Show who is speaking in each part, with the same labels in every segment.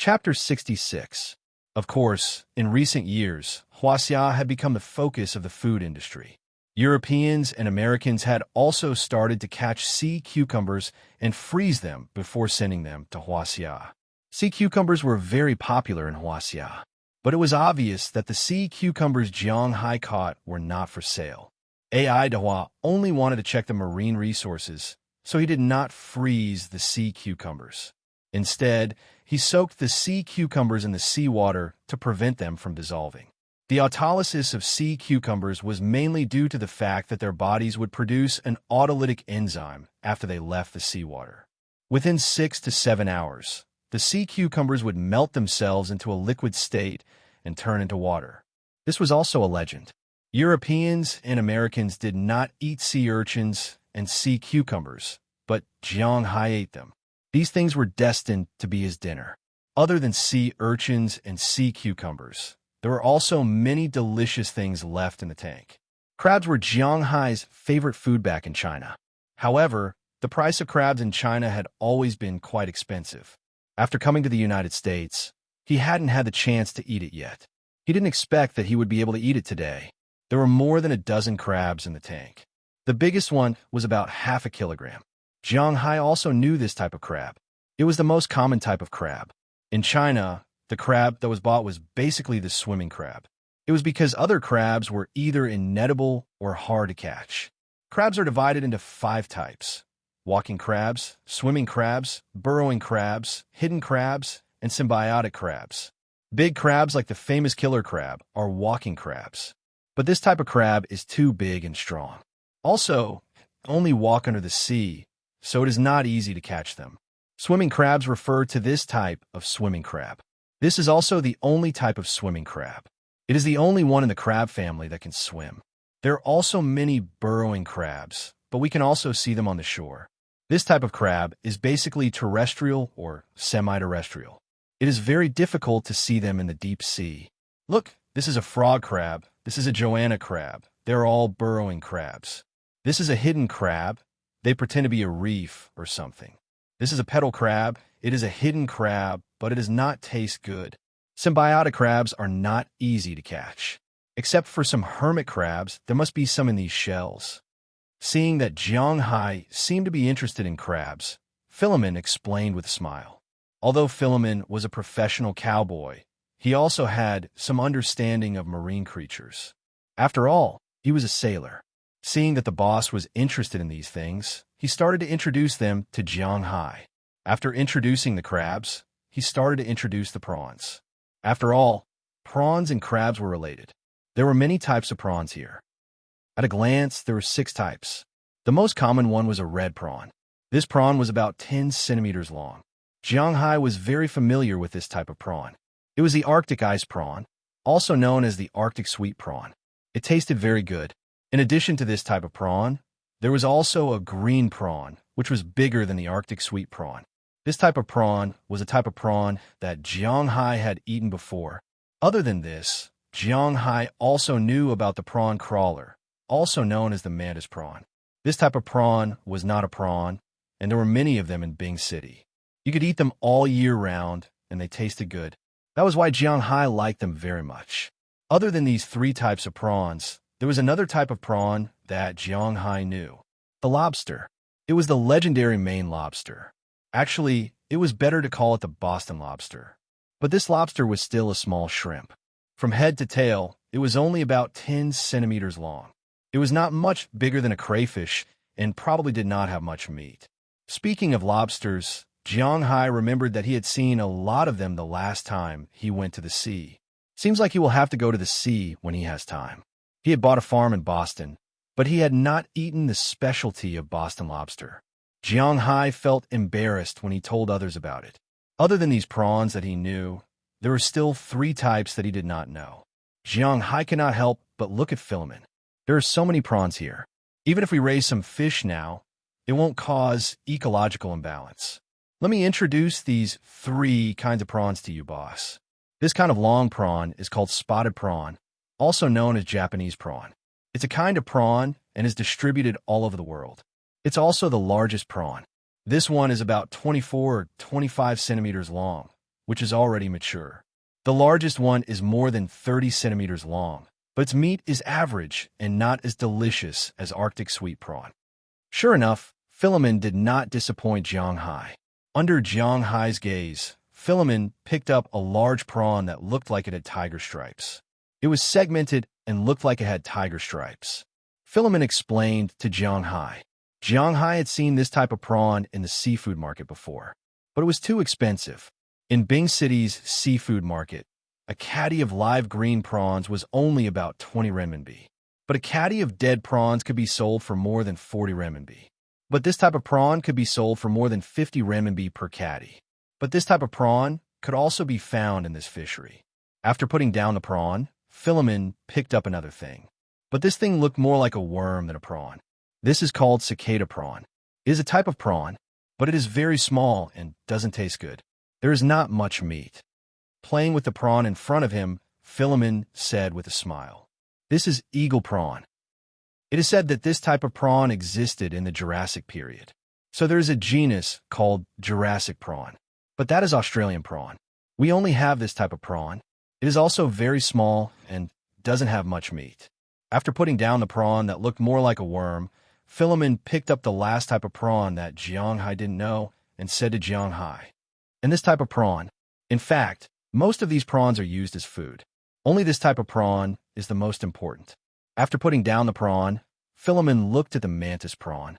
Speaker 1: Chapter 66. Of course, in recent years, huaxia had become the focus of the food industry. Europeans and Americans had also started to catch sea cucumbers and freeze them before sending them to huaxia. Sea cucumbers were very popular in huaxia, but it was obvious that the sea cucumbers Jiang Hai caught were not for sale. AI Dehua only wanted to check the marine resources, so he did not freeze the sea cucumbers. Instead, he soaked the sea cucumbers in the seawater to prevent them from dissolving. The autolysis of sea cucumbers was mainly due to the fact that their bodies would produce an autolytic enzyme after they left the seawater. Within 6 to 7 hours, the sea cucumbers would melt themselves into a liquid state and turn into water. This was also a legend. Europeans and Americans did not eat sea urchins and sea cucumbers, but Jiang Hai ate them. These things were destined to be his dinner. Other than sea urchins and sea cucumbers, there were also many delicious things left in the tank. Crabs were Jiang Hai's favorite food back in China. However, the price of crabs in China had always been quite expensive. After coming to the United States, he hadn't had the chance to eat it yet. He didn't expect that he would be able to eat it today. There were more than a dozen crabs in the tank. The biggest one was about half a kilogram. Jiang Hai also knew this type of crab. It was the most common type of crab. In China, the crab that was bought was basically the swimming crab. It was because other crabs were either ineatable or hard to catch. Crabs are divided into 5 types: walking crabs, swimming crabs, burrowing crabs, hidden crabs, and symbiotic crabs. Big crabs like the famous killer crab are walking crabs. But this type of crab is too big and strong. Also, only walk under the sea, so it is not easy to catch them. Swimming crabs refer to this type of swimming crab. This is also the only type of swimming crab. It is the only one in the crab family that can swim. There are also many burrowing crabs, but we can also see them on the shore. This type of crab is basically terrestrial or semi-terrestrial. It is very difficult to see them in the deep sea. Look, this is a frog crab. This is a Joanna crab. They're all burrowing crabs. This is a hidden crab. They pretend to be a reef or something. This is a petal crab. It is a hidden crab, but it does not taste good. Symbiotic crabs are not easy to catch. Except for some hermit crabs, there must be some in these shells. Seeing that Jiang Hai seemed to be interested in crabs, Philemon explained with a smile. Although Philemon was a professional cowboy, he also had some understanding of marine creatures. After all, he was a sailor. Seeing that the boss was interested in these things, he started to introduce them to Jiang Hai. After introducing the crabs, he started to introduce the prawns. After all, prawns and crabs were related. There were many types of prawns here. At a glance, there were 6 types. The most common one was a red prawn. This prawn was about 10 centimeters long. Jiang Hai was very familiar with this type of prawn. It was the Arctic ice prawn, also known as the Arctic sweet prawn. It tasted very good. In addition to this type of prawn, there was also a green prawn, which was bigger than the Arctic sweet prawn. This type of prawn was a type of prawn that Jiang Hai had eaten before. Other than this, Jiang Hai also knew about the prawn crawler, also known as the mantis prawn. This type of prawn was not a prawn, and there were many of them in Bing City. You could eat them all year round, and they tasted good. That was why Jiang Hai liked them very much. Other than these 3 types of prawns, there was another type of prawn that Jiang Hai knew. The lobster. It was the legendary Maine lobster. Actually, it was better to call it the Boston lobster. But this lobster was still a small shrimp. From head to tail, it was only about 10 centimeters long. It was not much bigger than a crayfish and probably did not have much meat. Speaking of lobsters, Jiang Hai remembered that he had seen a lot of them the last time he went to the sea. Seems like he will have to go to the sea when he has time. He had bought a farm in Boston, but he had not eaten the specialty of Boston lobster. Jiang Hai felt embarrassed when he told others about it. Other than these prawns that he knew, there were still 3 types that he did not know. Jiang Hai cannot help but look at Philemon. There are so many prawns here. Even if we raise some fish now, it won't cause ecological imbalance. Let me introduce these 3 kinds of prawns to you, boss. This kind of long prawn is called spotted prawn, also known as Japanese prawn. It's a kind of prawn and is distributed all over the world. It's also the largest prawn. This one is about 24 or 25 centimeters long. which is already mature. The largest one is more than 30 centimeters long, but its meat is average and not as delicious as Arctic sweet prawn. Sure enough, Philemon did not disappoint Jiang Hai. Under Jiang Hai's gaze, Philemon picked up a large prawn that looked like it had tiger stripes. It was segmented and looked like it had tiger stripes. Philemon explained to Jiang Hai. Jiang Hai had seen this type of prawn in the seafood market before, but it was too expensive. In Bing City's seafood market, a caddy of live green prawns was only about 20 renminbi. But a caddy of dead prawns could be sold for more than 40 renminbi. But this type of prawn could be sold for more than 50 renminbi per caddy. But this type of prawn could also be found in this fishery. After putting down the prawn, Philemon picked up another thing. But this thing looked more like a worm than a prawn. This is called cicada prawn. It is a type of prawn, but it is very small and doesn't taste good. There is not much meat. Playing with the prawn in front of him, Philemon said with a smile, "This is eagle prawn." It is said that this type of prawn existed in the Jurassic period. So there is a genus called Jurassic prawn. But that is Australian prawn. We only have this type of prawn. It is also very small and doesn't have much meat. After putting down the prawn that looked more like a worm, Philemon picked up the last type of prawn that Jiang Hai didn't know and said to Jiang Hai, "And this type of prawn, in fact, most of these prawns are used as food. Only this type of prawn is the most important." After putting down the prawn, Philemon looked at the mantis prawn.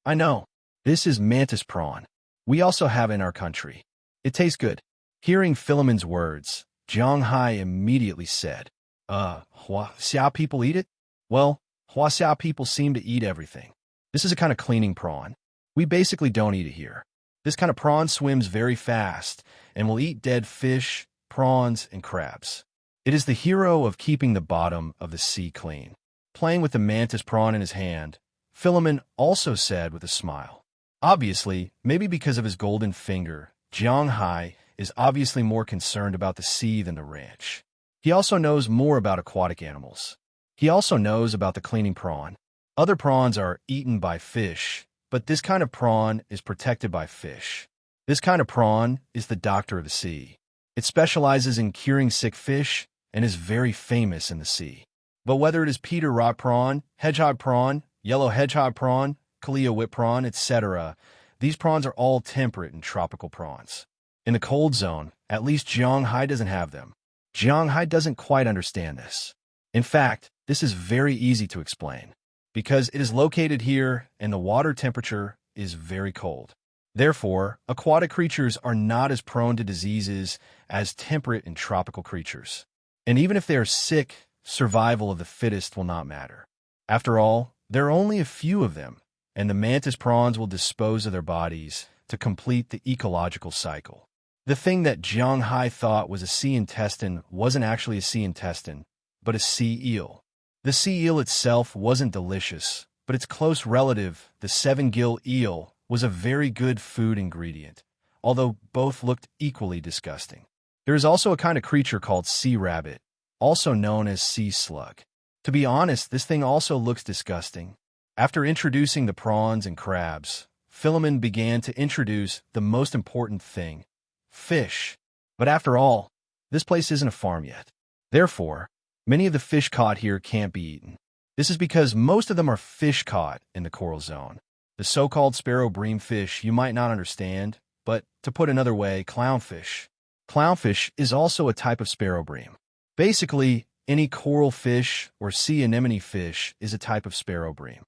Speaker 1: "I know. This is mantis prawn. We also have it in our country. It tastes good." Hearing Philemon's words, Jiang Hai immediately said, Huaxia people eat it? Well, Huaxia people seem to eat everything. This is a kind of cleaning prawn. We basically don't eat it here. This kind of prawn swims very fast and will eat dead fish, prawns, and crabs. It is the hero of keeping the bottom of the sea clean. Playing with the mantis prawn in his hand, Philemon also said with a smile. Obviously, maybe because of his golden finger, Jiang Hai is obviously more concerned about the sea than the ranch. He also knows more about aquatic animals. He also knows about the cleaning prawn. Other prawns are eaten by fish, but this kind of prawn is protected by fish. This kind of prawn is the doctor of the sea. It specializes in curing sick fish and is very famous in the sea. But whether it is Peter rock prawn, hedgehog prawn, yellow hedgehog prawn, Kalia whip prawn, etc., these prawns are all temperate and tropical prawns. In the cold zone, at least Jiang Hai doesn't have them. Jiang Hai doesn't quite understand this. In fact, this is very easy to explain, because it is located here and the water temperature is very cold. Therefore, aquatic creatures are not as prone to diseases as temperate and tropical creatures. And even if they are sick, survival of the fittest will not matter. After all, there are only a few of them, and the mantis prawns will dispose of their bodies to complete the ecological cycle. The thing that Jiang Hai thought was a sea intestine wasn't actually a sea intestine, but a sea eel. The sea eel itself wasn't delicious, but its close relative, the seven-gill eel, was a very good food ingredient, although both looked equally disgusting. There is also a kind of creature called sea rabbit, also known as sea slug. To be honest, this thing also looks disgusting. After introducing the prawns and crabs, Philemon began to introduce the most important thing, fish. But after all, this place isn't a farm yet. Therefore, many of the fish caught here can't be eaten. This is because most of them are fish caught in the coral zone. The so-called sparrow bream fish you might not understand, but to put another way, clownfish. Clownfish is also a type of sparrow bream. Basically, any coral fish or sea anemone fish is a type of sparrow bream.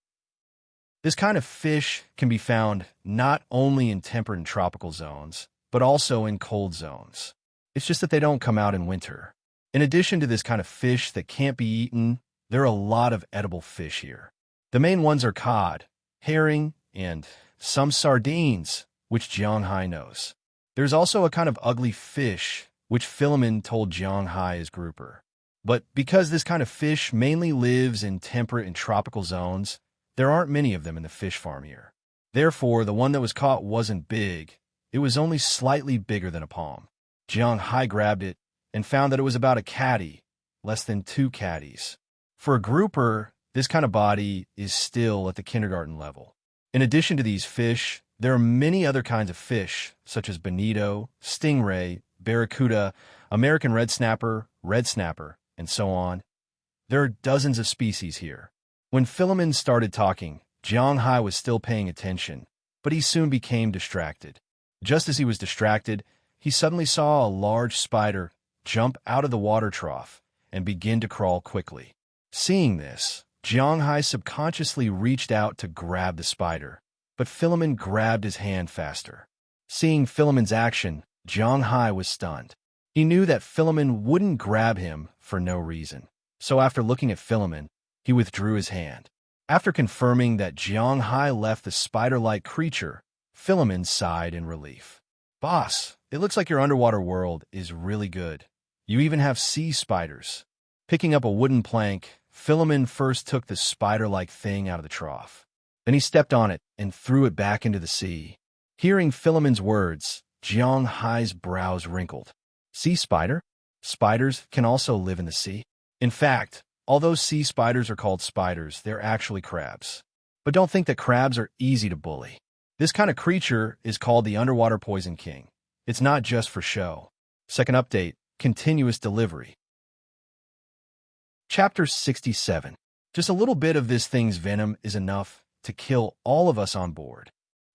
Speaker 1: This kind of fish can be found not only in temperate and tropical zones, but also in cold zones. It's just that they don't come out in winter. In addition to this kind of fish that can't be eaten, there are a lot of edible fish here. The main ones are cod, herring, and some sardines, which Jiang Hai knows. There's also a kind of ugly fish, which Philemon told Jiang Hai is grouper. But because this kind of fish mainly lives in temperate and tropical zones, there aren't many of them in the fish farm here. Therefore, the one that was caught wasn't big. It was only slightly bigger than a palm. Jiang Hai grabbed it and found that it was about a caddy, less than 2 caddies. For a grouper, this kind of body is still at the kindergarten level. In addition to these fish, there are many other kinds of fish, such as bonito, stingray, barracuda, American red snapper, and so on. There are dozens of species here. When Philemon started talking, Jiang Hai was still paying attention, but he soon became distracted. Just as he was distracted, he suddenly saw a large spider jump out of the water trough and begin to crawl quickly. Seeing this, Jiang Hai subconsciously reached out to grab the spider, but Philemon grabbed his hand faster. Seeing Philemon's action, Jiang Hai was stunned. He knew that Philemon wouldn't grab him for no reason. So after looking at Philemon, he withdrew his hand. After confirming that Jiang Hai left the spider-like creature, Philemon sighed in relief. "Boss, it looks like your underwater world is really good. You even have sea spiders." Picking up a wooden plank, Philemon first took the spider-like thing out of the trough. Then he stepped on it and threw it back into the sea. Hearing Philemon's words, Jiang Hai's brows wrinkled. Sea spider? Spiders can also live in the sea. In fact, although sea spiders are called spiders, they're actually crabs. But don't think that crabs are easy to bully. This kind of creature is called the underwater poison king. It's not just for show. Second update, continuous delivery. Chapter 67. Just a little bit of this thing's venom is enough to kill all of us on board.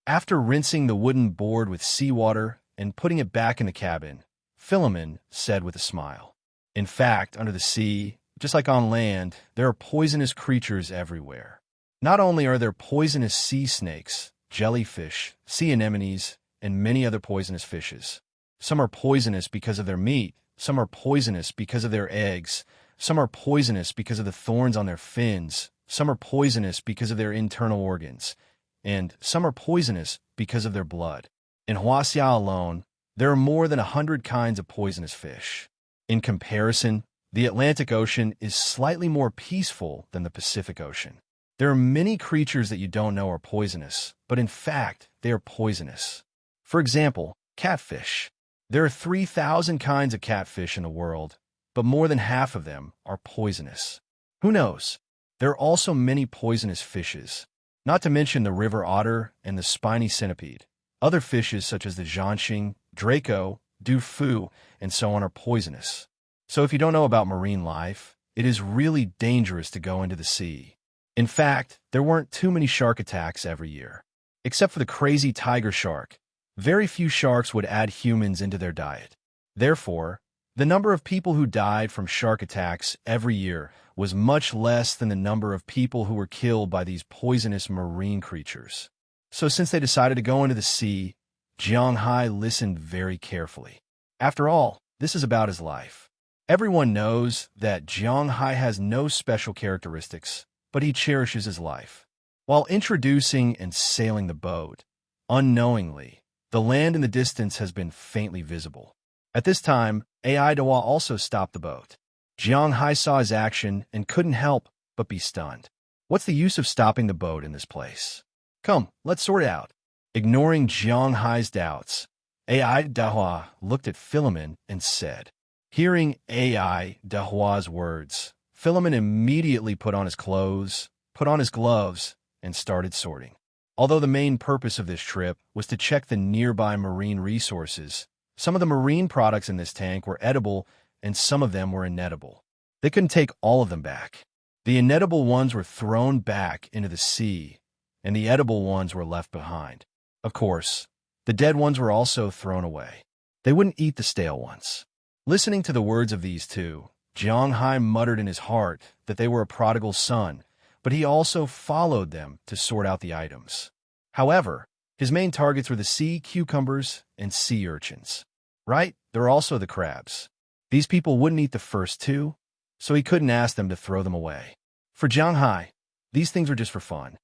Speaker 1: After rinsing the wooden board with seawater and putting it back in the cabin, Philemon said with a smile, "In fact, under the sea, just like on land, there are poisonous creatures everywhere. Not only are there poisonous sea snakes, jellyfish, sea anemones, and many other poisonous fishes. Some are poisonous because of their meat, some are poisonous because of their eggs, some are poisonous because of the thorns on their fins, some are poisonous because of their internal organs, and some are poisonous because of their blood. In Huaxia alone, there are more than 100 kinds of poisonous fish. In comparison, the Atlantic Ocean is slightly more peaceful than the Pacific Ocean. There are many creatures that you don't know are poisonous, but in fact, they are poisonous. For example, catfish. There are 3,000 kinds of catfish in the world, but more than half of them are poisonous. Who knows? There are also many poisonous fishes, not to mention the river otter and the spiny centipede. Other fishes such as the zhanxing, draco, dufu, and so on are poisonous. So if you don't know about marine life, it is really dangerous to go into the sea. In fact, there weren't too many shark attacks every year. Except for the crazy tiger shark, very few sharks would add humans into their diet. Therefore, the number of people who died from shark attacks every year was much less than the number of people who were killed by these poisonous marine creatures. So since they decided to go into the sea, Jiang Hai listened very carefully. After all, this is about his life. Everyone knows that Jiang Hai has no special characteristics, but he cherishes his life. While introducing and sailing the boat, unknowingly, the land in the distance has been faintly visible. At this time, AI Dawa also stopped the boat. Jiang Hai saw his action and couldn't help but be stunned. What's the use of stopping the boat in this place? Come, let's sort it out. Ignoring Jiang Hai's doubts, AI Dahua looked at Philemon and said. Hearing AI Dahua's words, Philemon immediately put on his clothes, put on his gloves, and started sorting. Although the main purpose of this trip was to check the nearby marine resources, some of the marine products in this tank were edible and some of them were inedible. They couldn't take all of them back. The inedible ones were thrown back into the sea, and the edible ones were left behind. Of course, the dead ones were also thrown away. They wouldn't eat the stale ones. Listening to the words of these two, Jiang Hai muttered in his heart that they were a prodigal son, but he also followed them to sort out the items. However, his main targets were the sea cucumbers and sea urchins. Right? There are also the crabs. These people wouldn't eat the first two, so he couldn't ask them to throw them away. For Jiang Hai, these things were just for fun.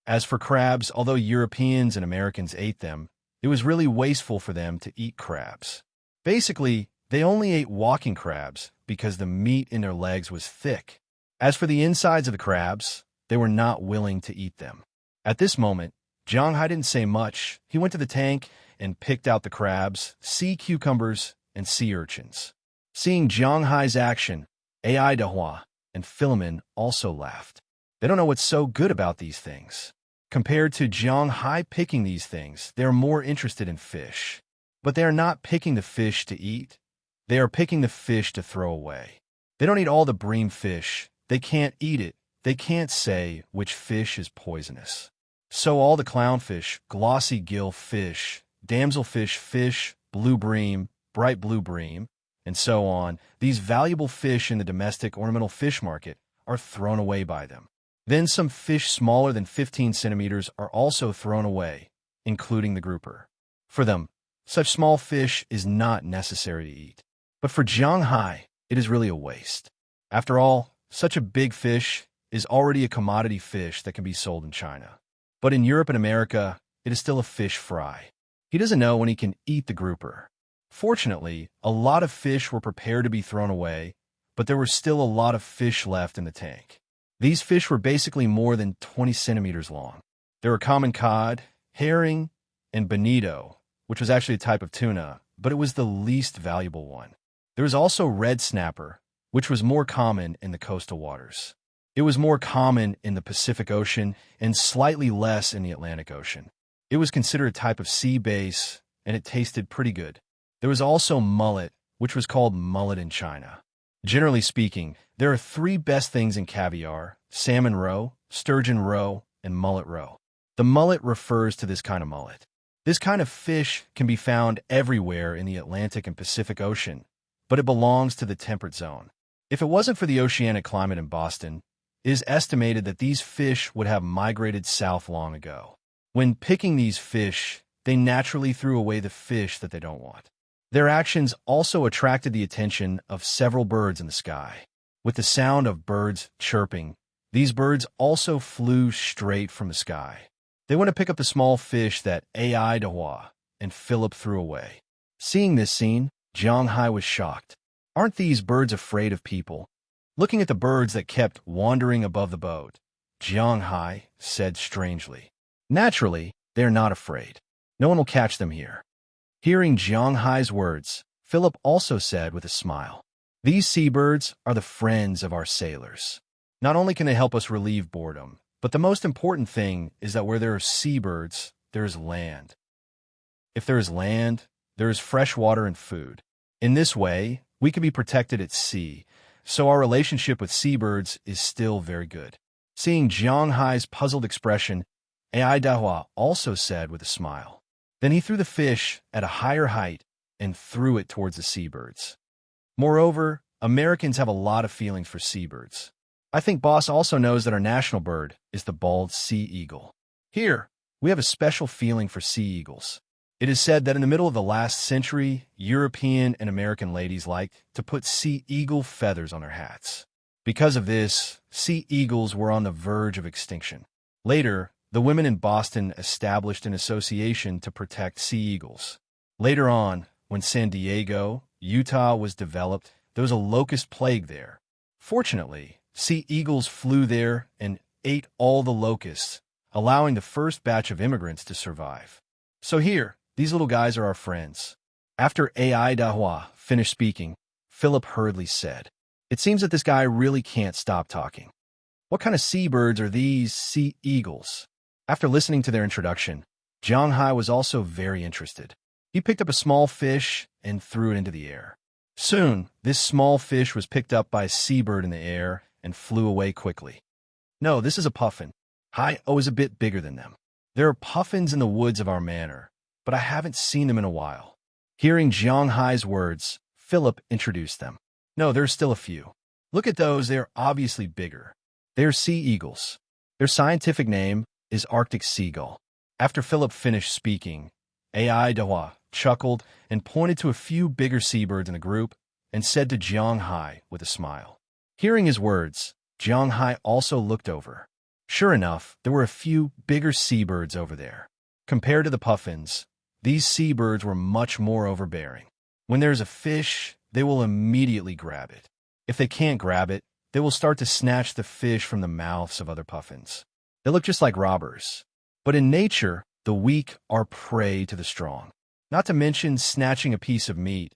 Speaker 1: As for crabs, although Europeans and Americans ate them, it was really wasteful for them to eat crabs. Basically, they only ate walking crabs because the meat in their legs was thick. As for the insides of the crabs, they were not willing to eat them. At this moment, Jiang Hai didn't say much. He went to the tank and picked out the crabs, sea cucumbers, and sea urchins. Seeing Jiang Hai's action, AI Dahua and Philemon also laughed. They don't know what's so good about these things. Compared to Jiang Hai picking these things, they're more interested in fish. But they are not picking the fish to eat. They are picking the fish to throw away. They don't eat all the bream fish. They can't eat it. They can't say which fish is poisonous. So all the clownfish, glossy gill fish, damselfish fish, blue bream, bright blue bream, and so on, these valuable fish in the domestic ornamental fish market are thrown away by them. Then some fish smaller than 15 centimeters are also thrown away, including the grouper. For them, such small fish is not necessary to eat. But for Jianghai, it is really a waste. After all, such a big fish is already a commodity fish that can be sold in China. But in Europe and America, it is still a fish fry. He doesn't know when he can eat the grouper. Fortunately, a lot of fish were prepared to be thrown away, but there were still a lot of fish left in the tank. These fish were basically more than 20 centimeters long. There were common cod, herring, and bonito, which was actually a type of tuna, but it was the least valuable one. There was also red snapper, which was more common in the coastal waters. It was more common in the Pacific Ocean and slightly less in the Atlantic Ocean. It was considered a type of sea bass, and it tasted pretty good. There was also mullet, which was called mullet in China. Generally speaking, there are three best things in caviar: salmon roe, sturgeon roe, and mullet roe. The mullet refers to this kind of mullet. This kind of fish can be found everywhere in the Atlantic and Pacific Ocean, but it belongs to the temperate zone. If it wasn't for the oceanic climate in Boston, it is estimated that these fish would have migrated south long ago. When picking these fish, they naturally threw away the fish that they don't want. Their actions also attracted the attention of several birds in the sky. With the sound of birds chirping, these birds also flew straight from the sky. They went to pick up the small fish that Ai Dahua and Philip threw away. Seeing this scene, Jianghai was shocked. Aren't these birds afraid of people? Looking at the birds that kept wandering above the boat, Jianghai said strangely, "Naturally, they are not afraid. No one will catch them here." Hearing Jianghai's words, Philip also said with a smile, "These seabirds are the friends of our sailors. Not only can they help us relieve boredom, but the most important thing is that where there are seabirds, there is land. If there is land, there is fresh water and food. In this way, we can be protected at sea, so our relationship with seabirds is still very good." Seeing Jianghai's puzzled expression, Ai Dahua also said with a smile. Then he threw the fish at a higher height and threw it towards the seabirds. Moreover, Americans have a lot of feelings for seabirds. I think Boss also knows that our national bird is the bald sea eagle. Here, we have a special feeling for sea eagles. It is said that in the middle of the last century, European and American ladies liked to put sea eagle feathers on their hats. Because of this, sea eagles were on the verge of extinction. Later, the women in Boston established an association to protect sea eagles. Later on, when San Diego, Utah was developed, there was a locust plague there. Fortunately, sea eagles flew there and ate all the locusts, allowing the first batch of immigrants to survive. So here, these little guys are our friends. After Ai Dahua finished speaking, Philip hurriedly said, "It seems that this guy really can't stop talking. What kind of seabirds are these sea eagles?" After listening to their introduction, Jianghai was also very interested. He picked up a small fish and threw it into the air. Soon, this small fish was picked up by a seabird in the air and flew away quickly. "No, this is a puffin. Hi-O is a bit bigger than them. There are puffins in the woods of our manor, but I haven't seen them in a while." Hearing Jianghai's words, Philip introduced them. "No, there's still a few. Look at those, they are obviously bigger. They are sea eagles. Their scientific name is Arctic seagull." After Philip finished speaking, Ai Dahua chuckled and pointed to a few bigger seabirds in the group and said to Jianghai with a smile. Hearing his words, Jianghai also looked over. Sure enough, there were a few bigger seabirds over there. Compared to the puffins, these seabirds were much more overbearing. When there is a fish, they will immediately grab it. If they can't grab it, they will start to snatch the fish from the mouths of other puffins. They look just like robbers. But in nature, the weak are prey to the strong. Not to mention snatching a piece of meat.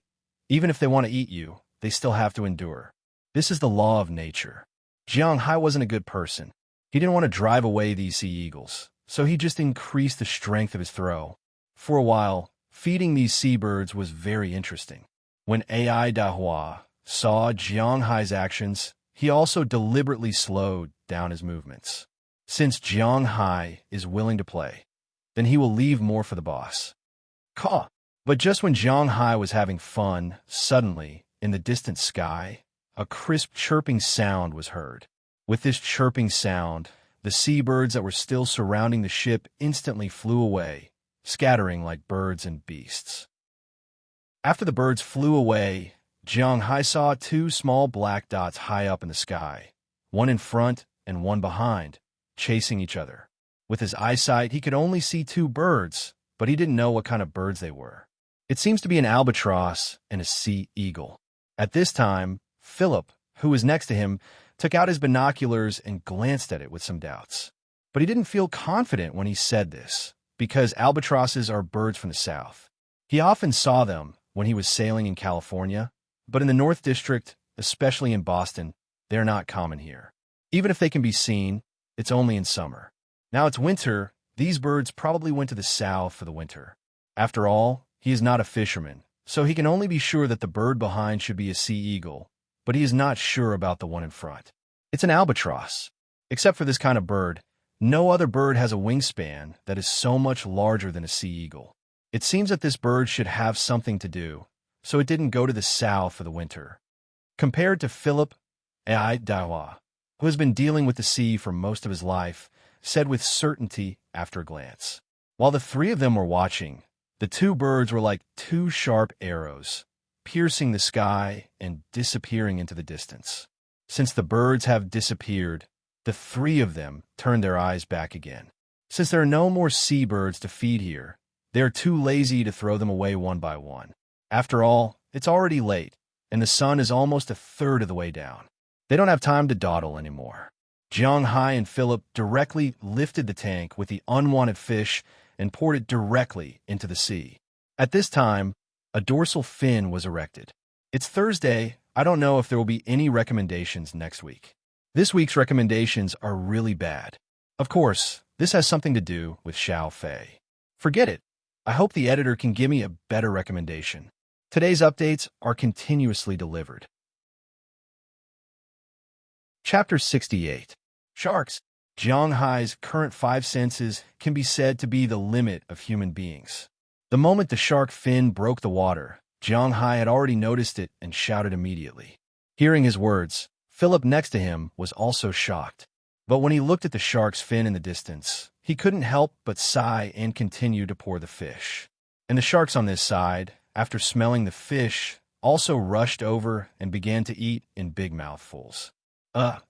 Speaker 1: Even if they want to eat you, they still have to endure. This is the law of nature. Jianghai wasn't a good person. He didn't want to drive away these sea eagles, so he just increased the strength of his throw. For a while, Feeding these seabirds was very interesting. When AI Dahua saw Jiang Hai's actions, he also deliberately slowed down his movements. Since Jiang Hai is willing to play, then he will leave more for the boss. Caw! But just when Jiang Hai was having fun, suddenly, in the distant sky, a crisp chirping sound was heard. With this chirping sound, the seabirds that were still surrounding the ship instantly flew away, scattering like birds and beasts. After the birds flew away, Jiang Hai saw two small black dots high up in the sky, one in front and one behind, chasing each other. With his eyesight, he could only see two birds, but he didn't know what kind of birds they were. It seems to be an albatross and a sea eagle. At this time, Philip, who was next to him, took out his binoculars and glanced at it with some doubts. But he didn't feel confident when he said this, because albatrosses are birds from the south. He often saw them when he was sailing in California, but in the North District, especially in Boston, they're not common here. Even if they can be seen, it's only in summer. Now it's winter, these birds probably went to the south for the winter. After all, he is not a fisherman, so he can only be sure that the bird behind should be a sea eagle, but he is not sure about the one in front. It's an albatross. Except for this kind of bird, no other bird has a wingspan that is so much larger than a sea eagle. It seems that this bird should have something to do, so it didn't go to the south for the winter. Compared to Philip Ai Dahua, who has been dealing with the sea for most of his life, said with certainty after a glance. While the three of them were watching, the two birds were like two sharp arrows, piercing the sky and disappearing into the distance. Since the birds have disappeared, the three of them turned their eyes back again. Since there are no more seabirds to feed here, they are too lazy to throw them away one by one. After all, it's already late, and the sun is almost a third of the way down. They don't have time to dawdle anymore. Jiang Hai and Philip directly lifted the tank with the unwanted fish and poured it directly into the sea. At this time, a dorsal fin was erected. It's Thursday. I don't know if there will be any recommendations next week. This week's recommendations are really bad. Of course, this has something to do with Xiao Fei. Forget it. I hope the editor can give me a better recommendation. Today's updates are continuously delivered. Chapter 68. Sharks. Jiang Hai's current five senses can be said to be the limit of human beings. The moment the shark fin broke the water, Jiang Hai had already noticed it and shouted immediately. Hearing his words, Philip next to him was also shocked. But when he looked at the shark's fin in the distance, he couldn't help but sigh and continue to pour the fish. And the sharks on this side, after smelling the fish, also rushed over and began to eat in big mouthfuls.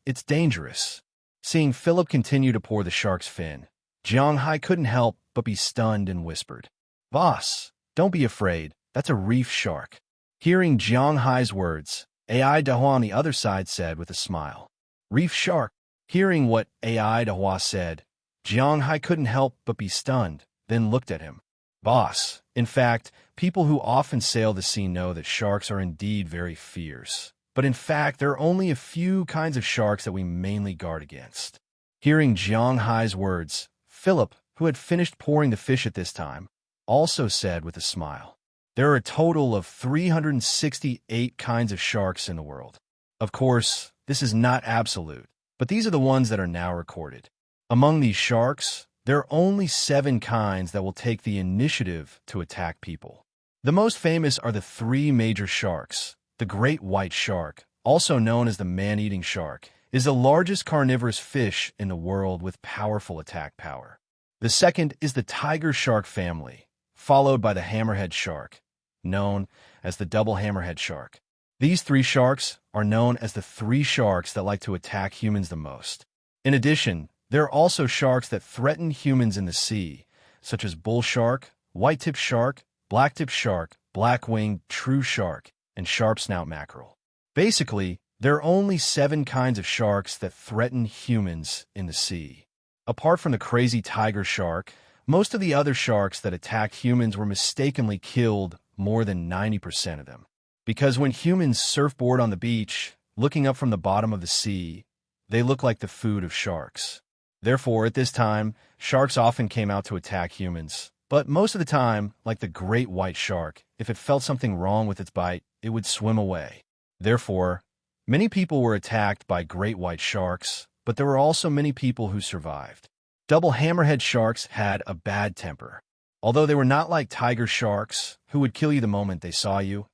Speaker 1: It's dangerous. Seeing Philip continue to pour the shark's fin, Jiang Hai couldn't help but be stunned and whispered, "Boss, don't be afraid, that's a reef shark." Hearing Jiang Hai's words, Ai Dahua on the other side said with a smile, "Reef shark." Hearing what Ai Dahua said, Jiang Hai couldn't help but be stunned, then looked at him. "Boss, in fact, people who often sail the sea know that sharks are indeed very fierce. But in fact, there are only a few kinds of sharks that we mainly guard against." Hearing Jiang Hai's words, Philip, who had finished pouring the fish at this time, also said with a smile, "There are a total of 368 kinds of sharks in the world. Of course, this is not absolute, but these are the ones that are now recorded. Among these sharks, there are only 7 kinds that will take the initiative to attack people. The most famous are the 3 major sharks. The great white shark, also known as the man-eating shark, is the largest carnivorous fish in the world with powerful attack power. The second is the tiger shark family, followed by the hammerhead shark, known as the double hammerhead shark. These 3 sharks are known as the 3 sharks that like to attack humans the most. In addition, there are also sharks that threaten humans in the sea, such as bull shark, white-tip shark, black-tip shark, black-winged true shark, and sharp-snout mackerel. Basically, there are only 7 kinds of sharks that threaten humans in the sea. Apart from the crazy tiger shark, most of the other sharks that attacked humans were mistakenly killed, more than 90% of them. Because when humans surfboard on the beach, looking up from the bottom of the sea, they look like the food of sharks. Therefore, at this time, sharks often came out to attack humans, But most of the time, like the great white shark, if it felt something wrong with its bite, it would swim away. Therefore, many people were attacked by great white sharks, but there were also many people who survived. Double hammerhead sharks had a bad temper. Although they were not like tiger sharks, who would kill you the moment they saw you,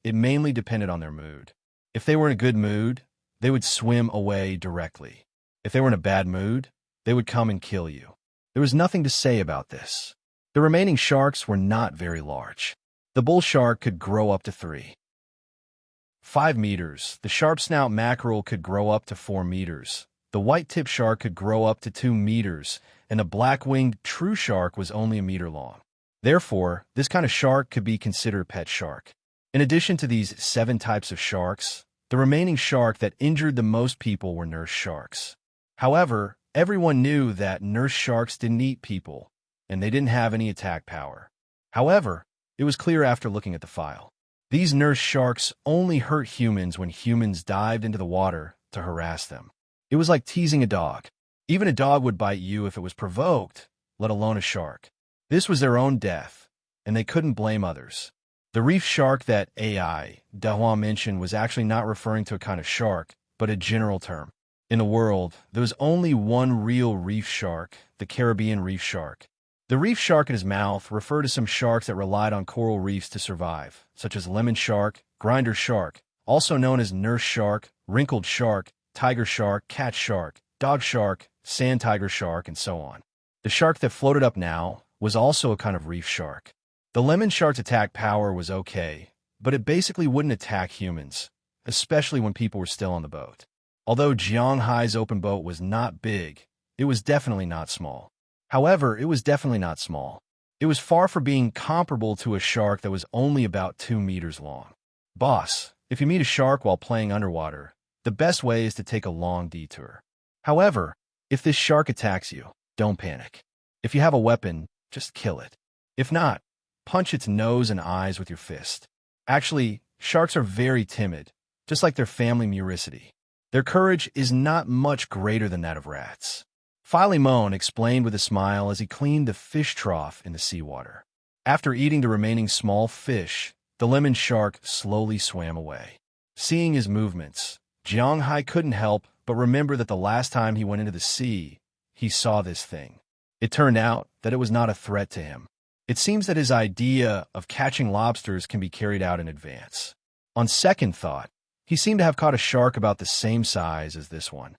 Speaker 1: it mainly depended on their mood. If they were in a good mood, they would swim away directly. If they were in a bad mood, they would come and kill you. There was nothing to say about this. The remaining sharks were not very large. The bull shark could grow up to 3.5 meters. The sharp-snout mackerel could grow up to 4 meters. The white-tip shark could grow up to 2 meters, and the black-winged true shark was only a meter long. Therefore, this kind of shark could be considered a pet shark. In addition to these 7 types of sharks, the remaining shark that injured the most people were nurse sharks. However, everyone knew that nurse sharks didn't eat people, and they didn't have any attack power. However, it was clear after looking at the file. These nurse sharks only hurt humans when humans dived into the water to harass them. It was like teasing a dog. Even a dog would bite you if it was provoked, let alone a shark. This was their own death, and they couldn't blame others. The reef shark that AI Dahua mentioned was actually not referring to a kind of shark, but a general term. In the world, there was only one real reef shark, the Caribbean reef shark. The reef shark in his mouth referred to some sharks that relied on coral reefs to survive, such as lemon shark, grinder shark, also known as nurse shark, wrinkled shark, tiger shark, cat shark, dog shark, sand tiger shark, and so on. The shark that floated up now was also a kind of reef shark. The lemon shark's attack power was okay, but it basically wouldn't attack humans, especially when people were still on the boat. Although Jiang Hai's open boat was not big, it was definitely not small. However, it was definitely not small. It was far from being comparable to a shark that was only about 2 meters long. Boss, if you meet a shark while playing underwater, the best way is to take a long detour. However, if this shark attacks you, don't panic. If you have a weapon, just kill it. If not, punch its nose and eyes with your fist. Actually, sharks are very timid, just like their family Muricity. Their courage is not much greater than that of rats. Philemon explained with a smile as he cleaned the fish trough in the seawater. After eating the remaining small fish, the lemon shark slowly swam away. Seeing his movements, Jiang Hai couldn't help but remember that the last time he went into the sea, he saw this thing. It turned out that it was not a threat to him. It seems that his idea of catching lobsters can be carried out in advance. On second thought, he seemed to have caught a shark about the same size as this one.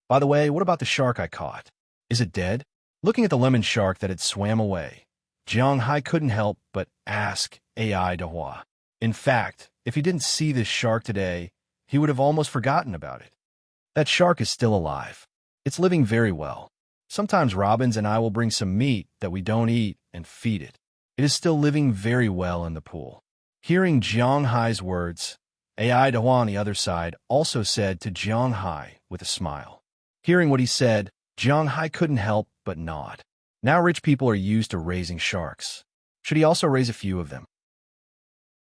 Speaker 1: By the way, what about the shark I caught? Is it dead? Looking at the lemon shark that had swam away, Jiang Hai couldn't help but ask AI Dahua. In fact, if he didn't see this shark today, he would have almost forgotten about it. That shark is still alive. It's living very well. Sometimes Robbins and I will bring some meat that we don't eat and feed it. It is still living very well in the pool. Hearing Jiang Hai's words, AI Dahua on the other side also said to Jiang Hai with a smile. Hearing what he said, Jiang Hai couldn't help but nod. Now rich people are used to raising sharks. Should he also raise a few of them?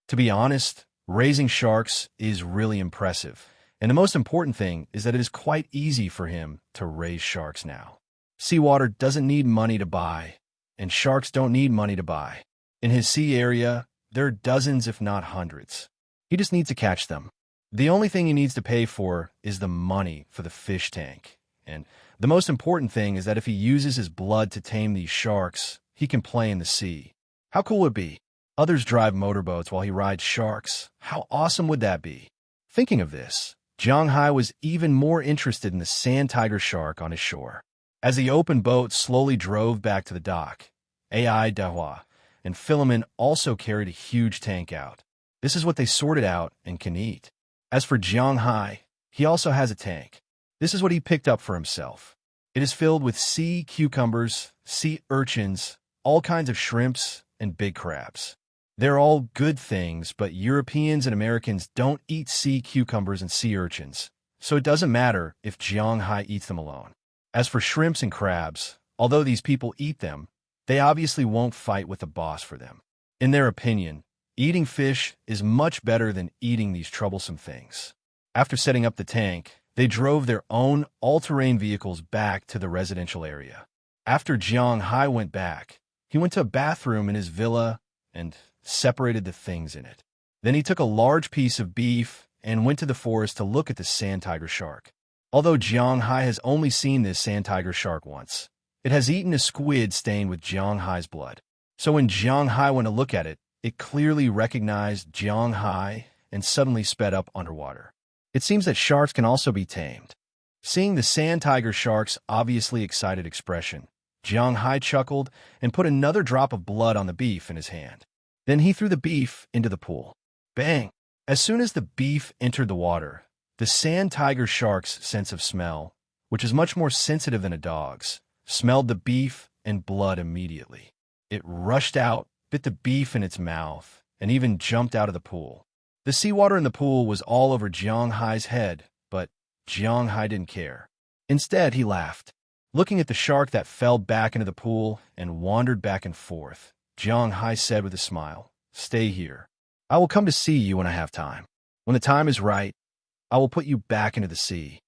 Speaker 1: To be honest, raising sharks is really impressive, and the most important thing is that it is quite easy for him to raise sharks now. Seawater doesn't need money to buy, and sharks don't need money to buy. In his sea area, there are dozens if not hundreds. He just needs to catch them. The only thing he needs to pay for is the money for the fish tank. And the most important thing is that if he uses his blood to tame these sharks, he can play in the sea. How cool would it be? Others drive motorboats while he rides sharks. How awesome would that be? Thinking of this, Jiang Hai was even more interested in the sand tiger shark on his shore. As the open boat slowly drove back to the dock, AI Dahua and Philemon also carried a huge tank out. This is what they sorted out and can eat. As for Jiang Hai, he also has a tank. This is what he picked up for himself. It is filled with sea cucumbers, sea urchins, all kinds of shrimps, and big crabs. They're all good things, but Europeans and Americans don't eat sea cucumbers and sea urchins, so it doesn't matter if Jiang Hai eats them alone. As for shrimps and crabs, although these people eat them, they obviously won't fight with the boss for them. In their opinion, eating fish is much better than eating these troublesome things. After setting up the tank, they drove their own all-terrain vehicles back to the residential area. After Jiang Hai went back, He went to a bathroom in his villa and separated the things in it. Then he took a large piece of beef and went to the forest to look at the sand tiger shark. Although Jiang Hai has only seen this sand tiger shark once, it has eaten a squid stained with Jiang Hai's blood. So when Jiang Hai went to look at it, it clearly recognized Jiang Hai and suddenly sped up underwater. It seems that sharks can also be tamed. Seeing the sand tiger shark's obviously excited expression, Jiang Hai chuckled and put another drop of blood on the beef in his hand. Then he threw the beef into the pool. Bang! As soon as the beef entered the water, the sand tiger shark's sense of smell, which is much more sensitive than a dog's, smelled the beef and blood immediately. It rushed out, bit the beef in its mouth, and even jumped out of the pool. The seawater in the pool was all over Jiang Hai's head, but Jiang Hai didn't care. Instead, he laughed. Looking at the shark that fell back into the pool and wandered back and forth, Jiang Hai said with a smile, "Stay here. I will come to see you when I have time. When the time is right, I will put you back into the sea."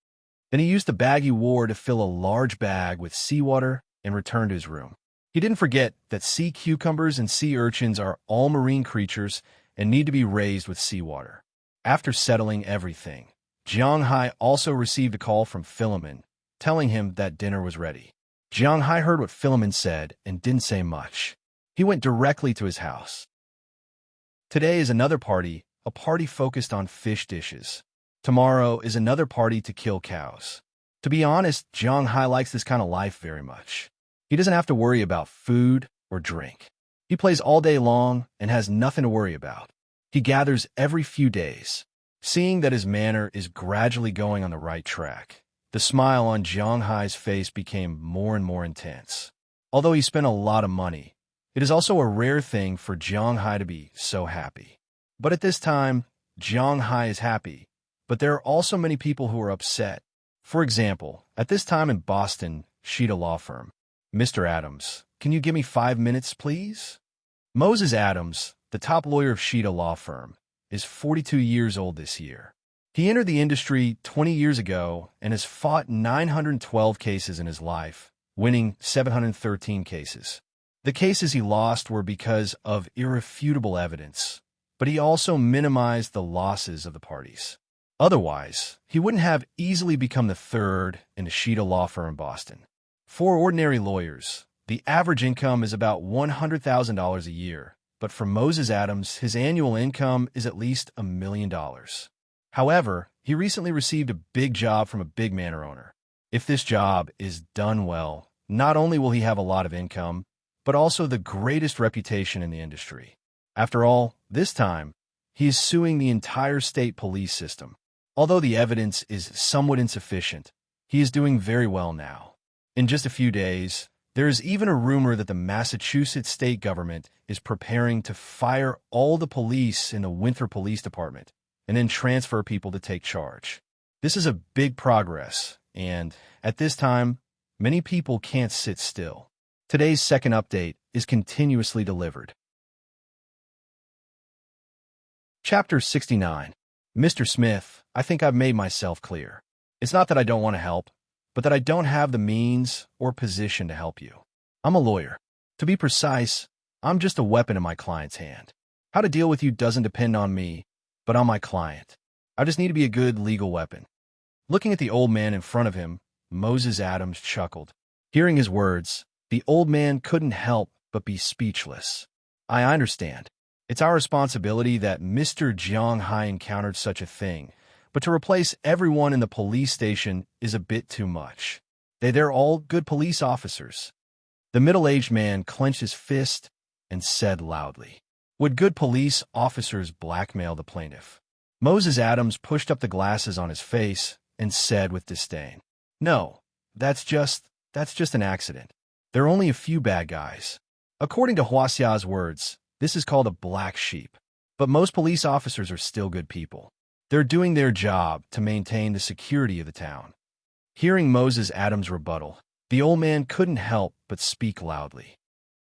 Speaker 1: Then he used the bag he wore to fill a large bag with seawater and returned to his room. He didn't forget that sea cucumbers and sea urchins are all marine creatures and need to be raised with seawater. After settling everything, Jiang Hai also received a call from Philemon, telling him that dinner was ready. Jiang Hai heard what Philemon said and didn't say much. He went directly to his house. Today is another party, a party focused on fish dishes. Tomorrow is another party to kill cows. To be honest, Jiang Hai likes this kind of life very much. He doesn't have to worry about food or drink. He plays all day long and has nothing to worry about. He gathers every few days. Seeing that his manner is gradually going on the right track, the smile on Jiang Hai's face became more and more intense. Although he spent a lot of money, it is also a rare thing for Jiang Hai to be so happy. But at this time, Jiang Hai is happy, but there are also many people who are upset. For example, at this time in Boston, Sheeta Law Firm. "Mr. Adams, can you give me 5 minutes, please?" Moses Adams, the top lawyer of Sheeta Law Firm, is 42 years old this year. He entered the industry 20 years ago and has fought 912 cases in his life, winning 713 cases. The cases he lost were because of irrefutable evidence, but he also minimized the losses of the parties. Otherwise, he wouldn't have easily become the third in the Sheeta Law Firm in Boston. For ordinary lawyers, the average income is about $100,000 a year, but for Moses Adams, his annual income is at least $1 million. However, he recently received a big job from a big manor owner. If this job is done well, not only will he have a lot of income, but also the greatest reputation in the industry. After all, this time, he is suing the entire state police system. Although the evidence is somewhat insufficient, he is doing very well now. In just a few days, there is even a rumor that the Massachusetts state government is preparing to fire all the police in the Winthrop Police Department and then transfer people to take charge. This is a big progress, and at this time, many people can't sit still. Today's second update is continuously delivered. Chapter 69. Mr. Smith, I think I've made myself clear. It's not that I don't want to help, but that I don't have the means or position to help you. I'm a lawyer. To be precise, I'm just a weapon in my client's hand. How to deal with you doesn't depend on me, but on my client. I just need to be a good legal weapon. Looking at the old man in front of him, Moses Adams chuckled. Hearing his words, the old man couldn't help but be speechless. I understand. It's our responsibility that Mr. Jiang Hai encountered such a thing, but to replace everyone in the police station is a bit too much. They're all good police officers. The middle-aged man clenched his fist and said loudly, "Would good police officers blackmail the plaintiff?" Moses Adams pushed up the glasses on his face and said with disdain, "No, that's just an accident. There are only a few bad guys. According to Huasia's words, this is called a black sheep. But most police officers are still good people. They're doing their job to maintain the security of the town." Hearing Moses Adams' rebuttal, the old man couldn't help but speak loudly.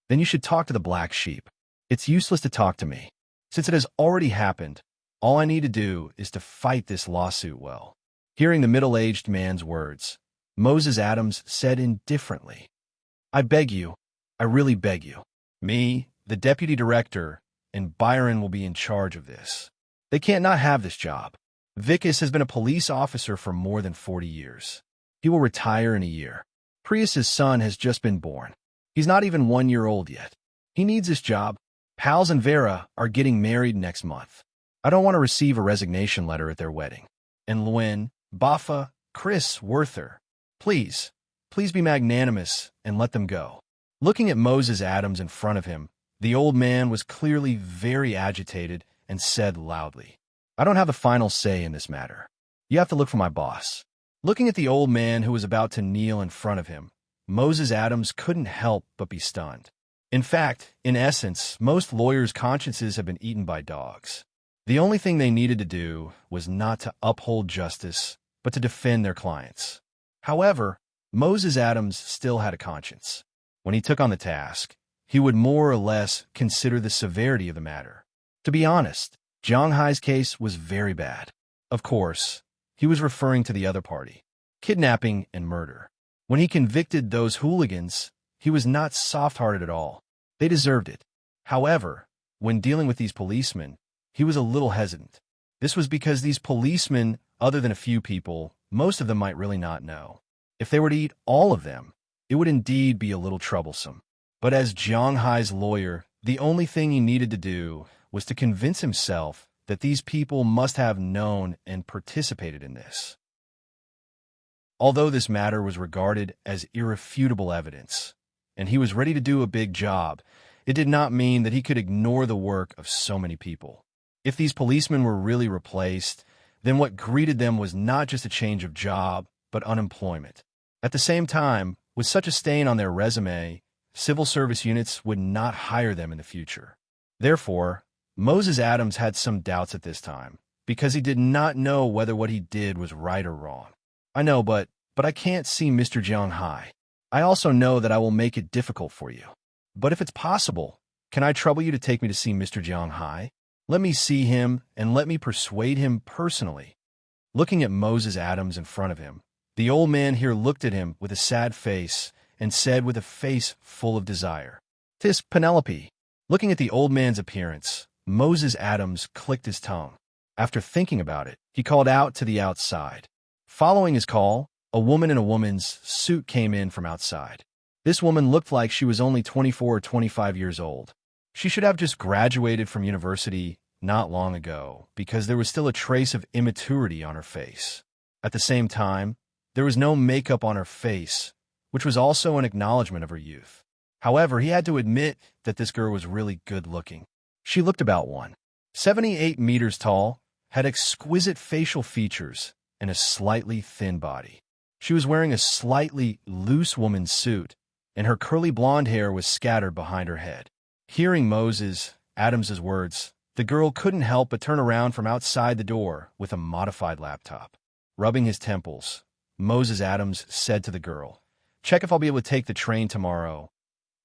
Speaker 1: "Then you should talk to the black sheep. It's useless to talk to me. Since it has already happened, all I need to do is to fight this lawsuit well." Hearing the middle-aged man's words, Moses Adams said indifferently, "I beg you, I really beg you. Me, the deputy director, and Byron will be in charge of this. They can't not have this job. Vickis has been a police officer for more than 40 years. He will retire in a year. Prius's son has just been born. He's not even 1 year old yet. He needs this job. Pals and Vera are getting married next month. I don't want to receive a resignation letter at their wedding. And Lewin, Baffa, Chris, Werther, please be magnanimous and let them go. Looking at Moses Adams in front of him, the old man was clearly very agitated and said loudly, I don't have the final say in this matter. You have to look for my boss. Looking at the old man who was about to kneel in front of him, Moses Adams couldn't help but be stunned. In fact, in essence, most lawyers' consciences have been eaten by dogs. The only thing they needed to do was not to uphold justice, but to defend their clients. However, Moses Adams still had a conscience. When he took on the task, he would more or less consider the severity of the matter. To be honest, Jiang Hai's case was very bad. Of course, he was referring to the other party, kidnapping and murder. When he convicted those hooligans, he was not soft-hearted at all. They deserved it. However, when dealing with these policemen, he was a little hesitant. This was because these policemen, other than a few people, most of them might really not know. If they were to eat all of them, it would indeed be a little troublesome. But as Jiang Hai's lawyer, the only thing he needed to do was to convince himself that these people must have known and participated in this. Although this matter was regarded as irrefutable evidence, and he was ready to do a big job, it did not mean that he could ignore the work of so many people. If these policemen were really replaced, then what greeted them was not just a change of job, but unemployment. At the same time, with such a stain on their resume, civil service units would not hire them in the future. Therefore, Moses Adams had some doubts at this time, because he did not know whether what he did was right or wrong. I know, but I can't see Mr. Jiang Hai. I also know that I will make it difficult for you. But if it's possible, can I trouble you to take me to see Mr. Jiang Hai? Let me see him, and let me persuade him personally. Looking at Moses Adams in front of him, the old man here looked at him with a sad face and said with a face full of desire, "'Tis Penelope." Looking at the old man's appearance, Moses Adams clicked his tongue. After thinking about it, he called out to the outside. Following his call, a woman in a woman's suit came in from outside. This woman looked like she was only 24 or 25 years old. She should have just graduated from university not long ago, because there was still a trace of immaturity on her face. At the same time, there was no makeup on her face, which was also an acknowledgement of her youth. However, he had to admit that this girl was really good-looking. She looked about 1.78 meters tall, had exquisite facial features, and a slightly thin body. She was wearing a slightly loose woman's suit, and her curly blonde hair was scattered behind her head. Hearing Moses Adams's words, the girl couldn't help but turn around from outside the door with a modified laptop. Rubbing his temples, Moses Adams said to the girl, "Check if I'll be able to take the train tomorrow."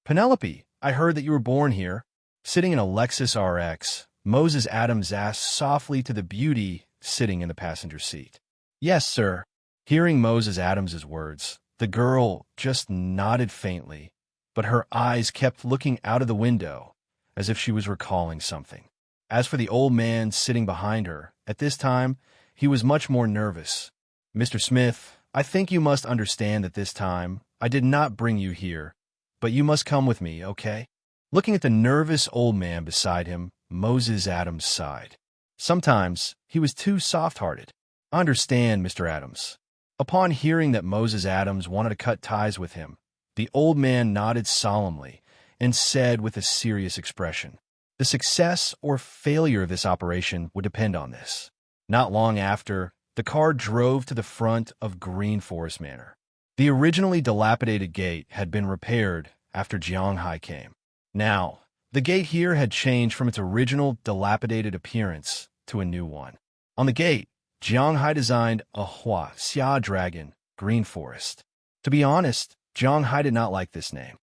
Speaker 1: "Penelope, I heard that you were born here." Sitting in a Lexus RX, Moses Adams asked softly to the beauty sitting in the passenger seat. "Yes, sir." Hearing Moses Adams's words, the girl just nodded faintly, but her eyes kept looking out of the window as if she was recalling something. As for the old man sitting behind her, at this time, he was much more nervous. "Mr. Smith, I think you must understand that this time I did not bring you here, but you must come with me, okay?" Looking at the nervous old man beside him, Moses Adams sighed. Sometimes he was too soft-hearted. "I understand, Mr. Adams." Upon hearing that Moses Adams wanted to cut ties with him, the old man nodded solemnly and said with a serious expression, "The success or failure of this operation would depend on this." Not long after, the car drove to the front of Green Forest Manor. The originally dilapidated gate had been repaired after Jiang Hai came. Now, the gate here had changed from its original dilapidated appearance to a new one. On the gate, Jiang Hai designed a Hua Xia dragon, Green Forest. To be honest, Jiang Hai did not like this name.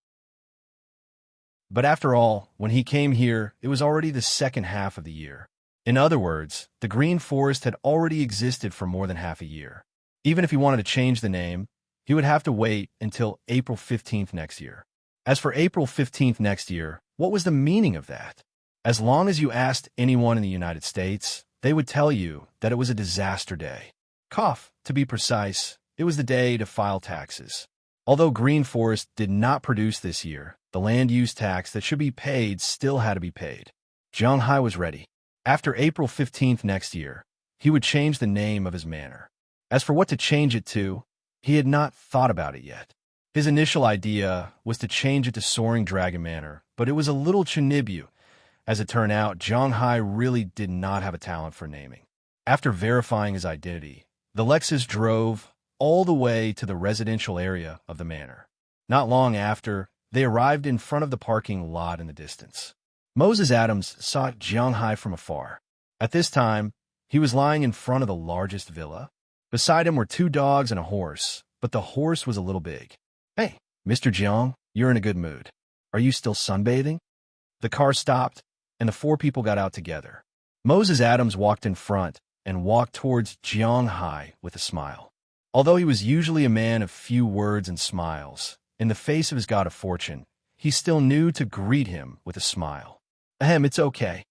Speaker 1: But after all, when he came here, it was already the second half of the year. In other words, the Green Forest had already existed for more than half a year. Even if he wanted to change the name, he would have to wait until April 15th next year. As for April 15th next year, what was the meaning of that? As long as you asked anyone in the United States, they would tell you that it was a disaster day. Cough, to be precise, it was the day to file taxes. Although Green Forest did not produce this year, the land use tax that should be paid still had to be paid. Jiang Hai was ready. After April 15th next year, he would change the name of his manor. As for what to change it to, he had not thought about it yet. His initial idea was to change it to Soaring Dragon Manor, but it was a little chinibu. As it turned out, Jiang Hai really did not have a talent for naming. After verifying his identity, the Lexus drove all the way to the residential area of the manor. Not long after, they arrived in front of the parking lot in the distance. Moses Adams saw Jiang Hai from afar. At this time, he was lying in front of the largest villa. Beside him were 2 dogs and a horse, but the horse was a little big. "Hey, Mr. Jiang, you're in a good mood. Are you still sunbathing?" The car stopped, and the 4 people got out together. Moses Adams walked in front and walked towards Jiang Hai with a smile. Although he was usually a man of few words and smiles, in the face of his god of fortune, he still knew to greet him with a smile. "Ahem, it's okay."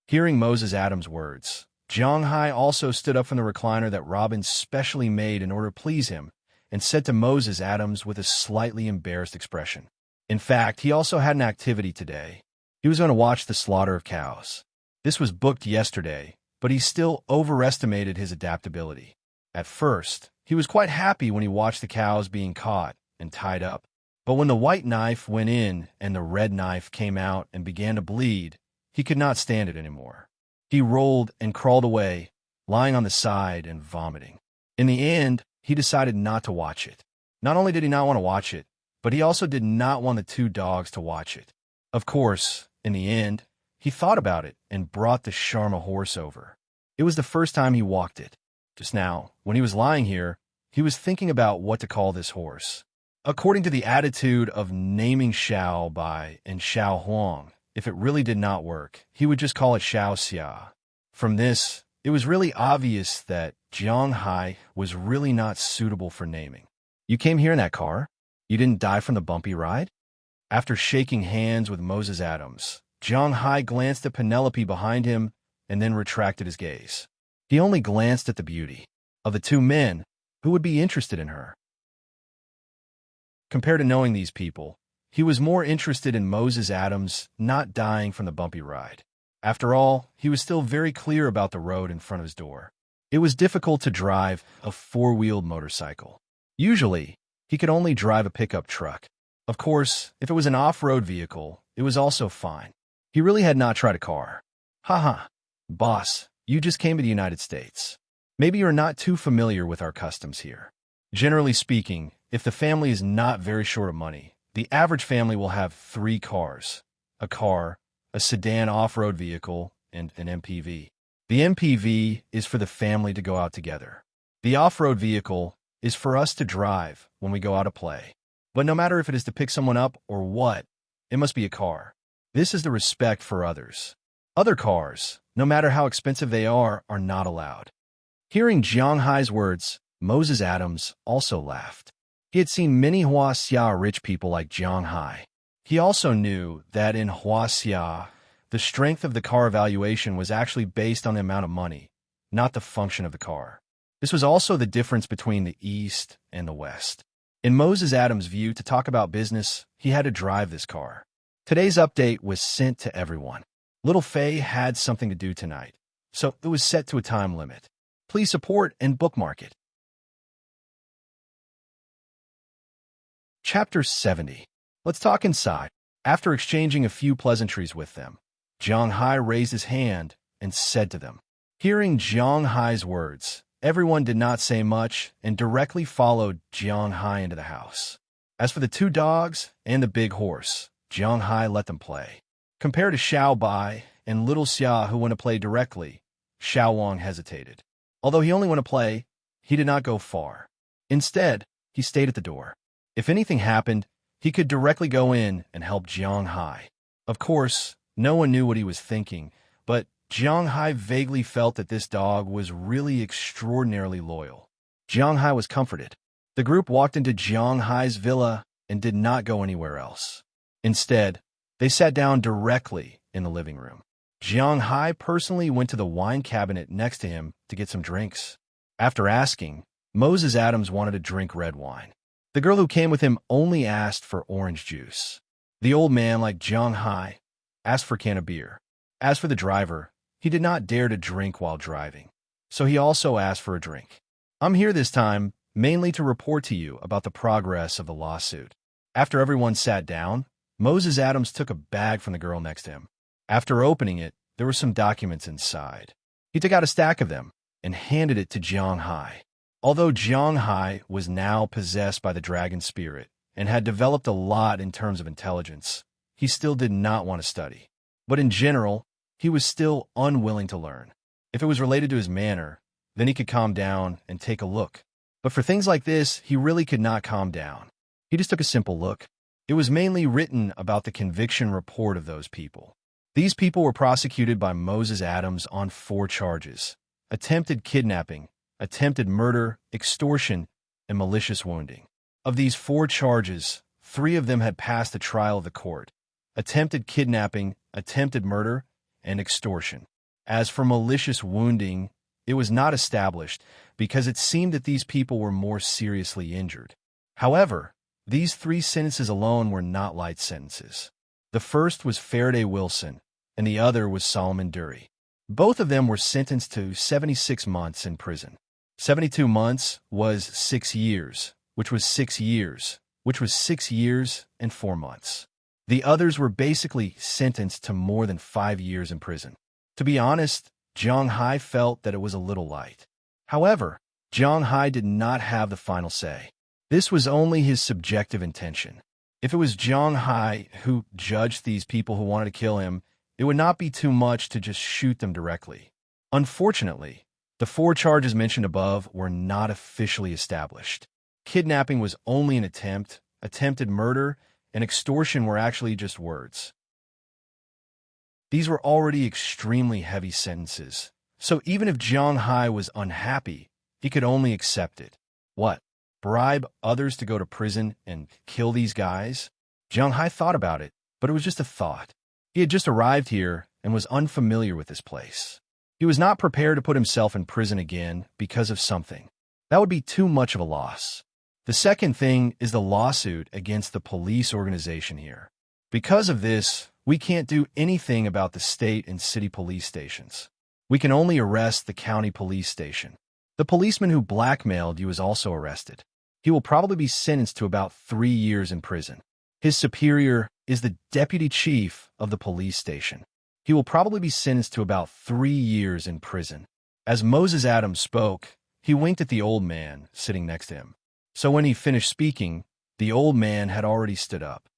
Speaker 1: Hearing Moses Adams' words, Jiang Hai also stood up from the recliner that Robin specially made in order to please him and said to Moses Adams with a slightly embarrassed expression. In fact, he also had an activity today. He was going to watch the slaughter of cows. This was booked yesterday, but he still overestimated his adaptability. At first, he was quite happy when he watched the cows being caught and tied up. But when the white knife went in and the red knife came out and began to bleed, he could not stand it anymore. He rolled and crawled away, lying on the side and vomiting. In the end, he decided not to watch it. Not only did he not want to watch it, but he also did not want the 2 dogs to watch it. Of course, in the end, he thought about it and brought the Sharma horse over. It was the first time he walked it. Just now, when he was lying here, he was thinking about what to call this horse. According to the attitude of naming Xiao Bai and Xiao Huang, if it really did not work, he would just call it Xiao Xia. From this, it was really obvious that Jiang Hai was really not suitable for naming. "You came here in that car? You didn't die from the bumpy ride?" After shaking hands with Moses Adams, Jiang Hai glanced at Penelope behind him and then retracted his gaze. He only glanced at the beauty. Of the 2 men, who would be interested in her? Compared to knowing these people, he was more interested in Moses Adams not dying from the bumpy ride. After all, he was still very clear about the road in front of his door. It was difficult to drive a 4-wheeled motorcycle. Usually, he could only drive a pickup truck. Of course, if it was an off-road vehicle, it was also fine. He really had not tried a car. "Haha, boss, you just came to the United States. Maybe you're not too familiar with our customs here. Generally speaking, if the family is not very short of money, the average family will have 3 cars. A car, a sedan off-road vehicle, and an MPV. The MPV is for the family to go out together. The off-road vehicle is for us to drive when we go out to play. But no matter if it is to pick someone up or what, it must be a car. This is the respect for others. Other cars, no matter how expensive they are not allowed." Hearing Jiang Hai's words, Moses Adams also laughed. He had seen many Huaxia rich people like Jiang Hai. He also knew that in Huaxia, the strength of the car evaluation was actually based on the amount of money, not the function of the car. This was also the difference between the East and the West. In Moses Adams' view, to talk about business, he had to drive this car. Today's update was sent to everyone. Little Faye had something to do tonight, so it was set to a time limit. Please support and bookmark it. Chapter 70. Let's talk inside. After exchanging a few pleasantries with them, Jiang Hai raised his hand and said to them. Hearing Jiang Hai's words, everyone did not say much and directly followed Jiang Hai into the house. As for the 2 dogs and the big horse, Jiang Hai let them play. Compared to Xiao Bai and Little Xia, who went to play directly, Xiao Wang hesitated. Although he only went to play, he did not go far. Instead, he stayed at the door. If anything happened, he could directly go in and help Jiang Hai. Of course, no one knew what he was thinking, but Jiang Hai vaguely felt that this dog was really extraordinarily loyal. Jiang Hai was comforted. The group walked into Jiang Hai's villa and did not go anywhere else. Instead, they sat down directly in the living room. Jiang Hai personally went to the wine cabinet next to him to get some drinks. After asking, Moses Adams wanted to drink red wine. The girl who came with him only asked for orange juice. The old man, like Jiang Hai, asked for a can of beer. As for the driver, he did not dare to drink while driving, so he also asked for a drink. I'm here this time mainly to report to you about the progress of the lawsuit. After everyone sat down, Moses Adams took a bag from the girl next to him. After opening it, there were some documents inside. He took out a stack of them and handed it to Jiang Hai. Although Jiang Hai was now possessed by the dragon spirit and had developed a lot in terms of intelligence, he still did not want to study. But in general, he was still unwilling to learn. If it was related to his manner, then he could calm down and take a look. But for things like this, he really could not calm down. He just took a simple look. It was mainly written about the conviction report of those people. These people were prosecuted by Moses Adams on 4 charges: attempted kidnapping, attempted murder, extortion, and malicious wounding. Of these 4 charges, 3 of them had passed the trial of the court: attempted kidnapping, attempted murder, and extortion. As for malicious wounding, it was not established because it seemed that these people were more seriously injured. However, these 3 sentences alone were not light sentences. The first was Faraday Wilson, and the other was Solomon Dury. Both of them were sentenced to 76 months in prison. 72 months was 6 years, which was 6 years, which was 6 years and 4 months. The others were basically sentenced to more than 5 years in prison. To be honest, Jiang Hai felt that it was a little light. However, Jiang Hai did not have the final say. This was only his subjective intention. If it was Jiang Hai who judged these people who wanted to kill him, it would not be too much to just shoot them directly. Unfortunately, the 4 charges mentioned above were not officially established. Kidnapping was only an attempt, attempted murder, and extortion were actually just words. These were already extremely heavy sentences, so even if Jiang Hai was unhappy, he could only accept it. What? Bribe others to go to prison and kill these guys? Jiang Hai thought about it, but it was just a thought. He had just arrived here and was unfamiliar with this place. He was not prepared to put himself in prison again because of something. That would be too much of a loss. The second thing is the lawsuit against the police organization here. Because of this, we can't do anything about the state and city police stations. We can only arrest the county police station. The policeman who blackmailed you is also arrested. He will probably be sentenced to about 3 years in prison. His superior is the deputy chief of the police station. He will probably be sentenced to about 3 years in prison. As Moses Adams spoke, he winked at the old man sitting next to him. So when he finished speaking, the old man had already stood up.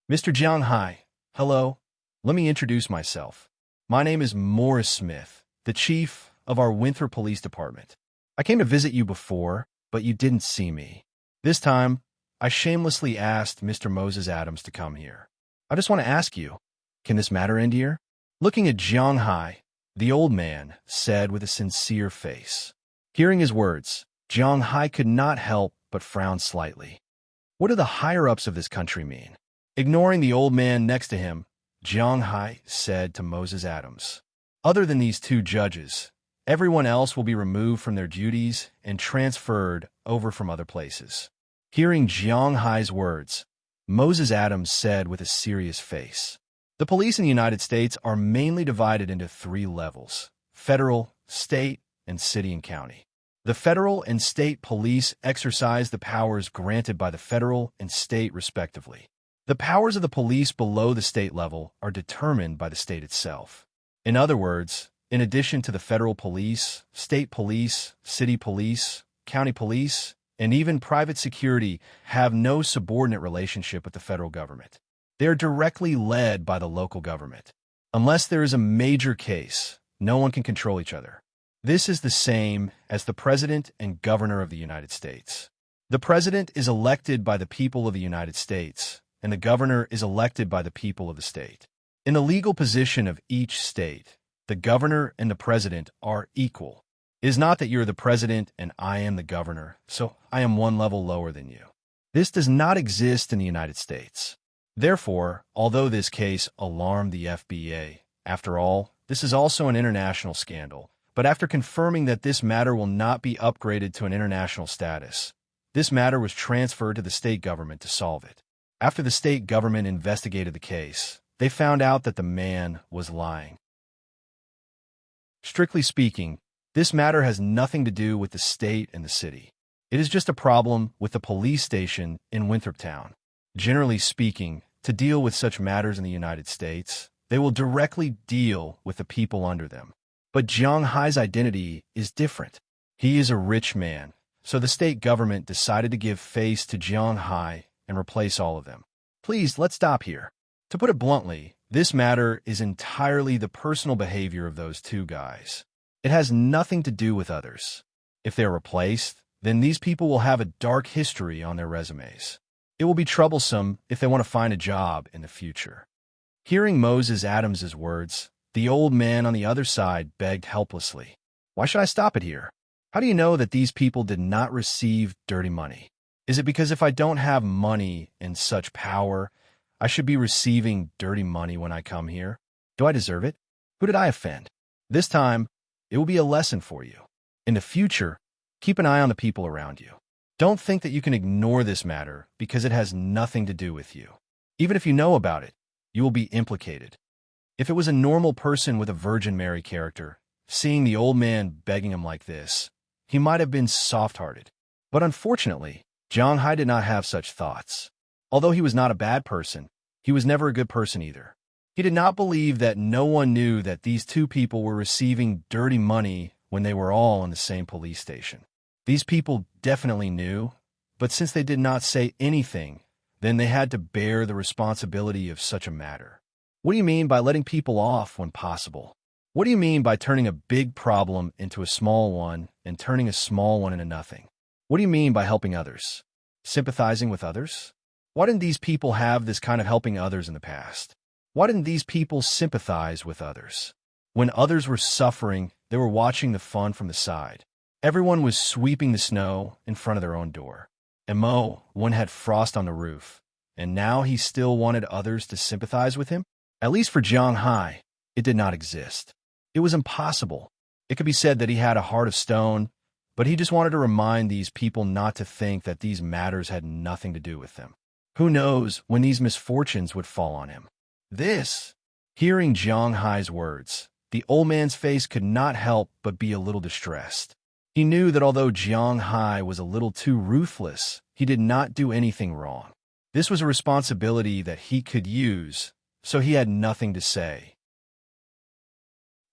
Speaker 1: Mr. Jiang Hai, hello. Let me introduce myself. My name is Morris Smith, the chief of our Winthrop Police Department. I came to visit you before, but you didn't see me. This time, I shamelessly asked Mr. Moses Adams to come here. I just want to ask you, can this matter end here? Looking at Jiang Hai, the old man said with a sincere face. Hearing his words, Jiang Hai could not help but frown slightly. What do the higher-ups of this country mean? Ignoring the old man next to him, Jiang Hai said to Moses Adams, other than these 2 judges, everyone else will be removed from their duties and transferred over from other places. Hearing Jiang Hai's words, Moses Adams said with a serious face, the police in the United States are mainly divided into 3 levels: federal, state, and city and county. The federal and state police exercise the powers granted by the federal and state respectively. The powers of the police below the state level are determined by the state itself. In other words, in addition to the federal police, state police, city police, county police, and even private security have no subordinate relationship with the federal government. They are directly led by the local government. Unless there is a major case, no one can control each other. This is the same as the President and Governor of the United States. The President is elected by the people of the United States, and the Governor is elected by the people of the state. In the legal position of each state, the Governor and the President are equal. It is not that you're the President and I am the Governor, so I am one level lower than you. This does not exist in the United States. Therefore, although this case alarmed the FBA, after all, this is also an international scandal. But after confirming that this matter will not be upgraded to an international status, this matter was transferred to the state government to solve it. After the state government investigated the case, they found out that the man was lying. Strictly speaking, this matter has nothing to do with the state and the city. It is just a problem with the police station in Winthrop Town. Generally speaking, to deal with such matters in the United States, they will directly deal with the people under them. But Jiang Hai's identity is different. He is a rich man, so the state government decided to give face to Jiang Hai and replace all of them. Please, let's stop here. To put it bluntly, this matter is entirely the personal behavior of those two guys. It has nothing to do with others. If they're replaced, then these people will have a dark history on their resumes. It will be troublesome if they want to find a job in the future. Hearing Moses Adams's words, the old man on the other side begged helplessly, "Why should I stop it here? How do you know that these people did not receive dirty money? Is it because if I don't have money and such power, I should be receiving dirty money when I come here? Do I deserve it? Who did I offend? This time, it will be a lesson for you. In the future, keep an eye on the people around you. Don't think that you can ignore this matter because it has nothing to do with you. Even if you know about it, you will be implicated." If it was a normal person with a Virgin Mary character, seeing the old man begging him like this, he might have been soft-hearted. But unfortunately, Jiang Hai did not have such thoughts. Although he was not a bad person, he was never a good person either. He did not believe that no one knew that these two people were receiving dirty money when they were all in the same police station. These people definitely knew, but since they did not say anything, then they had to bear the responsibility of such a matter. What do you mean by letting people off when possible? What do you mean by turning a big problem into a small one and turning a small one into nothing? What do you mean by helping others? Sympathizing with others? Why didn't these people have this kind of helping others in the past? Why didn't these people sympathize with others? When others were suffering, they were watching the fun from the side. Everyone was sweeping the snow in front of their own door. And one had frost on the roof, and now he still wanted others to sympathize with him? At least for Jiang Hai, it did not exist. It was impossible. It could be said that he had a heart of stone, but he just wanted to remind these people not to think that these matters had nothing to do with them. Who knows when these misfortunes would fall on him? Hearing Jiang Hai's words, the old man's face could not help but be a little distressed. He knew that although Jiang Hai was a little too ruthless, he did not do anything wrong. This was a responsibility that he could use, so he had nothing to say.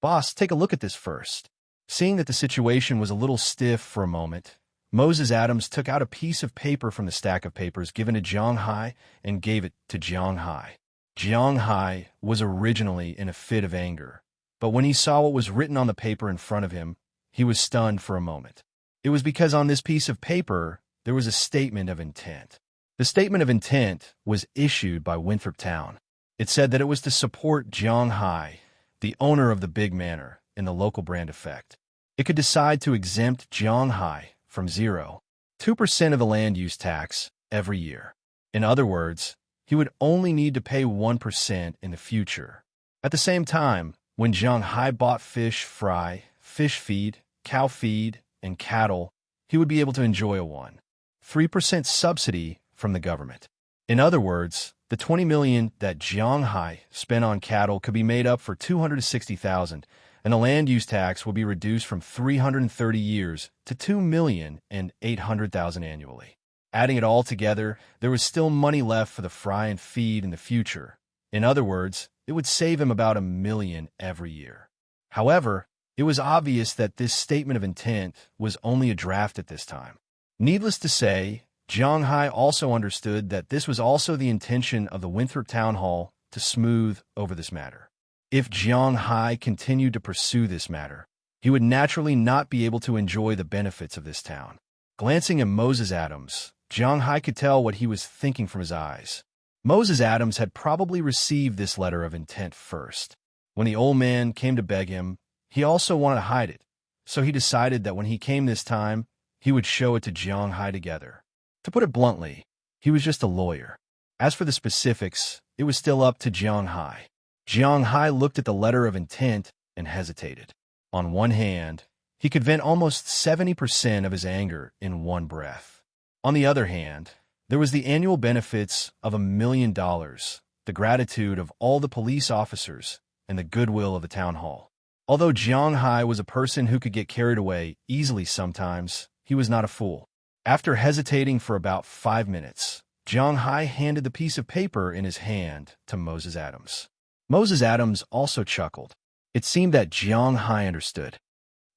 Speaker 1: "Boss, take a look at this first." Seeing that the situation was a little stiff for a moment, Moses Adams took out a piece of paper from the stack of papers given to Jiang Hai and gave it to Jiang Hai. Jiang Hai was originally in a fit of anger, but when he saw what was written on the paper in front of him, he was stunned for a moment. It was because on this piece of paper, there was a statement of intent. The statement of intent was issued by Winthrop Town. It said that it was to support Jiang Hai, the owner of the big manor, in the local brand effect. It could decide to exempt Jiang Hai from 0.2% of the land use tax every year. In other words, he would only need to pay 1% in the future. At the same time, when Jiang Hai bought fish fry, fish feed, cow feed, and cattle, he would be able to enjoy a 1.3% subsidy from the government. In other words, the $20 million that Jiang Hai spent on cattle could be made up for $260,000, and the land use tax will be reduced from 330 years to $2,800,000 annually. Adding it all together, there was still money left for the fry and feed in the future. In other words, it would save him about $1 million every year. However, it was obvious that this statement of intent was only a draft at this time. Needless to say, Jiang Hai also understood that this was also the intention of the Winthrop Town Hall to smooth over this matter. If Jiang Hai continued to pursue this matter, he would naturally not be able to enjoy the benefits of this town. Glancing at Moses Adams, Jiang Hai could tell what he was thinking from his eyes. Moses Adams had probably received this letter of intent first. When the old man came to beg him, he also wanted to hide it, so he decided that when he came this time, he would show it to Jiang Hai together. To put it bluntly, he was just a lawyer. As for the specifics, it was still up to Jiang Hai. Jiang Hai looked at the letter of intent and hesitated. On one hand, he could vent almost 70% of his anger in one breath. On the other hand, there was the annual benefits of $1 million, the gratitude of all the police officers, and the goodwill of the town hall. Although Jiang Hai was a person who could get carried away easily sometimes, he was not a fool. After hesitating for about 5 minutes, Jiang Hai handed the piece of paper in his hand to Moses Adams. Moses Adams also chuckled. It seemed that Jiang Hai understood.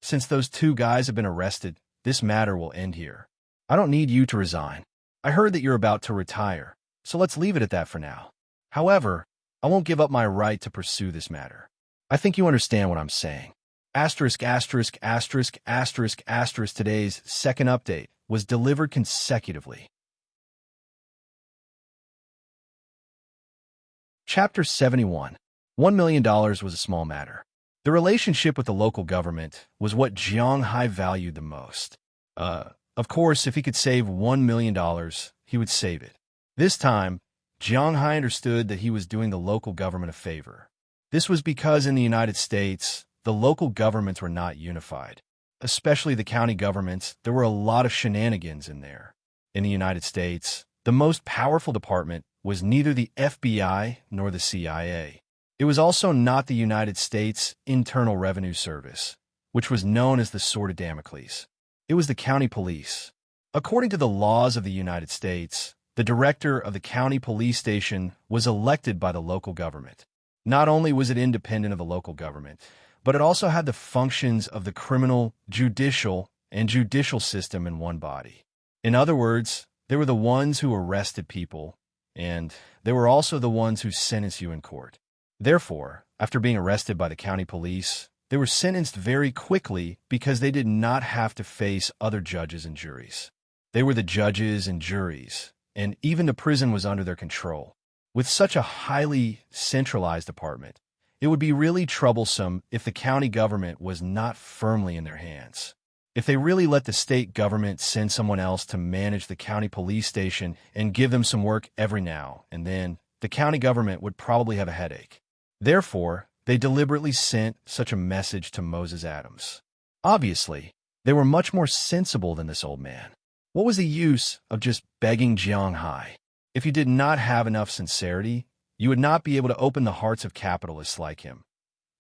Speaker 1: Since those two guys have been arrested, this matter will end here. I don't need you to resign. I heard that you're about to retire, so let's leave it at that for now. However, I won't give up my right to pursue this matter. I think you understand what I'm saying. Asterisk, asterisk, asterisk, asterisk, asterisk. Today's second update was delivered consecutively. Chapter 71. $1 million was a small matter. The relationship with the local government was what Jiang Hai valued the most. Of course, if he could save $1 million, he would save it. This time, Jiang Hai understood that he was doing the local government a favor. This was because in the United States, the local governments were not unified. Especially the county governments, there were a lot of shenanigans in there. In the United States, the most powerful department was neither the FBI nor the CIA. It was also not the United States Internal Revenue Service, which was known as the Sword of Damocles. It was the county police. According to the laws of the United States, the director of the county police station was elected by the local government. Not only was it independent of the local government, but it also had the functions of the criminal, judicial, and judicial system in one body. In other words, they were the ones who arrested people, and they were also the ones who sentenced you in court. Therefore, after being arrested by the county police, they were sentenced very quickly because they did not have to face other judges and juries. They were the judges and juries, and even the prison was under their control. With such a highly centralized department, it would be really troublesome if the county government was not firmly in their hands. If they really let the state government send someone else to manage the county police station and give them some work every now and then, the county government would probably have a headache. Therefore, they deliberately sent such a message to Moses Adams. Obviously, they were much more sensible than this old man. What was the use of just begging Jiang Hai? If you did not have enough sincerity, you would not be able to open the hearts of capitalists like him.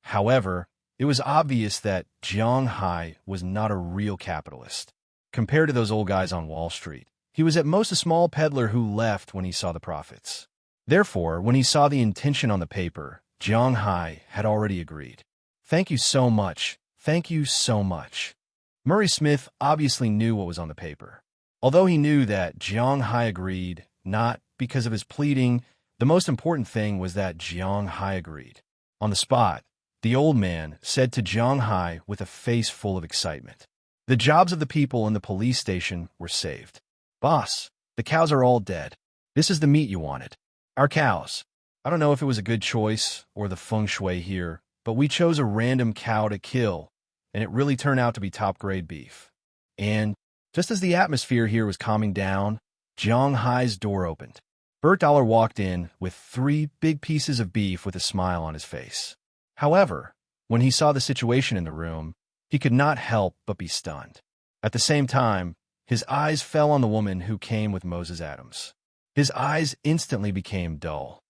Speaker 1: However, it was obvious that Jiang Hai was not a real capitalist. Compared to those old guys on Wall Street, he was at most a small peddler who left when he saw the profits. Therefore, when he saw the intention on the paper, Jiang Hai had already agreed. Thank you so much. Thank you so much. Murray Smith obviously knew what was on the paper. Although he knew that Jiang Hai agreed, not because of his pleading, the most important thing was that Jiang Hai agreed. On the spot, the old man said to Jiang Hai with a face full of excitement, "The jobs of the people in the police station were saved. Boss, the cows are all dead. This is the meat you wanted. Our cows. I don't know if it was a good choice or the feng shui here, but we chose a random cow to kill, and it really turned out to be top-grade beef." And just as the atmosphere here was calming down, Jiang Hai's door opened. Bert Dollar walked in with 3 big pieces of beef with a smile on his face. However, when he saw the situation in the room, he could not help but be stunned. At the same time, his eyes fell on the woman who came with Moses Adams. His eyes instantly became dull.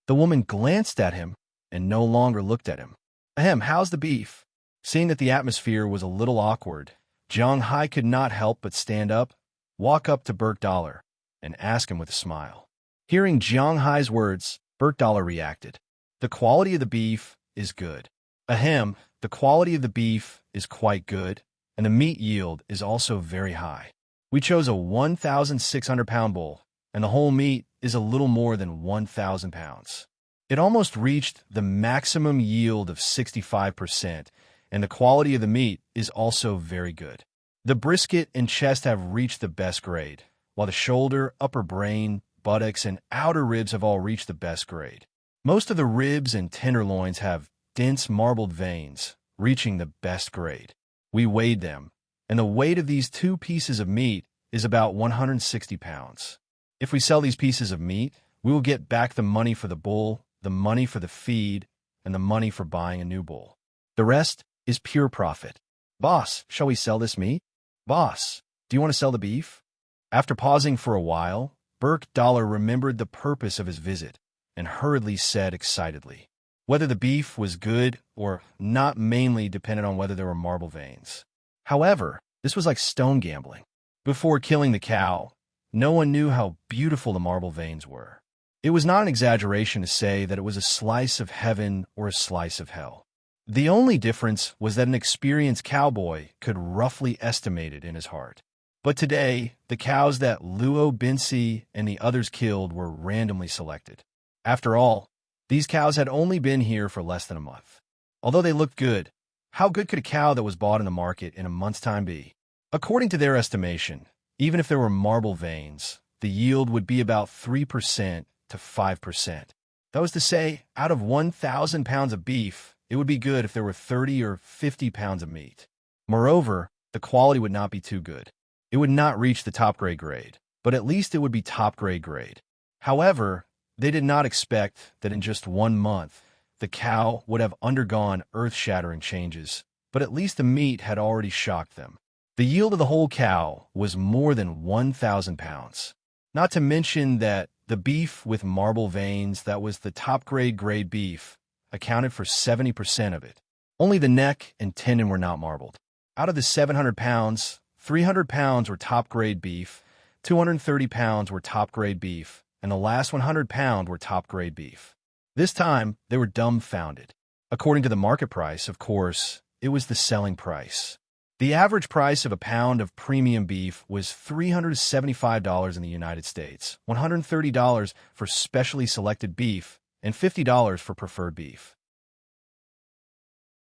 Speaker 1: The woman glanced at him and no longer looked at him. "Ahem, how's the beef?" Seeing that the atmosphere was a little awkward, Jiang Hai could not help but stand up, walk up to Bert Dollar, and ask him with a smile. Hearing Jiang Hai's words, Bert Dollar reacted. "The quality of the beef is good." "Ahem, the quality of the beef is quite good, and the meat yield is also very high. We chose a 1,600-pound bull, and the whole meat is a little more than 1,000 pounds. It almost reached the maximum yield of 65%, and the quality of the meat is also very good. The brisket and chest have reached the best grade, while the shoulder, upper brain, buttocks, and outer ribs have all reached the best grade. Most of the ribs and tenderloins have dense marbled veins, reaching the best grade. We weighed them, and the weight of these 2 pieces of meat is about 160 pounds. If we sell these pieces of meat, we will get back the money for the bull, the money for the feed, and the money for buying a new bull. The rest is pure profit. Boss, shall we sell this meat? Boss, do you want to sell the beef? After pausing for a while, Burke Dollar remembered the purpose of his visit and hurriedly said excitedly, whether the beef was good or not mainly depended on whether there were marble veins. However, this was like stone gambling. Before killing the cow, no one knew how beautiful the marble veins were. It was not an exaggeration to say that it was a slice of heaven or a slice of hell. The only difference was that an experienced cowboy could roughly estimate it in his heart. But today, the cows that Luo Binsi and the others killed were randomly selected. After all, these cows had only been here for less than a month. Although they looked good, how good could a cow that was bought in the market in a month's time be? According to their estimation, even if there were marble veins, the yield would be about 3% to 5%. That was to say, out of 1,000 pounds of beef, it would be good if there were 30 or 50 pounds of meat. Moreover, the quality would not be too good. It would not reach the top-grade grade, but at least it would be top-grade grade. However, they did not expect that in just 1 month, the cow would have undergone earth-shattering changes, but at least the meat had already shocked them. The yield of the whole cow was more than 1,000 pounds. Not to mention that the beef with marble veins that was the top-grade beef accounted for 70% of it. Only the neck and tendon were not marbled. Out of the 700 pounds, 300 pounds were top-grade beef, 230 pounds were top-grade beef, and the last 100 pounds were top-grade beef. This time, they were dumbfounded. According to the market price, of course, it was the selling price. The average price of a pound of premium beef was $375 in the United States, $130 for specially selected beef, and $50 for preferred beef.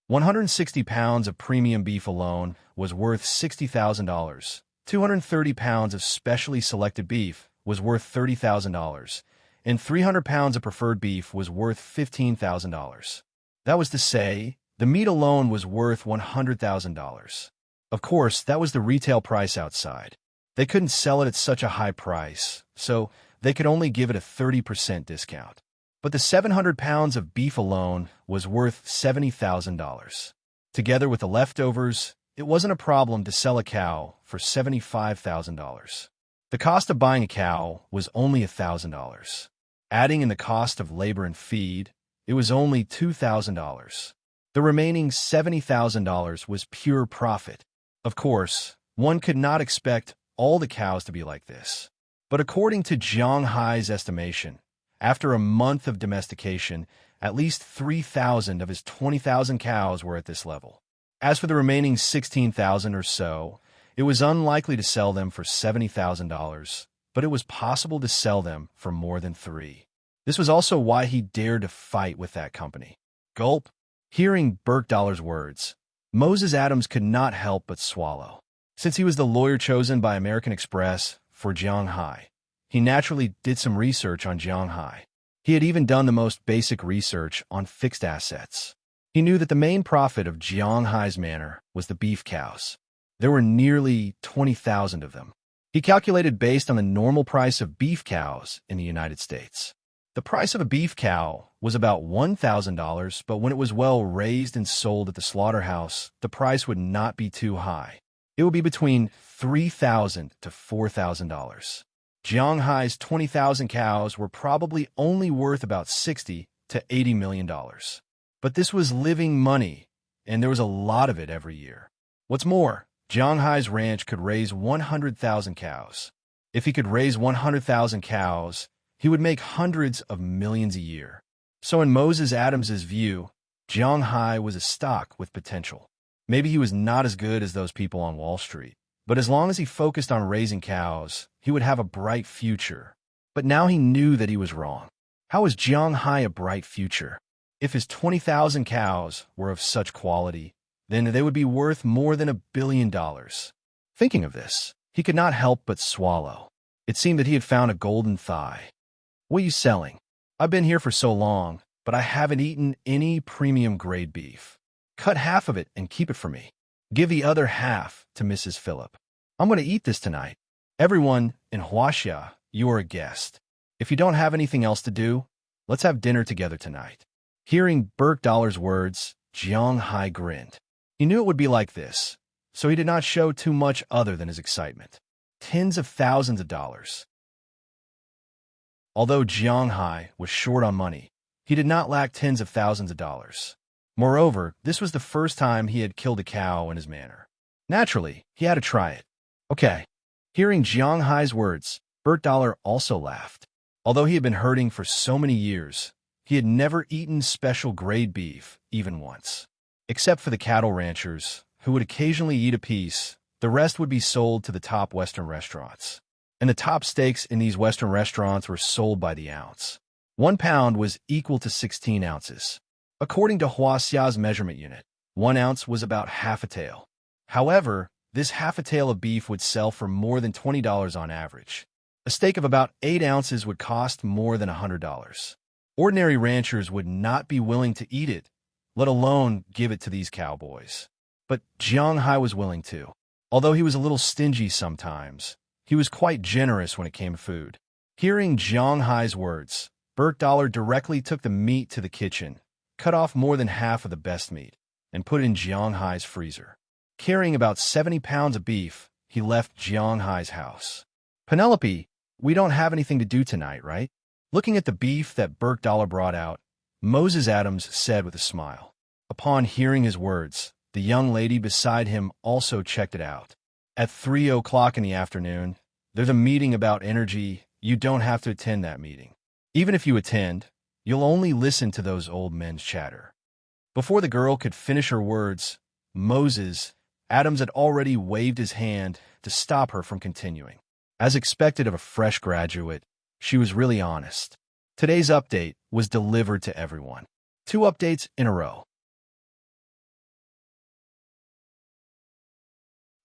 Speaker 1: 160 pounds of premium beef alone was worth $60,000. 230 pounds of specially selected beef was worth $30,000, and 300 pounds of preferred beef was worth $15,000. That was to say, the meat alone was worth $100,000. Of course, that was the retail price outside. They couldn't sell it at such a high price, so they could only give it a 30% discount. But the 700 pounds of beef alone was worth $70,000. Together with the leftovers, it wasn't a problem to sell a cow for $75,000. The cost of buying a cow was only $1,000. Adding in the cost of labor and feed, it was only $2,000. The remaining $70,000 was pure profit. Of course, one could not expect all the cows to be like this. But according to Jiang Hai's estimation, after a month of domestication, at least 3,000 of his 20,000 cows were at this level. As for the remaining 16,000 or so, it was unlikely to sell them for $70,000, but it was possible to sell them for more than $3. This was also why he dared to fight with that company. Gulp. Hearing Burke Dollar's words, Moses Adams could not help but swallow. Since he was the lawyer chosen by American Express for Jiang Hai, he naturally did some research on Jiang Hai. He had even done the most basic research on fixed assets. He knew that the main profit of Jiang Hai's manor was the beef cows. There were nearly 20,000 of them. He calculated based on the normal price of beef cows in the United States. The price of a beef cow was about $1,000, but when it was well raised and sold at the slaughterhouse, the price would not be too high. It would be between $3,000 to $4,000. Jiang Hai's 20,000 cows were probably only worth about $60 to $80 million. But this was living money, and there was a lot of it every year. What's more, Jiang Hai's ranch could raise 100,000 cows. If he could raise 100,000 cows, he would make hundreds of millions a year. So in Moses Adams's view, Jiang Hai was a stock with potential. Maybe he was not as good as those people on Wall Street, but as long as he focused on raising cows, he would have a bright future. But now he knew that he was wrong. How was Jiang Hai a bright future? If his 20,000 cows were of such quality, then they would be worth more than $1 billion. Thinking of this, he could not help but swallow. It seemed that he had found a golden thigh. What are you selling? I've been here for so long, but I haven't eaten any premium-grade beef. Cut half of it and keep it for me. Give the other half to Mrs. Phillip. I'm going to eat this tonight. Everyone in Huaxia you're a guest. If you don't have anything else to do, let's have dinner together tonight." Hearing Dollar's words, Jiang Hai grinned. He knew it would be like this, so he did not show too much other than his excitement. Tens of thousands of dollars. Although Jiang Hai was short on money, he did not lack tens of thousands of dollars. Moreover, this was the first time he had killed a cow in his manor. Naturally, he had to try it. Okay. Hearing Jiang Hai's words, Dollar also laughed. Although he had been hurting for so many years, he had never eaten special grade beef, even once. Except for the cattle ranchers, who would occasionally eat a piece, the rest would be sold to the top Western restaurants. And the top steaks in these Western restaurants were sold by the ounce. 1 pound was equal to 16 ounces. According to Huaxia's measurement unit, 1 ounce was about half a tael. However, this half a tael of beef would sell for more than $20 on average. A steak of about 8 ounces would cost more than $100. Ordinary ranchers would not be willing to eat it, let alone give it to these cowboys. But Jiang Hai was willing to. Although he was a little stingy sometimes, he was quite generous when it came to food. Hearing Jiang Hai's words, Dollar directly took the meat to the kitchen, cut off more than half of the best meat, and put it in Jiang Hai's freezer. Carrying about 70 pounds of beef, he left Jiang Hai's house. "Penelope, we don't have anything to do tonight, right?" Looking at the beef that Dollar brought out, Moses Adams said with a smile. Upon hearing his words, the young lady beside him also checked it out. At 3 o'clock in the afternoon, there's a meeting about energy. You don't have to attend that meeting. Even if you attend, you'll only listen to those old men's chatter. Before the girl could finish her words, Moses Adams had already waved his hand to stop her from continuing. As expected of a fresh graduate, she was really honest. Today's update was delivered to everyone. 2 updates in a row.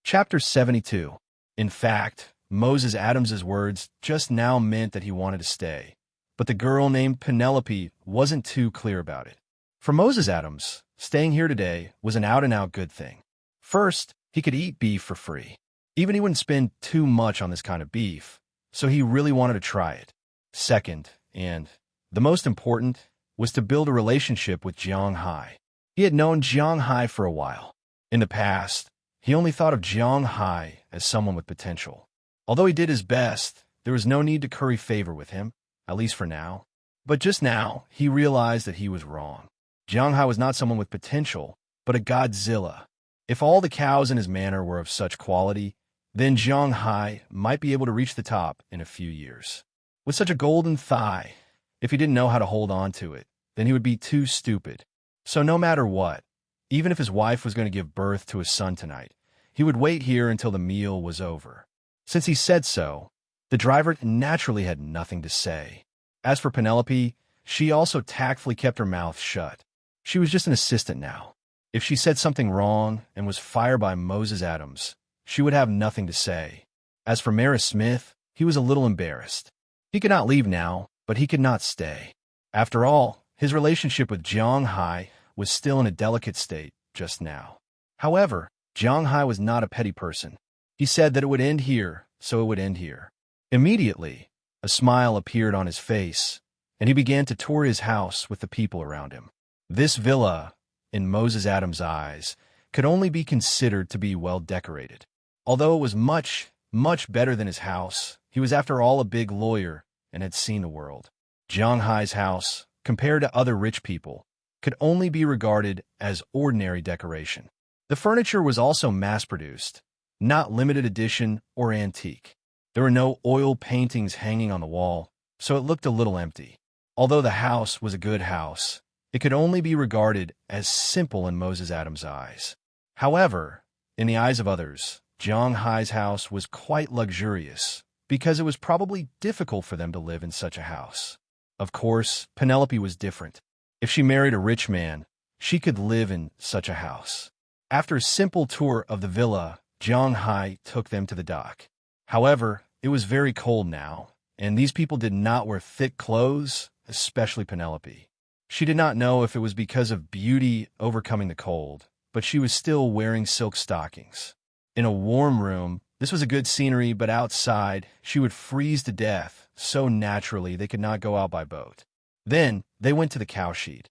Speaker 1: Chapter 72. In fact, Moses Adams's words just now meant that he wanted to stay, but the girl named Penelope wasn't too clear about it. For Moses Adams, staying here today was an out-and-out good thing. First, he could eat beef for free. Even he wouldn't spend too much on this kind of beef, so he really wanted to try it. Second, and the most important, was to build a relationship with Jiang Hai. He had known Jiang Hai for a while. In the past, he only thought of Jiang Hai as someone with potential. Although he did his best, there was no need to curry favor with him, at least for now. But just now, he realized that he was wrong. Jiang Hai was not someone with potential, but a Godzilla. If all the cows in his manor were of such quality, then Jiang Hai might be able to reach the top in a few years. With such a golden thigh, if he didn't know how to hold on to it, then he would be too stupid. So no matter what, even if his wife was going to give birth to a son tonight, he would wait here until the meal was over. Since he said so, the driver naturally had nothing to say. As for Penelope, she also tactfully kept her mouth shut. She was just an assistant now. If she said something wrong and was fired by Moses Adams, she would have nothing to say. As for Maris Smith, he was a little embarrassed. He could not leave now, but he could not stay. After all, his relationship with Jiang Hai was still in a delicate state just now. However, Jiang Hai was not a petty person. He said that it would end here, so it would end here. Immediately, a smile appeared on his face, and he began to tour his house with the people around him. This villa, in Moses Adams' eyes, could only be considered to be well decorated. Although it was much, much better than his house, he was after all a big lawyer and had seen the world. Jiang Hai's house, compared to other rich people, could only be regarded as ordinary decoration. The furniture was also mass-produced, not limited edition or antique. There were no oil paintings hanging on the wall, so it looked a little empty. Although the house was a good house, it could only be regarded as simple in Moses Adams' eyes. However, in the eyes of others, Jiang Hai's house was quite luxurious, because it was probably difficult for them to live in such a house. Of course, Penelope was different. If she married a rich man, she could live in such a house. After a simple tour of the villa, Jiang Hai took them to the dock. However, it was very cold now, and these people did not wear thick clothes, especially Penelope. She did not know if it was because of beauty overcoming the cold, but she was still wearing silk stockings. In a warm room, This was a good scenery, but outside, she would freeze to death so naturally they could not go out by boat. Then, they went to the cowshed.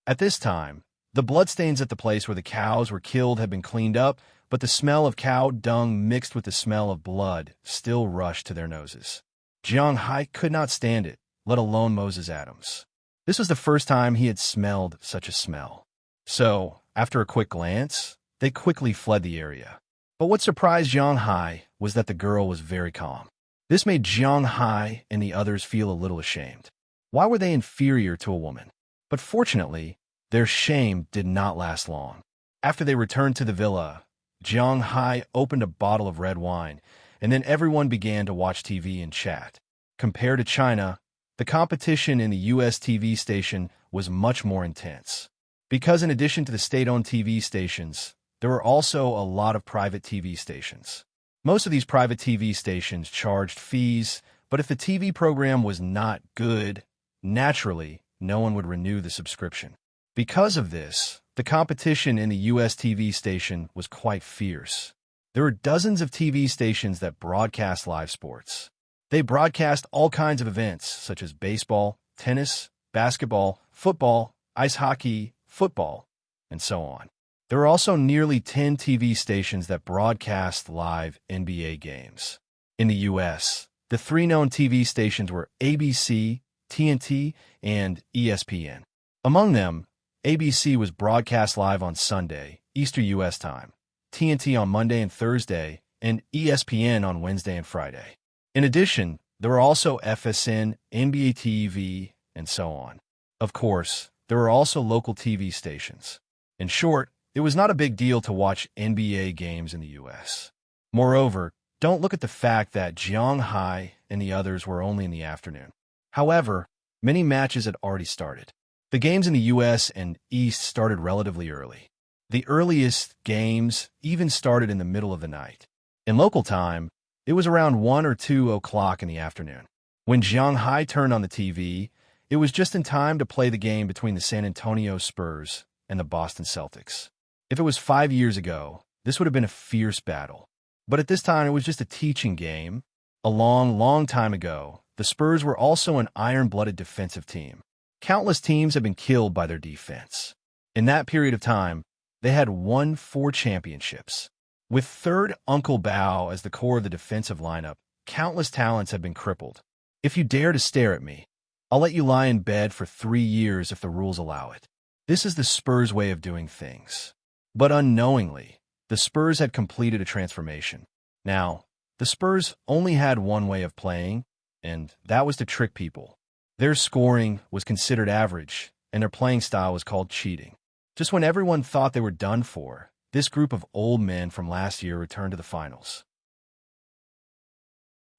Speaker 1: At this time, the bloodstains at the place where the cows were killed had been cleaned up, but the smell of cow dung mixed with the smell of blood still rushed to their noses. Jiang Hai could not stand it, let alone Moses Adams. This was the first time he had smelled such a smell. So, after a quick glance, they quickly fled the area. But what surprised Jiang Hai was that the girl was very calm. This made Jiang Hai and the others feel a little ashamed. Why were they inferior to a woman? But fortunately, their shame did not last long. After they returned to the villa, Jiang Hai opened a bottle of red wine, and then everyone began to watch TV and chat. Compared to China, the competition in the U.S. TV station was much more intense. Because in addition to the state-owned TV stations, there were also a lot of private TV stations. Most of these private TV stations charged fees, but if the TV program was not good, naturally, no one would renew the subscription. Because of this, the competition in the U.S. TV station was quite fierce. There were dozens of TV stations that broadcast live sports. They broadcast all kinds of events, such as baseball, tennis, basketball, football, ice hockey, football, and so on. There were also nearly 10 TV stations that broadcast live NBA games. In the U.S., the three known TV stations were ABC, TNT, and ESPN. Among them, ABC was broadcast live on Sunday, Eastern U.S. time, TNT on Monday and Thursday, and ESPN on Wednesday and Friday. In addition, there were also FSN, NBA TV, and so on. Of course, there were also local TV stations. In short, it was not a big deal to watch NBA games in the U.S. Moreover, don't look at the fact that Jiang Hai and the others were only in the afternoon. However, many matches had already started. The games in the U.S. and East started relatively early. The earliest games even started in the middle of the night. In local time, it was around 1 or 2 o'clock in the afternoon. When Jiang Hai turned on the TV, it was just in time to play the game between the San Antonio Spurs and the Boston Celtics. If it was 5 years ago, this would have been a fierce battle. But at this time, it was just a teaching game. A long, long time ago, the Spurs were also an iron-blooded defensive team. Countless teams have been killed by their defense. In that period of time, they had won 4 championships. With third Uncle Bao as the core of the defensive lineup, countless talents have been crippled. If you dare to stare at me, I'll let you lie in bed for 3 years if the rules allow it. This is the Spurs' way of doing things. But unknowingly, the Spurs had completed a transformation. Now, the Spurs only had one way of playing, and that was to trick people. Their scoring was considered average, and their playing style was called cheating. Just when everyone thought they were done for, this group of old men from last year returned to the finals.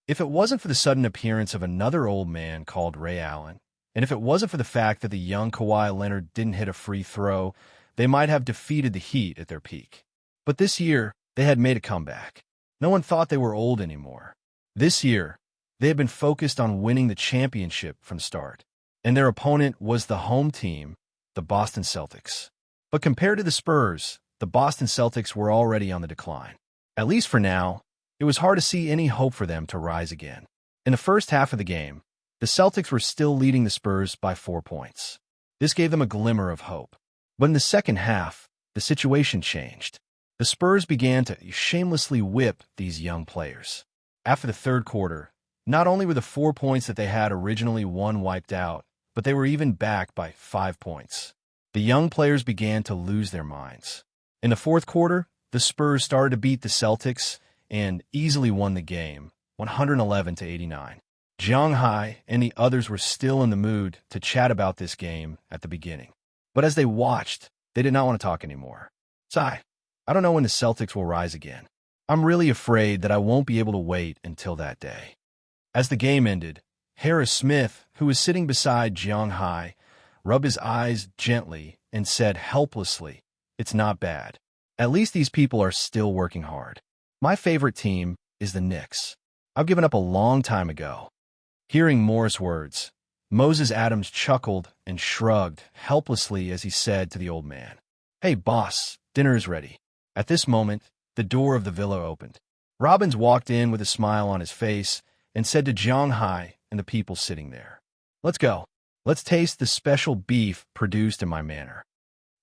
Speaker 1: If it wasn't for the sudden appearance of another old man called Ray Allen, and if it wasn't for the fact that the young Kawhi Leonard didn't hit a free throw, they might have defeated the Heat at their peak. But this year, they had made a comeback. No one thought they were old anymore. This year, they had been focused on winning the championship from start, and their opponent was the home team, the Boston Celtics. But compared to the Spurs, the Boston Celtics were already on the decline. At least for now, it was hard to see any hope for them to rise again. In the first half of the game, the Celtics were still leading the Spurs by 4 points. This gave them a glimmer of hope. But in the second half, the situation changed. The Spurs began to shamelessly whip these young players. After the third quarter, not only were the 4 points that they had originally won wiped out, but they were even back by 5 points. The young players began to lose their minds. In the fourth quarter, the Spurs started to beat the Celtics and easily won the game, 111-89. Jiang Hai and the others were still in the mood to chat about this game at the beginning. But as they watched, they did not want to talk anymore. Sigh, I don't know when the Celtics will rise again. I'm really afraid that I won't be able to wait until that day. As the game ended, Harris Smith, who was sitting beside Jiang Hai, rubbed his eyes gently and said helplessly, "It's not bad. At least these people are still working hard. My favorite team is the Knicks. I've given up a long time ago." Hearing Morris' words, Moses Adams chuckled and shrugged helplessly as he said to the old man, "Hey, boss, dinner is ready." At this moment, the door of the villa opened. Robbins walked in with a smile on his face and said to Jiang Hai and the people sitting there, "Let's go. Let's taste the special beef produced in my manor."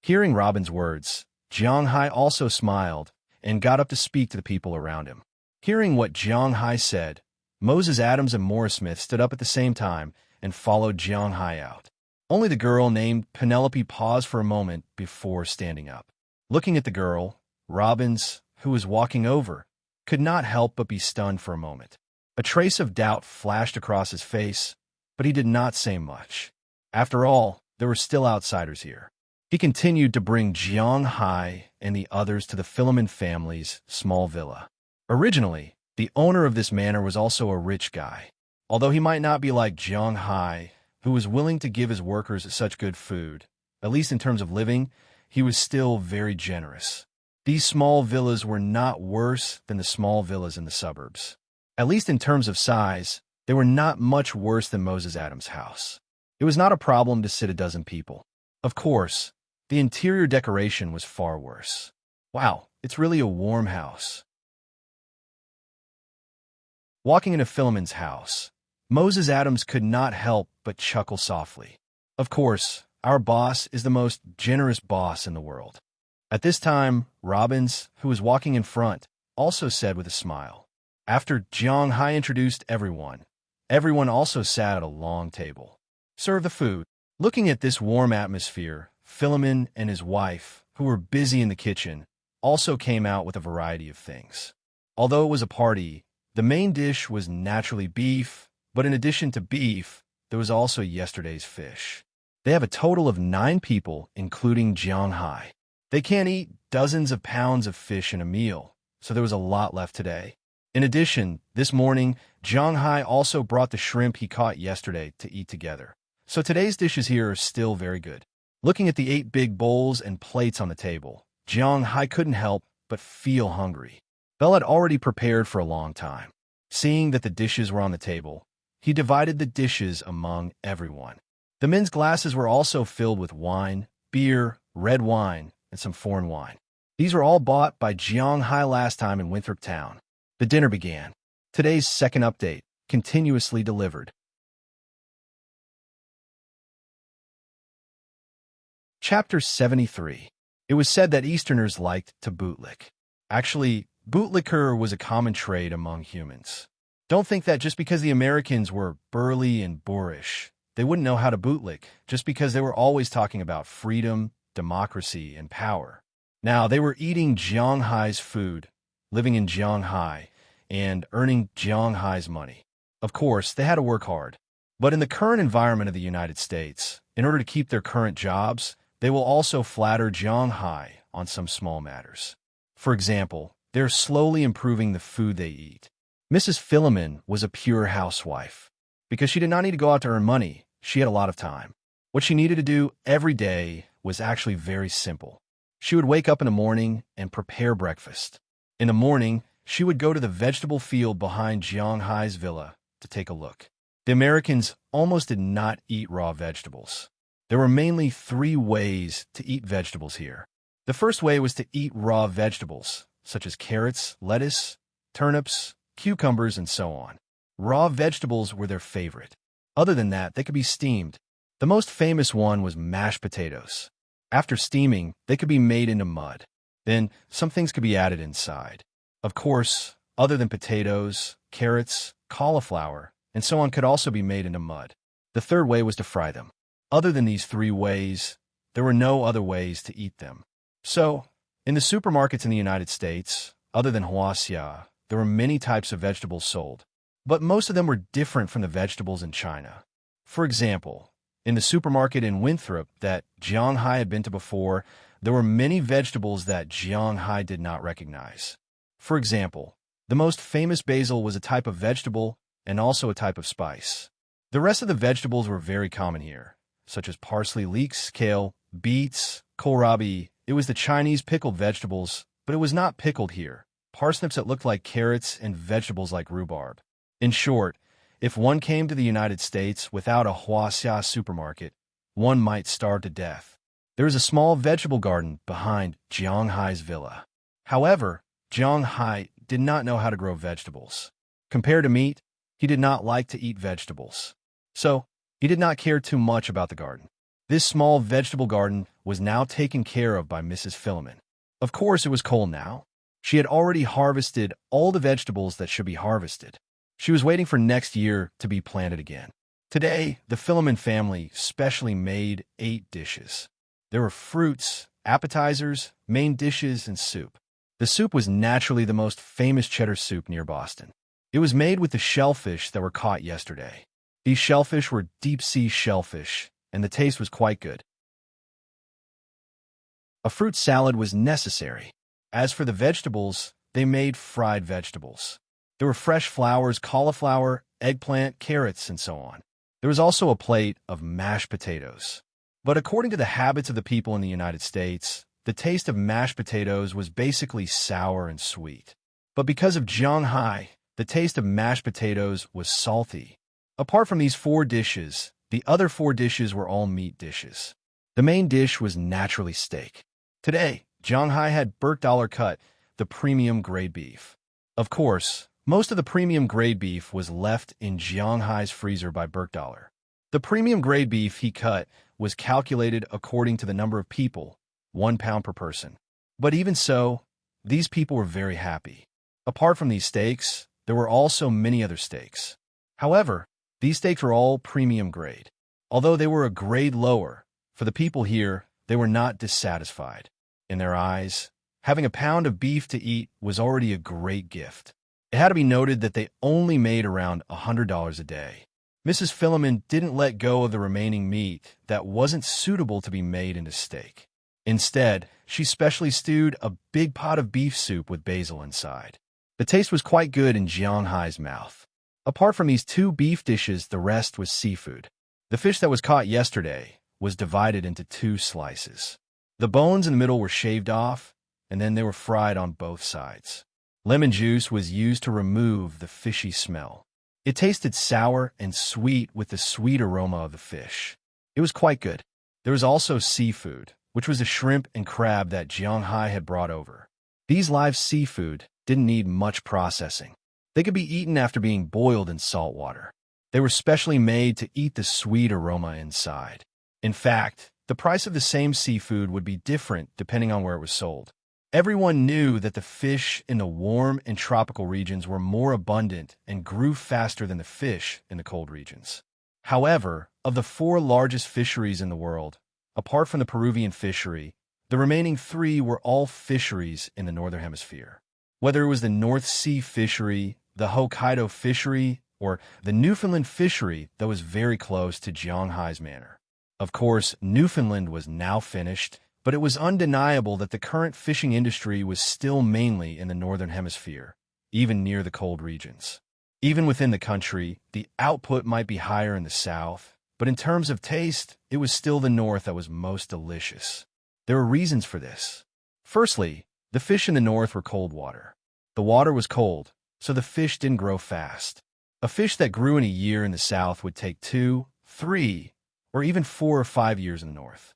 Speaker 1: Hearing Robbins' words, Jiang Hai also smiled and got up to speak to the people around him. Hearing what Jiang Hai said, Moses Adams and Morris Smith stood up at the same time and followed Jiang Hai out. Only the girl named Penelope paused for a moment before standing up. Looking at the girl, Robbins, who was walking over, could not help but be stunned for a moment. A trace of doubt flashed across his face, but he did not say much. After all, there were still outsiders here. He continued to bring Jiang Hai and the others to the Philemon family's small villa. Originally, the owner of this manor was also a rich guy. Although he might not be like Jiang Hai, who was willing to give his workers such good food, at least in terms of living, he was still very generous. These small villas were not worse than the small villas in the suburbs. At least in terms of size, they were not much worse than Moses Adams' house. It was not a problem to sit a dozen people. Of course, the interior decoration was far worse. Wow, it's really a warm house. Walking into Philemon's house, Moses Adams could not help but chuckle softly. Of course, our boss is the most generous boss in the world. At this time, Robbins, who was walking in front, also said with a smile. After Jiang Hai introduced everyone also sat at a long table. Serve the food. Looking at this warm atmosphere, Philemon and his wife, who were busy in the kitchen, also came out with a variety of things. Although it was a party, the main dish was naturally beef, but in addition to beef, there was also yesterday's fish. They have a total of 9 people, including Jiang Hai. They can't eat dozens of pounds of fish in a meal, so there was a lot left today. In addition, this morning, Jiang Hai also brought the shrimp he caught yesterday to eat together. So today's dishes here are still very good. Looking at the 8 big bowls and plates on the table, Jiang Hai couldn't help but feel hungry. Bell had already prepared for a long time. Seeing that the dishes were on the table, he divided the dishes among everyone. The men's glasses were also filled with wine, beer, red wine, and some foreign wine. These were all bought by Jiang Hai last time in Winthrop Town. The dinner began. Today's second update, continuously delivered. Chapter 73. It was said that Easterners liked to bootlick. Actually, bootlicker was a common trade among humans. Don't think that just because the Americans were burly and boorish, they wouldn't know how to bootlick, just because they were always talking about freedom, democracy, and power. Now, they were eating Jiang Hai's food, living in Jiang Hai, and earning Jiang Hai's money. Of course, they had to work hard. But in the current environment of the United States, in order to keep their current jobs, they will also flatter Jiang Hai on some small matters. For example, they're slowly improving the food they eat. Mrs. Philemon was a pure housewife. Because she did not need to go out to earn money, she had a lot of time. What she needed to do every day was actually very simple. She would wake up in the morning and prepare breakfast. In the morning, she would go to the vegetable field behind Jiang Hai's villa to take a look. The Americans almost did not eat raw vegetables. There were mainly 3 ways to eat vegetables here. The first way was to eat raw vegetables, such as carrots, lettuce, turnips, cucumbers, and so on. Raw vegetables were their favorite. Other than that, they could be steamed. The most famous one was mashed potatoes. After steaming, they could be made into mud. Then, some things could be added inside. Of course, other than potatoes, carrots, cauliflower, and so on could also be made into mud. The third way was to fry them. Other than these 3 ways, there were no other ways to eat them. So, in the supermarkets in the United States, other than huaxia, there were many types of vegetables sold. But most of them were different from the vegetables in China. For example, in the supermarket in Winthrop that Jiang Hai had been to before, there were many vegetables that Jiang Hai did not recognize. For example, the most famous basil was a type of vegetable and also a type of spice. The rest of the vegetables were very common here, such as parsley, leeks, kale, beets, kohlrabi. It was the Chinese pickled vegetables, but it was not pickled here. Parsnips that looked like carrots and vegetables like rhubarb. In short, if one came to the United States without a huaxia supermarket, one might starve to death. There is a small vegetable garden behind Jiang Hai's villa. However, Jiang Hai did not know how to grow vegetables. Compared to meat, he did not like to eat vegetables. So, he did not care too much about the garden. This small vegetable garden was now taken care of by Mrs. Philemon. Of course, it was cold now. She had already harvested all the vegetables that should be harvested. She was waiting for next year to be planted again. Today, the Philemon family specially made 8 dishes. There were fruits, appetizers, main dishes, and soup. The soup was naturally the most famous cheddar soup near Boston. It was made with the shellfish that were caught yesterday. These shellfish were deep-sea shellfish, and the taste was quite good. A fruit salad was necessary. As for the vegetables, they made fried vegetables. There were fresh flowers, cauliflower, eggplant, carrots, and so on. There was also a plate of mashed potatoes. But according to the habits of the people in the United States, the taste of mashed potatoes was basically sour and sweet. But because of Jiang Hai, the taste of mashed potatoes was salty. Apart from these 4 dishes, the other 4 dishes were all meat dishes. The main dish was naturally steak. Today, Jiang Hai had $1 cut, the premium grade beef. Of course, most of the premium grade beef was left in Jiang Hai's freezer by $1. The premium grade beef he cut was calculated according to the number of people, 1 pound per person. But even so, these people were very happy. Apart from these steaks, there were also many other steaks. However, these steaks were all premium grade. Although they were a grade lower, for the people here, they were not dissatisfied. In their eyes, having a pound of beef to eat was already a great gift. It had to be noted that they only made around $100 a day. Mrs. Philemon didn't let go of the remaining meat that wasn't suitable to be made into steak. Instead, she specially stewed a big pot of beef soup with basil inside. The taste was quite good in Jiang Hai's mouth. Apart from these 2 beef dishes, the rest was seafood. The fish that was caught yesterday was divided into 2 slices. The bones in the middle were shaved off, and then they were fried on both sides. Lemon juice was used to remove the fishy smell. It tasted sour and sweet with the sweet aroma of the fish. It was quite good. There was also seafood, which was the shrimp and crab that Jiang Hai had brought over. These live seafood didn't need much processing. They could be eaten after being boiled in salt water. They were specially made to eat the sweet aroma inside. In fact, the price of the same seafood would be different depending on where it was sold. Everyone knew that the fish in the warm and tropical regions were more abundant and grew faster than the fish in the cold regions. However, of the 4 largest fisheries in the world, apart from the Peruvian fishery, the remaining 3 were all fisheries in the Northern Hemisphere. Whether it was the North Sea fishery, the Hokkaido fishery, or the Newfoundland fishery that was very close to Jiang Hai's manor. Of course, Newfoundland was now finished, but it was undeniable that the current fishing industry was still mainly in the Northern Hemisphere, even near the cold regions. Even within the country, the output might be higher in the south, but in terms of taste, it was still the north that was most delicious. There were reasons for this. Firstly, the fish in the north were cold water. The water was cold, so the fish didn't grow fast. A fish that grew in a year in the south would take 2, 3, or even 4 or 5 years in the north.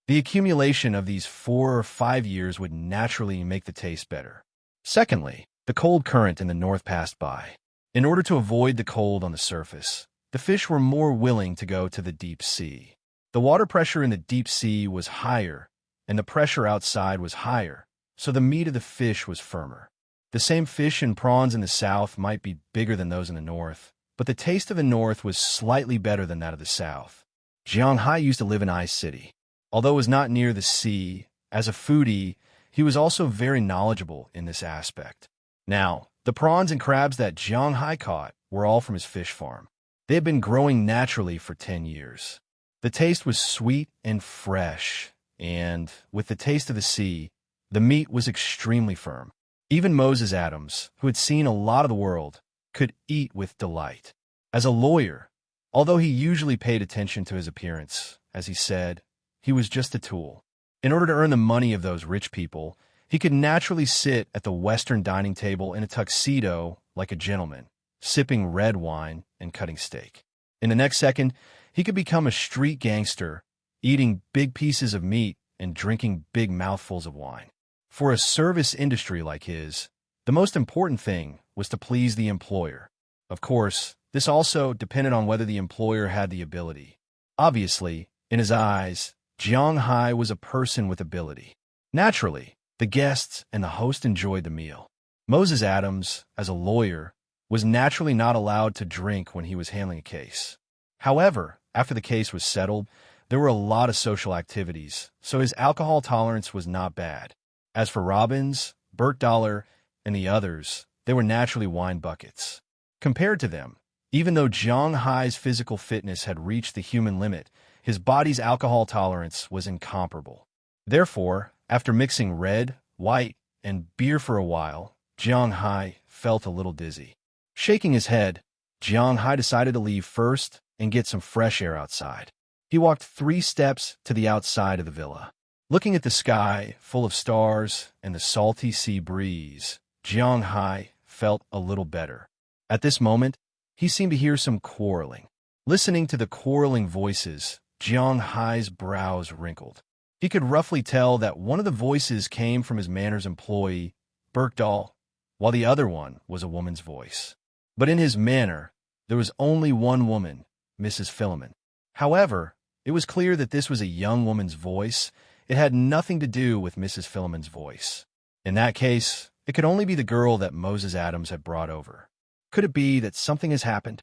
Speaker 1: The accumulation of these 4 or 5 years would naturally make the taste better. Secondly, the cold current in the north passed by. In order to avoid the cold on the surface, the fish were more willing to go to the deep sea. The water pressure in the deep sea was higher, and the pressure outside was higher, so the meat of the fish was firmer. The same fish and prawns in the south might be bigger than those in the north, but the taste of the north was slightly better than that of the south. Jiang Hai used to live in Ice City. Although it was not near the sea, as a foodie, he was also very knowledgeable in this aspect. Now, the prawns and crabs that Jiang Hai caught were all from his fish farm. They had been growing naturally for 10 years. The taste was sweet and fresh, and, with the taste of the sea, the meat was extremely firm. Even Moses Adams, who had seen a lot of the world, could eat with delight. As a lawyer, although he usually paid attention to his appearance, as he said, he was just a tool. In order to earn the money of those rich people, he could naturally sit at the Western dining table in a tuxedo like a gentleman, sipping red wine and cutting steak. In the next second, he could become a street gangster, eating big pieces of meat and drinking big mouthfuls of wine. For a service industry like his, the most important thing was to please the employer. Of course, this also depended on whether the employer had the ability. Obviously, in his eyes, Jiang Hai was a person with ability. Naturally, the guests and the host enjoyed the meal. Moses Adams, as a lawyer, was naturally not allowed to drink when he was handling a case. However, after the case was settled, there were a lot of social activities, so his alcohol tolerance was not bad. As for Robbins, Burt Dollar, and the others, they were naturally wine buckets. Compared to them, even though Jiang Hai's physical fitness had reached the human limit, his body's alcohol tolerance was incomparable. Therefore, after mixing red, white, and beer for a while, Jiang Hai felt a little dizzy. Shaking his head, Jiang Hai decided to leave first and get some fresh air outside. He walked 3 steps to the outside of the villa. Looking at the sky, full of stars, and the salty sea breeze, Jiang Hai felt a little better. At this moment, he seemed to hear some quarreling. Listening to the quarreling voices, Jiang Hai's brows wrinkled. He could roughly tell that one of the voices came from his Manor's employee, Birkdahl, while the other one was a woman's voice. But in his Manor, there was only one woman, Mrs. Philemon. However, it was clear that this was a young woman's voice. It had nothing to do with Mrs. Philemon's voice. In that case, it could only be the girl that Moses Adams had brought over. Could it be that something has happened?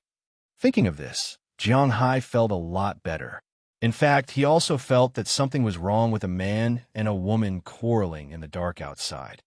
Speaker 1: Thinking of this, Jiang Hai felt a lot better. In fact, he also felt that something was wrong with a man and a woman quarreling in the dark outside.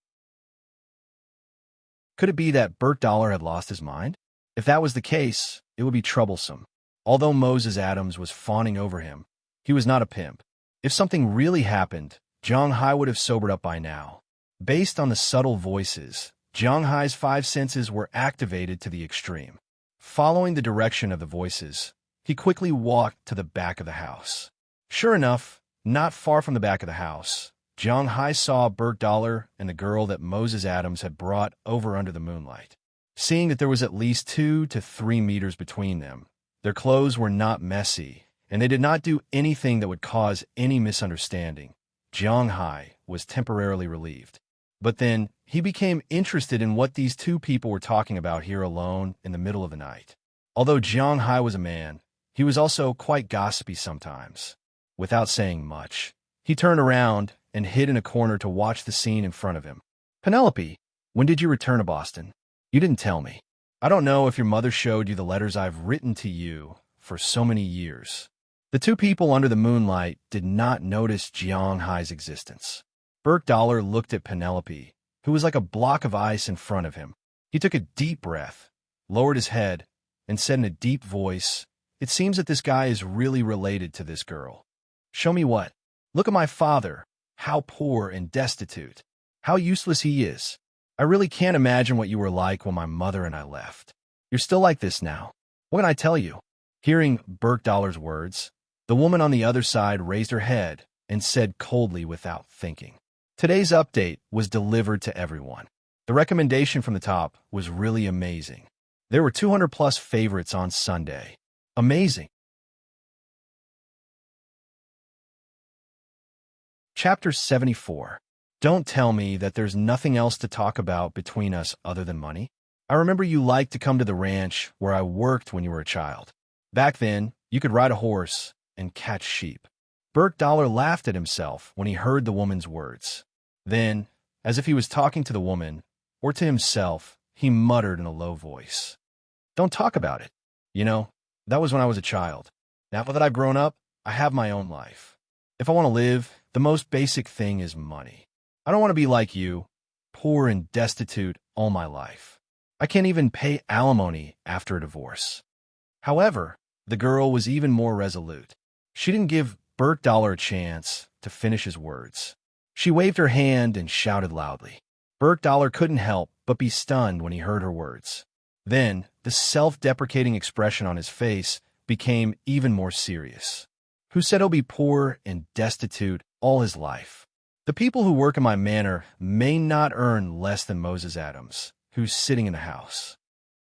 Speaker 1: Could it be that Burt Dollar had lost his mind? If that was the case, it would be troublesome. Although Moses Adams was fawning over him, he was not a pimp. If something really happened, Jiang Hai would have sobered up by now. Based on the subtle voices, Jiang Hai's 5 senses were activated to the extreme. Following the direction of the voices, he quickly walked to the back of the house. Sure enough, not far from the back of the house, Jiang Hai saw Burt Dollar and the girl that Moses Adams had brought over under the moonlight. Seeing that there was at least 2 to 3 meters between them, their clothes were not messy, and they did not do anything that would cause any misunderstanding, Jiang Hai was temporarily relieved. But then, he became interested in what these 2 people were talking about here alone in the middle of the night. Although Jiang Hai was a man, he was also quite gossipy sometimes. Without saying much, he turned around and hid in a corner to watch the scene in front of him. Penelope, when did you return to Boston? You didn't tell me. I don't know if your mother showed you the letters I've written to you for so many years. The 2 people under the moonlight did not notice Jiang Hai's existence. Burt Dollar looked at Penelope, who was like a block of ice in front of him. He took a deep breath, lowered his head, and said in a deep voice, "It seems that this guy is really related to this girl." "Show me what?" "Look at my father. How poor and destitute. How useless he is. I really can't imagine what you were like when my mother and I left. You're still like this now. What can I tell you?" Hearing Burt Dollar's words, the woman on the other side raised her head and said coldly without thinking, "Today's update was delivered to everyone. The recommendation from the top was really amazing. There were 200 plus favorites on Sunday. Amazing." Chapter 74. Don't tell me that there's nothing else to talk about between us other than money. I remember you liked to come to the ranch where I worked when you were a child. Back then, you could ride a horse and catch sheep. Burt Dollar laughed at himself when he heard the woman's words. Then, as if he was talking to the woman, or to himself, he muttered in a low voice, "Don't talk about it. You know, that was when I was a child. Now that I've grown up, I have my own life. If I want to live, the most basic thing is money. I don't want to be like you, poor and destitute all my life. I can't even pay alimony after a divorce." However, the girl was even more resolute. She didn't give Burt Dollar a chance to finish his words. She waved her hand and shouted loudly. Burt Dollar couldn't help but be stunned when he heard her words. Then, the self-deprecating expression on his face became even more serious. "Who said he'll be poor and destitute all his life? The people who work in my manor may not earn less than Moses Adams, who's sitting in the house."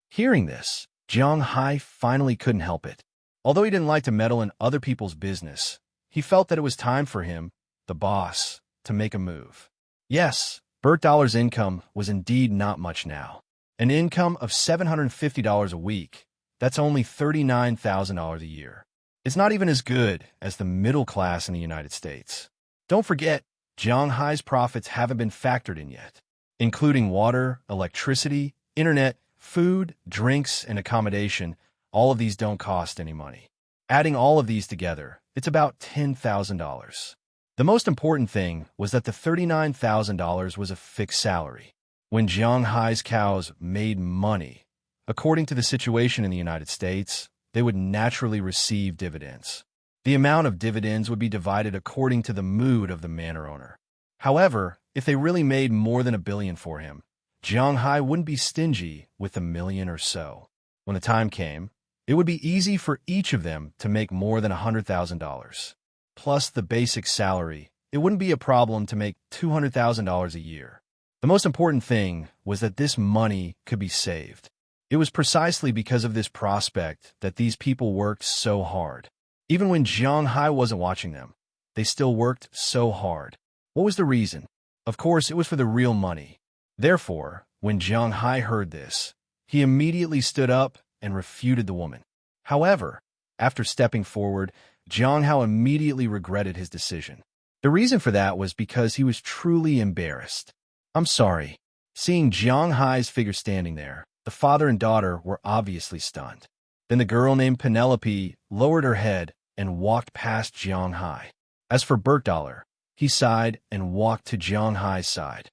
Speaker 1: Hearing this, Jiang Hai finally couldn't help it. Although he didn't like to meddle in other people's business, he felt that it was time for him, the boss, to make a move. Yes, Dollar's income was indeed not much now. An income of $750 a week, that's only $39,000 a year. It's not even as good as the middle class in the United States. Don't forget, Jiang Hai's profits haven't been factored in yet, including water, electricity, internet, food, drinks, and accommodation. All of these don't cost any money. Adding all of these together, it's about $10,000. The most important thing was that the $39,000 was a fixed salary. When Jiang Hai's cows made money, according to the situation in the United States, they would naturally receive dividends. The amount of dividends would be divided according to the mood of the manor owner. However, if they really made more than $1 billion for him, Jiang Hai wouldn't be stingy with $1 million or so. When the time came, it would be easy for each of them to make more than $100,000. Plus the basic salary, it wouldn't be a problem to make $200,000 a year. The most important thing was that this money could be saved. It was precisely because of this prospect that these people worked so hard. Even when Jiang Hai wasn't watching them, they still worked so hard. What was the reason? Of course, it was for the real money. Therefore, when Jiang Hai heard this, he immediately stood up and refuted the woman. However, after stepping forward, Jiang Hai immediately regretted his decision. The reason for that was because he was truly embarrassed. I'm sorry. Seeing Jiang Hai's figure standing there, the father and daughter were obviously stunned. Then the girl named Penelope lowered her head and walked past Jiang Hai. As for Dollar, he sighed and walked to Jiang Hai's side.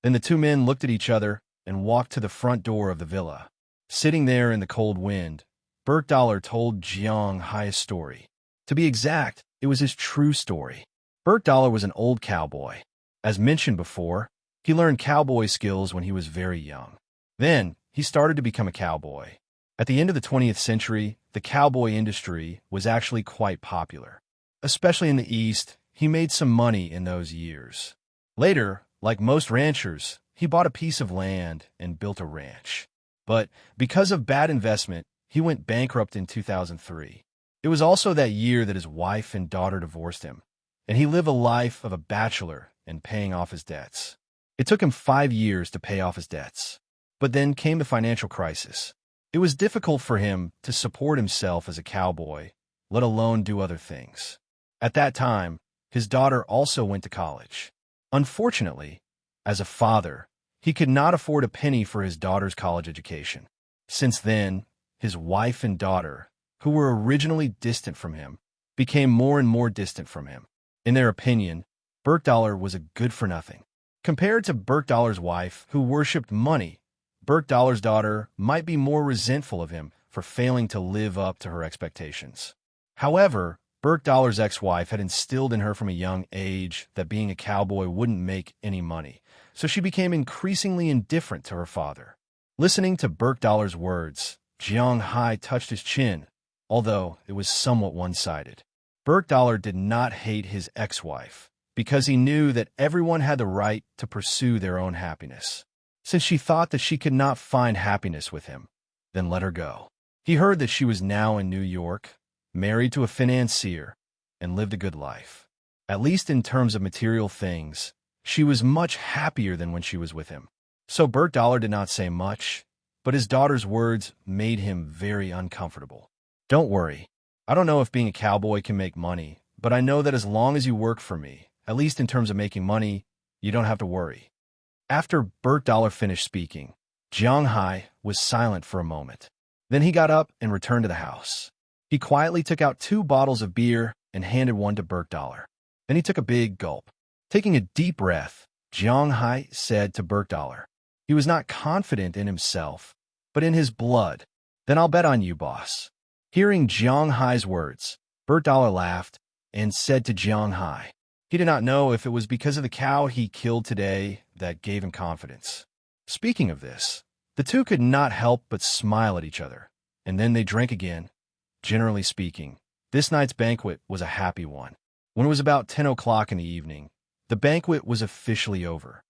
Speaker 1: Then the two men looked at each other and walked to the front door of the villa. Sitting there in the cold wind, Dollar told Jiang Hai a story. To be exact, it was his true story. Dollar was an old cowboy. As mentioned before, he learned cowboy skills when he was very young. Then, he started to become a cowboy. At the end of the 20th century, the cowboy industry was actually quite popular. Especially in the East, he made some money in those years. Later, like most ranchers, he bought a piece of land and built a ranch. But because of bad investment, he went bankrupt in 2003. It was also that year that his wife and daughter divorced him, and he lived a life of a bachelor and paying off his debts. It took him 5 years to pay off his debts. But then came the financial crisis. It was difficult for him to support himself as a cowboy, let alone do other things. At that time, his daughter also went to college. Unfortunately, as a father, he could not afford a penny for his daughter's college education. Since then, his wife and daughter, who were originally distant from him, became more and more distant from him. In their opinion, Dollar was a good-for-nothing. Compared to Dollar's wife, who worshipped money, Dollar's daughter might be more resentful of him for failing to live up to her expectations. However, Dollar's ex-wife had instilled in her from a young age that being a cowboy wouldn't make any money, so she became increasingly indifferent to her father. Listening to Dollar's words, Jiang Hai touched his chin, although it was somewhat one-sided. Dollar did not hate his ex-wife, because he knew that everyone had the right to pursue their own happiness. Since she thought that she could not find happiness with him, then let her go. He heard that she was now in New York, married to a financier, and lived a good life. At least in terms of material things, she was much happier than when she was with him. So Dollar did not say much, but his daughter's words made him very uncomfortable. Don't worry. I don't know if being a cowboy can make money, but I know that as long as you work for me, at least in terms of making money, you don't have to worry. After Dollar finished speaking, Jiang Hai was silent for a moment. Then he got up and returned to the house. He quietly took out 2 bottles of beer and handed one to Dollar. Then he took a big gulp. Taking a deep breath, Jiang Hai said to Dollar. He was not confident in himself, but in his blood. Then I'll bet on you, boss. Hearing Jiang Hai's words, Dollar laughed and said to Jiang Hai, he did not know if it was because of the cow he killed today that gave him confidence. Speaking of this, the two could not help but smile at each other, and then they drank again. Generally speaking, this night's banquet was a happy one. When it was about 10 o'clock in the evening, the banquet was officially over.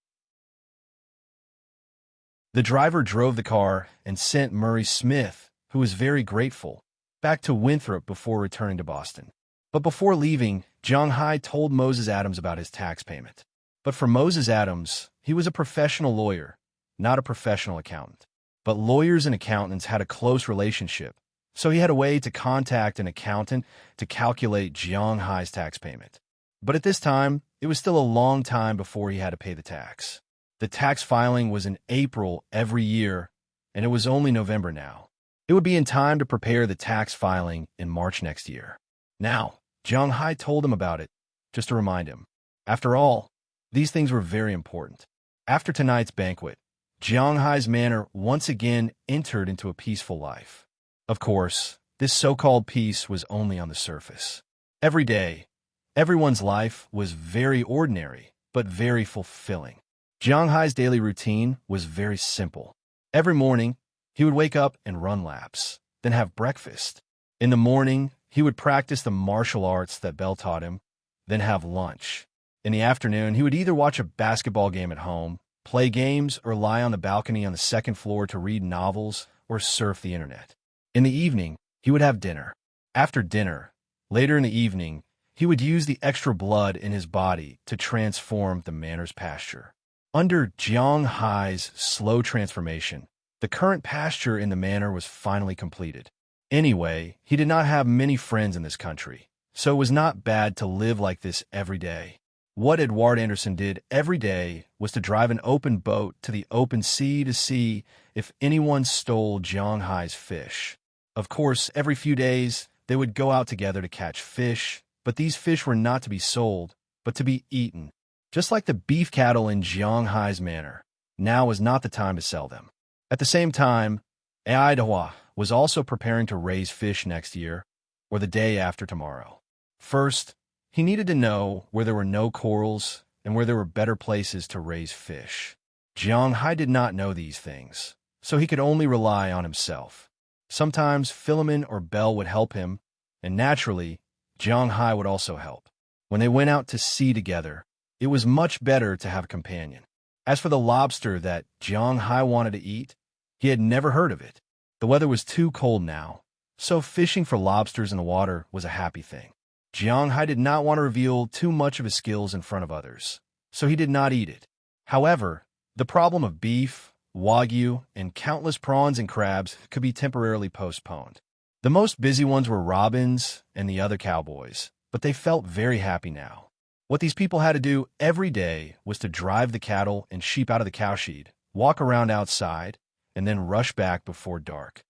Speaker 1: The driver drove the car and sent Murray Smith, who was very grateful, back to Winthrop before returning to Boston. But before leaving, Jiang Hai told Moses Adams about his tax payment. But for Moses Adams, he was a professional lawyer, not a professional accountant. But lawyers and accountants had a close relationship, so he had a way to contact an accountant to calculate Jiang Hai's tax payment. But at this time, it was still a long time before he had to pay the tax. The tax filing was in April every year, and it was only November now. It would be in time to prepare the tax filing in March next year. Now, Jiang Hai told him about it, just to remind him. After all, these things were very important. After tonight's banquet, Jiang Hai's manor once again entered into a peaceful life. Of course, this so-called peace was only on the surface. Every day, everyone's life was very ordinary, but very fulfilling. Jiang Hai's daily routine was very simple. Every morning, he would wake up and run laps, then have breakfast. In the morning, he would practice the martial arts that Belle taught him, then have lunch. In the afternoon, he would either watch a basketball game at home, play games, or lie on the balcony on the second floor to read novels or surf the internet. In the evening, he would have dinner. After dinner, later in the evening, he would use the extra blood in his body to transform the manor's pasture. Under Jiang Hai's slow transformation, the current pasture in the manor was finally completed. Anyway, he did not have many friends in this country, so it was not bad to live like this every day. What Edward Anderson did every day was to drive an open boat to the open sea to see if anyone stole Jiang Hai's fish. Of course, every few days, they would go out together to catch fish, but these fish were not to be sold, but to be eaten. Just like the beef cattle in Jiang Hai's manor, now was not the time to sell them. At the same time, Aidahua was also preparing to raise fish next year, or the day after tomorrow. First, he needed to know where there were no corals and where there were better places to raise fish. Jiang Hai did not know these things, so he could only rely on himself. Sometimes Philemon or Belle would help him, and naturally, Jiang Hai would also help. When they went out to sea together, it was much better to have a companion. As for the lobster that Jiang Hai wanted to eat, he had never heard of it. The weather was too cold now, so fishing for lobsters in the water was a happy thing. Jiang Hai did not want to reveal too much of his skills in front of others, so he did not eat it. However, the problem of beef, wagyu, and countless prawns and crabs could be temporarily postponed. The most busy ones were Robins and the other cowboys, but they felt very happy now. What these people had to do every day was to drive the cattle and sheep out of the cowshed, walk around outside, and then rush back before dark.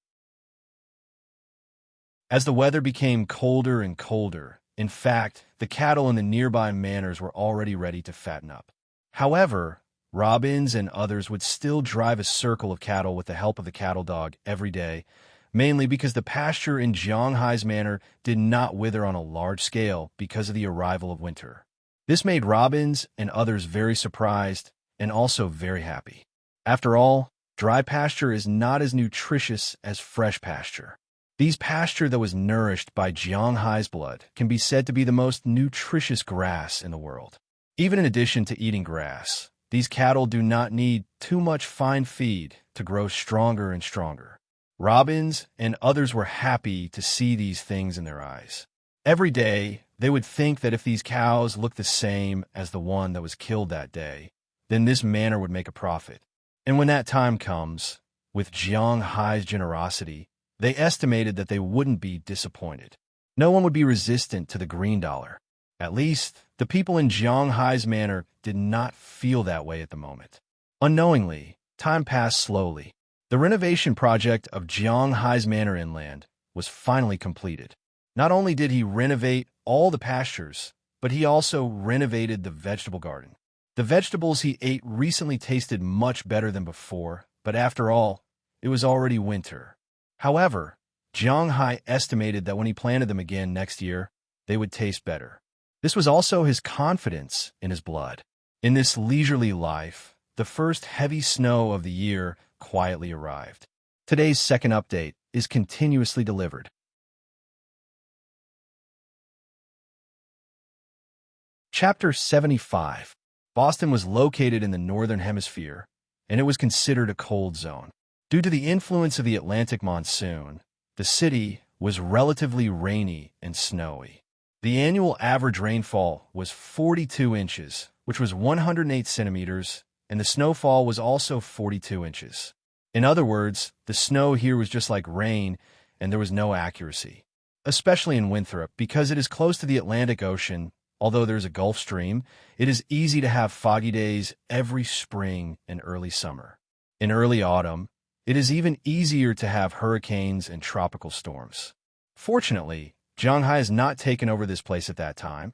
Speaker 1: As the weather became colder and colder, in fact, the cattle in the nearby manors were already ready to fatten up. However, Robins and others would still drive a circle of cattle with the help of the cattle dog every day, mainly because the pasture in Jiang Hai's manor did not wither on a large scale because of the arrival of winter. This made Robins and others very surprised and also very happy. After all, dry pasture is not as nutritious as fresh pasture. These pasture that was nourished by Jiang Hai's blood can be said to be the most nutritious grass in the world. Even in addition to eating grass, these cattle do not need too much fine feed to grow stronger and stronger. Robins and others were happy to see these things in their eyes. Every day, they would think that if these cows looked the same as the one that was killed that day, then this manor would make a profit. And when that time comes, with Jiang Hai's generosity, they estimated that they wouldn't be disappointed. No one would be resistant to the green dollar. At least, the people in Jiang Hai's manor did not feel that way at the moment. Unknowingly, time passed slowly. The renovation project of Jiang Hai's manor inland was finally completed. Not only did he renovate all the pastures, but he also renovated the vegetable garden. The vegetables he ate recently tasted much better than before, but after all, it was already winter. However, Jiang Hai estimated that when he planted them again next year, they would taste better. This was also his confidence in his blood. In this leisurely life, the first heavy snow of the year quietly arrived. Today's second update is continuously delivered. Chapter 75. Boston was located in the Northern Hemisphere, and it was considered a cold zone. Due to the influence of the Atlantic monsoon, the city was relatively rainy and snowy. The annual average rainfall was 42 inches, which was 108 centimeters, and the snowfall was also 42 inches. In other words, the snow here was just like rain, and there was no accuracy, especially in Winthrop, because it is close to the Atlantic Ocean. Although there's a Gulf Stream, it is easy to have foggy days every spring and early summer. In early autumn, it is even easier to have hurricanes and tropical storms. Fortunately, Shanghai has not taken over this place at that time,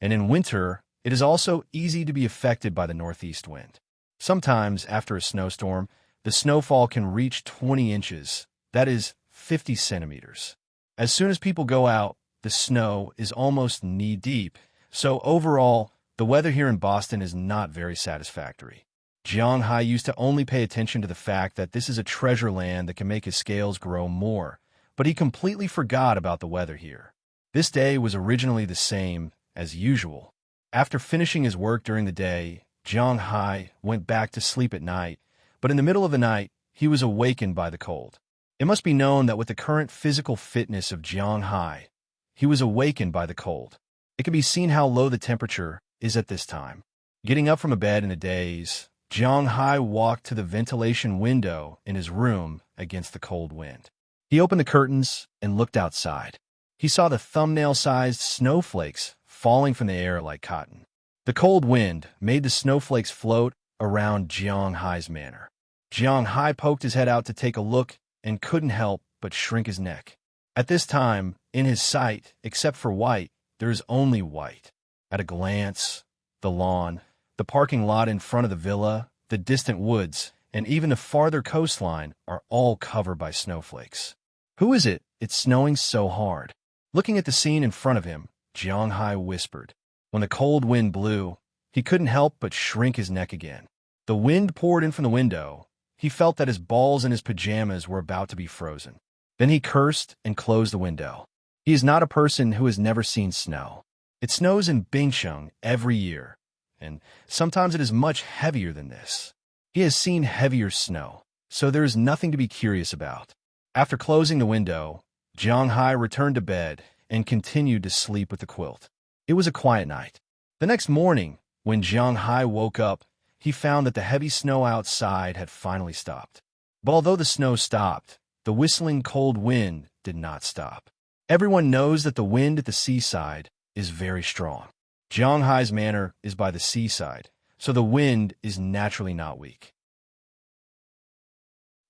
Speaker 1: and in winter, it is also easy to be affected by the northeast wind. Sometimes, after a snowstorm, the snowfall can reach 20 inches, that is, 50 centimeters. As soon as people go out, the snow is almost knee-deep, so overall, the weather here in Boston is not very satisfactory. Shanghai used to only pay attention to the fact that this is a treasure land that can make his scales grow more, but he completely forgot about the weather here. This day was originally the same as usual. After finishing his work during the day, Shanghai went back to sleep at night, but in the middle of the night, he was awakened by the cold. It must be known that with the current physical fitness of Shanghai, he was awakened by the cold. It can be seen how low the temperature is at this time. Getting up from a bed in a daze, Shanghai walked to the ventilation window in his room against the cold wind. He opened the curtains and looked outside. He saw the thumbnail-sized snowflakes falling from the air like cotton. The cold wind made the snowflakes float around Shanghai's manor. Shanghai poked his head out to take a look and couldn't help but shrink his neck. At this time, in his sight, except for white, there is only white. At a glance, the lawn, the parking lot in front of the villa, the distant woods, and even the farther coastline are all covered by snowflakes. Who is it? It's snowing so hard. Looking at the scene in front of him, Shanghai whispered. When the cold wind blew, he couldn't help but shrink his neck again. The wind poured in from the window. He felt that his balls and his pajamas were about to be frozen. Then he cursed and closed the window. He is not a person who has never seen snow. It snows in Bingsheng every year, and sometimes it is much heavier than this. He has seen heavier snow, so there is nothing to be curious about. After closing the window, Shanghai returned to bed and continued to sleep with the quilt. It was a quiet night. The next morning, when Shanghai woke up, he found that the heavy snow outside had finally stopped. But although the snow stopped, the whistling cold wind did not stop. Everyone knows that the wind at the seaside is very strong. Shanghai's manor is by the seaside, so the wind is naturally not weak.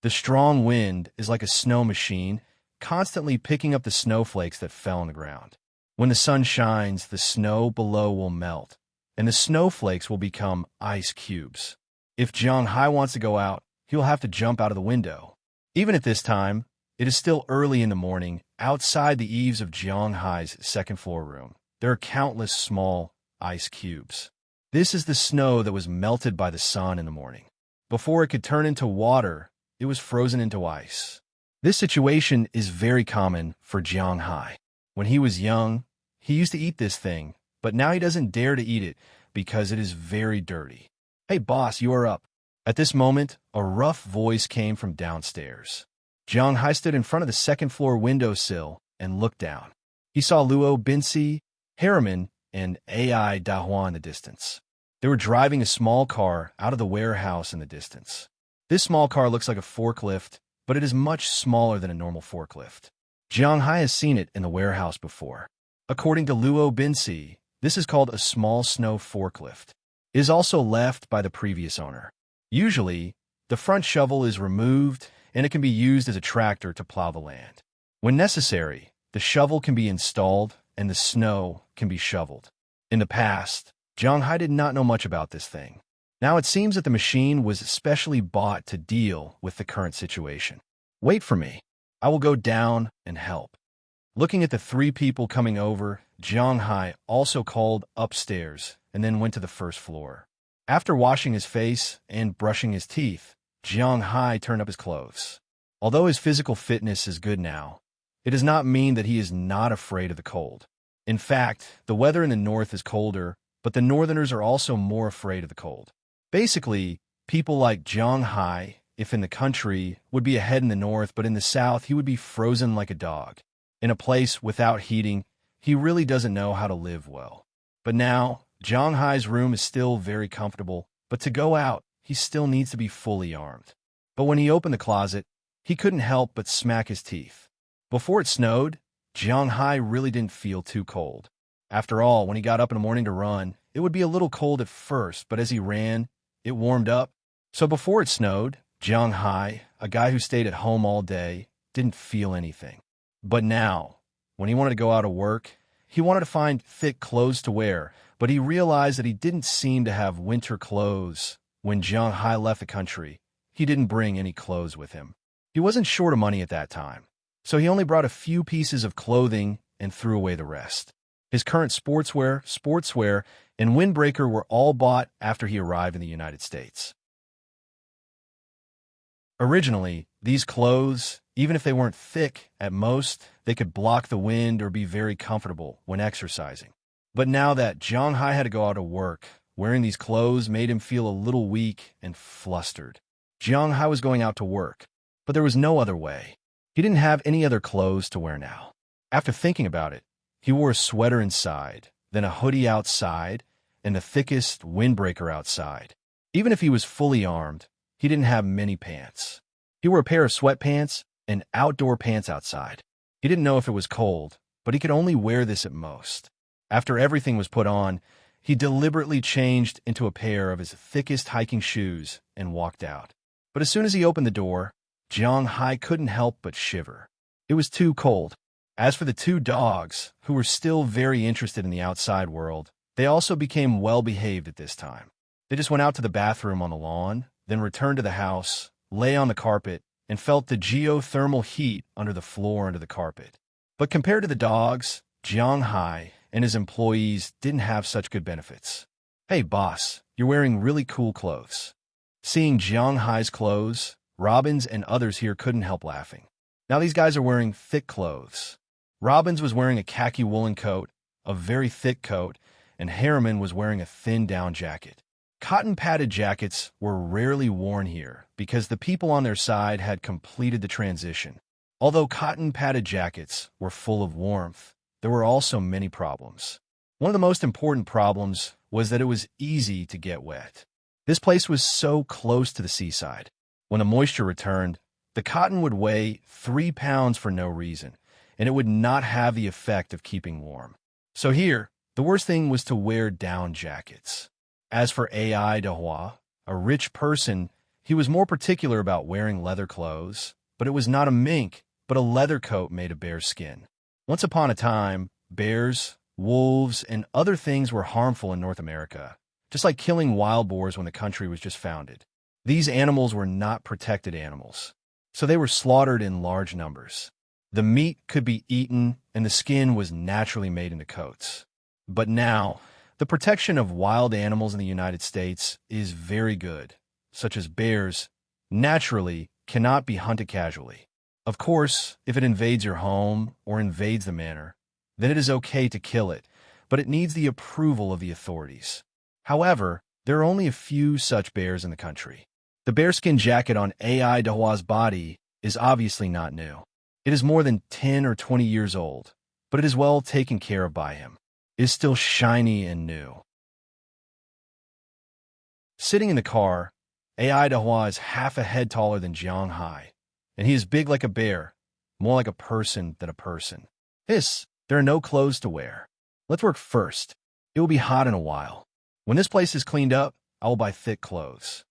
Speaker 1: The strong wind is like a snow machine, constantly picking up the snowflakes that fell on the ground. When the sun shines, the snow below will melt, and the snowflakes will become ice cubes. If Shanghai wants to go out, he'll have to jump out of the window. Even at this time, it is still early in the morning. Outside the eaves of Shanghai's second-floor room, there are countless small ice cubes. This is the snow that was melted by the sun in the morning. Before it could turn into water, it was frozen into ice. This situation is very common for Shanghai. When he was young, he used to eat this thing, but now he doesn't dare to eat it because it is very dirty. "Hey boss, you are up." At this moment, a rough voice came from downstairs. Shanghai stood in front of the second-floor windowsill and looked down. He saw Luo Binsi, Harriman, and Ai Dahua in the distance. They were driving a small car out of the warehouse in the distance. This small car looks like a forklift, but it is much smaller than a normal forklift. Shanghai has seen it in the warehouse before. According to Luo Binsi, this is called a small snow forklift. It is also left by the previous owner. Usually, the front shovel is removed and it can be used as a tractor to plow the land. When necessary, the shovel can be installed and the snow can be shoveled. In the past, Shanghai did not know much about this thing. Now it seems that the machine was specially bought to deal with the current situation. "Wait for me. I will go down and help." Looking at the three people coming over, Shanghai also called upstairs and then went to the first floor. After washing his face and brushing his teeth, Shanghai turned up his clothes. Although his physical fitness is good now, it does not mean that he is not afraid of the cold. In fact, the weather in the north is colder, but the northerners are also more afraid of the cold. Basically, people like Shanghai, if in the country, would be ahead in the north, but in the south, he would be frozen like a dog. In a place without heating, he really doesn't know how to live well. But now, Jiang Hai's room is still very comfortable, but to go out, he still needs to be fully armed. But when he opened the closet, he couldn't help but smack his teeth. Before it snowed, Jiang Hai really didn't feel too cold. After all, when he got up in the morning to run, it would be a little cold at first, but as he ran, it warmed up. So before it snowed, Jiang Hai, a guy who stayed at home all day, didn't feel anything. But now, when he wanted to go out to work, he wanted to find thick clothes to wear, but he realized that he didn't seem to have winter clothes. When Jiang Hai left the country, he didn't bring any clothes with him. He wasn't short of money at that time, so he only brought a few pieces of clothing and threw away the rest. His current sportswear, and windbreaker were all bought after he arrived in the United States. Originally, these clothes, even if they weren't thick, at most, they could block the wind or be very comfortable when exercising. But now that Jiang Hai had to go out to work, wearing these clothes made him feel a little weak and flustered. Jiang Hai was going out to work, but there was no other way. He didn't have any other clothes to wear now. After thinking about it, he wore a sweater inside, then a hoodie outside, and the thickest windbreaker outside. Even if he was fully armed, he didn't have many pants. He wore a pair of sweatpants and outdoor pants outside. He didn't know if it was cold, but he could only wear this at most. After everything was put on, he deliberately changed into a pair of his thickest hiking shoes and walked out. But as soon as he opened the door, Jiang Hai couldn't help but shiver. It was too cold. As for the two dogs, who were still very interested in the outside world, they also became well-behaved at this time. They just went out to the bathroom on the lawn, then returned to the house, lay on the carpet, and felt the geothermal heat under the floor under the carpet. But compared to the dogs, Jiang Hai and his employees didn't have such good benefits. "Hey, boss, you're wearing really cool clothes." Seeing Jiang Hai's clothes, Robbins and others here couldn't help laughing. Now these guys are wearing thick clothes. Robbins was wearing a khaki woolen coat, a very thick coat, and Harriman was wearing a thin down jacket. Cotton-padded jackets were rarely worn here because the people on their side had completed the transition. Although cotton-padded jackets were full of warmth, there were also many problems. One of the most important problems was that it was easy to get wet. This place was so close to the seaside. When the moisture returned, the cotton would weigh 3 pounds for no reason, and it would not have the effect of keeping warm. So here, the worst thing was to wear down jackets. As for A.I. Dehua, a rich person, he was more particular about wearing leather clothes, but it was not a mink, but a leather coat made of bear skin. Once upon a time, bears, wolves, and other things were harmful in North America, just like killing wild boars when the country was just founded. These animals were not protected animals, so they were slaughtered in large numbers. The meat could be eaten, and the skin was naturally made into coats. But now, the protection of wild animals in the United States is very good, such as bears, naturally cannot be hunted casually. Of course, if it invades your home or invades the manor, then it is okay to kill it, but it needs the approval of the authorities. However, there are only a few such bears in the country. The bearskin jacket on A.I. Dehua's body is obviously not new. It is more than 10 or 20 years old, but it is well taken care of by him. It is still shiny and new. Sitting in the car, A.I. Dehua is half a head taller than Jiang Hai, and he is big like a bear, more like a person than a person. There are no clothes to wear. Let's work first. It will be hot in a while. When this place is cleaned up, I will buy thick clothes.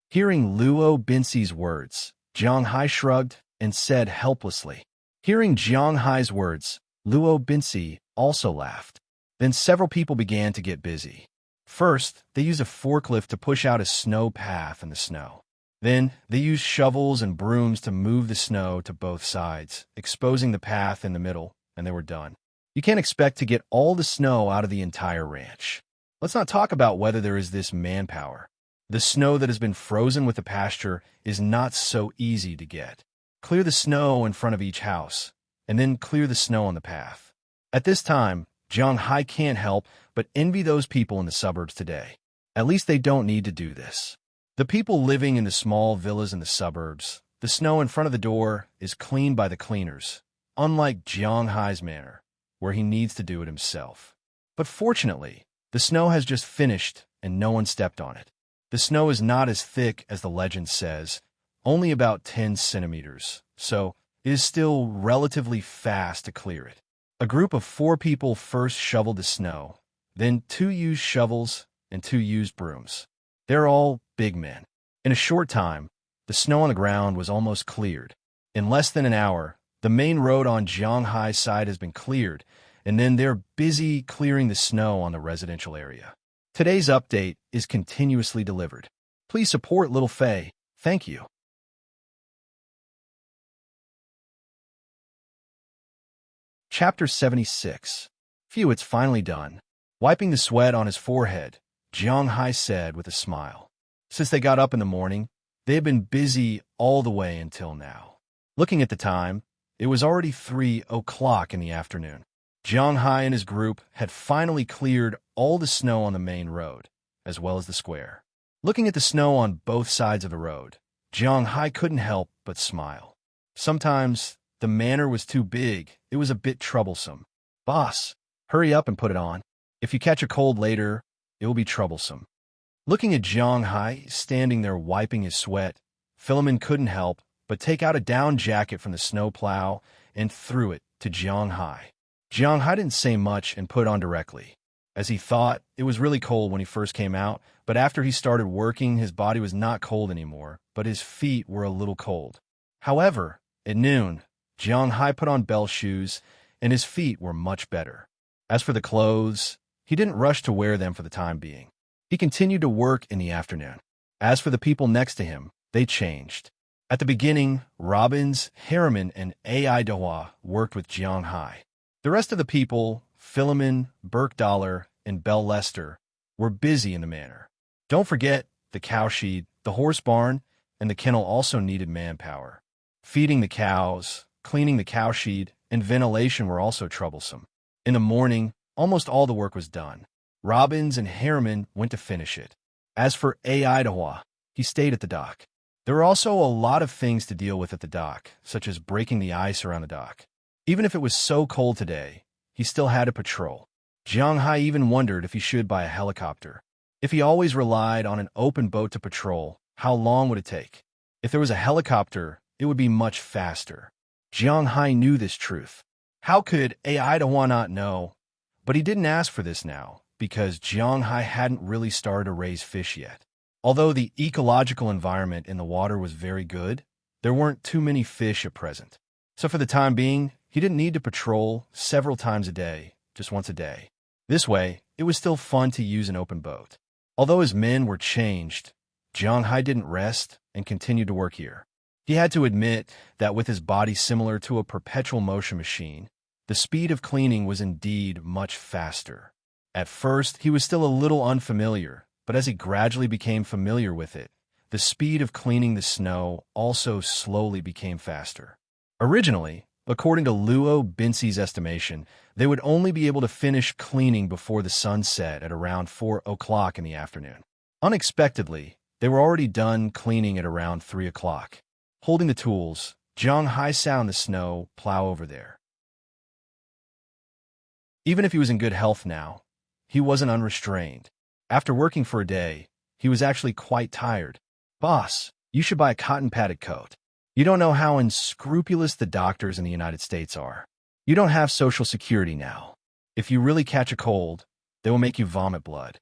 Speaker 1: Hearing Luo Binxi's words, Jiang Hai shrugged and said helplessly. Hearing Jiang Hai's words, Luo Binxi also laughed. Then several people began to get busy. First, they used a forklift to push out a snow path in the snow. Then, they used shovels and brooms to move the snow to both sides, exposing the path in the middle, and they were done. You can't expect to get all the snow out of the entire ranch. Let's not talk about whether there is this manpower. The snow that has been frozen with the pasture is not so easy to get. Clear the snow in front of each house, and then clear the snow on the path. At this time, Jiang Hai can't help but envy those people in the suburbs today. At least they don't need to do this. The people living in the small villas in the suburbs, the snow in front of the door is cleaned by the cleaners, unlike Jiang Hai's manor, where he needs to do it himself. But fortunately, The snow has just finished, and no one stepped on it. The snow is not as thick as the legend says, only about 10 centimeters, so it is still relatively fast to clear it. A group of 4 people first shoveled the snow, then 2 used shovels and 2 used brooms. They're all big men. In a short time, the snow on the ground was almost cleared. In less than an hour, the main road on Zhanghai's side has been cleared, and then they're busy clearing the snow on the residential area. Today's update is continuously delivered. Please support Little Faye. Thank you. Chapter 76. Phew, it's finally done. Wiping the sweat on his forehead, Zhanghai said with a smile. Since they got up in the morning, they had been busy all the way until now. Looking at the time, it was already 3 o'clock in the afternoon. Zhanghai and his group had finally cleared all the snow on the main road, as well as the square. Looking at the snow on both sides of the road, Zhanghai couldn't help but smile. Sometimes the manor was too big. It was a bit troublesome. Boss, hurry up and put it on. If you catch a cold later, it will be troublesome. Looking at Zhanghai standing there wiping his sweat, Philemon couldn't help but take out a down jacket from the snowplow and threw it to Zhanghai. Zhanghai didn't say much and put it on directly, as he thought it was really cold when he first came out, but after he started working, his body was not cold anymore, but his feet were a little cold. However, at noon, Zhanghai put on bell shoes, and his feet were much better. As for the clothes, he didn't rush to wear them for the time being. He continued to work in the afternoon. As for the people next to him, they changed. At the beginning, Robbins, Harriman, and A.I. Dahua worked with Zhanghai. The rest of the people, Philemon, Burke-Dollar, and Bell Lester, were busy in the manor. Don't forget, the cowshed, the horse barn, and the kennel also needed manpower. Feeding the cows, cleaning the cowshed, and ventilation were also troublesome. In the morning, almost all the work was done. Robbins and Harriman went to finish it. As for A.I. Dahua, he stayed at the dock. There were also a lot of things to deal with at the dock, such as breaking the ice around the dock. Even if it was so cold today, he still had to patrol. Zhanghai even wondered if he should buy a helicopter. If he always relied on an open boat to patrol, how long would it take? If there was a helicopter, it would be much faster. Zhanghai knew this truth. How could A.I. Dahua not know? But he didn't ask for this now, because Zhanghai hadn't really started to raise fish yet. Although the ecological environment in the water was very good, there weren't too many fish at present. So for the time being, he didn't need to patrol several times a day, just once a day. This way, it was still fun to use an open boat. Although his men were changed, Zhanghai didn't rest and continued to work here. He had to admit that with his body similar to a perpetual motion machine, the speed of cleaning was indeed much faster. At first, he was still a little unfamiliar, but as he gradually became familiar with it, the speed of cleaning the snow also slowly became faster. Originally, according to Luo Binsi's estimation, they would only be able to finish cleaning before the sun set at around 4 o'clock in the afternoon. Unexpectedly, they were already done cleaning at around 3 o'clock. Holding the tools, Zhanghai sat on the snow plow over there. Even if he was in good health now, he wasn't unrestrained. After working for a day, he was actually quite tired. Boss, you should buy a cotton-padded coat. You don't know how unscrupulous the doctors in the United States are. You don't have Social Security now. If you really catch a cold, they will make you vomit blood.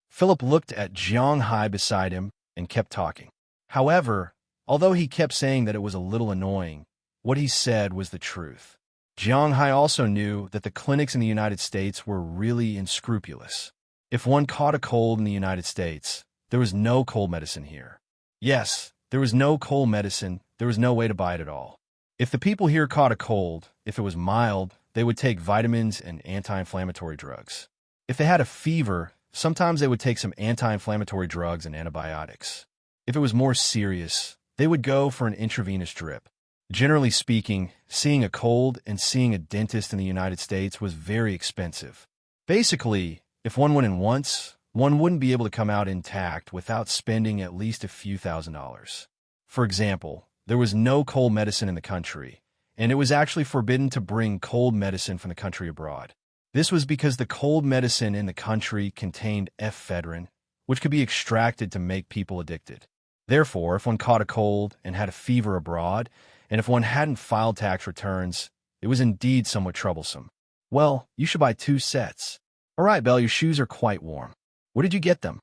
Speaker 1: Philip looked at Zhanghai beside him and kept talking. However, although he kept saying that it was a little annoying, what he said was the truth. Zhanghai also knew that the clinics in the United States were really unscrupulous. If one caught a cold in the United States, there was no cold medicine here. Yes, there was no cold medicine, there was no way to buy it at all. If the people here caught a cold, if it was mild, they would take vitamins and anti-inflammatory drugs. If they had a fever, sometimes they would take some anti-inflammatory drugs and antibiotics. If it was more serious, they would go for an intravenous drip. Generally speaking, seeing a cold and seeing a dentist in the United States was very expensive. Basically, if one went in once, one wouldn't be able to come out intact without spending at least a few $1,000s. For example, there was no cold medicine in the country, and it was actually forbidden to bring cold medicine from the country abroad. This was because the cold medicine in the country contained ephedrine, which could be extracted to make people addicted. Therefore, if one caught a cold and had a fever abroad, and if one hadn't filed tax returns, it was indeed somewhat troublesome. Well, you should buy 2 sets. All right, Belle, your shoes are quite warm. Where did you get them?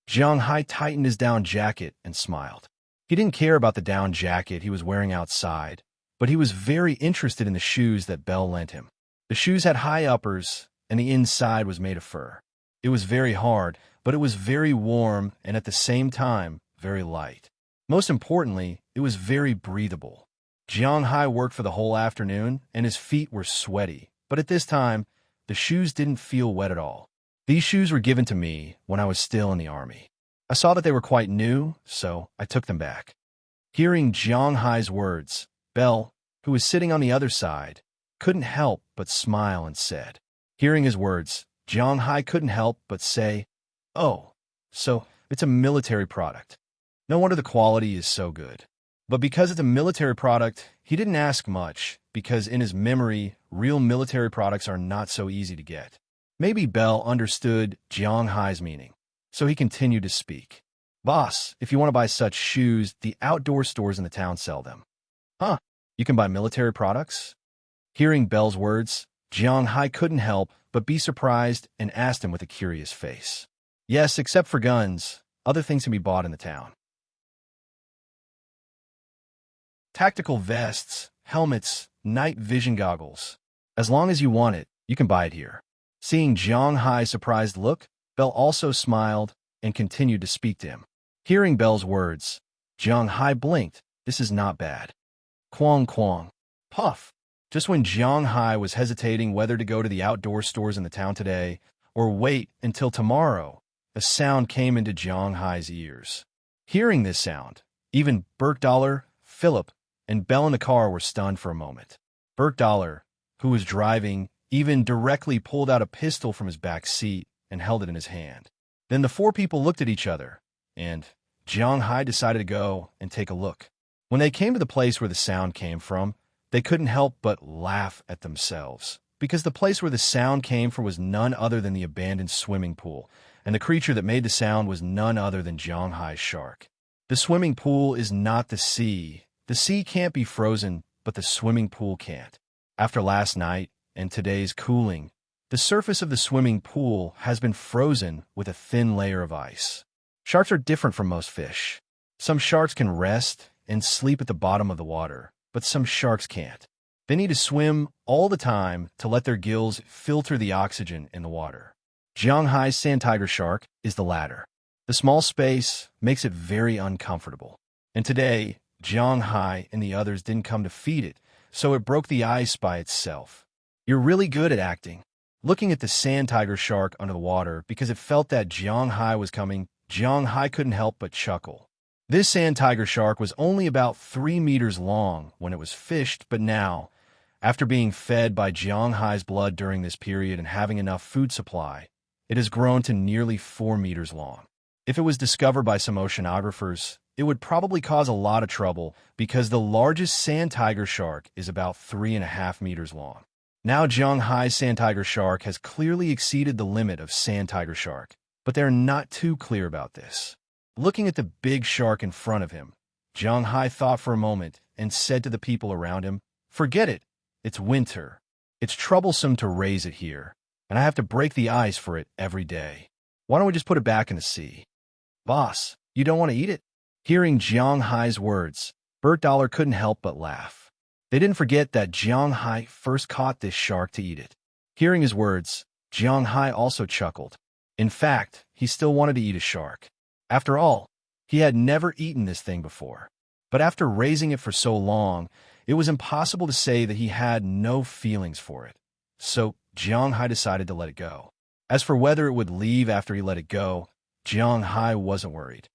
Speaker 1: Jiang Hai tightened his down jacket and smiled. He didn't care about the down jacket he was wearing outside, but he was very interested in the shoes that Belle lent him. The shoes had high uppers, and the inside was made of fur. It was very hard, but it was very warm and at the same time, very light. Most importantly, it was very breathable. Jiang Hai worked for the whole afternoon, and his feet were sweaty, but at this time, the shoes didn't feel wet at all. These shoes were given to me when I was still in the army. I saw that they were quite new, so I took them back. Hearing Jiang Hai's words, Belle, who was sitting on the other side, couldn't help but smile and said. Hearing his words, Jiang Hai couldn't help but say, "Oh, so it's a military product. No wonder the quality is so good." But because it's a military product, he didn't ask much, because in his memory, real military products are not so easy to get. Maybe Belle understood Jiang Hai's meaning, so he continued to speak. "Boss, if you want to buy such shoes, the outdoor stores in the town sell them." "Huh? You can buy military products?" Hearing Belle's words, Jiang Hai couldn't help but be surprised and asked him with a curious face. "Yes, except for guns. Other things can be bought in the town. Tactical vests, helmets, night vision goggles. As long as you want it, you can buy it here." Seeing Jiang Hai's surprised look, Belle also smiled and continued to speak to him. Hearing Belle's words, Jiang Hai blinked. This is not bad. Quang quang. Puff. Just when Jiang Hai was hesitating whether to go to the outdoor stores in the town today or wait until tomorrow, a sound came into Jiang Hai's ears. Hearing this sound, even Burkdollar, Philip, and Belle in the car were stunned for a moment. Burkdollar, who was driving, even directly pulled out a pistol from his back seat and held it in his hand. Then the 4 people looked at each other, and Jiang Hai decided to go and take a look. When they came to the place where the sound came from, they couldn't help but laugh at themselves, because the place where the sound came from was none other than the abandoned swimming pool, and the creature that made the sound was none other than Jiang Hai's shark. The swimming pool is not the sea. The sea can't be frozen, but the swimming pool can't. After last night and today's cooling, the surface of the swimming pool has been frozen with a thin layer of ice. Sharks are different from most fish. Some sharks can rest and sleep at the bottom of the water, but some sharks can't. They need to swim all the time to let their gills filter the oxygen in the water. Jiang Hai's sand tiger shark is the latter. The small space makes it very uncomfortable. And today, Jiang Hai and the others didn't come to feed it, so it broke the ice by itself. You're really good at acting. Looking at the sand tiger shark under the water because it felt that Jiang Hai was coming, Jiang Hai couldn't help but chuckle. This sand tiger shark was only about 3 meters long when it was fished, but now, after being fed by Jiang Hai's blood during this period and having enough food supply, it has grown to nearly 4 meters long. If it was discovered by some oceanographers, it would probably cause a lot of trouble because the largest sand tiger shark is about 3.5 meters long. Now Jiang Hai's sand tiger shark has clearly exceeded the limit of sand tiger shark, but they're not too clear about this. Looking at the big shark in front of him, Jiang Hai thought for a moment and said to the people around him, "Forget it. It's winter. It's troublesome to raise it here, and I have to break the ice for it every day. Why don't we just put it back in the sea?" "Boss, you don't want to eat it?" Hearing Jiang Hai's words, Bert Dollar couldn't help but laugh. They didn't forget that Jiang Hai first caught this shark to eat it. Hearing his words, Jiang Hai also chuckled. In fact, he still wanted to eat a shark. After all, he had never eaten this thing before. But after raising it for so long, it was impossible to say that he had no feelings for it. So Jiang Hai decided to let it go. As for whether it would leave after he let it go, Jiang Hai wasn't worried.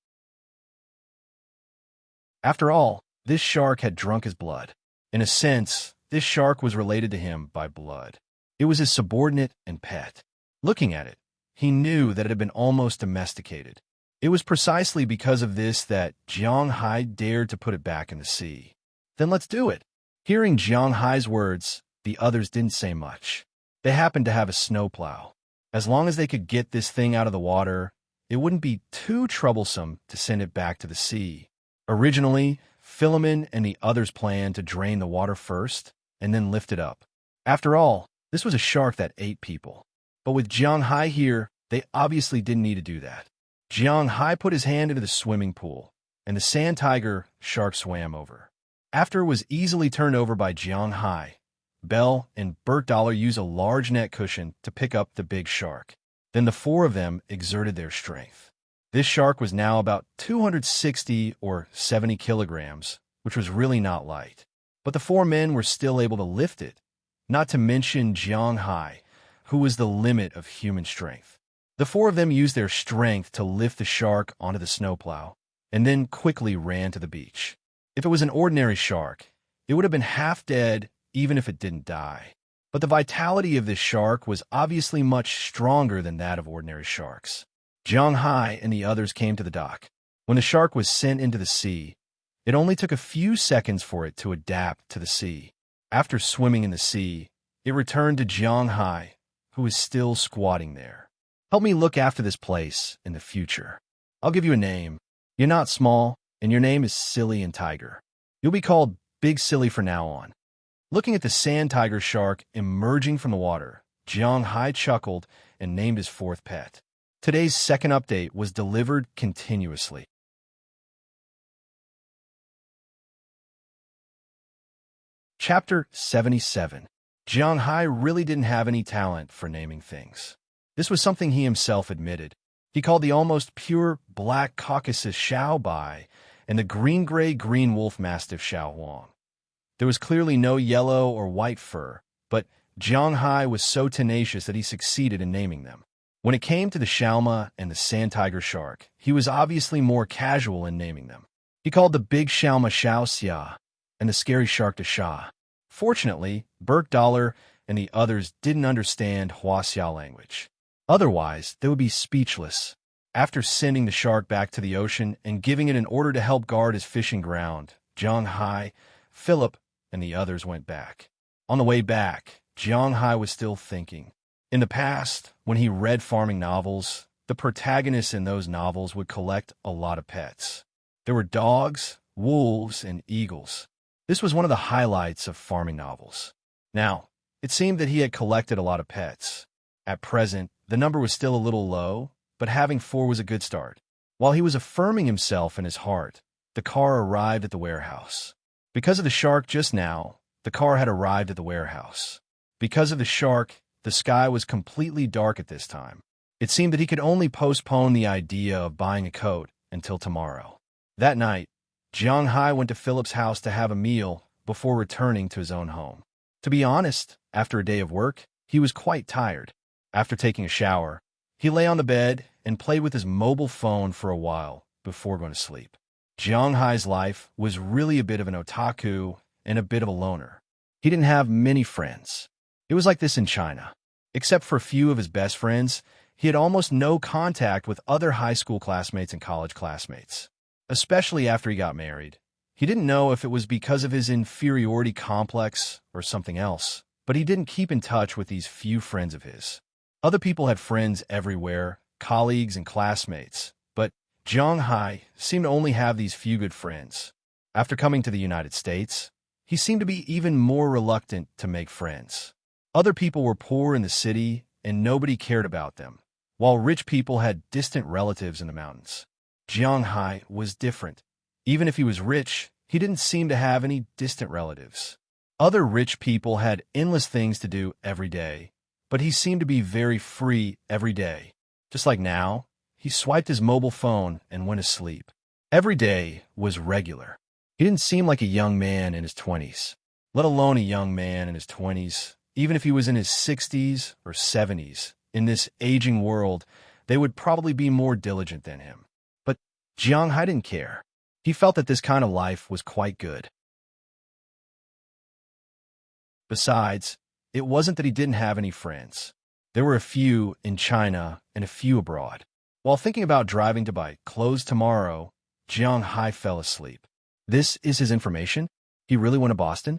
Speaker 1: After all, this shark had drunk his blood. In a sense, this shark was related to him by blood. It was his subordinate and pet. Looking at it, he knew that it had been almost domesticated. It was precisely because of this that Jiang Hai dared to put it back in the sea. "Then let's do it." Hearing Jiang Hai's words, the others didn't say much. They happened to have a snowplow. As long as they could get this thing out of the water, it wouldn't be too troublesome to send it back to the sea. Originally, Philemon and the others planned to drain the water first and then lift it up. After all, this was a shark that ate people. But with Jiang Hai here, they obviously didn't need to do that. Jiang Hai put his hand into the swimming pool, and the sand tiger shark swam over. After it was easily turned over by Jiang Hai, Belle and Bert Dollar used a large net cushion to pick up the big shark. Then the four of them exerted their strength. This shark was now about 260 or 70 kilograms, which was really not light. But the four men were still able to lift it, not to mention Jiang Hai, who was the limit of human strength. The four of them used their strength to lift the shark onto the snowplow, and then quickly ran to the beach. If it was an ordinary shark, it would have been half dead even if it didn't die. But the vitality of this shark was obviously much stronger than that of ordinary sharks. Jiang Hai and the others came to the dock. When the shark was sent into the sea, it only took a few seconds for it to adapt to the sea. After swimming in the sea, it returned to Jiang Hai, who was still squatting there. Help me look after this place in the future. I'll give you a name. You're not small, and your name is Silly and Tiger. You'll be called Big Silly from now on. Looking at the sand tiger shark emerging from the water, Jiang Hai chuckled and named his fourth pet. Today's second update was delivered continuously. Chapter 77. Jiang Hai really didn't have any talent for naming things. This was something he himself admitted. He called the almost pure black Caucasus Xiao Bai and the green-gray green wolf mastiff Xiao Huang. There was clearly no yellow or white fur, but Jiang Hai was so tenacious that he succeeded in naming them. When it came to the Xiaoma and the sand tiger shark, he was obviously more casual in naming them. He called the big Xiaoma Xiao Xia and the scary shark to Sha. Fortunately, Bert Dollar and the others didn't understand Huaxia language. Otherwise, they would be speechless. After sending the shark back to the ocean and giving it an order to help guard his fishing ground, Jiang Hai, Philip, and the others went back. On the way back, Jiang Hai was still thinking. In the past, when he read farming novels, the protagonists in those novels would collect a lot of pets. There were dogs, wolves, and eagles. This was one of the highlights of farming novels. Now, it seemed that he had collected a lot of pets. At present, the number was still a little low, but having 4 was a good start. While he was affirming himself in his heart, the car arrived at the warehouse. Because of the shark just now, the car had arrived at the warehouse. Because of the shark, the sky was completely dark at this time. It seemed that he could only postpone the idea of buying a coat until tomorrow. That night, Jiang Hai went to Philip's house to have a meal before returning to his own home. To be honest, after a day of work, he was quite tired. After taking a shower, he lay on the bed and played with his mobile phone for a while before going to sleep. Jiang Hai's life was really a bit of an otaku and a bit of a loner. He didn't have many friends. It was like this in China. Except for a few of his best friends, he had almost no contact with other high school classmates and college classmates. Especially after he got married. He didn't know if it was because of his inferiority complex or something else, but he didn't keep in touch with these few friends of his. Other people had friends everywhere, colleagues and classmates, but Jiang Hai seemed to only have these few good friends. After coming to the United States, he seemed to be even more reluctant to make friends. Other people were poor in the city and nobody cared about them, while rich people had distant relatives in the mountains. Jiang Hai was different. Even if he was rich, he didn't seem to have any distant relatives. Other rich people had endless things to do every day, but he seemed to be very free every day. Just like now, he swiped his mobile phone and went to sleep. Every day was regular. He didn't seem like a young man in his 20s, let alone a young man in his 20s. Even if he was in his 60s or 70s, in this aging world, they would probably be more diligent than him. But Jiang Hai didn't care. He felt that this kind of life was quite good. Besides, it wasn't that he didn't have any friends. There were a few in China and a few abroad. While thinking about driving to buy clothes tomorrow, Jiang Hai fell asleep. This is his information? He really went to Boston?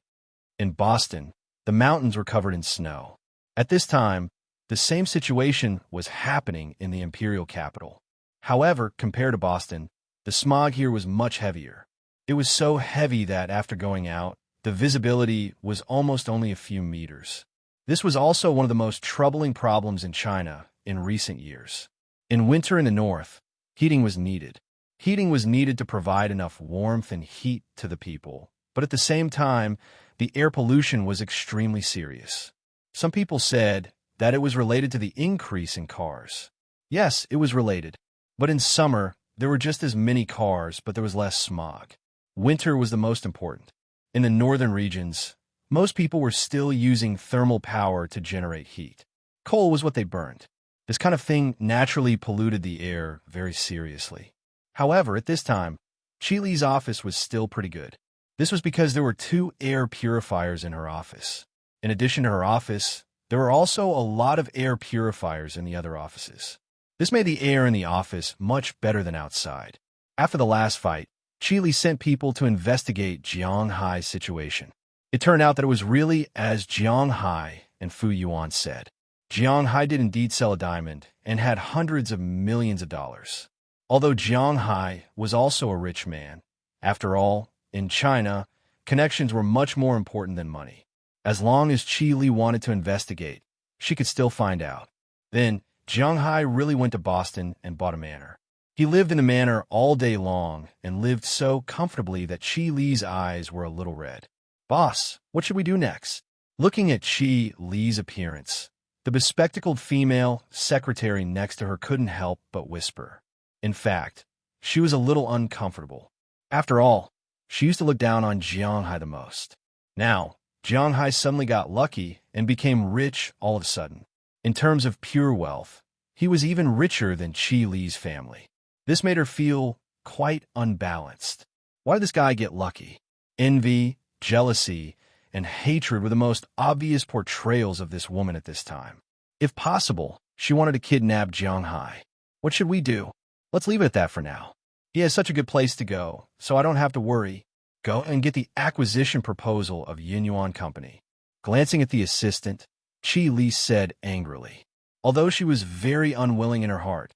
Speaker 1: In Boston, the mountains were covered in snow. At this time, the same situation was happening in the imperial capital. However, compared to Boston, the smog here was much heavier. It was so heavy that after going out, the visibility was almost only a few meters. This was also one of the most troubling problems in China in recent years. In winter in the north, heating was needed. Heating was needed to provide enough warmth and heat to the people, but at the same time, the air pollution was extremely serious. Some people said that it was related to the increase in cars. Yes, it was related. But in summer, there were just as many cars, but there was less smog. Winter was the most important. In the northern regions, most people were still using thermal power to generate heat. Coal was what they burned. This kind of thing naturally polluted the air very seriously. However, at this time, Qi Li's office was still pretty good. This was because there were 2 air purifiers in her office. In addition to her office, there were also a lot of air purifiers in the other offices. This made the air in the office much better than outside. After the last fight, Qi Li sent people to investigate Jiang Hai's situation. It turned out that it was really as Jiang Hai and Fu Yuan said. Jiang Hai did indeed sell a diamond and had hundreds of millions of dollars. Although Jiang Hai was also a rich man, after all, in China, connections were much more important than money. As long as Qi Li wanted to investigate, she could still find out. Then, Jiang Hai really went to Boston and bought a manor. He lived in the manor all day long and lived so comfortably that Qi Li's eyes were a little red. "Boss, what should we do next?" Looking at Qi Li's appearance, the bespectacled female secretary next to her couldn't help but whisper. In fact, she was a little uncomfortable. After all, she used to look down on Jiang Hai the most. Now, Jiang Hai suddenly got lucky and became rich all of a sudden. In terms of pure wealth, he was even richer than Qi Li's family. This made her feel quite unbalanced. Why did this guy get lucky? Envy, jealousy, and hatred were the most obvious portrayals of this woman at this time. If possible, she wanted to kidnap Jiang Hai. What should we do? Let's leave it at that for now. He has such a good place to go, so I don't have to worry. Go and get the acquisition proposal of Yin Yuan Company. Glancing at the assistant, Qi Li said angrily, although she was very unwilling in her heart.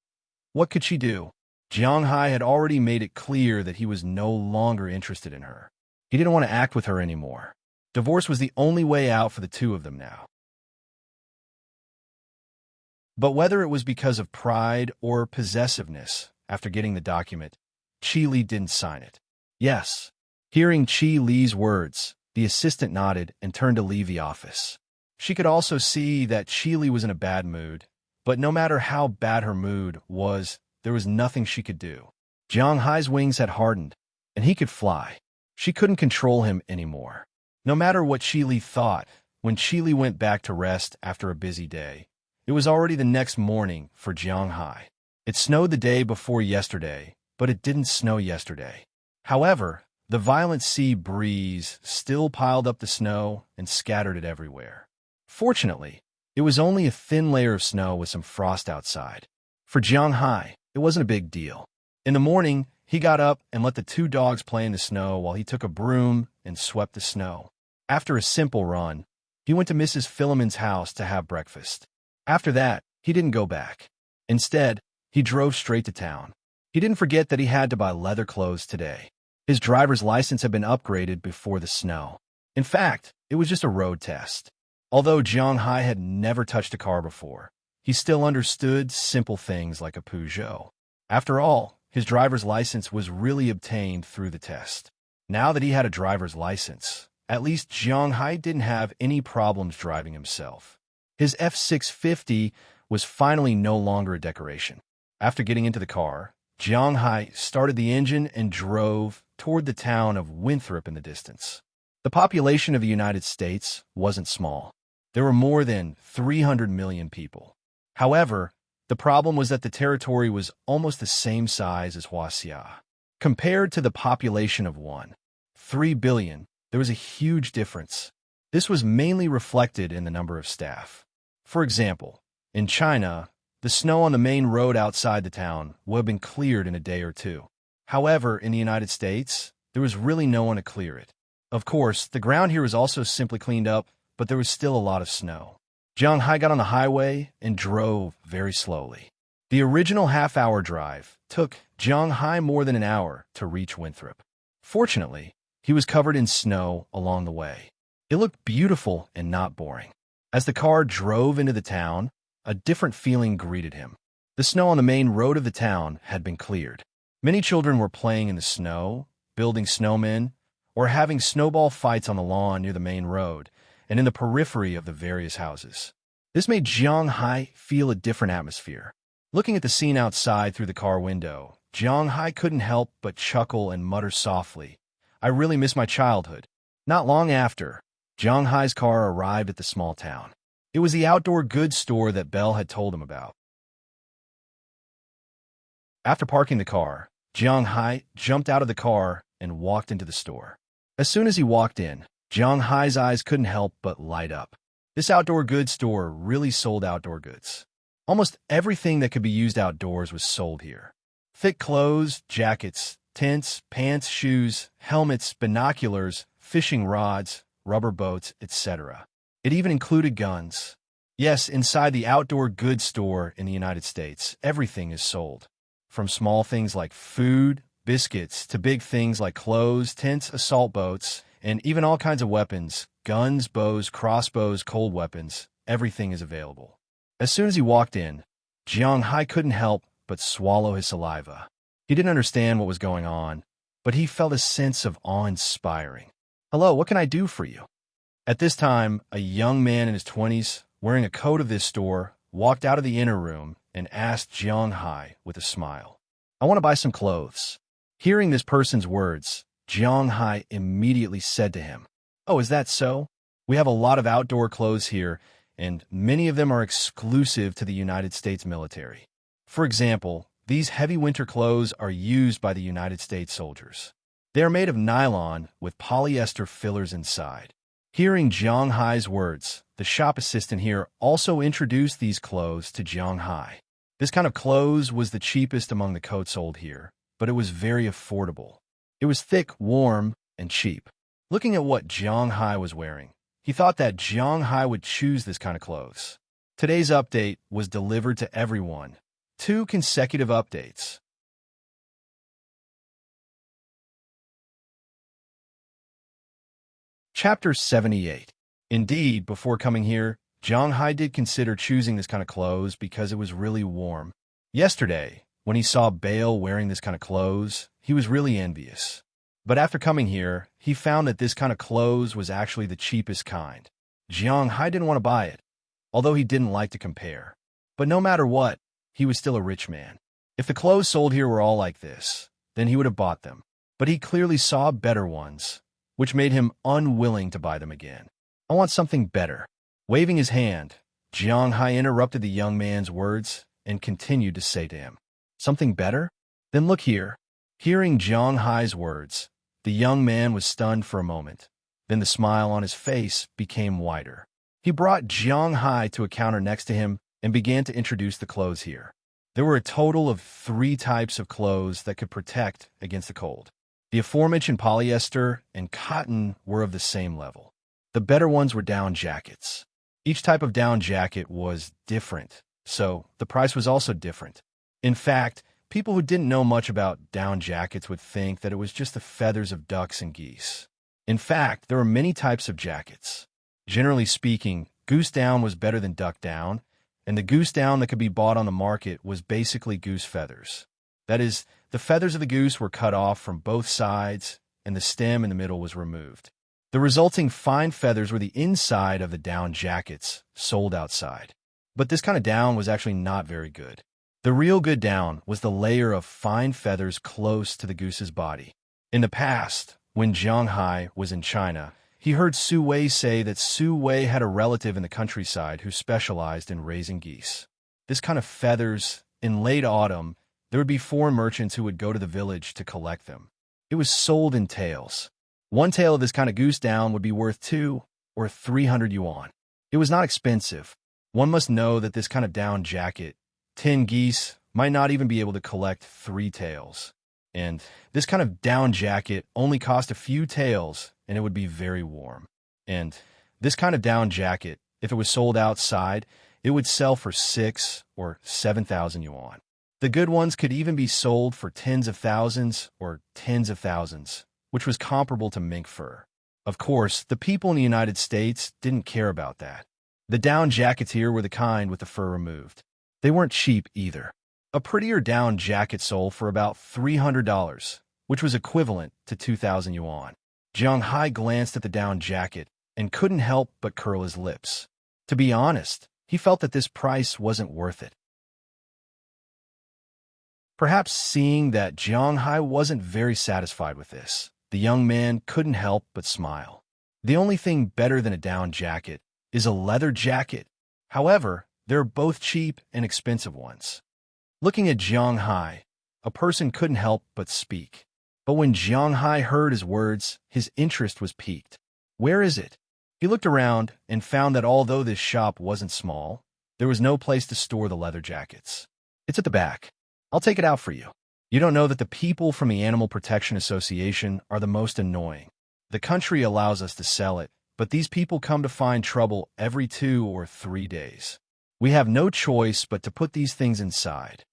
Speaker 1: What could she do? Jiang Hai had already made it clear that he was no longer interested in her. He didn't want to act with her anymore. Divorce was the only way out for the 2 of them now. But whether it was because of pride or possessiveness, after getting the document, Qi Li didn't sign it. Yes. Hearing Qi Li's words, the assistant nodded and turned to leave the office. She could also see that Qi Li was in a bad mood, but no matter how bad her mood was, there was nothing she could do. Jiang Hai's wings had hardened, and he could fly. She couldn't control him anymore. No matter what Qi Li thought, when Qi Li went back to rest after a busy day, it was already the next morning for Jiang Hai. It snowed the day before yesterday, but it didn't snow yesterday. However, the violent sea breeze still piled up the snow and scattered it everywhere. Fortunately, it was only a thin layer of snow with some frost outside. For Jiang Hai, it wasn't a big deal. In the morning, he got up and let the 2 dogs play in the snow while he took a broom and swept the snow. After a simple run, he went to Mrs. Philemon's house to have breakfast. After that, he didn't go back. Instead, he drove straight to town. He didn't forget that he had to buy leather clothes today. His driver's license had been upgraded before the snow. In fact, it was just a road test. Although Jiang Hai had never touched a car before, he still understood simple things like a Peugeot. After all, his driver's license was really obtained through the test. Now that he had a driver's license, at least Jiang Hai didn't have any problems driving himself. His F-650 was finally no longer a decoration. After getting into the car, Jiang Hai started the engine and drove toward the town of Winthrop in the distance. The population of the United States wasn't small. There were more than 300 million people. However, the problem was that the territory was almost the same size as Huaxia. Compared to the population of 3 billion, there was a huge difference. This was mainly reflected in the number of staff. For example, in China, the snow on the main road outside the town would have been cleared in a day or 2. However, in the United States, there was really no one to clear it. Of course, the ground here was also simply cleaned up, but there was still a lot of snow. Jiang Hai got on the highway and drove very slowly. The original half-hour drive took Jiang Hai more than an hour to reach Winthrop. Fortunately, he was covered in snow along the way. It looked beautiful and not boring. As the car drove into the town, a different feeling greeted him. The snow on the main road of the town had been cleared. Many children were playing in the snow, building snowmen, or having snowball fights on the lawn near the main road and in the periphery of the various houses. This made Jiang Hai feel a different atmosphere. Looking at the scene outside through the car window, Jiang Hai couldn't help but chuckle and mutter softly, "I really miss my childhood." Not long after, Jiang Hai's car arrived at the small town. It was the outdoor goods store that Belle had told him about. After parking the car, Jiang Hai jumped out of the car and walked into the store. As soon as he walked in, Jiang Hai's eyes couldn't help but light up. This outdoor goods store really sold outdoor goods. Almost everything that could be used outdoors was sold here. Thick clothes, jackets, tents, pants, shoes, helmets, binoculars, fishing rods, rubber boats, etc. It even included guns. Yes, inside the outdoor goods store in the United States, everything is sold. From small things like food, biscuits, to big things like clothes, tents, assault boats, and even all kinds of weapons, guns, bows, crossbows, cold weapons, everything is available. As soon as he walked in, Jiang Hai couldn't help but swallow his saliva. He didn't understand what was going on, but he felt a sense of awe-inspiring. "Hello, what can I do for you?" At this time, a young man in his 20s, wearing a coat of this store, walked out of the inner room and asked Jiang Hai with a smile, "I want to buy some clothes." Hearing this person's words, Jiang Hai immediately said to him, "Oh, is that so? We have a lot of outdoor clothes here, and many of them are exclusive to the United States military. For example, these heavy winter clothes are used by the United States soldiers. They are made of nylon with polyester fillers inside." Hearing Jiang Hai's words, the shop assistant here also introduced these clothes to Jiang Hai. This kind of clothes was the cheapest among the coats sold here, but it was very affordable. It was thick, warm, and cheap. Looking at what Jiang Hai was wearing, he thought that Jiang Hai would choose this kind of clothes. Today's update was delivered to everyone. 2 consecutive updates. Chapter 78. Indeed, before coming here, Jiang Hai did consider choosing this kind of clothes because it was really warm. Yesterday, when he saw Bale wearing this kind of clothes, he was really envious. But after coming here, he found that this kind of clothes was actually the cheapest kind. Jiang Hai didn't want to buy it, although he didn't like to compare. But no matter what, he was still a rich man. If the clothes sold here were all like this, then he would have bought them. But he clearly saw better ones, which made him unwilling to buy them again. "I want something better." Waving his hand, Jiang Hai interrupted the young man's words and continued to say to him, "Something better? Then look here." Hearing Jiang Hai's words, the young man was stunned for a moment. Then the smile on his face became wider. He brought Jiang Hai to a counter next to him and began to introduce the clothes here. There were a total of 3 types of clothes that could protect against the cold. The aforementioned polyester and cotton were of the same level. The better ones were down jackets. Each type of down jacket was different, so the price was also different. In fact, people who didn't know much about down jackets would think that it was just the feathers of ducks and geese. In fact, there were many types of jackets. Generally speaking, goose down was better than duck down, and the goose down that could be bought on the market was basically goose feathers. That is, the feathers of the goose were cut off from both sides, and the stem in the middle was removed. The resulting fine feathers were the inside of the down jackets, sold outside. But this kind of down was actually not very good. The real good down was the layer of fine feathers close to the goose's body. In the past, when Jiang Hai was in China, he heard Su Wei say that Su Wei had a relative in the countryside who specialized in raising geese. This kind of feathers, in late autumn, there would be foreign merchants who would go to the village to collect them. It was sold in taels. One tael of this kind of goose down would be worth 2 or 300 yuan. It was not expensive. One must know that this kind of down jacket, 10 geese, might not even be able to collect 3 taels. And this kind of down jacket only cost a few taels, and it would be very warm. And this kind of down jacket If it was sold outside, it would sell for 6 or 7,000 yuan. The good ones could even be sold for tens of thousands or tens of thousands, which was comparable to mink fur. Of course, the people in the United States didn't care about that. The down jackets here were the kind with the fur removed. They weren't cheap either. A prettier down jacket sold for about $300, which was equivalent to 2,000 yuan. Jiang Hai glanced at the down jacket and couldn't help but curl his lips. To be honest, he felt that this price wasn't worth it. Perhaps seeing that Jiang Hai wasn't very satisfied with this, the young man couldn't help but smile. The only thing better than a down jacket is a leather jacket. However, there are both cheap and expensive ones. Looking at Jiang Hai, a person couldn't help but speak. But when Jiang Hai heard his words, his interest was piqued. Where is it? He looked around and found that although this shop wasn't small, there was no place to store the leather jackets. It's at the back. I'll take it out for you. You don't know that the people from the Animal Protection Association are the most annoying. The country allows us to sell it, but these people come to find trouble every 2 or 3 days. We have no choice but to put these things inside.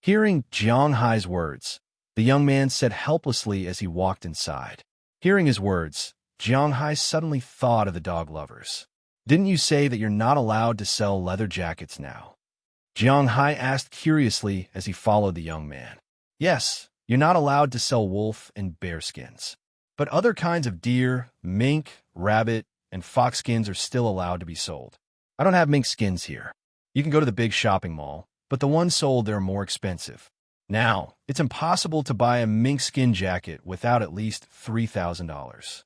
Speaker 1: Hearing Jiang Hai's words, the young man said helplessly as he walked inside. Hearing his words, Jiang Hai suddenly thought of the dog lovers. Didn't you say that you're not allowed to sell leather jackets now? Jiang Hai asked curiously as he followed the young man. Yes, you're not allowed to sell wolf and bear skins. But other kinds of deer, mink, rabbit, and fox skins are still allowed to be sold. I don't have mink skins here. You can go to the big shopping mall, but the ones sold there are more expensive. Now, it's impossible to buy a mink skin jacket without at least $3,000.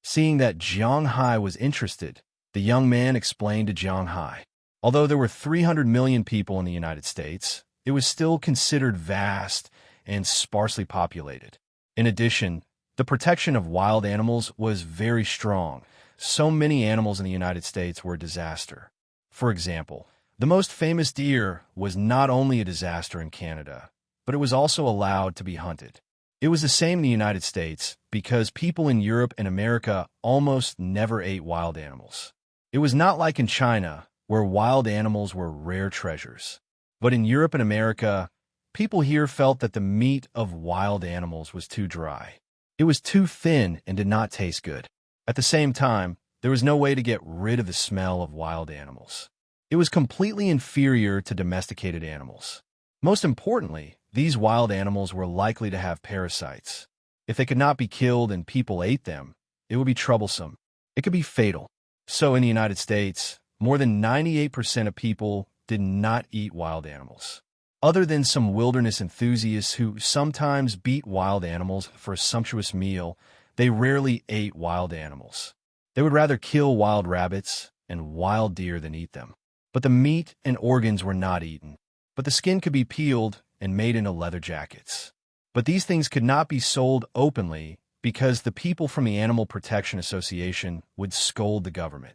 Speaker 1: Seeing that Jiang Hai was interested, the young man explained to Jiang Hai. Although there were 300 million people in the United States, it was still considered vast and sparsely populated. In addition, the protection of wild animals was very strong. So many animals in the United States were a disaster. For example, the most famous deer was not only a disaster in Canada, but it was also allowed to be hunted. It was the same in the United States because people in Europe and America almost never ate wild animals. It was not like in China, where wild animals were rare treasures. But in Europe and America, people here felt that the meat of wild animals was too dry. It was too thin and did not taste good. At the same time, there was no way to get rid of the smell of wild animals. It was completely inferior to domesticated animals. Most importantly, these wild animals were likely to have parasites. If they could not be killed and people ate them, it would be troublesome. It could be fatal. So in the United States, more than 98% of people did not eat wild animals. Other than some wilderness enthusiasts who sometimes beat wild animals for a sumptuous meal, they rarely ate wild animals. They would rather kill wild rabbits and wild deer than eat them. But the meat and organs were not eaten. But the skin could be peeled and made into leather jackets. But these things could not be sold openly because the people from the Animal Protection Association would scold the government.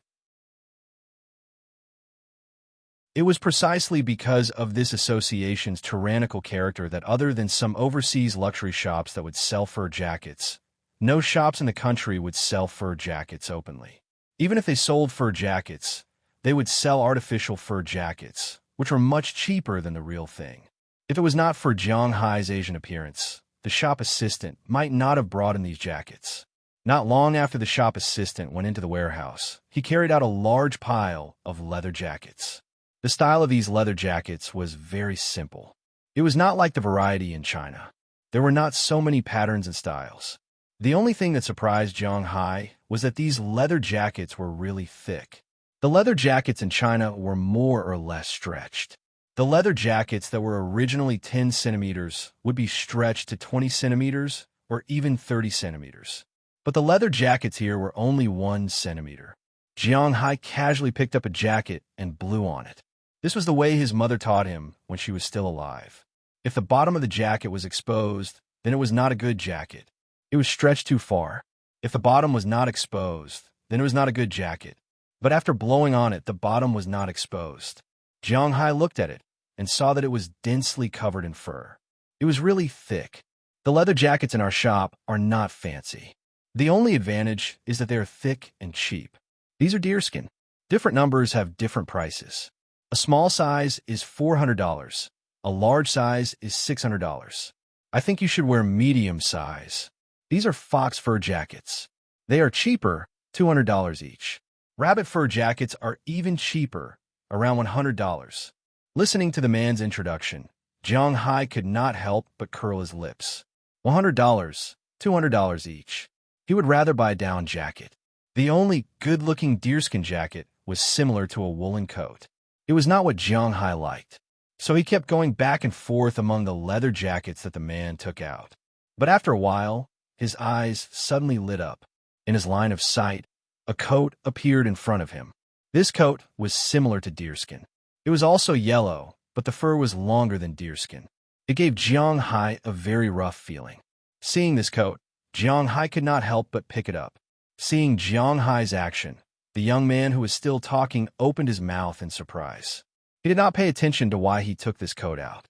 Speaker 1: It was precisely because of this association's tyrannical character that other than some overseas luxury shops that would sell fur jackets, no shops in the country would sell fur jackets openly. Even if they sold fur jackets, they would sell artificial fur jackets, which were much cheaper than the real thing. If it was not for Jiang Hai's Asian appearance, the shop assistant might not have brought in these jackets. Not long after the shop assistant went into the warehouse, he carried out a large pile of leather jackets. The style of these leather jackets was very simple. It was not like the variety in China. There were not so many patterns and styles. The only thing that surprised Jiang Hai was that these leather jackets were really thick. The leather jackets in China were more or less stretched. The leather jackets that were originally 10 centimeters would be stretched to 20 centimeters or even 30 centimeters. But the leather jackets here were only 1 centimeter. Jiang Hai casually picked up a jacket and blew on it. This was the way his mother taught him when she was still alive. If the bottom of the jacket was exposed, then it was not a good jacket. It was stretched too far. If the bottom was not exposed, then it was not a good jacket. But after blowing on it, the bottom was not exposed. Jiang Hai looked at it and saw that it was densely covered in fur. It was really thick. The leather jackets in our shop are not fancy. The only advantage is that they are thick and cheap. These are deerskin. Different numbers have different prices. A small size is $400. A large size is $600. I think you should wear medium size. These are fox fur jackets. They are cheaper, $200 each. Rabbit fur jackets are even cheaper, around $100. Listening to the man's introduction, Jiang Hai could not help but curl his lips. $100, $200 each. He would rather buy a down jacket. The only good-looking deerskin jacket was similar to a woolen coat. It was not what Jiang Hai liked, so he kept going back and forth among the leather jackets that the man took out. But after a while, his eyes suddenly lit up. In his line of sight, a coat appeared in front of him. This coat was similar to deerskin. It was also yellow, but the fur was longer than deerskin. It gave Jiang Hai a very rough feeling. Seeing this coat, Jiang Hai could not help but pick it up. Seeing Jiang Hai's action, the young man who was still talking opened his mouth in surprise. He did not pay attention to why he took this coat out.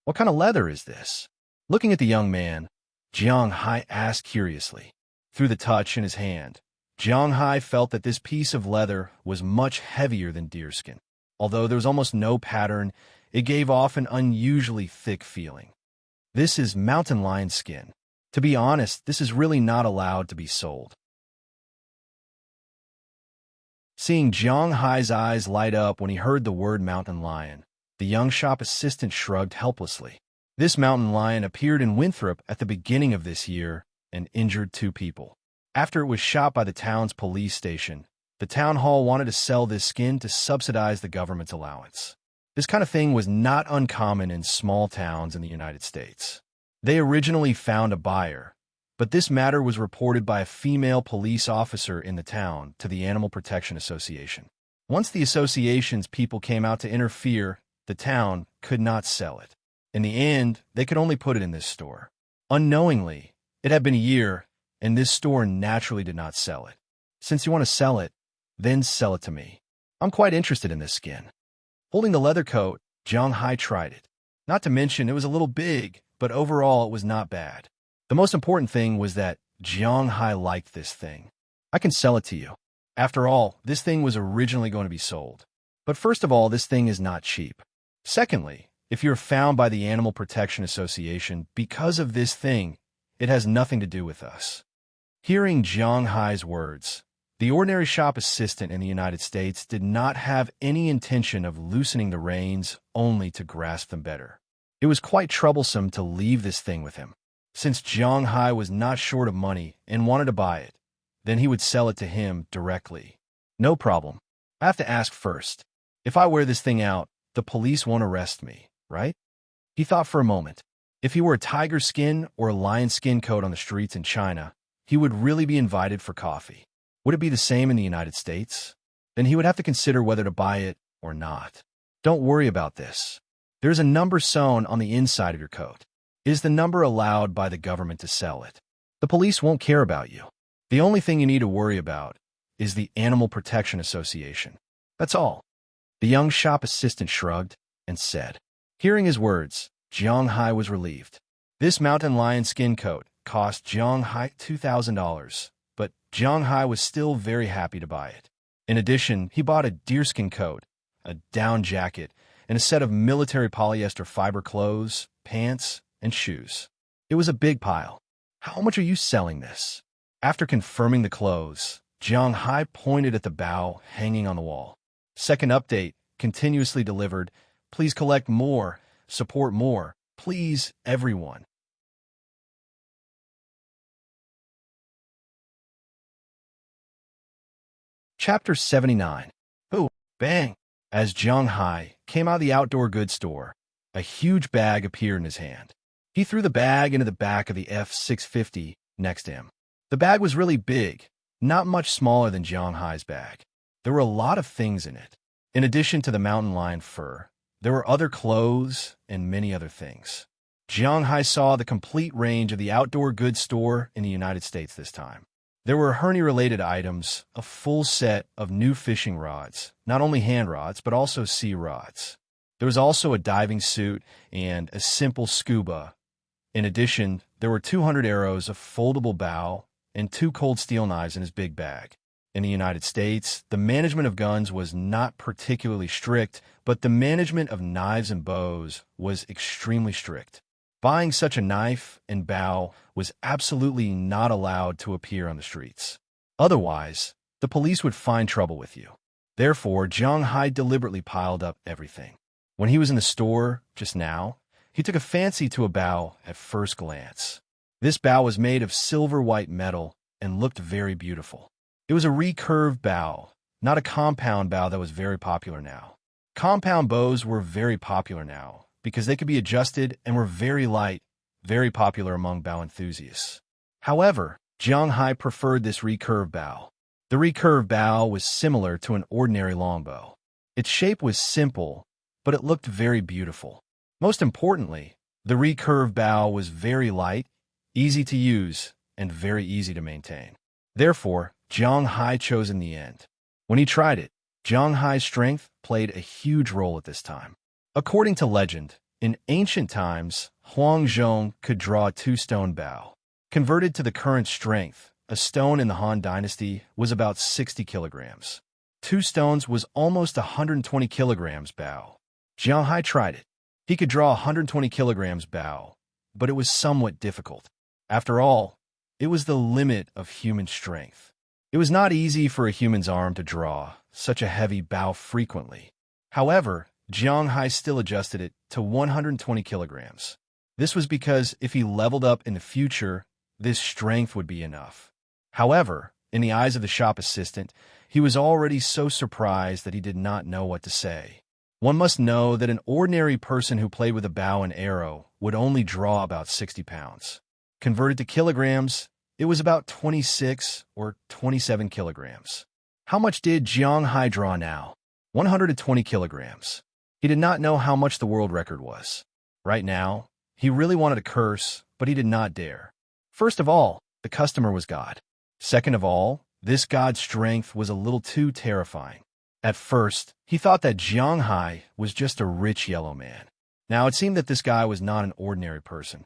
Speaker 1: What kind of leather is this? Looking at the young man, Jiang Hai asked curiously. Through the touch in his hand, Jiang Hai felt that this piece of leather was much heavier than deerskin. Although there was almost no pattern, it gave off an unusually thick feeling. This is mountain lion skin. To be honest, this is really not allowed to be sold. Seeing Jiang Hai's eyes light up when he heard the word mountain lion, the young shop assistant shrugged helplessly. This mountain lion appeared in Winthrop at the beginning of this year and injured 2 people. After it was shot by the town's police station, the town hall wanted to sell this skin to subsidize the government's allowance. This kind of thing was not uncommon in small towns in the United States. They originally found a buyer, but this matter was reported by a female police officer in the town to the Animal Protection Association. Once the association's people came out to interfere, the town could not sell it. In the end, they could only put it in this store. Unknowingly, it had been a year, and this store naturally did not sell it. Since you want to sell it, then sell it to me. I'm quite interested in this skin. Holding the leather coat, Jiang Hai tried it. Not to mention, it was a little big, but overall it was not bad. The most important thing was that Jiang Hai liked this thing. I can sell it to you. After all, this thing was originally going to be sold. But first of all, this thing is not cheap. Secondly, if you're found by the Animal Protection Association because of this thing, it has nothing to do with us. Hearing Jiang Hai's words, the ordinary shop assistant in the United States did not have any intention of loosening the reins only to grasp them better. It was quite troublesome to leave this thing with him. Since Jiang Hai was not short of money and wanted to buy it, then he would sell it to him directly. No problem. I have to ask first. If I wear this thing out, the police won't arrest me, right? He thought for a moment. If he wore a tiger skin or a lion skin coat on the streets in China, he would really be invited for coffee. Would it be the same in the United States? Then he would have to consider whether to buy it or not. Don't worry about this. There is a number sewn on the inside of your coat. It is the number allowed by the government to sell it. The police won't care about you. The only thing you need to worry about is the Animal Protection Association. That's all. The young shop assistant shrugged and said. Hearing his words, Jiang Hai was relieved. This mountain lion skin coat cost Jiang Hai $2,000, but Jiang Hai was still very happy to buy it. In addition, he bought a deerskin coat, a down jacket, and a set of military polyester fiber clothes, pants, and shoes. It was a big pile. How much are you selling this? After confirming the clothes, Jiang Hai pointed at the bow hanging on the wall. Second update, continuously delivered. Please collect more, support more. Please, everyone. Chapter 79. Oh, bang! As Jiang Hai came out of the outdoor goods store, a huge bag appeared in his hand. He threw the bag into the back of the F-650 next to him. The bag was really big, not much smaller than Jiang Hai's bag. There were a lot of things in it. In addition to the mountain lion fur, there were other clothes and many other things. Jiang Hai saw the complete range of the outdoor goods store in the United States this time. There were hernia-related items, a full set of new fishing rods, not only hand rods, but also sea rods. There was also a diving suit and a simple scuba. In addition, there were 200 arrows, a foldable bow, and 2 cold steel knives in his big bag. In the United States, the management of guns was not particularly strict, but the management of knives and bows was extremely strict. Buying such a knife and bow was absolutely not allowed to appear on the streets. Otherwise, the police would find trouble with you. Therefore, Jiang Hai deliberately piled up everything. When he was in the store just now, he took a fancy to a bow at first glance. This bow was made of silver-white metal and looked very beautiful. It was a recurved bow, not a compound bow that was very popular now. Compound bows were very popular now because they could be adjusted and were very light, very popular among bow enthusiasts. However, Jiang Hai preferred this recurved bow. The recurved bow was similar to an ordinary longbow. Its shape was simple, but it looked very beautiful. Most importantly, the recurved bow was very light, easy to use, and very easy to maintain. Therefore, Jiang Hai chose in the end. When he tried it, Jiang Hai's strength played a huge role at this time. According to legend, in ancient times, Huang Zhong could draw a two-stone bow. Converted to the current strength, a stone in the Han Dynasty was about 60 kilograms. 2 stones was almost 120 kilograms bow. Jiang Hai tried it. He could draw 120 kilograms bow, but it was somewhat difficult. After all, it was the limit of human strength. It was not easy for a human's arm to draw such a heavy bow frequently. However, Jiang Hai still adjusted it to 120 kilograms. This was because if he leveled up in the future, this strength would be enough. However, in the eyes of the shop assistant, he was already so surprised that he did not know what to say. One must know that an ordinary person who played with a bow and arrow would only draw about 60 pounds. Converted to kilograms, it was about 26 or 27 kilograms. How much did Jiang Hai draw now? 120 kilograms. He did not know how much the world record was. Right now, he really wanted to curse, but he did not dare. First of all, the customer was God. Second of all, this God's strength was a little too terrifying. At first, he thought that Jiang Hai was just a rich yellow man. Now it seemed that this guy was not an ordinary person.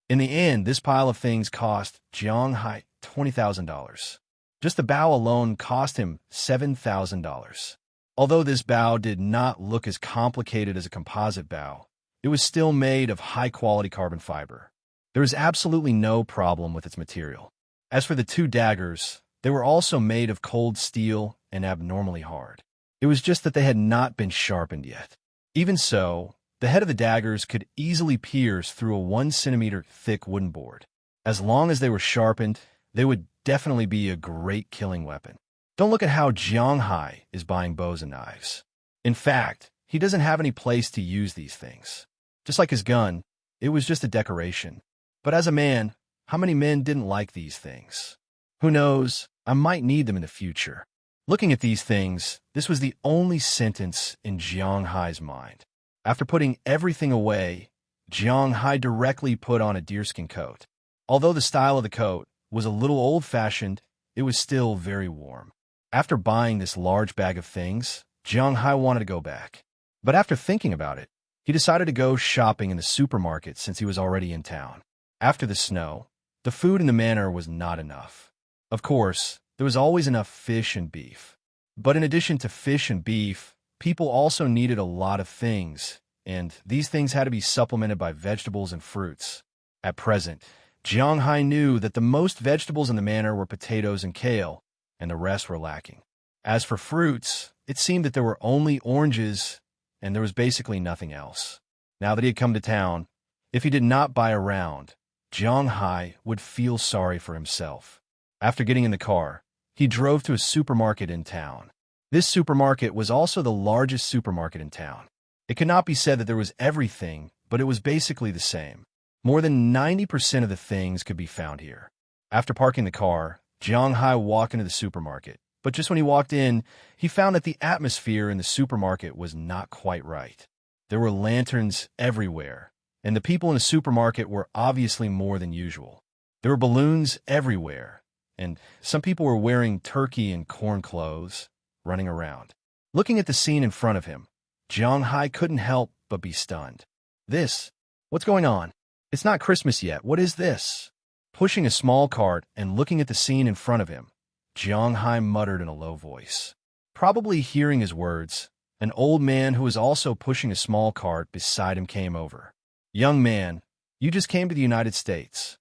Speaker 1: In the end, this pile of things cost Jiang Hai $20,000. Just the bow alone cost him $7,000. Although this bow did not look as complicated as a composite bow, it was still made of high-quality carbon fiber. There was absolutely no problem with its material. As for the 2 daggers, they were also made of cold steel and abnormally hard. It was just that they had not been sharpened yet. Even so, the head of the daggers could easily pierce through a 1 centimeter thick wooden board. As long as they were sharpened, they would definitely be a great killing weapon. Don't look at how Jiang Hai is buying bows and knives. In fact, he doesn't have any place to use these things. Just like his gun, it was just a decoration. But as a man, how many men didn't like these things? Who knows, I might need them in the future. Looking at these things, this was the only sentence in Jiang Hai's mind. After putting everything away, Jiang Hai directly put on a deerskin coat. Although the style of the coat was a little old-fashioned, it was still very warm. After buying this large bag of things, Jiang Hai wanted to go back. But after thinking about it, he decided to go shopping in the supermarket since he was already in town. After the snow, the food in the manor was not enough. Of course, there was always enough fish and beef. But in addition to fish and beef, people also needed a lot of things, and these things had to be supplemented by vegetables and fruits. At present, Jiang Hai knew that the most vegetables in the manor were potatoes and kale, and the rest were lacking. As for fruits, it seemed that there were only oranges, and there was basically nothing else. Now that he had come to town, if he did not buy a round, Jiang Hai would feel sorry for himself. After getting in the car, he drove to a supermarket in town. This supermarket was also the largest supermarket in town. It could not be said that there was everything, but it was basically the same. More than 90% of the things could be found here. After parking the car, Jiang Hai walked into the supermarket. But just when he walked in, he found that the atmosphere in the supermarket was not quite right. There were lanterns everywhere, and the people in the supermarket were obviously more than usual. There were balloons everywhere, and some people were wearing turkey and corn clothes, running around. Looking at the scene in front of him, Jiang Hai couldn't help but be stunned. What's going on? It's not Christmas yet. What is this? Pushing a small cart and looking at the scene in front of him, Jiang Hai muttered in a low voice. Probably hearing his words, an old man who was also pushing a small cart beside him came over. "Young man, you just came to the United States."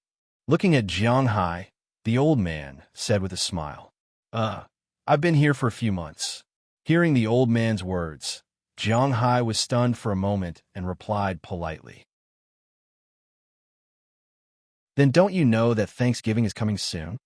Speaker 1: Looking at Jiang Hai, the old man said with a smile, I've been here for a few months." Hearing the old man's words, Jiang Hai was stunned for a moment and replied politely, "Then don't you know that Thanksgiving is coming soon?"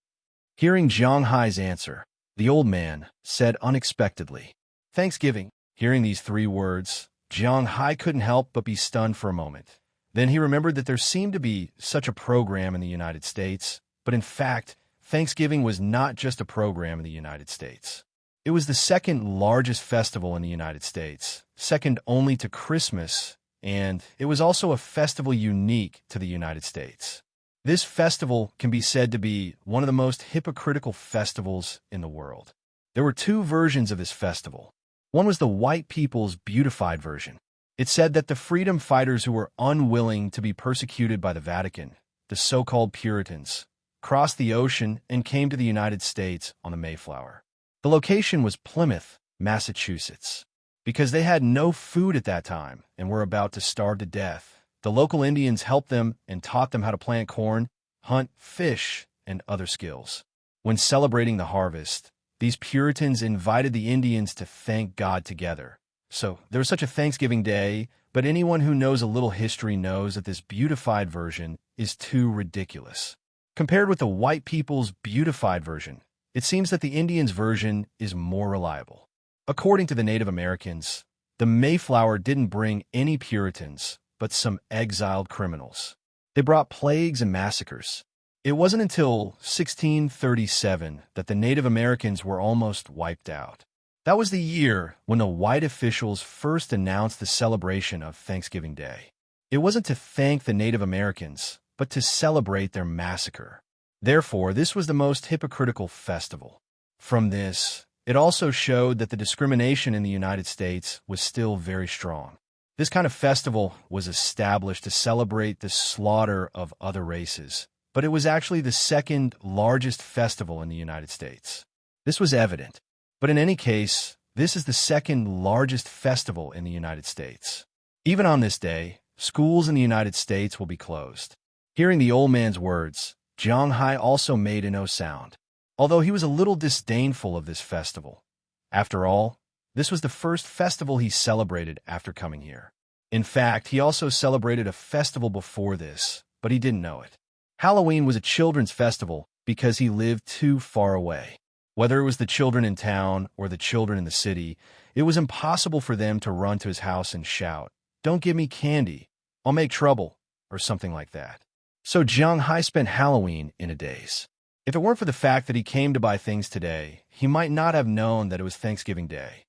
Speaker 1: Hearing Jiang Hai's answer, the old man said unexpectedly, "Thanksgiving." Hearing these three words, Jiang Hai couldn't help but be stunned for a moment. Then he remembered that there seemed to be such a program in the United States, but in fact, Thanksgiving was not just a program in the United States. It was the second largest festival in the United States, second only to Christmas, and it was also a festival unique to the United States. This festival can be said to be one of the most hypocritical festivals in the world. There were two versions of this festival. One was the white people's beautified version. It said that the freedom fighters who were unwilling to be persecuted by the Vatican, the so-called Puritans, crossed the ocean and came to the United States on the Mayflower. The location was Plymouth, Massachusetts. Because they had no food at that time and were about to starve to death, the local Indians helped them and taught them how to plant corn, hunt, fish, and other skills. When celebrating the harvest, these Puritans invited the Indians to thank God together. So there was such a Thanksgiving Day, but anyone who knows a little history knows that this beautified version is too ridiculous. Compared with the white people's beautified version, it seems that the Indians' version is more reliable. According to the Native Americans, the Mayflower didn't bring any Puritans, but some exiled criminals. They brought plagues and massacres. It wasn't until 1637 that the Native Americans were almost wiped out. That was the year when the white officials first announced the celebration of Thanksgiving Day. It wasn't to thank the Native Americans, but to celebrate their massacre. Therefore, this was the most hypocritical festival. From this, it also showed that the discrimination in the United States was still very strong. This kind of festival was established to celebrate the slaughter of other races, but it was actually the second largest festival in the United States. This was evident. But in any case, this is the second largest festival in the United States. Even on this day, schools in the United States will be closed. Hearing the old man's words, Jiang Hai also made no sound, although he was a little disdainful of this festival. After all, this was the first festival he celebrated after coming here. In fact, he also celebrated a festival before this, but he didn't know it. Halloween was a children's festival because he lived too far away. Whether it was the children in town or the children in the city, it was impossible for them to run to his house and shout, "Don't give me candy, I'll make trouble," or something like that. So Jiang Hai spent Halloween in a daze. If it weren't for the fact that he came to buy things today, he might not have known that it was Thanksgiving Day.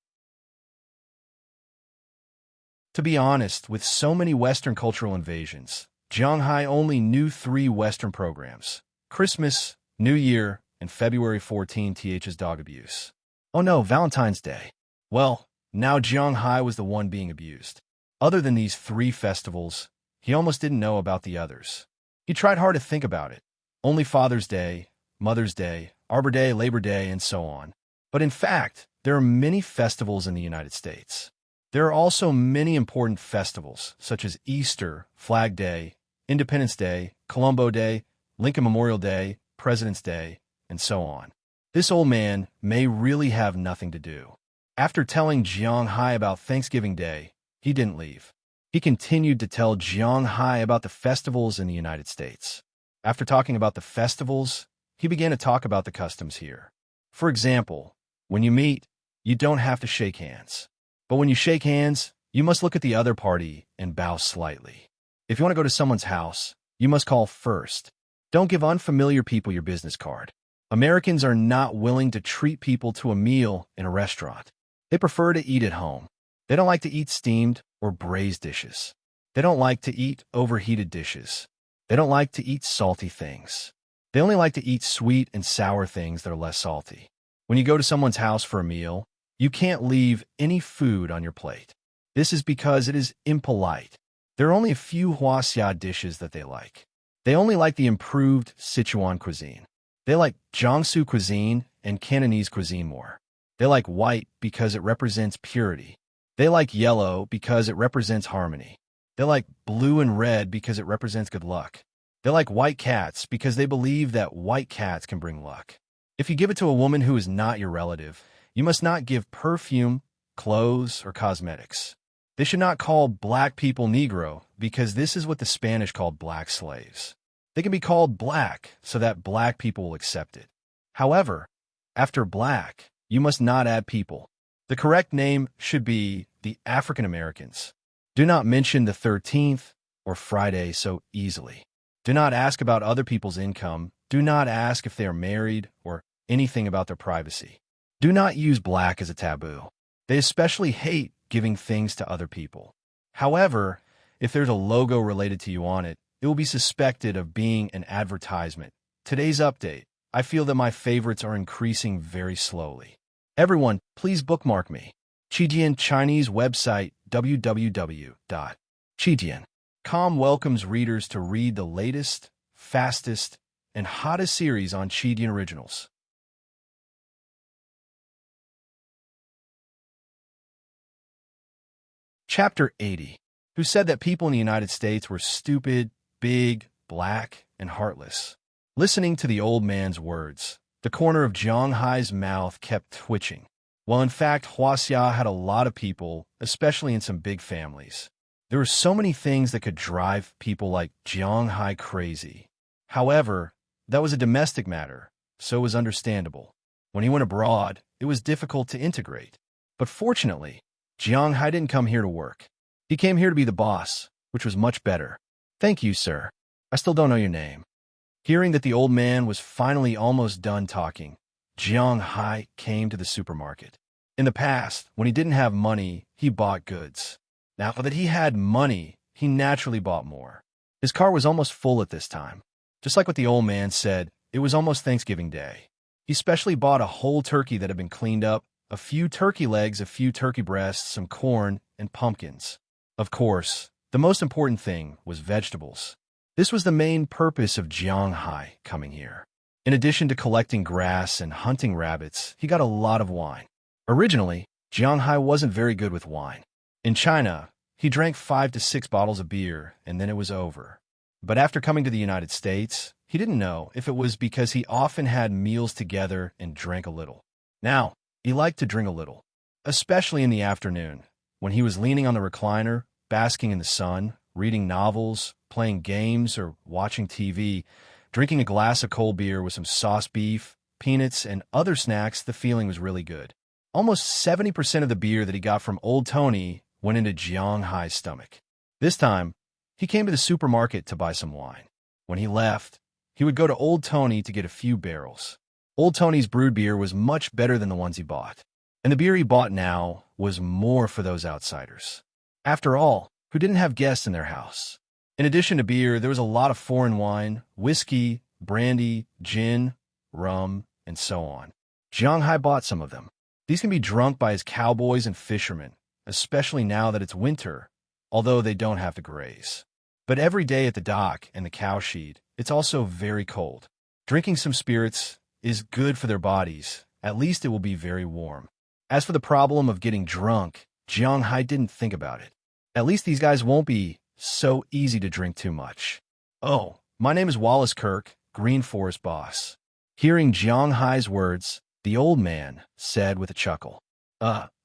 Speaker 1: To be honest, with so many Western cultural invasions, Jiang Hai only knew 3 Western programs: Christmas, New Year, and February 14th's dog abuse. Oh no, Valentine's Day. Well, now Jiang Hai was the one being abused. Other than these 3 festivals, he almost didn't know about the others. He tried hard to think about it. Only Father's Day, Mother's Day, Arbor Day, Labor Day, and so on. But in fact, there are many festivals in the United States. There are also many important festivals, such as Easter, Flag Day, Independence Day, Colombo Day, Lincoln Memorial Day, President's Day, and so on. This old man may really have nothing to do. After telling Jiang Hai about Thanksgiving Day, he didn't leave. He continued to tell Jiang Hai about the festivals in the United States. After talking about the festivals, he began to talk about the customs here. For example, when you meet, you don't have to shake hands. But when you shake hands, you must look at the other party and bow slightly. If you want to go to someone's house, you must call first. Don't give unfamiliar people your business card. Americans are not willing to treat people to a meal in a restaurant. They prefer to eat at home. They don't like to eat steamed or braised dishes. They don't like to eat overheated dishes. They don't like to eat salty things. They only like to eat sweet and sour things that are less salty. When you go to someone's house for a meal, you can't leave any food on your plate. This is because it is impolite. There are only a few Huaxia dishes that they like. They only like the improved Sichuan cuisine. They like Jiangsu cuisine and Cantonese cuisine more. They like white because it represents purity. They like yellow because it represents harmony. They like blue and red because it represents good luck. They like white cats because they believe that white cats can bring luck. If you give it to a woman who is not your relative, you must not give perfume, clothes, or cosmetics. They should not call black people Negro because this is what the Spanish called black slaves. They can be called black so that black people will accept it. However, after black, you must not add people. The correct name should be the African Americans. Do not mention the 13th or Friday so easily. Do not ask about other people's income. Do not ask if they are married or anything about their privacy. Do not use black as a taboo. They especially hate giving things to other people. However, if there's a logo related to you on it, it will be suspected of being an advertisement. Today's update. I feel that my favorites are increasing very slowly. Everyone, please bookmark me. Qijian Chinese website www.qijian.com welcomes readers to read the latest, fastest, and hottest series on Qijian originals. Chapter 80. Who said that people in the United States were stupid, big, black, and heartless? Listening to the old man's words, the corner of Jiang Hai's mouth kept twitching. Well, in fact, Huaxia had a lot of people, especially in some big families. There were so many things that could drive people like Jiang Hai crazy. However, that was a domestic matter, so it was understandable. When he went abroad, it was difficult to integrate. But fortunately, Jiang Hai didn't come here to work. He came here to be the boss, which was much better. Thank you, sir. I still don't know your name. Hearing that the old man was finally almost done talking, Jiang Hai came to the supermarket. In the past, when he didn't have money, he bought goods. Now that he had money, he naturally bought more. His car was almost full at this time. Just like what the old man said, it was almost Thanksgiving Day. He specially bought a whole turkey that had been cleaned up, a few turkey legs, a few turkey breasts, some corn, and pumpkins. Of course, the most important thing was vegetables. This was the main purpose of Jiang Hai coming here. In addition to collecting grass and hunting rabbits, he got a lot of wine. Originally, Jiang Hai wasn't very good with wine. In China, he drank 5 to 6 bottles of beer, and then it was over. But after coming to the United States, he didn't know if it was because he often had meals together and drank a little. Now, he liked to drink a little, especially in the afternoon, when he was leaning on the recliner, basking in the sun, reading novels, playing games, or watching TV, drinking a glass of cold beer with some sauce beef, peanuts, and other snacks. The feeling was really good. Almost 70% of the beer that he got from Old Tony went into Jiang Hai's stomach. This time, he came to the supermarket to buy some wine. When he left, he would go to Old Tony to get a few barrels. Old Tony's brewed beer was much better than the ones he bought. And the beer he bought now was more for those outsiders. After all, who didn't have guests in their house? In addition to beer, there was a lot of foreign wine, whiskey, brandy, gin, rum, and so on. Jiang Hai bought some of them. These can be drunk by his cowboys and fishermen, especially now that it's winter, although they don't have to graze. But every day at the dock and the cow shed, it's also very cold. Drinking some spirits is good for their bodies. At least it will be very warm. As for the problem of getting drunk, Jiang Hai didn't think about it. At least these guys won't be so easy to drink too much. Oh, my name is Wallace Kirk, Green Forest boss. Hearing Jiang Hai's words, the old man said with a chuckle,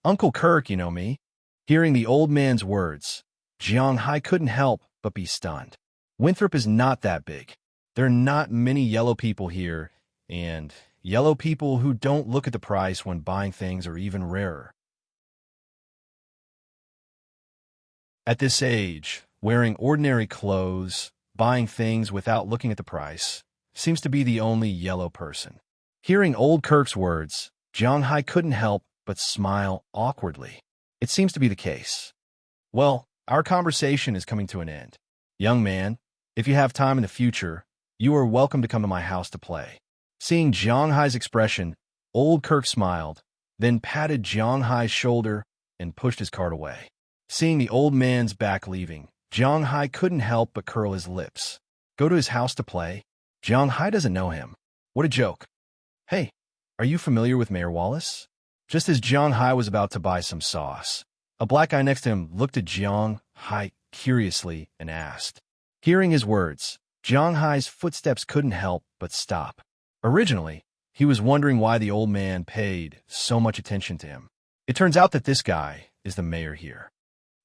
Speaker 1: Uncle Kirk, you know me. Hearing the old man's words, Jiang Hai couldn't help but be stunned. Winthrop is not that big. There are not many yellow people here, and yellow people who don't look at the price when buying things are even rarer. At this age, wearing ordinary clothes, buying things without looking at the price, seems to be the only yellow person. Hearing old Kirk's words, Jiang Hai couldn't help but smile awkwardly. It seems to be the case. Well, our conversation is coming to an end. Young man, if you have time in the future, you are welcome to come to my house to play. Seeing Jiang Hai's expression, old Kirk smiled, then patted Jiang Hai's shoulder and pushed his cart away. Seeing the old man's back leaving, Jiang Hai couldn't help but curl his lips. Go to his house to play? Jiang Hai doesn't know him. What a joke. Hey, are you familiar with Mayor Wallace? Just as Jiang Hai was about to buy some sauce, a black guy next to him looked at Jiang Hai curiously and asked. Hearing his words, Jiang Hai's footsteps couldn't help but stop. Originally, he was wondering why the old man paid so much attention to him. It turns out that this guy is the mayor here.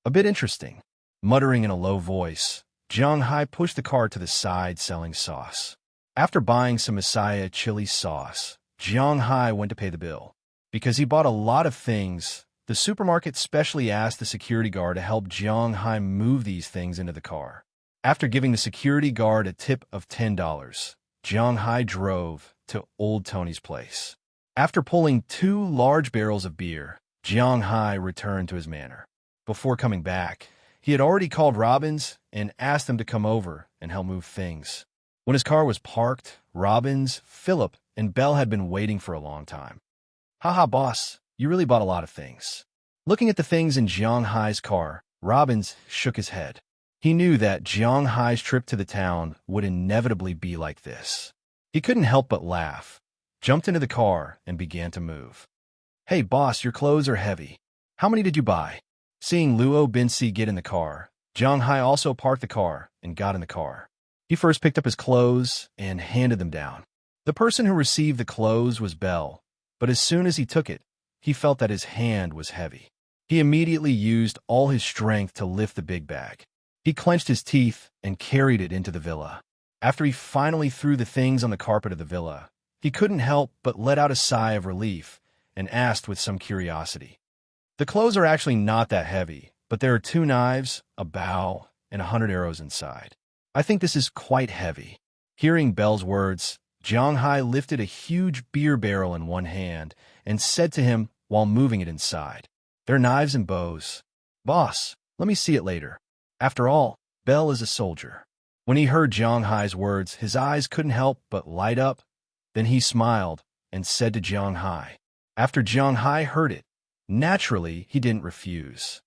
Speaker 1: A bit interesting. Muttering in a low voice, Jiang Hai pushed the cart to the side selling sauce. After buying some Messiah chili sauce, Jiang Hai went to pay the bill. Because he bought a lot of things, the supermarket specially asked the security guard to help Jiang Hai move these things into the car. After giving the security guard a tip of $10, Jiang Hai drove to Old Tony's place. After pulling 2 large barrels of beer, Jiang Hai returned to his manor. Before coming back, he had already called Robbins and asked them to come over and help move things. When his car was parked, Robbins, Philip, and Belle had been waiting for a long time. Haha, boss, you really bought a lot of things. Looking at the things in Jiang Hai's car, Robbins shook his head. He knew that Jiang Hai's trip to the town would inevitably be like this. He couldn't help but laugh, jumped into the car, and began to move. Hey, boss, your clothes are heavy. How many did you buy? Seeing Luo Binsi get in the car, Jiang Hai also parked the car and got in the car. He first picked up his clothes and handed them down. The person who received the clothes was Belle, but as soon as he took it, he felt that his hand was heavy. He immediately used all his strength to lift the big bag. He clenched his teeth and carried it into the villa. After he finally threw the things on the carpet of the villa, he couldn't help but let out a sigh of relief and asked with some curiosity. The clothes are actually not that heavy, but there are 2 knives, a bow, and 100 arrows inside. I think this is quite heavy. Hearing Belle's words, Jiang Hai lifted a huge beer barrel in one hand and said to him while moving it inside, They're knives and bows. Boss, let me see it later. After all, Belle is a soldier. When he heard Jiang Hai's words, his eyes couldn't help but light up. Then he smiled and said to Jiang Hai. After Jiang Hai heard it, naturally, he didn't refuse.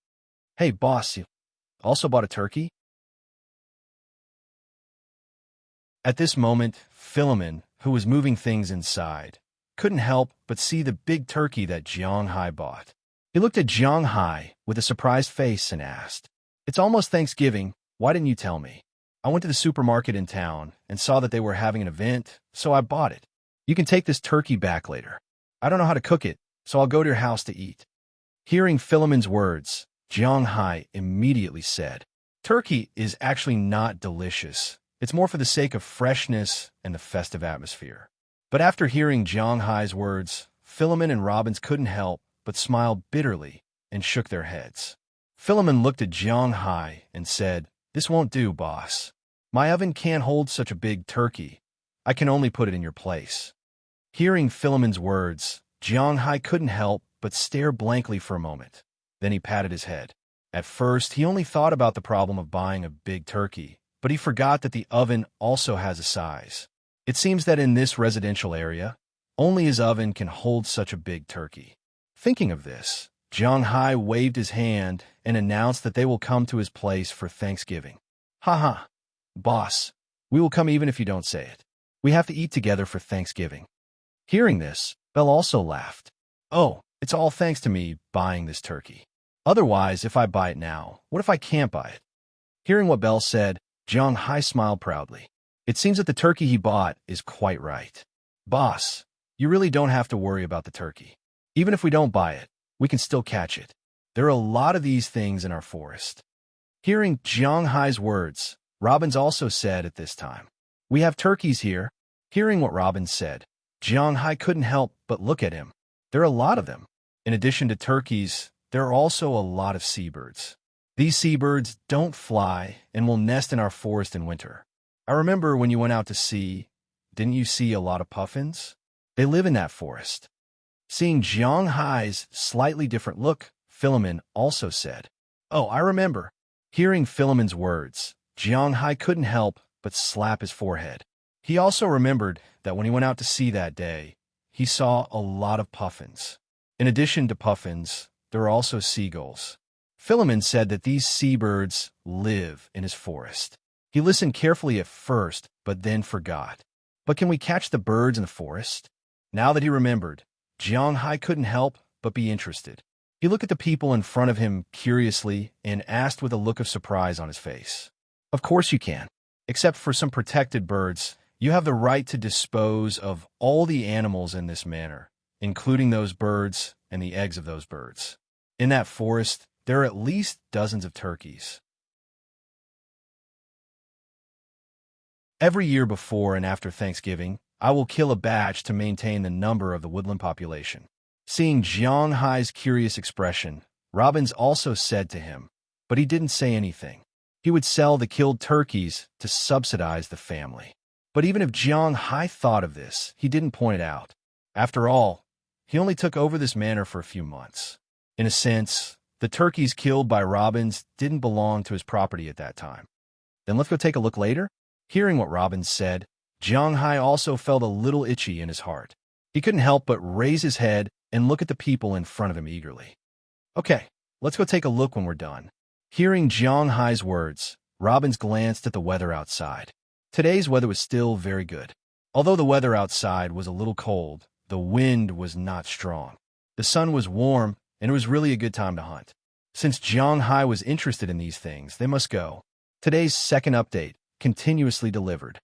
Speaker 1: Hey, boss, you also bought a turkey? At this moment, Philemon, who was moving things inside, couldn't help but see the big turkey that Jiang Hai bought. He looked at Jiang Hai with a surprised face and asked, It's almost Thanksgiving, why didn't you tell me? I went to the supermarket in town and saw that they were having an event, so I bought it. You can take this turkey back later. I don't know how to cook it, so I'll go to your house to eat. Hearing Philemon's words, Jiang Hai immediately said, Turkey is actually not delicious. It's more for the sake of freshness and the festive atmosphere. But after hearing Jiang Hai's words, Philemon and Robbins couldn't help but smile bitterly and shook their heads. Philemon looked at Jiang Hai and said, This won't do, boss. My oven can't hold such a big turkey. I can only put it in your place. Hearing Philemon's words, Jiang Hai couldn't help but stare blankly for a moment. Then he patted his head. At first, he only thought about the problem of buying a big turkey, but he forgot that the oven also has a size. It seems that in this residential area, only his oven can hold such a big turkey. Thinking of this, Jiang Hai waved his hand and announced that they will come to his place for Thanksgiving. Haha, boss, we will come even if you don't say it. We have to eat together for Thanksgiving. Hearing this, Belle also laughed. Oh, it's all thanks to me buying this turkey. Otherwise, if I buy it now, what if I can't buy it? Hearing what Belle said, Jiang Hai smiled proudly. It seems that the turkey he bought is quite right. Boss, you really don't have to worry about the turkey. Even if we don't buy it, we can still catch it. There are a lot of these things in our forest. Hearing Jiang Hai's words, Robbins also said at this time, We have turkeys here. Hearing what Robbins said, Jiang Hai couldn't help but look at him. There are a lot of them. In addition to turkeys, there are also a lot of seabirds. These seabirds don't fly and will nest in our forest in winter. I remember when you went out to sea, didn't you see a lot of puffins? They live in that forest. Seeing Jiang Hai's slightly different look, Philemon also said, Oh, I remember. Hearing Philemon's words, Jiang Hai couldn't help but slap his forehead. He also remembered that when he went out to sea that day, he saw a lot of puffins. In addition to puffins, there are also seagulls. Philemon said that these seabirds live in his forest. He He listened carefully at first, but then forgot. But can we catch the birds in the forest? Now that he remembered, Jiang Hai couldn't help but be interested. He looked at the people in front of him curiously and asked with a look of surprise on his face. Of course you can. Except for some protected birds, you have the right to dispose of all the animals in this manner, including those birds and the eggs of those birds. In that forest, there are at least dozens of turkeys. Every year before and after Thanksgiving, I will kill a batch to maintain the number of the woodland population. Seeing Jiang Hai's curious expression, Robbins also said to him, but he didn't say anything. He would sell the killed turkeys to subsidize the family. But even if Jiang Hai thought of this, he didn't point it out. After all, he only took over this manor for a few months. In a sense, the turkeys killed by Robbins didn't belong to his property at that time. Then let's go take a look later. Hearing what Robbins said, Jiang Hai also felt a little itchy in his heart. He couldn't help but raise his head and look at the people in front of him eagerly. Okay, let's go take a look when we're done. Hearing Jiang Hai's words, Robbins glanced at the weather outside. Today's weather was still very good. Although the weather outside was a little cold, the wind was not strong. The sun was warm, and it was really a good time to hunt. Since Jiang Hai was interested in these things, they must go. Today's second update, continuously delivered.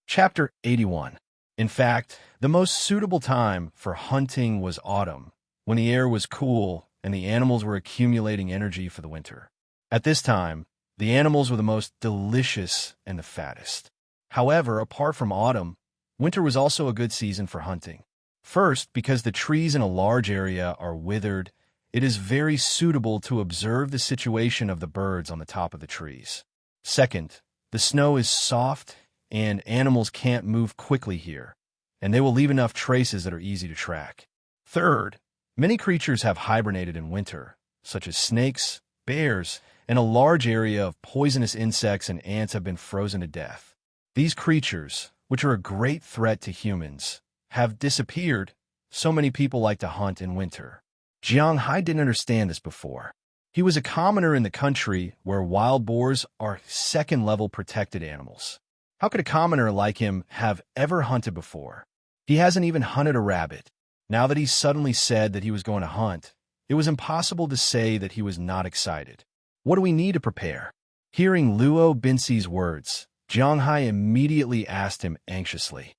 Speaker 1: Chapter 81. In fact, the most suitable time for hunting was autumn, when the air was cool and the animals were accumulating energy for the winter. At this time, the animals were the most delicious and the fattest. However, apart from autumn, winter was also a good season for hunting. First, because the trees in a large area are withered, it is very suitable to observe the situation of the birds on the top of the trees. Second, the snow is soft and animals can't move quickly here, and they will leave enough traces that are easy to track. Third, many creatures have hibernated in winter, such as snakes, bears, and a large area of poisonous insects and ants have been frozen to death. These creatures, which are a great threat to humans, have disappeared. So many people like to hunt in winter. Jiang Hai didn't understand this before. He was a commoner in the country where wild boars are second-level protected animals. How could a commoner like him have ever hunted before? He hasn't even hunted a rabbit. Now that he suddenly said that he was going to hunt, it was impossible to say that he was not excited. What do we need to prepare? Hearing Luo Binxi's words, Jiang Hai immediately asked him anxiously.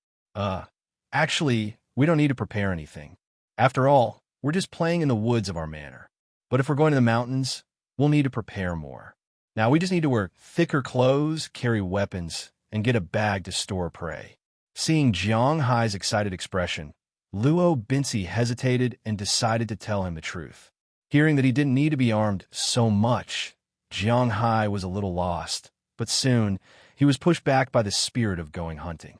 Speaker 1: Actually, we don't need to prepare anything. After all, we're just playing in the woods of our manor. But if we're going to the mountains, we'll need to prepare more. Now we just need to wear thicker clothes, carry weapons, and get a bag to store prey. Seeing Jiang Hai's excited expression, Luo Binxi hesitated and decided to tell him the truth. Hearing that he didn't need to be armed so much, Jiang Hai was a little lost, but soon he was pushed back by the spirit of going hunting.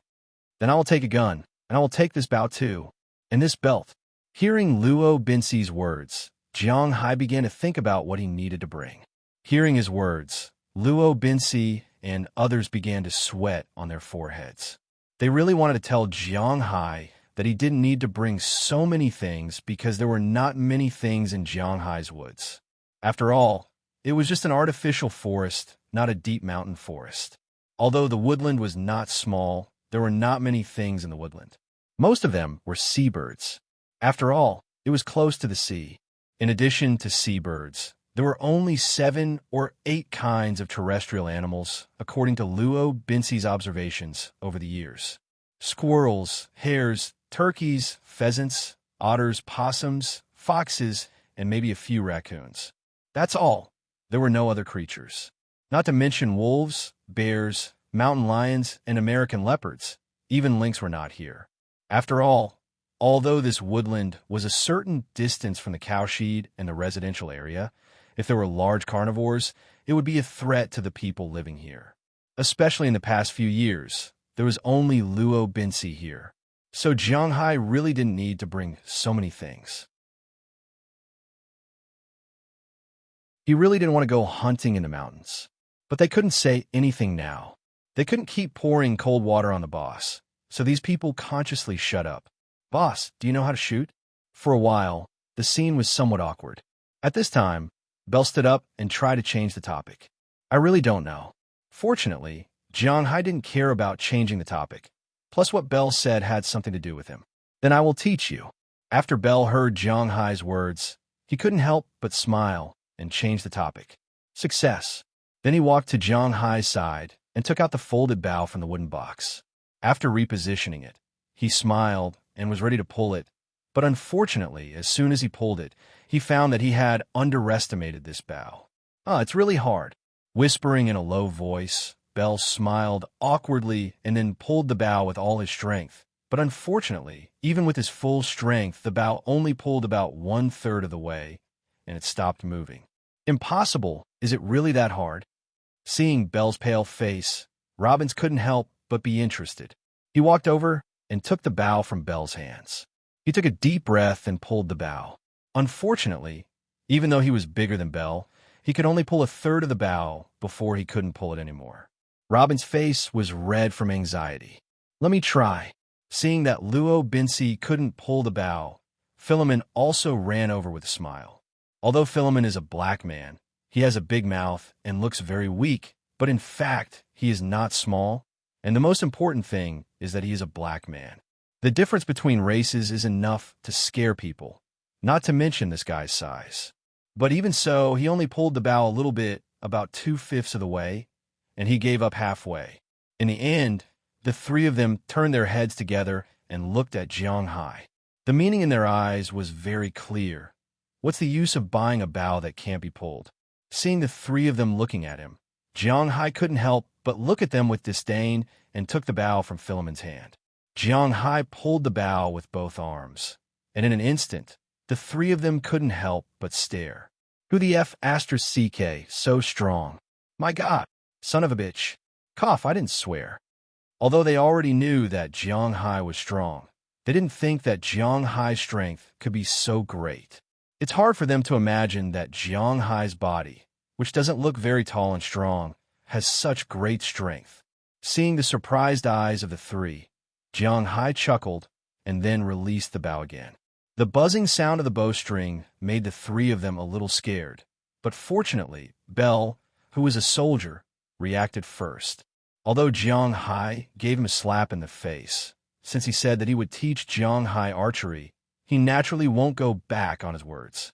Speaker 1: Then I will take a gun, and I will take this bow too, and this belt. Hearing Luo Binxi's words, Jiang Hai began to think about what he needed to bring. Hearing his words, Luo Binxi and others began to sweat on their foreheads. They really wanted to tell Jiang Hai that he didn't need to bring so many things because there were not many things in Jiang Hai's woods. After all, it was just an artificial forest, not a deep mountain forest. Although the woodland was not small, there were not many things in the woodland. Most of them were seabirds. After all, it was close to the sea. In addition to seabirds, there were only 7 or 8 kinds of terrestrial animals, according to Luo Binxi's observations over the years. Squirrels, hares, turkeys, pheasants, otters, possums, foxes, and maybe a few raccoons. That's all. There were no other creatures. Not to mention wolves, bears, mountain lions, and American leopards. Even lynx were not here. After all, although this woodland was a certain distance from the cowshed and the residential area, if there were large carnivores, it would be a threat to the people living here. Especially in the past few years, there was only Luo Binxi here. So Jiang Hai really didn't need to bring so many things. He really didn't want to go hunting in the mountains. But they couldn't say anything now. They couldn't keep pouring cold water on the boss. So these people consciously shut up. Boss, do you know how to shoot? For a while, the scene was somewhat awkward. At this time, Belle stood up and tried to change the topic. I really don't know. Fortunately, Jiang Hai didn't care about changing the topic. Plus what Belle said had something to do with him. Then I will teach you. After Belle heard Jiang Hai's words, he couldn't help but smile and change the topic. Success. Then he walked to Jiang Hai's side and took out the folded bow from the wooden box. After repositioning it, he smiled and was ready to pull it, but unfortunately, as soon as he pulled it, he found that he had underestimated this bow. It's really hard. Whispering in a low voice, Belle smiled awkwardly and then pulled the bow with all his strength. But unfortunately, even with his full strength, the bow only pulled about 1/3 of the way, and it stopped moving. Impossible. Is it really that hard? Seeing Belle's pale face, Robbins couldn't help but be interested. He walked over and took the bow from Belle's hands. He took a deep breath and pulled the bow. Unfortunately, even though he was bigger than Belle, he could only pull 1/3 of the bow before he couldn't pull it anymore. Robin's face was red from anxiety. Let me try. Seeing that Luo Binsi couldn't pull the bow, Philemon also ran over with a smile. Although Philemon is a black man, he has a big mouth and looks very weak, but in fact, he is not small, and the most important thing is that he is a black man. The difference between races is enough to scare people, not to mention this guy's size. But even so, he only pulled the bow a little bit, about 2/5 of the way, and he gave up halfway. In the end, the three of them turned their heads together and looked at Jiang Hai. The meaning in their eyes was very clear. What's the use of buying a bow that can't be pulled? Seeing the three of them looking at him, Jiang Hai couldn't help but look at them with disdain and took the bow from Philemon's hand. Jiang Hai pulled the bow with both arms, and in an instant, the three of them couldn't help but stare. Who the F asterisk CK, so strong? My God, son of a bitch. Cough, I didn't swear. Although they already knew that Jiang Hai was strong, they didn't think that Jiang Hai's strength could be so great. It's hard for them to imagine that Jiang Hai's body, which doesn't look very tall and strong, has such great strength. Seeing the surprised eyes of the three, Jiang Hai chuckled and then released the bow again. The buzzing sound of the bowstring made the three of them a little scared, but fortunately, Belle, who was a soldier, reacted first. Although Jiang Hai gave him a slap in the face, since he said that he would teach Jiang Hai archery, he naturally won't go back on his words.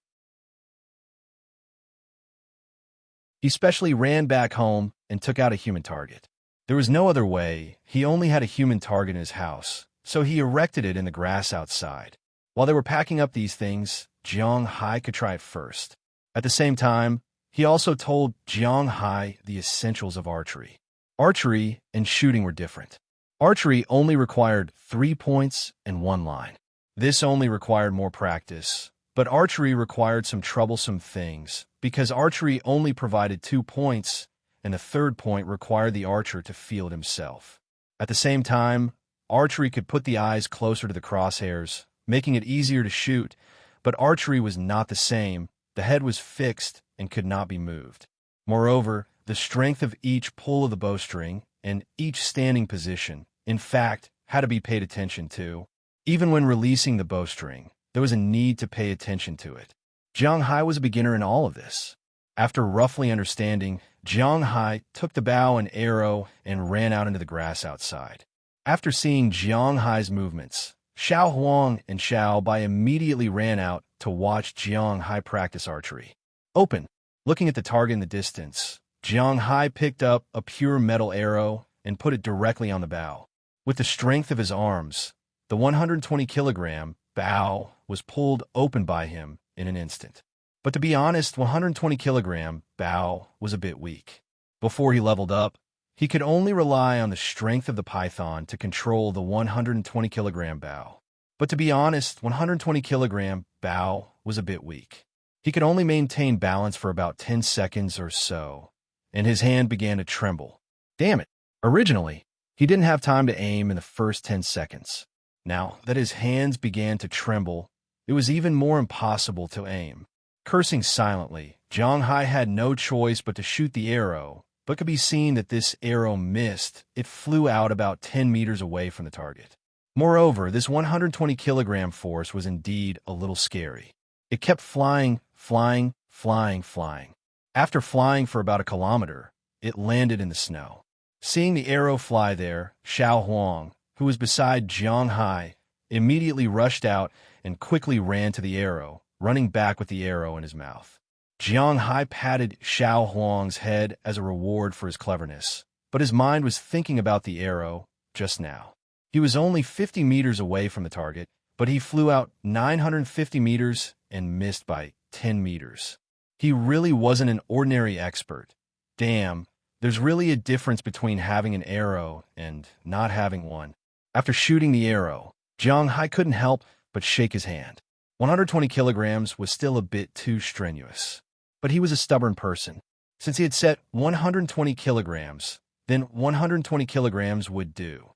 Speaker 1: He specially ran back home and took out a human target. There was no other way. He only had a human target in his house, so he erected it in the grass outside. While they were packing up these things, Jiang Hai could try it first. At the same time, he also told Jiang Hai the essentials of archery. Archery and shooting were different. Archery only required 3 points and 1 line. This only required more practice, but archery required some troublesome things, because archery only provided 2 points, and the 3rd point required the archer to feel it himself. At the same time, archery could put the eyes closer to the crosshairs, making it easier to shoot, but archery was not the same. The head was fixed and could not be moved. Moreover, the strength of each pull of the bowstring and each standing position, in fact, had to be paid attention to. Even when releasing the bowstring, there was a need to pay attention to it. Jiang Hai was a beginner in all of this. After roughly understanding, Jiang Hai took the bow and arrow and ran out into the grass outside. After seeing Jiang Hai's movements, Xiao Huang and Xiao Bai immediately ran out to watch Jiang Hai practice archery. Open. Looking at the target in the distance, Jiang Hai picked up a pure metal arrow and put it directly on the bow. With the strength of his arms, the 120-kilogram bow was pulled open by him in an instant. But to be honest, 120-kilogram bow was a bit weak. Before he leveled up, he could only rely on the strength of the python to control the 120-kilogram bow. But to be honest, 120-kilogram bow was a bit weak. He could only maintain balance for about 10 seconds or so, and his hand began to tremble. Damn it! Originally, he didn't have time to aim in the first 10 seconds. Now that his hands began to tremble, it was even more impossible to aim. Cursing silently, Jiang Hai had no choice but to shoot the arrow, but could be seen that this arrow missed. It flew out about 10 meters away from the target. Moreover, this 120-kilogram force was indeed a little scary. It kept flying, flying, flying, flying. After flying for about a kilometer, it landed in the snow. Seeing the arrow fly there, Xiao Huang, who was beside Jiang Hai, immediately rushed out and quickly ran to the arrow, running back with the arrow in his mouth. Jiang Hai patted Xiao Huang's head as a reward for his cleverness, but his mind was thinking about the arrow just now. He was only 50 meters away from the target, but he flew out 950 meters and missed by 10 meters. He really wasn't an ordinary expert. Damn, there's really a difference between having an arrow and not having one. After shooting the arrow, Jiang Hai couldn't help but shake his hand. 120 kilograms was still a bit too strenuous. But he was a stubborn person. Since he had set 120 kilograms, then 120 kilograms would do.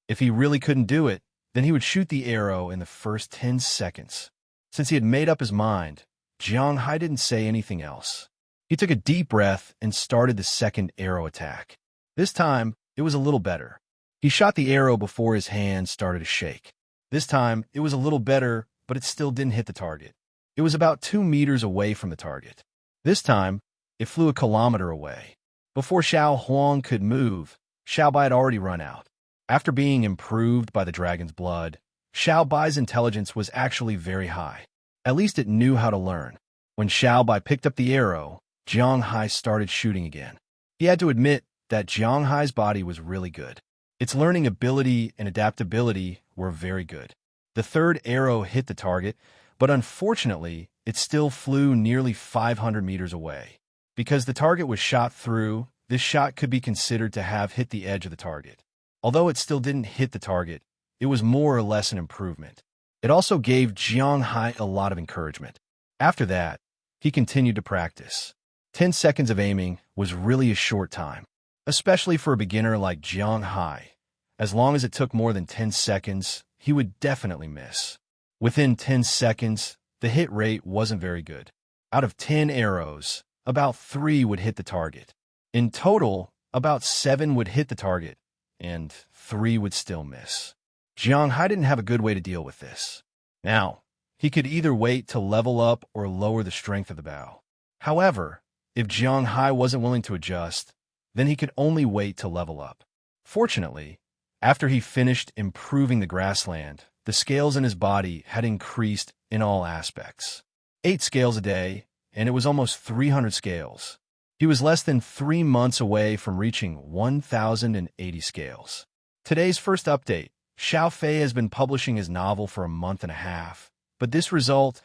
Speaker 1: If he really couldn't do it, then he would shoot the arrow in the first 10 seconds. Since he had made up his mind, Jiang Hai didn't say anything else. He took a deep breath and started the second arrow attack. This time, it was a little better. He shot the arrow before his hand started to shake. This time, it was a little better, but it still didn't hit the target. It was about 2 meters away from the target. This time, it flew a kilometer away. Before Xiao Huang could move, Xiao Bai had already run out. After being improved by the dragon's blood, Xiao Bai's intelligence was actually very high. At least it knew how to learn. When Xiao Bai picked up the arrow, Jiang Hai started shooting again. He had to admit that Jiang Hai's body was really good. Its learning ability and adaptability were very good. The third arrow hit the target, but unfortunately, it still flew nearly 500 meters away. Because the target was shot through, this shot could be considered to have hit the edge of the target. Although it still didn't hit the target, it was more or less an improvement. It also gave Jiang Hai a lot of encouragement. After that, he continued to practice. 10 seconds of aiming was really a short time, especially for a beginner like Jiang Hai. As long as it took more than 10 seconds, he would definitely miss. Within 10 seconds, the hit rate wasn't very good. Out of 10 arrows, about 3 would hit the target. In total, about 7 would hit the target, and 3 would still miss. Jiang Hai didn't have a good way to deal with this. Now, he could either wait to level up or lower the strength of the bow. However, if Jiang Hai wasn't willing to adjust, then he could only wait to level up. Fortunately, after he finished improving the grassland, the scales in his body had increased in all aspects. 8 scales a day, and it was almost 300 scales. He was less than 3 months away from reaching 1,080 scales. Today's first update. Xiao Fei has been publishing his novel for a month and a half, but this result,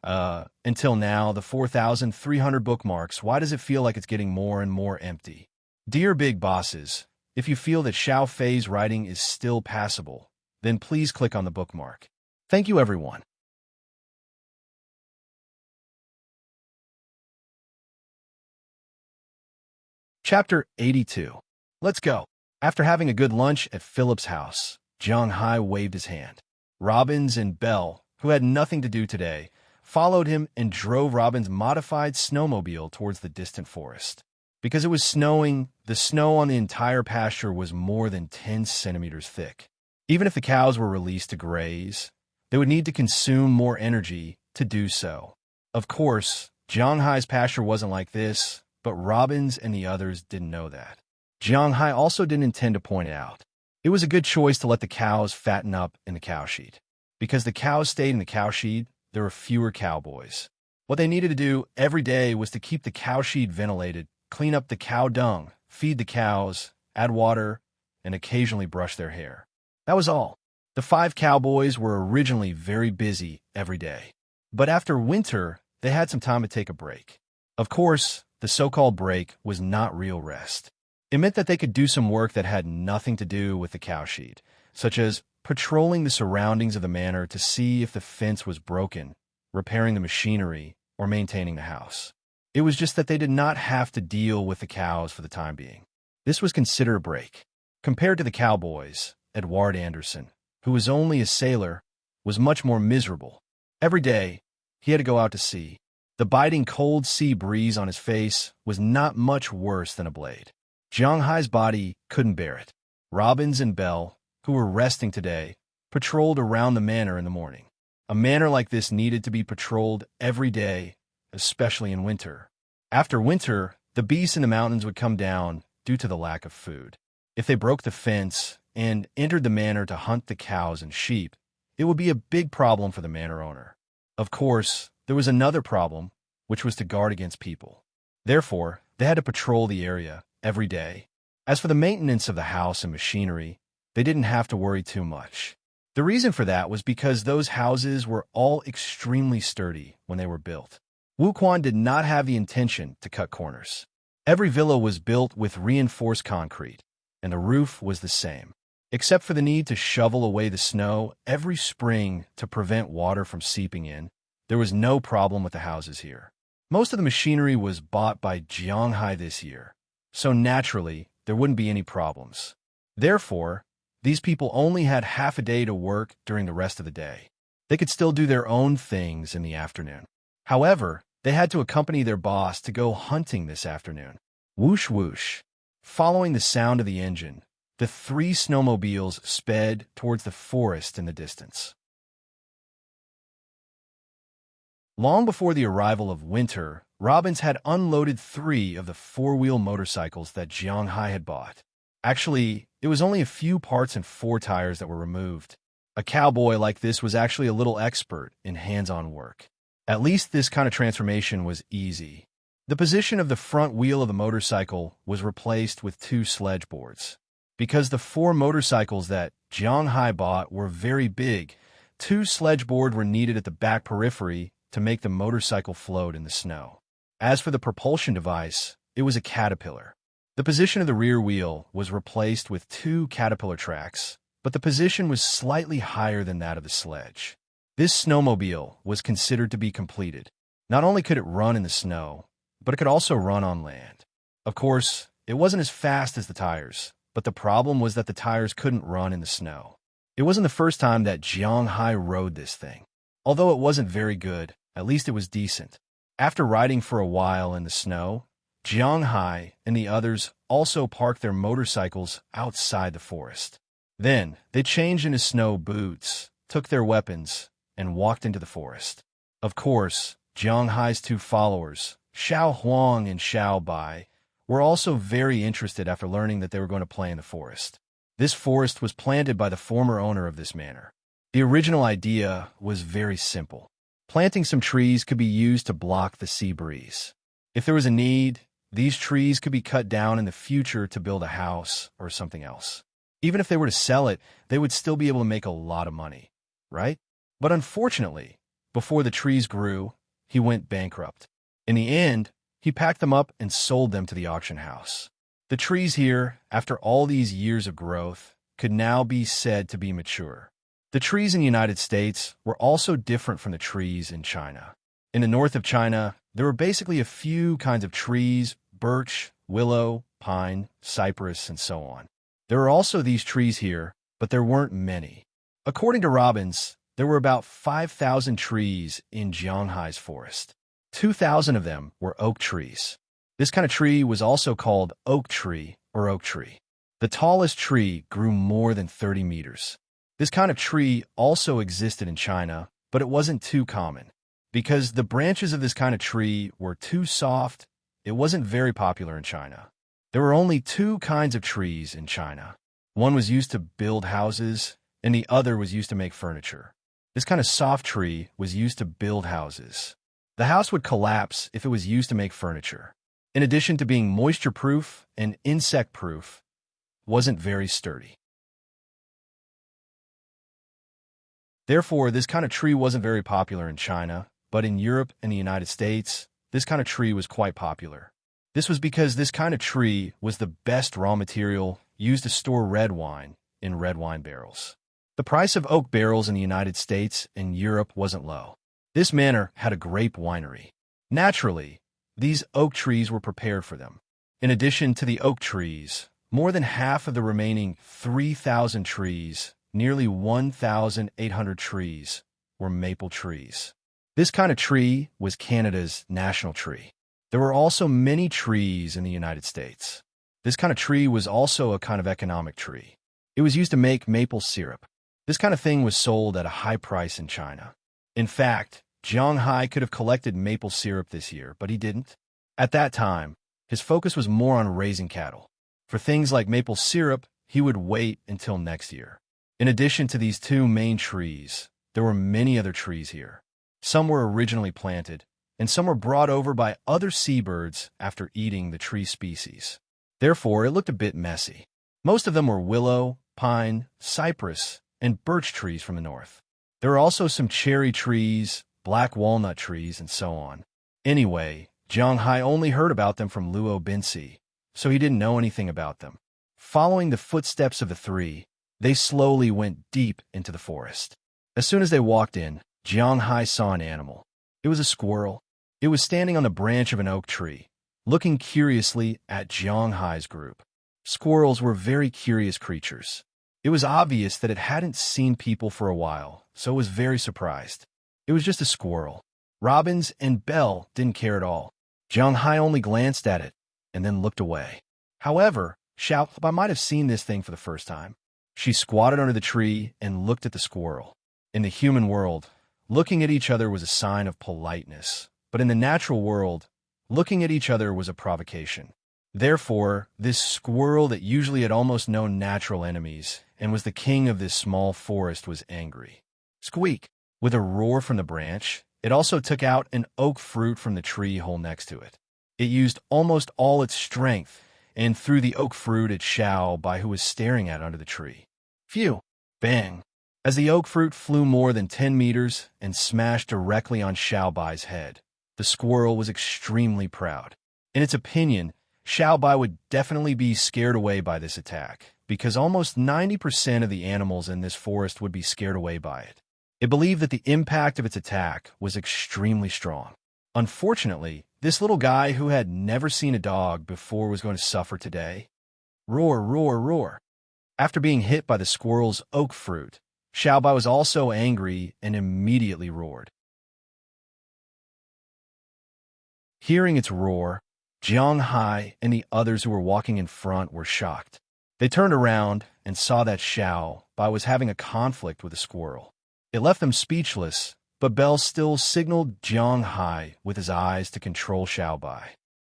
Speaker 1: until now, the 4,300 bookmarks, why does it feel like it's getting more and more empty? Dear big bosses, if you feel that Xiao Fei's writing is still passable, then please click on the bookmark. Thank you, everyone. Chapter 82. Let's go. After having a good lunch at Philip's house, Jiang Hai waved his hand. Robbins and Belle, who had nothing to do today, followed him and drove Robin's modified snowmobile towards the distant forest. Because it was snowing, the snow on the entire pasture was more than 10 centimeters thick. Even if the cows were released to graze, they would need to consume more energy to do so. Of course, Jiang Hai's pasture wasn't like this, but Robbins and the others didn't know that. Jiang Hai also didn't intend to point it out. It was a good choice to let the cows fatten up in the cowshed. Because the cows stayed in the cowshed, there were fewer cowboys. What they needed to do every day was to keep the cowshed ventilated, clean up the cow dung, feed the cows, add water, and occasionally brush their hair. That was all. The 5 cowboys were originally very busy every day. But after winter, they had some time to take a break. Of course, the so-called break was not real rest. It meant that they could do some work that had nothing to do with the cowshed, such as patrolling the surroundings of the manor to see if the fence was broken, repairing the machinery, or maintaining the house. It was just that they did not have to deal with the cows for the time being. This was considered a break. Compared to the cowboys, Edward Anderson, who was only a sailor, was much more miserable. Every day, he had to go out to sea. The biting cold sea breeze on his face was not much worse than a blade. Jiang Hai's body couldn't bear it. Robbins and Belle, who were resting today, patrolled around the manor in the morning. A manor like this needed to be patrolled every day, especially in winter. After winter, the beasts in the mountains would come down due to the lack of food. If they broke the fence and entered the manor to hunt the cows and sheep, it would be a big problem for the manor owner. Of course, there was another problem, which was to guard against people. Therefore, they had to patrol the area every day. As for the maintenance of the house and machinery, they didn't have to worry too much. The reason for that was because those houses were all extremely sturdy when they were built. Wuquan did not have the intention to cut corners. Every villa was built with reinforced concrete, and the roof was the same. Except for the need to shovel away the snow every spring to prevent water from seeping in, there was no problem with the houses here. Most of the machinery was bought by Jianghai this year, so naturally, there wouldn't be any problems. Therefore, these people only had half a day to work during the rest of the day. They could still do their own things in the afternoon. However, they had to accompany their boss to go hunting this afternoon. Whoosh whoosh. Following the sound of the engine, the 3 snowmobiles sped towards the forest in the distance. Long before the arrival of winter, Robbins had unloaded 3 of the 4-wheel motorcycles that Jianghai had bought. Actually, it was only a few parts and 4 tires that were removed. A cowboy like this was actually a little expert in hands-on work. At least this kind of transformation was easy. The position of the front wheel of the motorcycle was replaced with 2 sledge boards. Because the 4 motorcycles that Jianghai bought were very big, 2 sledge boards were needed at the back periphery to make the motorcycle float in the snow. As for the propulsion device, it was a caterpillar. The position of the rear wheel was replaced with 2 caterpillar tracks, but the position was slightly higher than that of the sledge. This snowmobile was considered to be completed. Not only could it run in the snow, but it could also run on land. Of course, it wasn't as fast as the tires, but the problem was that the tires couldn't run in the snow. It wasn't the first time that Jianghai rode this thing. Although it wasn't very good, at least it was decent. After riding for a while in the snow, Jianghai and the others also parked their motorcycles outside the forest. Then, they changed into snow boots, took their weapons, and walked into the forest. Of course, Jianghai's 2 followers, Xiao Huang and Xiao Bai, were also very interested after learning that they were going to play in the forest. This forest was planted by the former owner of this manor. The original idea was very simple. Planting some trees could be used to block the sea breeze. If there was a need, these trees could be cut down in the future to build a house or something else. Even if they were to sell it, they would still be able to make a lot of money, right? But unfortunately, before the trees grew, he went bankrupt. In the end, he packed them up and sold them to the auction house. The trees here, after all these years of growth, could now be said to be mature. The trees in the United States were also different from the trees in China. In the north of China, there were basically a few kinds of trees: birch, willow, pine, cypress, and so on. There were also these trees here, but there weren't many. According to Robbins, there were about 5,000 trees in Jianghai's forest. 2,000 of them were oak trees. This kind of tree was also called oak tree or oak tree. The tallest tree grew more than 30 meters. This kind of tree also existed in China, but it wasn't too common. Because the branches of this kind of tree were too soft, it wasn't very popular in China. There were only 2 kinds of trees in China. One was used to build houses, and the other was used to make furniture. This kind of soft tree was used to build houses. The house would collapse if it was used to make furniture. In addition to being moisture-proof and insect-proof, it wasn't very sturdy. Therefore, this kind of tree wasn't very popular in China, but in Europe and the United States, this kind of tree was quite popular. This was because this kind of tree was the best raw material used to store red wine in red wine barrels. The price of oak barrels in the United States and Europe wasn't low. This manor had a grape winery. Naturally, these oak trees were prepared for them. In addition to the oak trees, more than half of the remaining 3,000 trees, nearly 1,800 trees, were maple trees. This kind of tree was Canada's national tree. There were also many trees in the United States. This kind of tree was also a kind of economic tree. It was used to make maple syrup. This kind of thing was sold at a high price in China. In fact, Jiang Hai could have collected maple syrup this year, but he didn't. At that time, his focus was more on raising cattle. For things like maple syrup, he would wait until next year. In addition to these two main trees, there were many other trees here. Some were originally planted, and some were brought over by other seabirds after eating the tree species. Therefore, it looked a bit messy. Most of them were willow, pine, cypress, and birch trees from the north. There were also some cherry trees, black walnut trees, and so on. Anyway, Jiang Hai only heard about them from Luo Binsi, so he didn't know anything about them. Following the footsteps of the three, they slowly went deep into the forest. As soon as they walked in, Jiang Hai saw an animal. It was a squirrel. It was standing on the branch of an oak tree, looking curiously at Jiang Hai's group. Squirrels were very curious creatures. It was obvious that it hadn't seen people for a while, so it was very surprised. It was just a squirrel. Robins and Belle didn't care at all. Jiang Hai only glanced at it and then looked away. However, Xiaobai might have seen this thing for the first time. She squatted under the tree and looked at the squirrel. In the human world, looking at each other was a sign of politeness, but in the natural world, looking at each other was a provocation. Therefore, this squirrel that usually had almost no natural enemies and was the king of this small forest was angry. Squeak! With a roar from the branch, it also took out an oak fruit from the tree hole next to it. It used almost all its strength and threw the oak fruit at Xiaobai, who was staring at it under the tree. Phew! Bang! As the oak fruit flew more than 10 meters and smashed directly on Xiaobai's head, the squirrel was extremely proud. In its opinion, Xiaobai would definitely be scared away by this attack, because almost 90% of the animals in this forest would be scared away by it. It believed that the impact of its attack was extremely strong. Unfortunately, this little guy who had never seen a dog before was going to suffer today. Roar, roar, roar. After being hit by the squirrel's oak fruit, Xiaobai was also angry and immediately roared. Hearing its roar, Jiang Hai and the others who were walking in front were shocked. They turned around and saw that Xiaobai was having a conflict with a squirrel. It left them speechless, but Bell still signaled Jiang Hai with his eyes to control Xiaobai.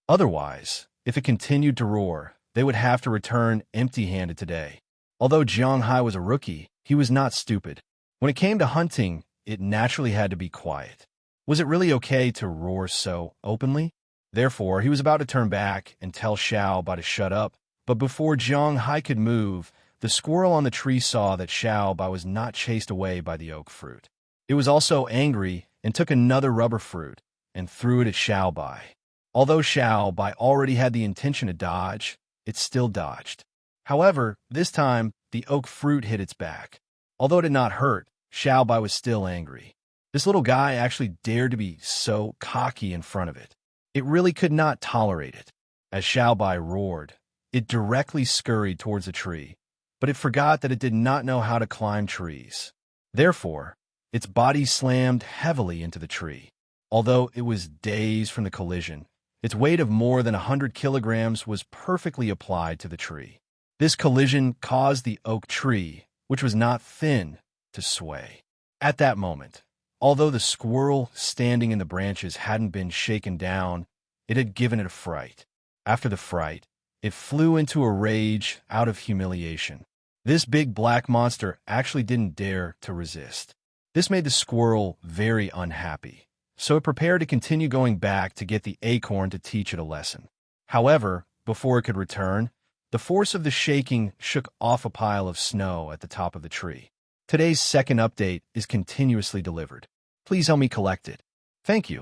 Speaker 1: Otherwise, if it continued to roar, they would have to return empty-handed today. Although Jiang Hai was a rookie, he was not stupid. When it came to hunting, it naturally had to be quiet. Was it really okay to roar so openly? Therefore, he was about to turn back and tell Xiaobai to shut up, but before Jiang Hai could move, the squirrel on the tree saw that Xiaobai was not chased away by the oak fruit. It was also angry and took another rubber fruit and threw it at Xiaobai. Although Xiaobai already had the intention to dodge, it still dodged. However, this time, the oak fruit hit its back. Although it did not hurt, Xiaobai was still angry. This little guy actually dared to be so cocky in front of it. It really could not tolerate it. As Xiaobai roared, it directly scurried towards the tree, but it forgot that it did not know how to climb trees. Therefore, its body slammed heavily into the tree. Although it was days from the collision, its weight of more than 100 kilograms was perfectly applied to the tree. This collision caused the oak tree, which was not thin, to sway. At that moment, although the squirrel standing in the branches hadn't been shaken down, it had given it a fright. After the fright, it flew into a rage out of humiliation. This big black monster actually didn't dare to resist. This made the squirrel very unhappy, so it prepared to continue going back to get the acorn to teach it a lesson. However, before it could return, the force of the shaking shook off a pile of snow at the top of the tree. Today's second update is continuously delivered. Please help me collect it. Thank you.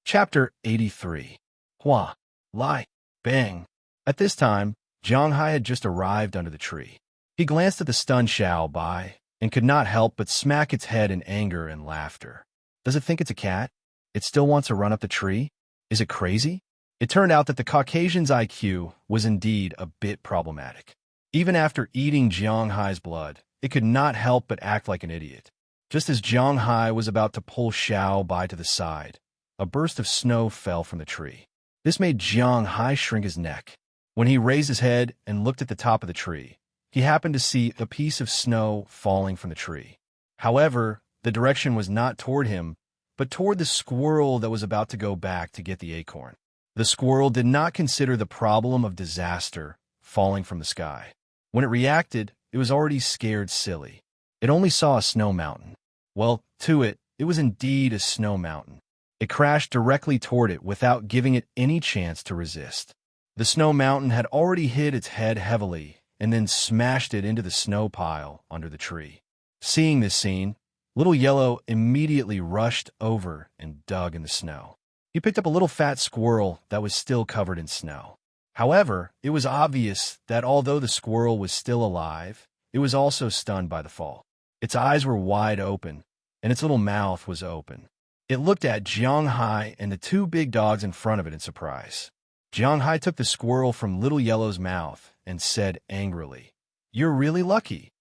Speaker 1: Chapter 83. Hua, Lai, Bang. At this time, Jiang Hai had just arrived under the tree. He glanced at the stunned Xiaobai and could not help but smack its head in anger and laughter. Does it think it's a cat? It still wants to run up the tree? Is it crazy? It turned out that the Caucasian's IQ was indeed a bit problematic. Even after eating Jiang Hai's blood, it could not help but act like an idiot. Just as Jiang Hai was about to pull Xiaobai to the side, a burst of snow fell from the tree. This made Jiang Hai shrink his neck. When he raised his head and looked at the top of the tree, he happened to see a piece of snow falling from the tree. However, the direction was not toward him, but toward the squirrel that was about to go back to get the acorn. The squirrel did not consider the problem of disaster falling from the sky. When it reacted, it was already scared silly. It only saw a snow mountain. Well, to it, it was indeed a snow mountain. It crashed directly toward it without giving it any chance to resist. The snow mountain had already hit its head heavily and then smashed it into the snow pile under the tree. Seeing this scene, Little Yellow immediately rushed over and dug in the snow. He picked up a little fat squirrel that was still covered in snow. However, it was obvious that although the squirrel was still alive, it was also stunned by the fall. Its eyes were wide open, and its little mouth was open. It looked at Jiang Hai and the two big dogs in front of it in surprise. Jiang Hai took the squirrel from Little Yellow's mouth and said angrily, "You're really lucky."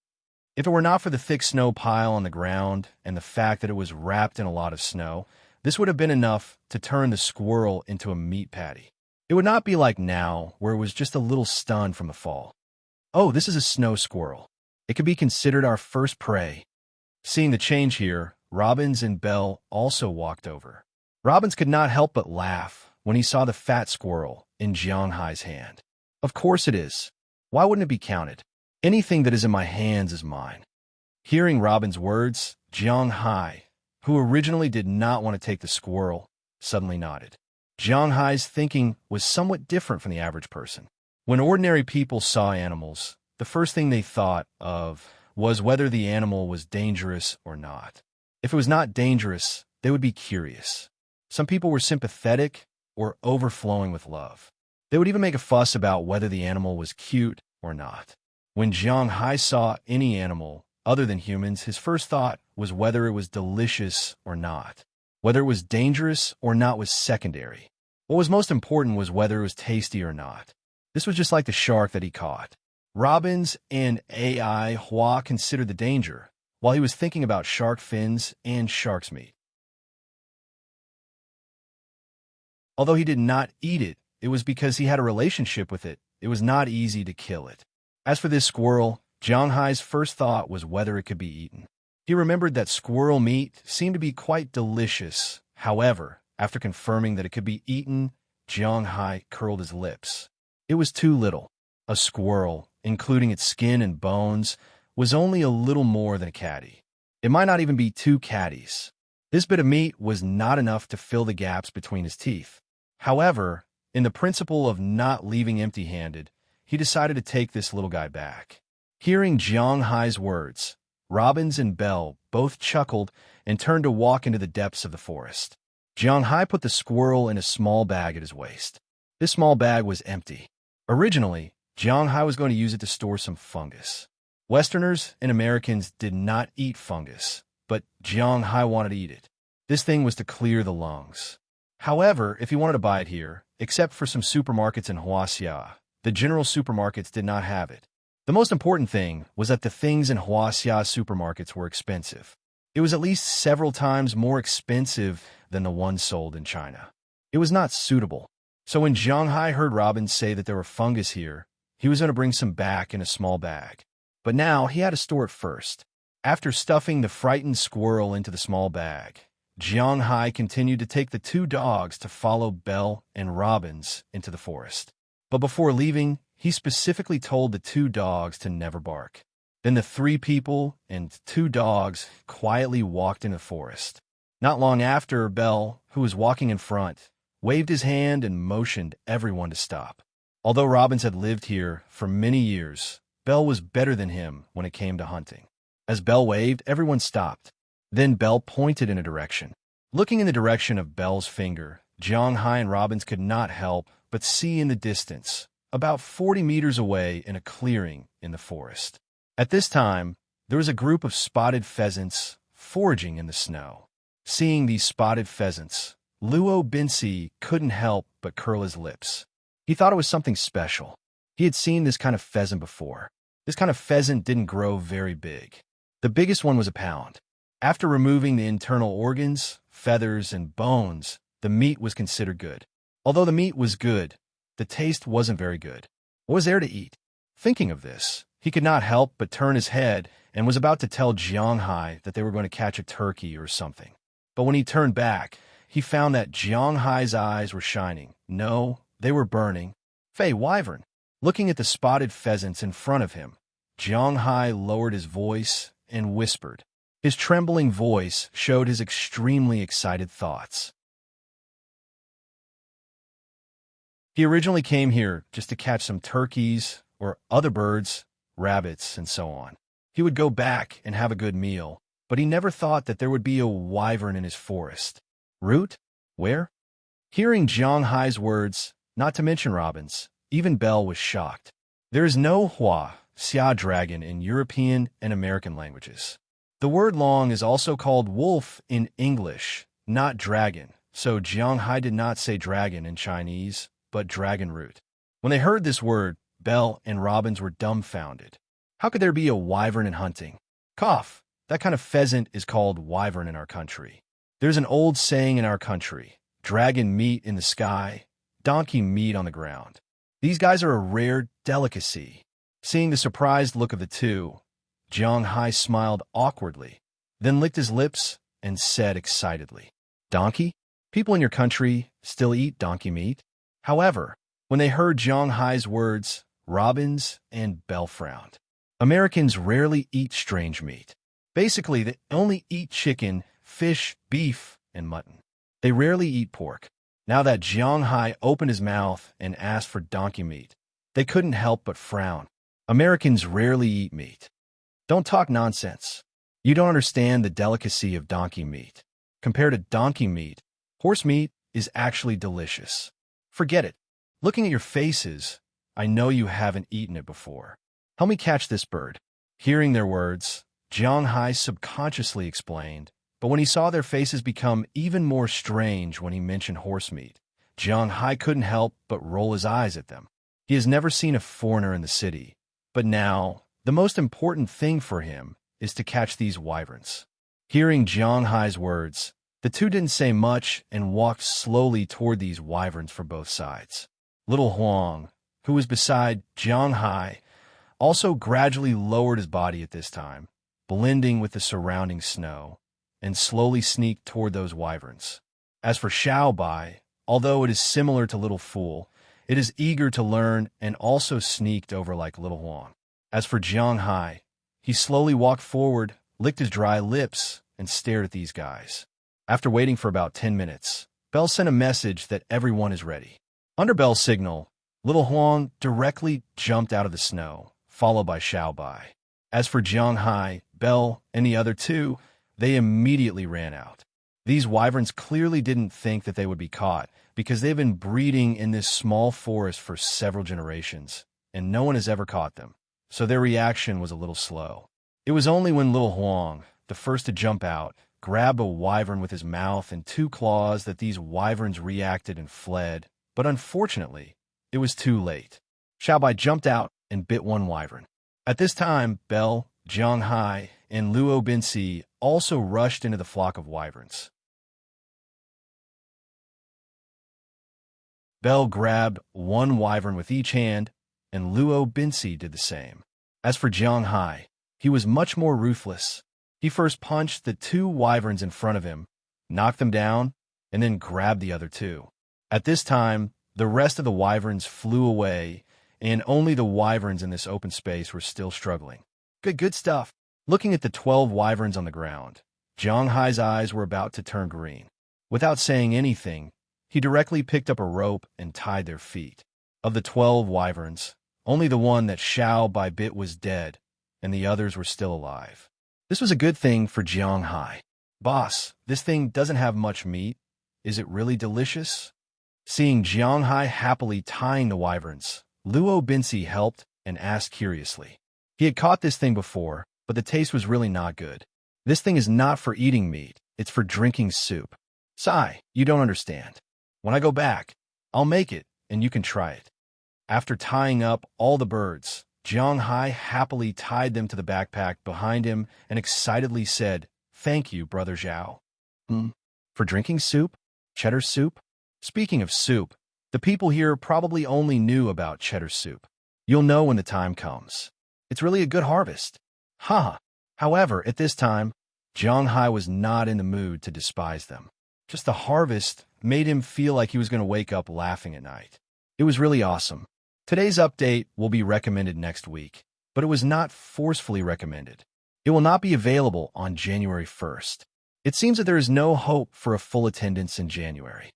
Speaker 1: If it were not for the thick snow pile on the ground and the fact that it was wrapped in a lot of snow, this would have been enough to turn the squirrel into a meat patty. It would not be like now, where it was just a little stunned from the fall. Oh, this is a snow squirrel. It could be considered our first prey. Seeing the change here, Robbins and Belle also walked over. Robbins could not help but laugh when he saw the fat squirrel in Jiang Hai's hand. Of course it is. Why wouldn't it be counted? Anything that is in my hands is mine. Hearing Robin's words, Jiang Hai, who originally did not want to take the squirrel, suddenly nodded. Jiang Hai's thinking was somewhat different from the average person. When ordinary people saw animals, the first thing they thought of was whether the animal was dangerous or not. If it was not dangerous, they would be curious. Some people were sympathetic or overflowing with love. They would even make a fuss about whether the animal was cute or not. When Jiang Hai saw any animal other than humans, his first thought was whether it was delicious or not. Whether it was dangerous or not was secondary. What was most important was whether it was tasty or not. This was just like the shark that he caught. Robbins and AI Hua considered the danger, while he was thinking about shark fins and shark's meat. Although he did not eat it, it was because he had a relationship with it. It was not easy to kill it. As for this squirrel, Jiang Hai's first thought was whether it could be eaten. He remembered that squirrel meat seemed to be quite delicious. However, after confirming that it could be eaten, Jiang Hai curled his lips. It was too little. A squirrel, including its skin and bones, was only a little more than a caddy. It might not even be two caddies. This bit of meat was not enough to fill the gaps between his teeth. However, in the principle of not leaving empty-handed, he decided to take this little guy back. Hearing Jiang Hai's words, Robbins and Belle both chuckled and turned to walk into the depths of the forest. Jiang Hai put the squirrel in a small bag at his waist. This small bag was empty. Originally, Jiang Hai was going to use it to store some fungus. Westerners and Americans did not eat fungus, but Jiang Hai wanted to eat it. This thing was to clear the lungs. However, if he wanted to buy it here, except for some supermarkets in Huaxia, the general supermarkets did not have it. The most important thing was that the things in Huaxia supermarkets were expensive. It was at least several times more expensive than the ones sold in China. It was not suitable. So when Jiang Hai heard Robbins say that there were fungus here, he was going to bring some back in a small bag. But now he had to store it first. After stuffing the frightened squirrel into the small bag, Jiang Hai continued to take the two dogs to follow Belle and Robbins into the forest. But before leaving, he specifically told the two dogs to never bark. Then the three people and two dogs quietly walked in the forest. Not long after, Belle, who was walking in front, waved his hand and motioned everyone to stop. Although Robbins had lived here for many years, Belle was better than him when it came to hunting. As Belle waved, everyone stopped. Then Belle pointed in a direction. Looking in the direction of Belle's finger, Jiang Hai and Robbins could not help but see in the distance, about 40 meters away in a clearing in the forest. At this time, there was a group of spotted pheasants foraging in the snow. Seeing these spotted pheasants, Luo Binsi couldn't help but curl his lips. He thought it was something special. He had seen this kind of pheasant before. This kind of pheasant didn't grow very big. The biggest one was a pound. After removing the internal organs, feathers, and bones, the meat was considered good. Although the meat was good, the taste wasn't very good. What was there to eat? Thinking of this, he could not help but turn his head and was about to tell Jiang Hai that they were going to catch a turkey or something. But when he turned back, he found that Jiang Hai's eyes were shining. No, they were burning. Fei Wyvern. Looking at the spotted pheasants in front of him, Jiang Hai lowered his voice and whispered. His trembling voice showed his extremely excited thoughts. He originally came here just to catch some turkeys or other birds, rabbits, and so on. He would go back and have a good meal, but he never thought that there would be a wyvern in his forest. Root? Where? Hearing Jiang Hai's words, not to mention Robin's, even Belle was shocked. There is no xia dragon in European and American languages. The word long is also called wolf in English, not dragon, so Jiang Hai did not say dragon in Chinese, but dragon root. When they heard this word, Belle and Robins were dumbfounded. How could there be a wyvern in hunting? Cough. That kind of pheasant is called wyvern in our country. There's an old saying in our country, dragon meat in the sky, donkey meat on the ground. These guys are a rare delicacy. Seeing the surprised look of the two, Jiang Hai smiled awkwardly, then licked his lips and said excitedly, Donkey? People in your country still eat donkey meat? However, when they heard Jiang Hai's words, Robins and Belle frowned. Americans rarely eat strange meat. Basically, they only eat chicken, fish, beef, and mutton. They rarely eat pork. Now that Jiang Hai opened his mouth and asked for donkey meat, they couldn't help but frown. Americans rarely eat meat. Don't talk nonsense. You don't understand the delicacy of donkey meat. Compared to donkey meat, horse meat is actually delicious. Forget it. Looking at your faces, I know you haven't eaten it before. Help me catch this bird. Hearing their words, Jiang Hai subconsciously explained, but when he saw their faces become even more strange when he mentioned horse meat, Jiang Hai couldn't help but roll his eyes at them. He has never seen a foreigner in the city, but now, the most important thing for him is to catch these wyverns. Hearing Jiang Hai's words, the two didn't say much and walked slowly toward these wyverns for both sides. Little Huang, who was beside Jiang Hai, also gradually lowered his body at this time, blending with the surrounding snow, and slowly sneaked toward those wyverns. As for Xiao Bai, although it is similar to Little Fool, it is eager to learn and also sneaked over like Little Huang. As for Jiang Hai, he slowly walked forward, licked his dry lips, and stared at these guys. After waiting for about 10 minutes, Belle sent a message that everyone is ready. Under Belle's signal, Little Huang directly jumped out of the snow, followed by Xiao Bai. As for Jiang Hai, Belle, and the other two, they immediately ran out. These wyverns clearly didn't think that they would be caught because they've been breeding in this small forest for several generations, and no one has ever caught them, so their reaction was a little slow. It was only when Little Huang, the first to jump out, grabbed a wyvern with his mouth and two claws that these wyverns reacted and fled, but unfortunately, it was too late. Xiao Bai jumped out and bit one wyvern. At this time, Belle, Jiang Hai, and Luo Binci also rushed into the flock of wyverns. Belle grabbed one wyvern with each hand, and Luo Binci did the same. As for Jiang Hai, he was much more ruthless. He first punched the two wyverns in front of him, knocked them down, and then grabbed the other two. At this time, the rest of the wyverns flew away, and only the wyverns in this open space were still struggling. Good stuff. Looking at the 12 wyverns on the ground, Jiang Hai's eyes were about to turn green. Without saying anything, he directly picked up a rope and tied their feet. Of the 12 wyverns, only the one that Xiao Bai bit was dead, and the others were still alive. This was a good thing for Jiang Hai. Boss, this thing doesn't have much meat. Is it really delicious? Seeing Jiang Hai happily tying the wyverns, Luo Binci helped and asked curiously. He had caught this thing before, but the taste was really not good. This thing is not for eating meat, it's for drinking soup. Sai, you don't understand. When I go back, I'll make it, and you can try it. After tying up all the birds, Jiang Hai happily tied them to the backpack behind him and excitedly said, "Thank you, Brother Zhao." For drinking soup? Cheddar soup? Speaking of soup, the people here probably only knew about cheddar soup. You'll know when the time comes. It's really a good harvest. Haha. However, at this time, Hai was not in the mood to despise them. Just the harvest made him feel like he was going to wake up laughing at night. It was really awesome. Today's update will be recommended next week, but it was not forcefully recommended. It will not be available on January 1st. It seems that there is no hope for a full attendance in January.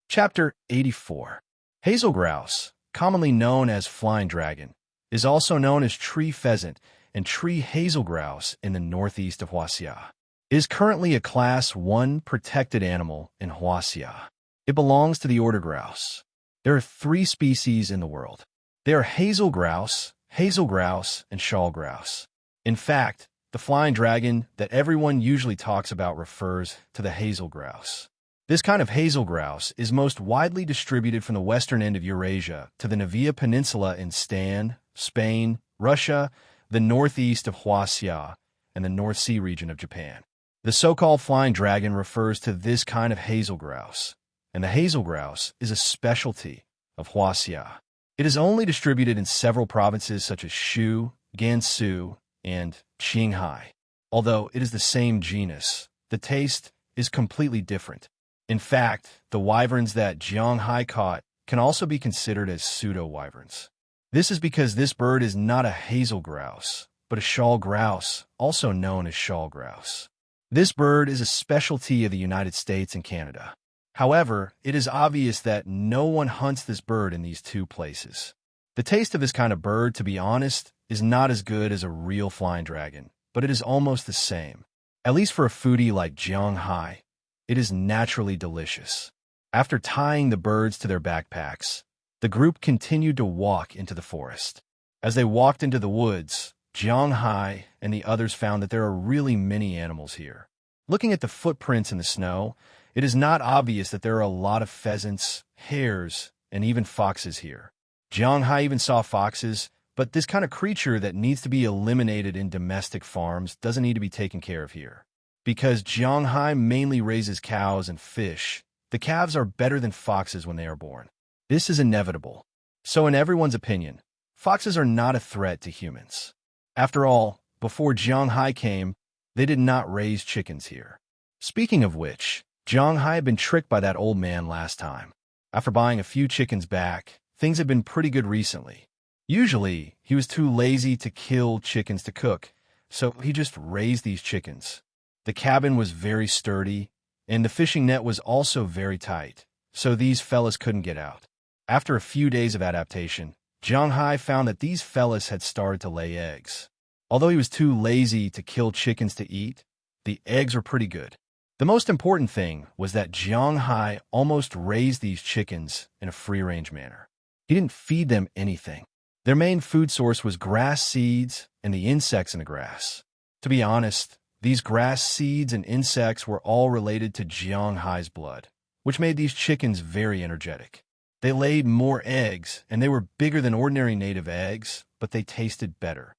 Speaker 1: Chapter 84. Hazel grouse, commonly known as flying dragon, is also known as tree pheasant and tree hazel grouse in the northeast of Huaxia. It is currently a Class 1 protected animal in Huaxia. It belongs to the order grouse. There are 3 species in the world. They are hazel grouse, and shawl grouse. In fact, the flying dragon that everyone usually talks about refers to the hazel grouse. This kind of hazel grouse is most widely distributed from the western end of Eurasia to the Nevia Peninsula in Stan, Spain, Russia, the northeast of Huaxia, and the North Sea region of Japan. The so-called flying dragon refers to this kind of hazel grouse, and the hazel grouse is a specialty of Huaxia. It is only distributed in several provinces such as Shu, Gansu, and Qinghai. Although it is the same genus, the taste is completely different. In fact, the wyverns that Hai caught can also be considered as pseudo-wyverns. This is because this bird is not a hazel grouse, but a shawl grouse, also known as shawl grouse. This bird is a specialty of the United States and Canada. However, it is obvious that no one hunts this bird in these 2 places. The taste of this kind of bird, to be honest, is not as good as a real flying dragon, but it is almost the same. At least for a foodie like Hai, it is naturally delicious. After tying the birds to their backpacks, the group continued to walk into the forest. As they walked into the woods, Hai and the others found that there are really many animals here. Looking at the footprints in the snow, it is not obvious that there are a lot of pheasants, hares, and even foxes here. Hai even saw foxes, but this kind of creature that needs to be eliminated in domestic farms doesn't need to be taken care of here. Because Hai mainly raises cows and fish, the calves are better than foxes when they are born. This is inevitable. So in everyone's opinion, foxes are not a threat to humans. After all, before Hai came, they did not raise chickens here. Speaking of which, Hai had been tricked by that old man last time. After buying a few chickens back, things had been pretty good recently. Usually, he was too lazy to kill chickens to cook, so he just raised these chickens. The cabin was very sturdy, and the fishing net was also very tight, so these fellas couldn't get out. After a few days of adaptation, Hai found that these fellas had started to lay eggs. Although he was too lazy to kill chickens to eat, the eggs were pretty good. The most important thing was that Hai almost raised these chickens in a free-range manner. He didn't feed them anything. Their main food source was grass seeds and the insects in the grass. To be honest, these grass seeds and insects were all related to Hai's blood, which made these chickens very energetic. They laid more eggs, and they were bigger than ordinary native eggs, but they tasted better.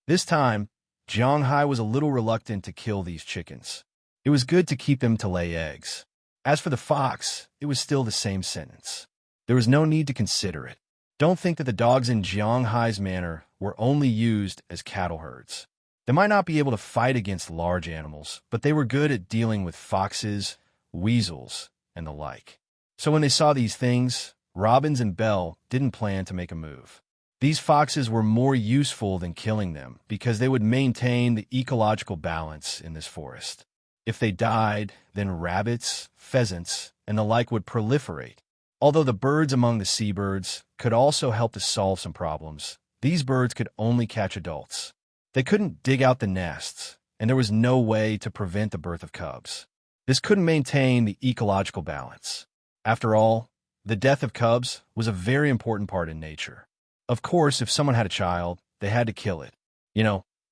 Speaker 1: This time, Hai was a little reluctant to kill these chickens. It was good to keep them to lay eggs. As for the fox, it was still the same sentence. There was no need to consider it. Don't think that the dogs in Hai's manor were only used as cattle herds. They might not be able to fight against large animals, but they were good at dealing with foxes, weasels, and the like. So when they saw these things, Robbins and Bell didn't plan to make a move. These foxes were more useful than killing them because they would maintain the ecological balance in this forest. If they died, then rabbits, pheasants, and the like would proliferate. Although the birds among the seabirds could also help to solve some problems, these birds could only catch adults. They couldn't dig out the nests, and there was no way to prevent the birth of cubs. This couldn't maintain the ecological balance. After all, the death of cubs was a very important part in nature. Of course, if someone had a child, they had to kill it.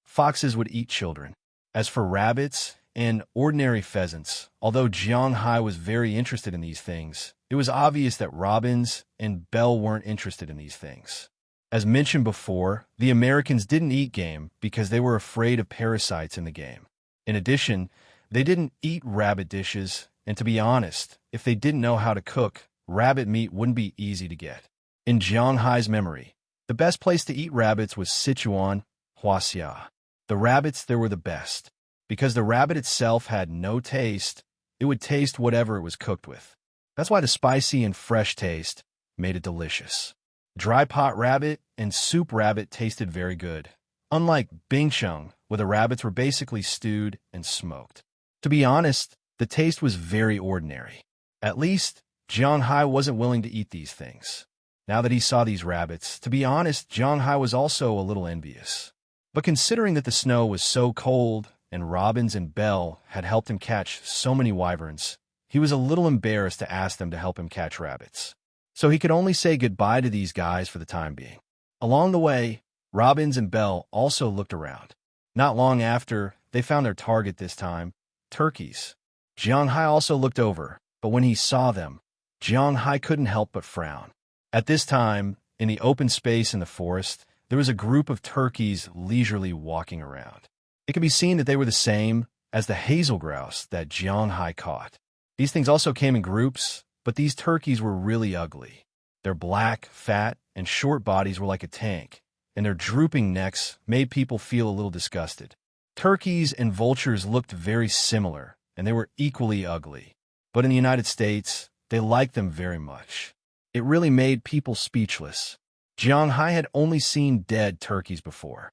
Speaker 1: Foxes would eat children. As for rabbits and ordinary pheasants, although Hai was very interested in these things, it was obvious that Robbins and Bell weren't interested in these things. As mentioned before, the Americans didn't eat game because they were afraid of parasites in the game. In addition, they didn't eat rabbit dishes, and to be honest, if they didn't know how to cook, rabbit meat wouldn't be easy to get. In Jiang Hai's memory, the best place to eat rabbits was Sichuan, Huaxia. The rabbits there were the best. Because the rabbit itself had no taste, it would taste whatever it was cooked with. That's why the spicy and fresh taste made it delicious. Dry pot rabbit and soup rabbit tasted very good, unlike bingsheng, where the rabbits were basically stewed and smoked. To be honest, the taste was very ordinary. At least, Jiang Hai wasn't willing to eat these things. Now that he saw these rabbits, to be honest, Jiang Hai was also a little envious. But considering that the snow was so cold and Robbins and Belle had helped him catch so many wyverns, he was a little embarrassed to ask them to help him catch rabbits. So he could only say goodbye to these guys for the time being. Along the way, Robbins and Belle also looked around. Not long after, they found their target this time, turkeys. Jiang Hai also looked over, but when he saw them, Jiang Hai couldn't help but frown. At this time, in the open space in the forest, there was a group of turkeys leisurely walking around. It could be seen that they were the same as the hazel grouse that Jiang Hai caught. These things also came in groups, but these turkeys were really ugly. Their black, fat, and short bodies were like a tank, and their drooping necks made people feel a little disgusted. Turkeys and vultures looked very similar, and they were equally ugly. But in the United States, they liked them very much. It really made people speechless. Jiang Hai had only seen dead turkeys before.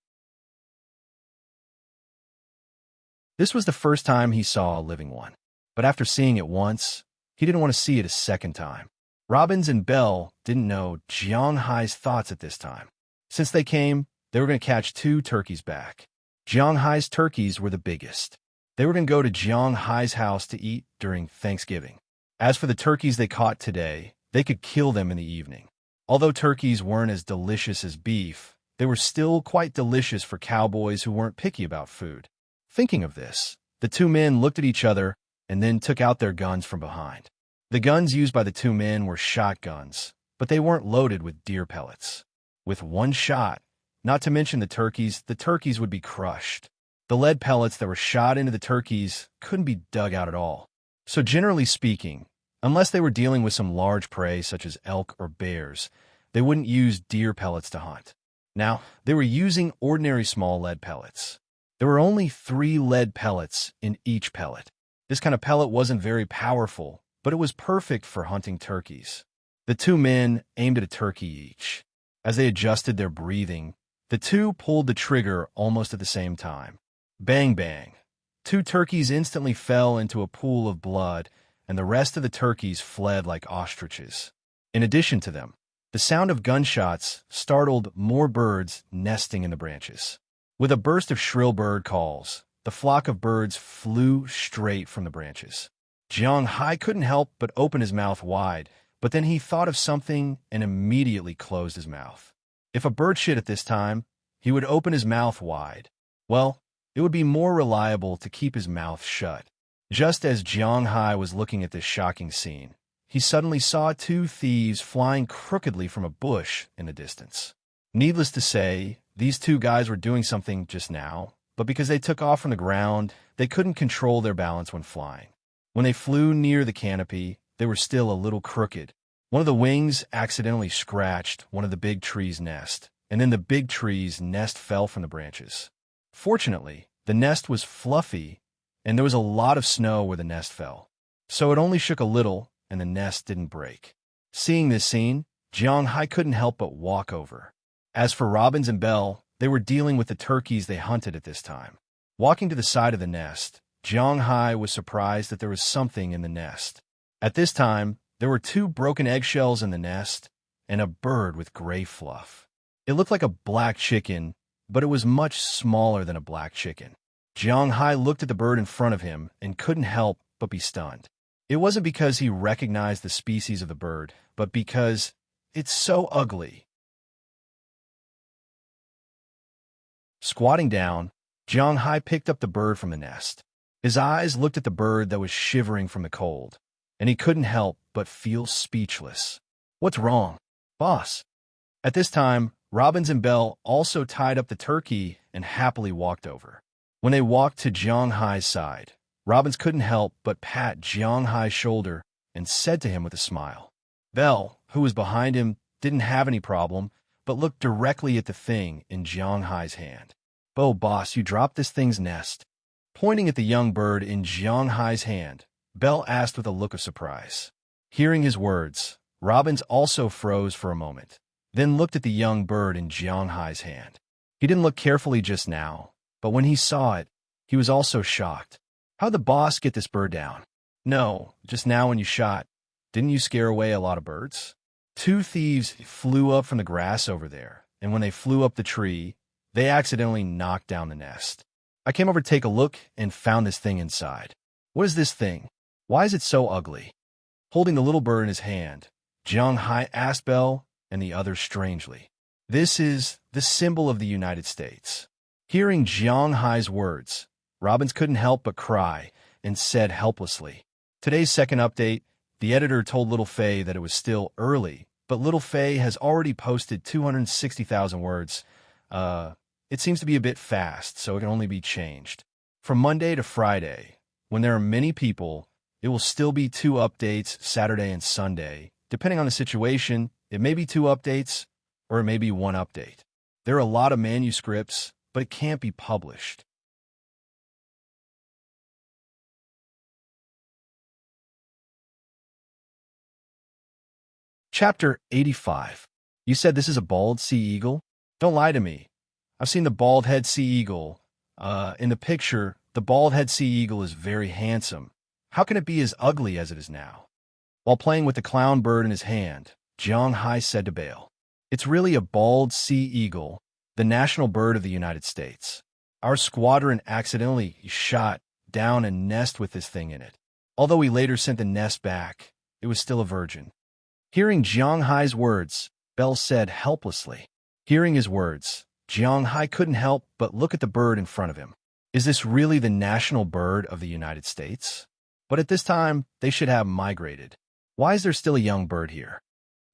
Speaker 1: This was the first time he saw a living one. But after seeing it once, he didn't want to see it a second time. Robbins and Belle didn't know Jiang Hai's thoughts at this time. Since they came, they were going to catch 2 turkeys back. Jiang Hai's turkeys were the biggest. They were going to go to Jiang Hai's house to eat during Thanksgiving. As for the turkeys they caught today, they could kill them in the evening. Although turkeys weren't as delicious as beef, they were still quite delicious for cowboys who weren't picky about food. Thinking of this, the 2 men looked at each other and then took out their guns from behind. The guns used by the 2 men were shotguns, but they weren't loaded with deer pellets. With one shot, not to mention the turkeys would be crushed. The lead pellets that were shot into the turkeys couldn't be dug out at all. So generally speaking, unless they were dealing with some large prey such as elk or bears, they wouldn't use deer pellets to hunt. Now, they were using ordinary small lead pellets. There were only 3 lead pellets in each pellet. This kind of pellet wasn't very powerful, but it was perfect for hunting turkeys. The 2 men aimed at a turkey each. As they adjusted their breathing, the 2 pulled the trigger almost at the same time. Bang, bang. 2 turkeys instantly fell into a pool of blood, and the rest of the turkeys fled like ostriches. In addition to them, the sound of gunshots startled more birds nesting in the branches. With a burst of shrill bird calls, the flock of birds flew straight from the branches. Jiang Hai couldn't help but open his mouth wide, but then he thought of something and immediately closed his mouth. If a bird shit at this time, he would open his mouth wide. Well, it would be more reliable to keep his mouth shut. Just as Jiang Hai was looking at this shocking scene, he suddenly saw 2 thieves flying crookedly from a bush in the distance. Needless to say, these 2 guys were doing something just now, but because they took off from the ground, they couldn't control their balance when flying. When they flew near the canopy, they were still a little crooked. One of the wings accidentally scratched one of the big tree's nest, and then the big tree's nest fell from the branches. Fortunately, the nest was fluffy, and there was a lot of snow where the nest fell. So it only shook a little, and the nest didn't break. Seeing this scene, Jiang Hai couldn't help but walk over. As for Robbins and Belle, they were dealing with the turkeys they hunted at this time. Walking to the side of the nest, Jiang Hai was surprised that there was something in the nest. At this time, there were 2 broken eggshells in the nest and a bird with gray fluff. It looked like a black chicken, but it was much smaller than a black chicken. Jiang Hai looked at the bird in front of him and couldn't help but be stunned. It wasn't because he recognized the species of the bird, but because it's so ugly. Squatting down, Jiang Hai picked up the bird from the nest. His eyes looked at the bird that was shivering from the cold, and he couldn't help but feel speechless. "What's wrong, boss?" At this time, Robbins and Belle also tied up the turkey and happily walked over. When they walked to Jiang Hai's side, Robbins couldn't help but pat Jiang Hai's shoulder and said to him with a smile. Belle, who was behind him, didn't have any problem, but looked directly at the thing in Jiang Hai's hand. "Oh, boss, you dropped this thing's nest." Pointing at the young bird in Jiang Hai's hand, Belle asked with a look of surprise. Hearing his words, Robbins also froze for a moment, then looked at the young bird in Jiang Hai's hand. He didn't look carefully just now, but when he saw it, he was also shocked. How'd the boss get this bird down? No, just now when you shot, didn't you scare away a lot of birds? Two thieves flew up from the grass over there, and when they flew up the tree, they accidentally knocked down the nest. I came over to take a look and found this thing inside. What is this thing? Why is it so ugly? Holding the little bird in his hand, Jiang Hai asked Belle and the others strangely. This is the symbol of the United States. Hearing Jiang Hai's words, Robbins couldn't help but cry and said helplessly. Today's second update, the editor told Little Faye that it was still early, but Little Faye has already posted 260,000 words. It seems to be a bit fast, so it can only be changed. From Monday to Friday, when there are many people, it will still be 2 updates, Saturday and Sunday. Depending on the situation, it may be 2 updates, or it may be 1 update. There are a lot of manuscripts, but it can't be published. Chapter 85. You said this is a bald sea eagle? Don't lie to me. I've seen the bald-head sea eagle. In the picture, the bald-head sea eagle is very handsome. How can it be as ugly as it is now? While playing with the clown bird in his hand, Jiang Hai said to Bale, It's really a bald sea eagle, the national bird of the United States. Our squadron accidentally shot down a nest with this thing in it. Although we later sent the nest back, it was still a virgin. Hearing Jiang Hai's words, Belle said helplessly. Hearing his words, Jiang Hai couldn't help but look at the bird in front of him. Is this really the national bird of the United States? But at this time, they should have migrated. Why is there still a young bird here?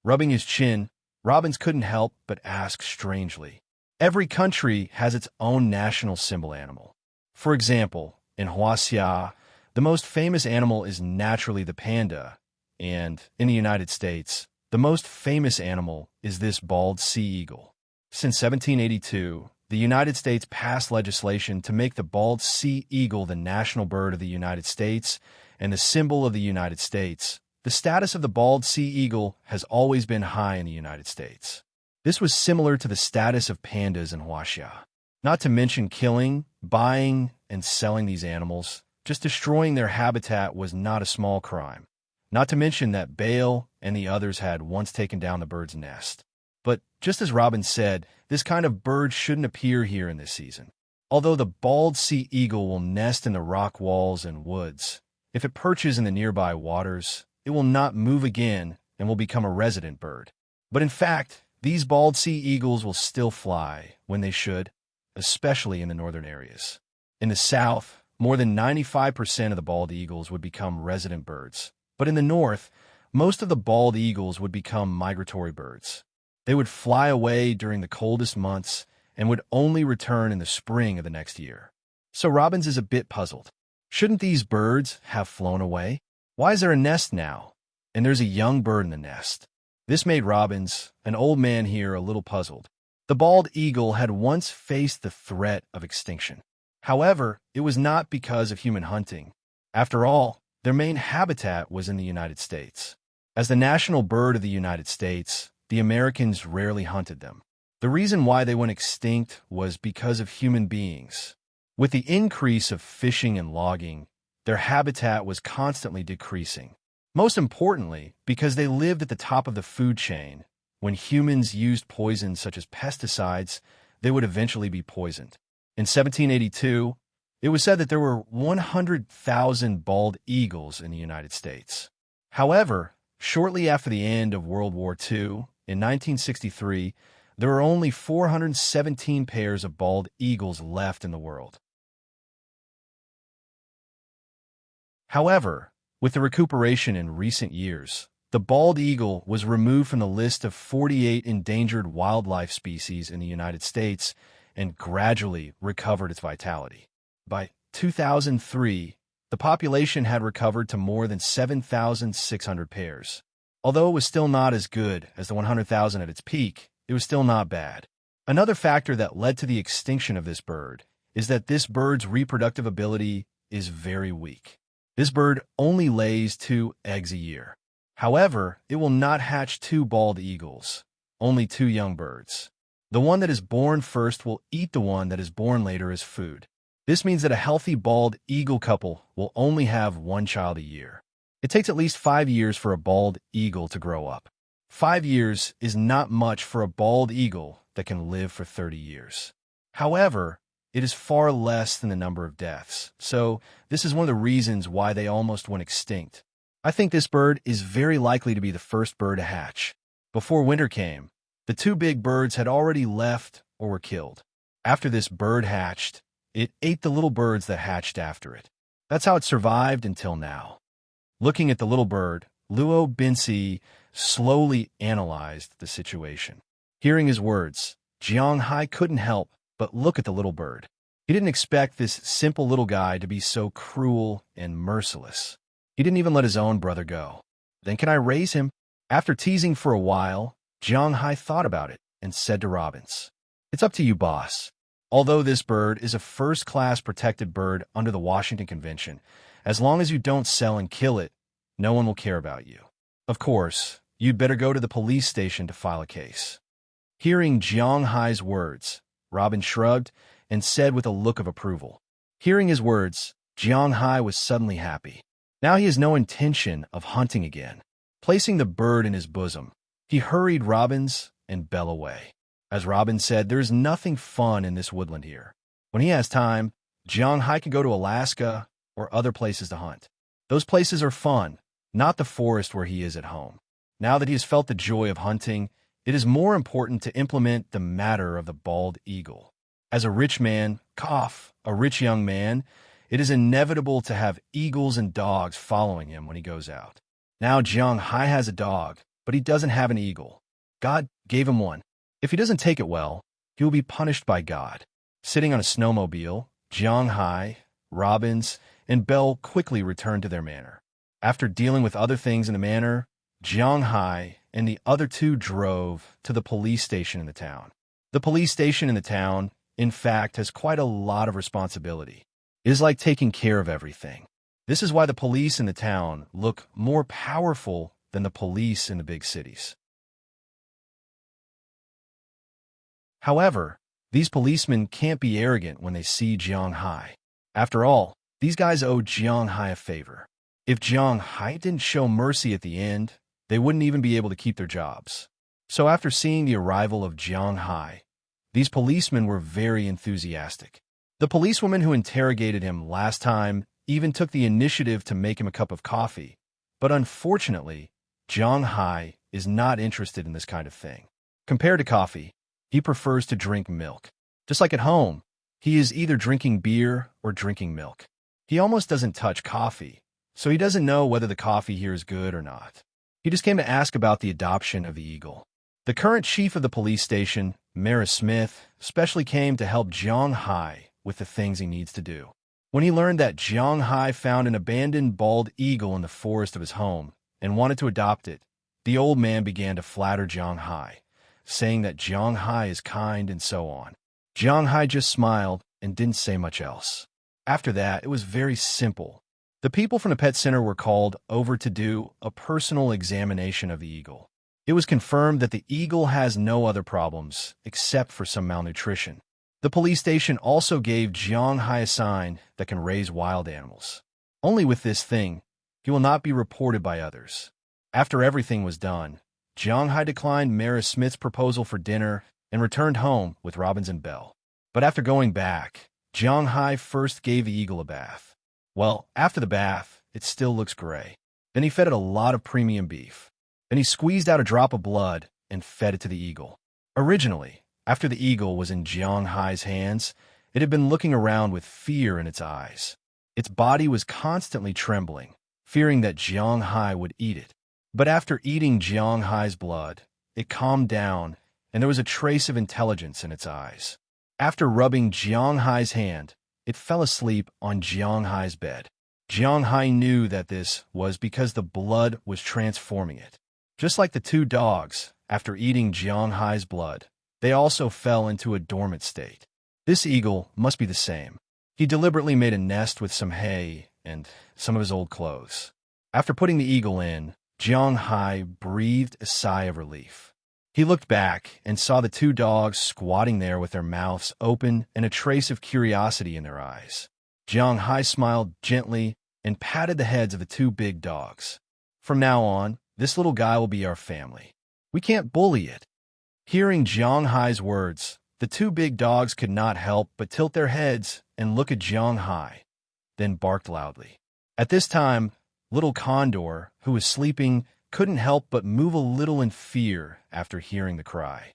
Speaker 1: Rubbing his chin, Robbins couldn't help but ask strangely. Every country has its own national symbol animal. For example, in Huaxia, the most famous animal is naturally the panda, and in the United States, the most famous animal is this bald sea eagle. Since 1782, the United States passed legislation to make the bald sea eagle the national bird of the United States and the symbol of the United States. The status of the bald sea eagle has always been high in the United States. This was similar to the status of pandas in Huaxia. Not to mention killing, buying, and selling these animals, just destroying their habitat was not a small crime. Not to mention that Bale and the others had once taken down the bird's nest. But just as Robbins said, this kind of bird shouldn't appear here in this season. Although the bald sea eagle will nest in the rock walls and woods, if it perches in the nearby waters, it will not move again and will become a resident bird. But in fact, these bald sea eagles will still fly when they should, especially in the northern areas. In the south, more than 95% of the bald eagles would become resident birds. But in the north, most of the bald eagles would become migratory birds. They would fly away during the coldest months and would only return in the spring of the next year. So Robbins is a bit puzzled. Shouldn't these birds have flown away? Why is there a nest now? And there's a young bird in the nest. This made Robbins, an old man here, a little puzzled. The bald eagle had once faced the threat of extinction. However, it was not because of human hunting. After all, their main habitat was in the United States. As the national bird of the United States, the Americans rarely hunted them. The reason why they went extinct was because of human beings. With the increase of fishing and logging, their habitat was constantly decreasing. Most importantly, because they lived at the top of the food chain. When humans used poisons such as pesticides, they would eventually be poisoned. In 1782, it was said that there were 100,000 bald eagles in the United States. However, shortly after the end of World War II, in 1963, there were only 417 pairs of bald eagles left in the world. However, with the recuperation in recent years, the bald eagle was removed from the list of 48 endangered wildlife species in the United States and gradually recovered its vitality. By 2003, the population had recovered to more than 7,600 pairs. Although it was still not as good as the 100,000 at its peak, it was still not bad. Another factor that led to the extinction of this bird is that this bird's reproductive ability is very weak. This bird only lays 2 eggs a year. However, it will not hatch 2 bald eagles, only 2 young birds. The one that is born first will eat the one that is born later as food. This means that a healthy bald eagle couple will only have 1 child a year. It takes at least 5 years for a bald eagle to grow up. 5 years is not much for a bald eagle that can live for 30 years. However, it is far less than the number of deaths, so this is one of the reasons why they almost went extinct. I think this bird is very likely to be the first bird to hatch. Before winter came, the 2 big birds had already left or were killed. After this bird hatched, it ate the little birds that hatched after it. That's how it survived until now. Looking at the little bird, Luo Binsi slowly analyzed the situation. Hearing his words, Jiang Hai couldn't help but look at the little bird. He didn't expect this simple little guy to be so cruel and merciless. He didn't even let his own brother go. Then can I raise him? After teasing for a while, Jiang Hai thought about it and said to Robbins, "It's up to you, boss. Although this bird is a first-class protected bird under the Washington Convention, as long as you don't sell and kill it, no one will care about you. Of course, you'd better go to the police station to file a case." Hearing Jiang Hai's words, Robin shrugged and said with a look of approval. Hearing his words, Jiang Hai was suddenly happy. Now he has no intention of hunting again. Placing the bird in his bosom, he hurried Robbins and Belle away. As Robin said, there is nothing fun in this woodland here. When he has time, Jiang Hai can go to Alaska or other places to hunt. Those places are fun, not the forest where he is at home. Now that he has felt the joy of hunting, it is more important to implement the matter of the bald eagle. As a rich man, a rich young man, it is inevitable to have eagles and dogs following him when he goes out. Now Jiang Hai has a dog, but he doesn't have an eagle. God gave him one. If he doesn't take it well, he will be punished by God. Sitting on a snowmobile, Jiang Hai, Robbins, and Belle quickly returned to their manor. After dealing with other things in the manor, Jiang Hai and the other 2 drove to the police station in the town. The police station in the town, in fact, has quite a lot of responsibility. It is like taking care of everything. This is why the police in the town look more powerful than the police in the big cities. However, these policemen can't be arrogant when they see Jiang Hai. After all, these guys owe Jiang Hai a favor. If Jiang Hai didn't show mercy at the end, they wouldn't even be able to keep their jobs. So after seeing the arrival of Jiang Hai, these policemen were very enthusiastic. The policewoman who interrogated him last time even took the initiative to make him a cup of coffee, but unfortunately, Jiang Hai is not interested in this kind of thing. Compared to coffee, he prefers to drink milk. Just like at home, he is either drinking beer or drinking milk. He almost doesn't touch coffee, so he doesn't know whether the coffee here is good or not. He just came to ask about the adoption of the eagle. The current chief of the police station, Mara Smith, especially came to help Jiang Hai with the things he needs to do. When he learned that Jiang Hai found an abandoned bald eagle in the forest of his home and wanted to adopt it, the old man began to flatter Jiang Hai, saying that Jiang Hai is kind and so on. Jiang Hai just smiled and didn't say much else. After that, it was very simple. The people from the pet center were called over to do a personal examination of the eagle. It was confirmed that the eagle has no other problems except for some malnutrition. The police station also gave Jiang Hai a sign that can raise wild animals. Only with this thing, he will not be reported by others. After everything was done, Jiang Hai declined Mara Smith's proposal for dinner and returned home with Robbins and Belle. But after going back, Jiang Hai first gave the eagle a bath. Well, after the bath, it still looks gray. Then he fed it a lot of premium beef. Then he squeezed out a drop of blood and fed it to the eagle. Originally, after the eagle was in Jiang Hai's hands, it had been looking around with fear in its eyes. Its body was constantly trembling, fearing that Jiang Hai would eat it. But after eating Jiang Hai's blood, it calmed down, and there was a trace of intelligence in its eyes. After rubbing Jiang Hai's hand, it fell asleep on Jiang Hai's bed. Jiang Hai knew that this was because the blood was transforming it. Just like the two dogs, after eating Jiang Hai's blood, they also fell into a dormant state. This eagle must be the same. He deliberately made a nest with some hay and some of his old clothes. After putting the eagle in, Jiang Hai breathed a sigh of relief. He looked back and saw the two dogs squatting there with their mouths open and a trace of curiosity in their eyes. Jiang Hai smiled gently and patted the heads of the two big dogs. From now on, this little guy will be our family. We can't bully it. Hearing Jiang Hai's words, the two big dogs could not help but tilt their heads and look at Jiang Hai, then barked loudly. At this time, little Condor, who was sleeping, couldn't help but move a little in fear after hearing the cry.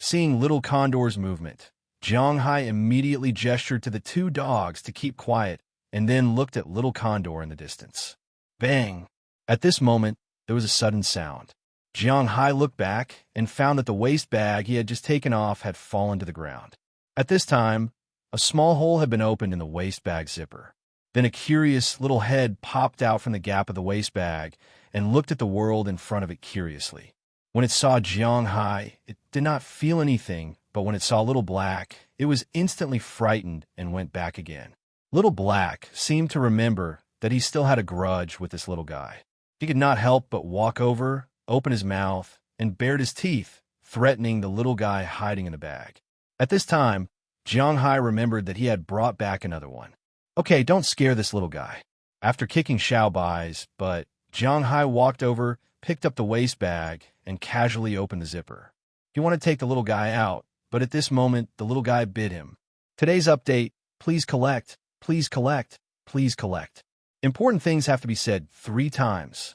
Speaker 1: Seeing little Condor's movement, Jiang Hai immediately gestured to the two dogs to keep quiet and then looked at little Condor in the distance. Bang! At this moment, there was a sudden sound. Jiang Hai looked back and found that the waste bag he had just taken off had fallen to the ground. At this time, a small hole had been opened in the waste bag zipper. Then a curious little head popped out from the gap of the waste bag and looked at the world in front of it curiously. When it saw Jiang Hai, it did not feel anything, but when it saw Little Black, it was instantly frightened and went back again. Little Black seemed to remember that he still had a grudge with this little guy. He could not help but walk over, open his mouth, and bared his teeth, threatening the little guy hiding in the bag. At this time, Jiang Hai remembered that he had brought back another one. Okay, don't scare this little guy. After kicking Xiao Bai's butt, Jiang Hai walked over, picked up the waste bag, and casually opened the zipper. He wanted to take the little guy out, but at this moment, the little guy bid him. Today's update, please collect, please collect, please collect. Important things have to be said 3 times.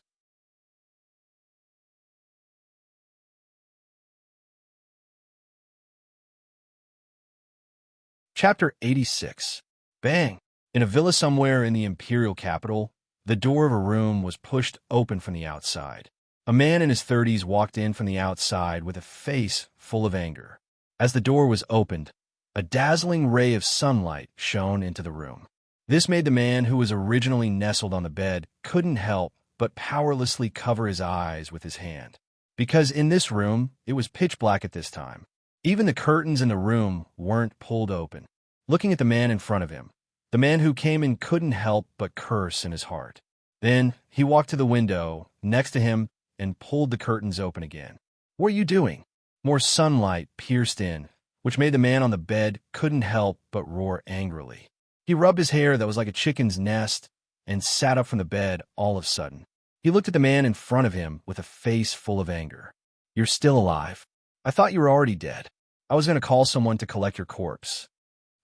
Speaker 1: Chapter 86. Bang! In a villa somewhere in the imperial capital, the door of a room was pushed open from the outside. A man in his 30s walked in from the outside with a face full of anger. As the door was opened, a dazzling ray of sunlight shone into the room. This made the man who was originally nestled on the bed couldn't help but powerlessly cover his eyes with his hand. Because in this room, it was pitch black at this time. Even the curtains in the room weren't pulled open. Looking at the man in front of him, the man who came in couldn't help but curse in his heart. Then he walked to the window next to him and pulled the curtains open again. What are you doing? More sunlight pierced in, which made the man on the bed couldn't help but roar angrily. He rubbed his hair that was like a chicken's nest and sat up from the bed all of a sudden. He looked at the man in front of him with a face full of anger. You're still alive. I thought you were already dead. I was going to call someone to collect your corpse.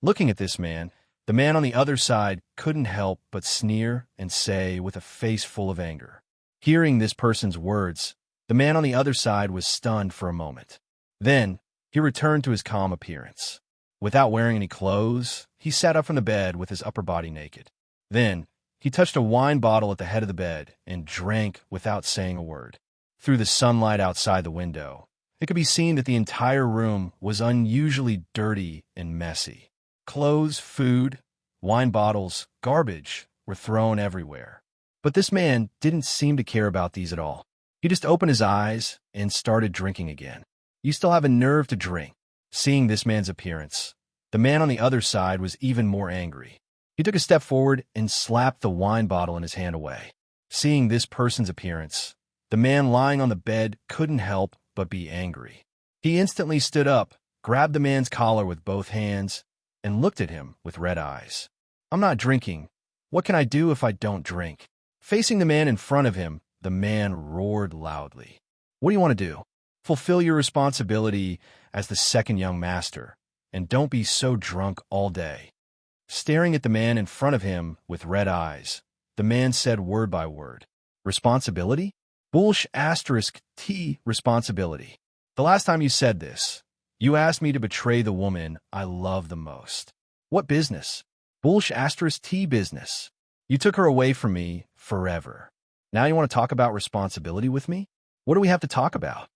Speaker 1: Looking at this man, the man on the other side couldn't help but sneer and say with a face full of anger. Hearing this person's words, the man on the other side was stunned for a moment. Then, he returned to his calm appearance. Without wearing any clothes, he sat up from the bed with his upper body naked. Then, he touched a wine bottle at the head of the bed and drank without saying a word. Through the sunlight outside the window, it could be seen that the entire room was unusually dirty and messy. Clothes, food, wine bottles, garbage were thrown everywhere. But this man didn't seem to care about these at all. He just opened his eyes and started drinking again. You still have a nerve to drink. Seeing this man's appearance, the man on the other side was even more angry. He took a step forward and slapped the wine bottle in his hand away. Seeing this person's appearance, the man lying on the bed couldn't help but be angry. He instantly stood up, grabbed the man's collar with both hands, and looked at him with red eyes. I'm not drinking. What can I do if I don't drink? Facing the man in front of him, the man roared loudly. What do you want to do? Fulfill your responsibility as the second young master, and don't be so drunk all day. Staring at the man in front of him with red eyes, the man said word by word. Responsibility? Bullsh asterisk T responsibility. The last time you said this, you asked me to betray the woman I love the most. What business? Bullsh asterisk T business. You took her away from me forever. Now you want to talk about responsibility with me? What do we have to talk about?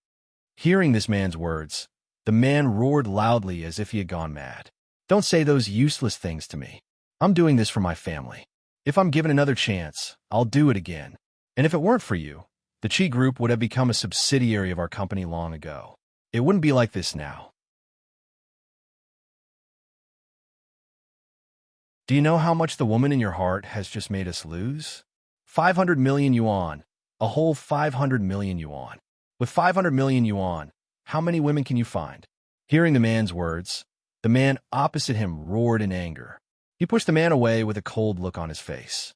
Speaker 1: Hearing this man's words, The man roared loudly as if he had gone mad. Don't say those useless things to me. I'm doing this for my family. If I'm given another chance, I'll do it again. And if it weren't for you, the Chi Group would have become a subsidiary of our company long ago. It wouldn't be like this now. Do you know how much the woman in your heart has just made us lose? 500 million yuan. A whole 500 million yuan. With 500 million yuan, how many women can you find? Hearing the man's words, the man opposite him roared in anger. He pushed the man away with a cold look on his face.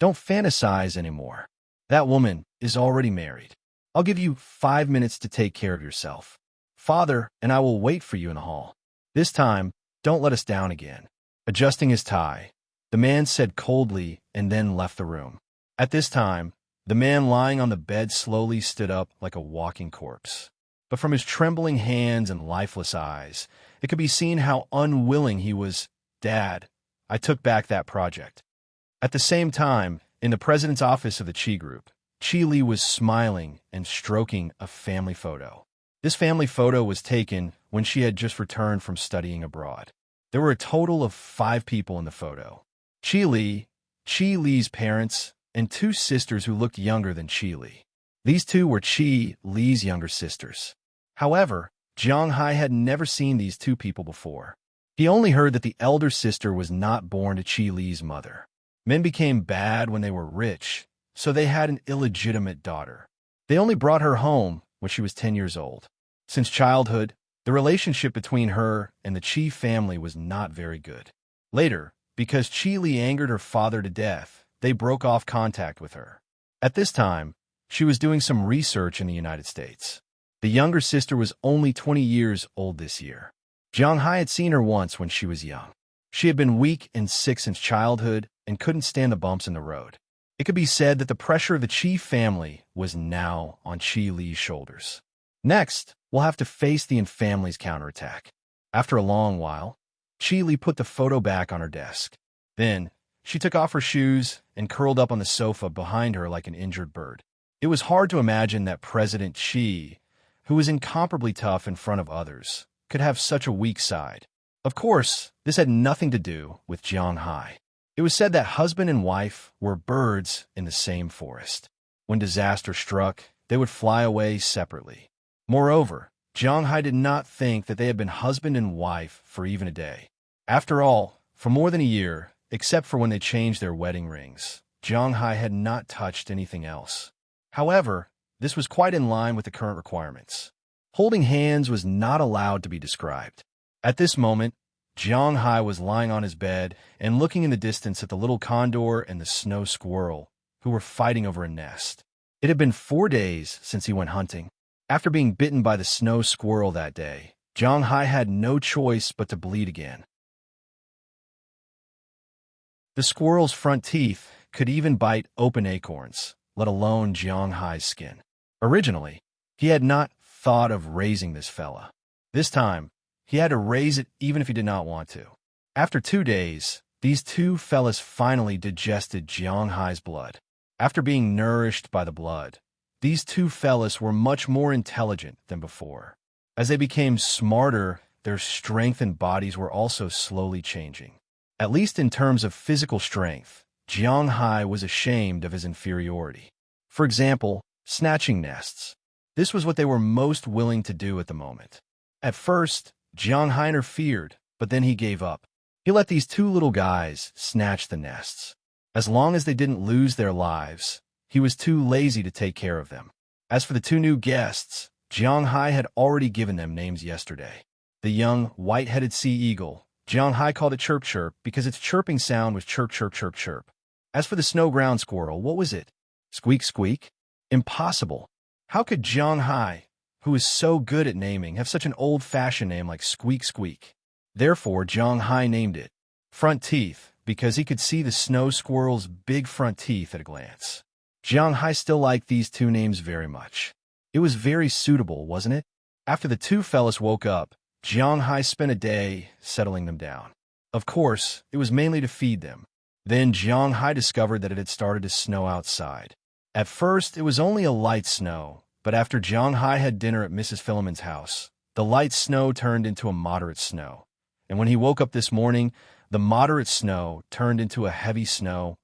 Speaker 1: Don't fantasize anymore. That woman is already married. I'll give you 5 minutes to take care of yourself. Father and I will wait for you in the hall. This time, don't let us down again. Adjusting his tie, the man said coldly and then left the room. At this time, the man lying on the bed slowly stood up like a walking corpse. But from his trembling hands and lifeless eyes, it could be seen how unwilling he was. Dad, I took back that project. At the same time, in the president's office of the Chi Group, Chi Li was smiling and stroking a family photo. This family photo was taken when she had just returned from studying abroad. There were a total of 5 people in the photo. Chi Li's parents, and 2 sisters who looked younger than Chi Li. These 2 were Chi Li's younger sisters. However, Jiang Hai had never seen these 2 people before. He only heard that the elder sister was not born to Chi Li's mother. Men became bad when they were rich, so they had an illegitimate daughter. They only brought her home when she was 10 years old. Since childhood, the relationship between her and the Chi family was not very good. Later, because Chi Li angered her father to death, they broke off contact with her. At this time, she was doing some research in the United States. The younger sister was only 20 years old this year. Jiang Hai had seen her once when she was young. She had been weak and sick since childhood and couldn't stand the bumps in the road. It could be said that the pressure of the Chi family was now on Chi Li's shoulders. Next, we'll have to face the family's counterattack. After a long while, Chi Li put the photo back on her desk. Then, she took off her shoes and curled up on the sofa behind her like an injured bird. It was hard to imagine that President Chi, who was incomparably tough in front of others, could have such a weak side. Of course, this had nothing to do with Jiang Hai. It was said that husband and wife were birds in the same forest. When disaster struck, they would fly away separately. Moreover, Jiang Hai did not think that they had been husband and wife for even a day. After all, for more than a year, except for when they changed their wedding rings, Jiang Hai had not touched anything else. However, this was quite in line with the current requirements. Holding hands was not allowed to be described. At this moment, Jiang Hai was lying on his bed and looking in the distance at the little condor and the snow squirrel, who were fighting over a nest. It had been 4 days since he went hunting. After being bitten by the snow squirrel that day, Jiang Hai had no choice but to bleed again. The squirrel's front teeth could even bite open acorns, let alone Jiang Hai's skin. Originally, he had not thought of raising this fella. This time, he had to raise it even if he did not want to. After 2 days, these 2 fellas finally digested Jiang Hai's blood. After being nourished by the blood, these 2 fellas were much more intelligent than before. As they became smarter, their strength and bodies were also slowly changing. At least in terms of physical strength, Jiang Hai was ashamed of his inferiority. For example, snatching nests. This was what they were most willing to do at the moment. At first, Jiang Hai interfered, but then he gave up. He let these 2 little guys snatch the nests. As long as they didn't lose their lives, he was too lazy to take care of them. As for the 2 new guests, Jiang Hai had already given them names yesterday. The young, white-headed sea eagle, Jiang Hai called it Chirp Chirp because its chirping sound was chirp, chirp, chirp, chirp. As for the snow ground squirrel, what was it? Squeak, squeak? Impossible. How could Jiang Hai, who is so good at naming, have such an old-fashioned name like Squeak, Squeak? Therefore, Jiang Hai named it Front Teeth because he could see the snow squirrel's big front teeth at a glance. Jiang Hai still liked these 2 names very much. It was very suitable, wasn't it? After the 2 fellas woke up, Jiang Hai spent a day settling them down. Of course, it was mainly to feed them. Then Jiang Hai discovered that it had started to snow outside. At first, it was only a light snow, but after Jiang Hai had dinner at Mrs. Philemon's house, The light snow turned into a moderate snow. And when he woke up this morning, the moderate snow turned into a heavy snow.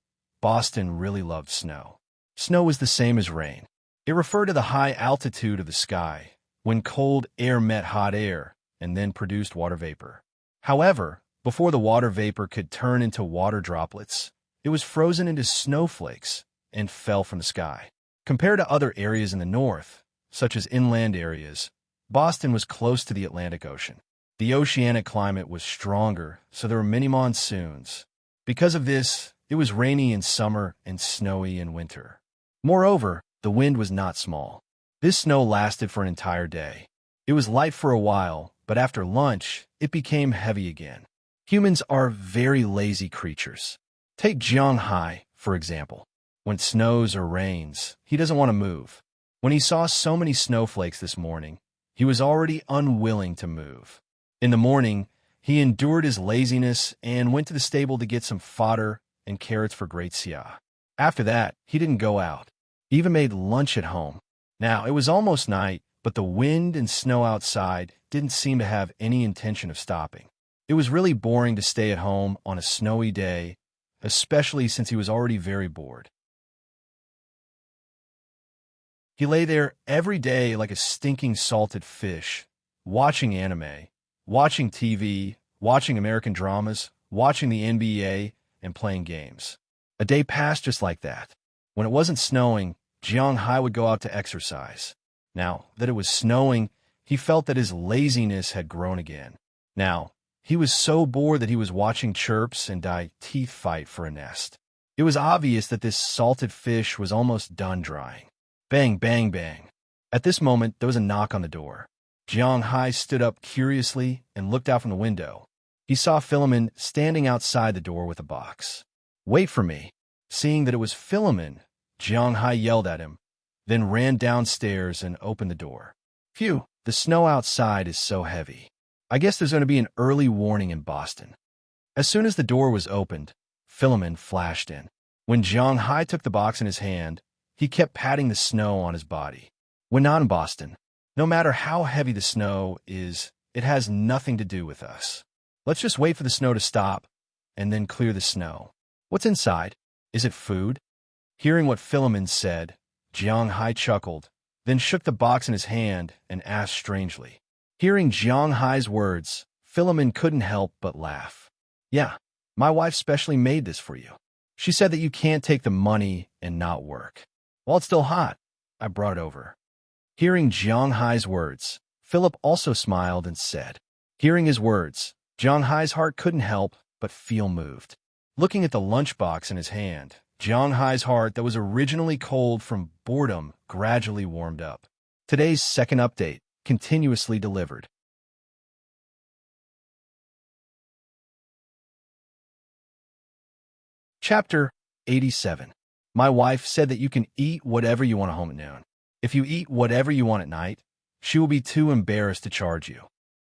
Speaker 1: Boston really loved snow. Snow was the same as rain. It referred to the high altitude of the sky, when cold air met hot air and then produced water vapor. However, before the water vapor could turn into water droplets, it was frozen into snowflakes and fell from the sky. Compared to other areas in the north, such as inland areas, Boston was close to the Atlantic Ocean. The oceanic climate was stronger, so there were many monsoons. Because of this, it was rainy in summer and snowy in winter. Moreover, the wind was not small. This snow lasted for an entire day. It was light for a while, but after lunch, it became heavy again. Humans are very lazy creatures. Take Jiang Hai, for example. When it snows or rains, he doesn't want to move. When he saw so many snowflakes this morning, he was already unwilling to move. In the morning, he endured his laziness and went to the stable to get some fodder and carrots for Great Xia. After that, he didn't go out. He even made lunch at home. Now, it was almost night, but the wind and snow outside didn't seem to have any intention of stopping. It was really boring to stay at home on a snowy day, especially since he was already very bored. He lay there every day like a stinking salted fish, watching anime, watching TV, watching American dramas, watching the NBA, and playing games. A day passed just like that. When it wasn't snowing, Jiang Hai would go out to exercise. Now that it was snowing, he felt that his laziness had grown again. Now, he was so bored that he was watching chirps and teeth fight for a nest. It was obvious that this salted fish was almost done drying. Bang, bang, bang. At this moment, there was a knock on the door. Jiang Hai stood up curiously and looked out from the window. He saw Philemon standing outside the door with a box. "Wait for me." Seeing that it was Philemon, Jiang Hai yelled at him, then ran downstairs and opened the door. Phew, the snow outside is so heavy. I guess there's going to be an early warning in Boston. As soon as the door was opened, Philemon flashed in. When Jiang Hai took the box in his hand, he kept patting the snow on his body. When not in Boston, no matter how heavy the snow is, it has nothing to do with us. Let's just wait for the snow to stop and then clear the snow. What's inside? Is it food? Hearing what Philemon said, Jiang Hai chuckled, then shook the box in his hand and asked strangely. Hearing Jiang Hai's words, Philemon couldn't help but laugh. "Yeah, my wife specially made this for you. She said that you can't take the money and not work. While it's still hot, I brought it over." Hearing Jiang Hai's words, Philip also smiled and said. Hearing his words, Jiang Hai's heart couldn't help but feel moved. Looking at the lunchbox in his hand, Jiang Hai's heart that was originally cold from boredom gradually warmed up. Today's second update, continuously delivered. Chapter 87. My wife said that you can eat whatever you want at home at noon. If you eat whatever you want at night, she will be too embarrassed to charge you.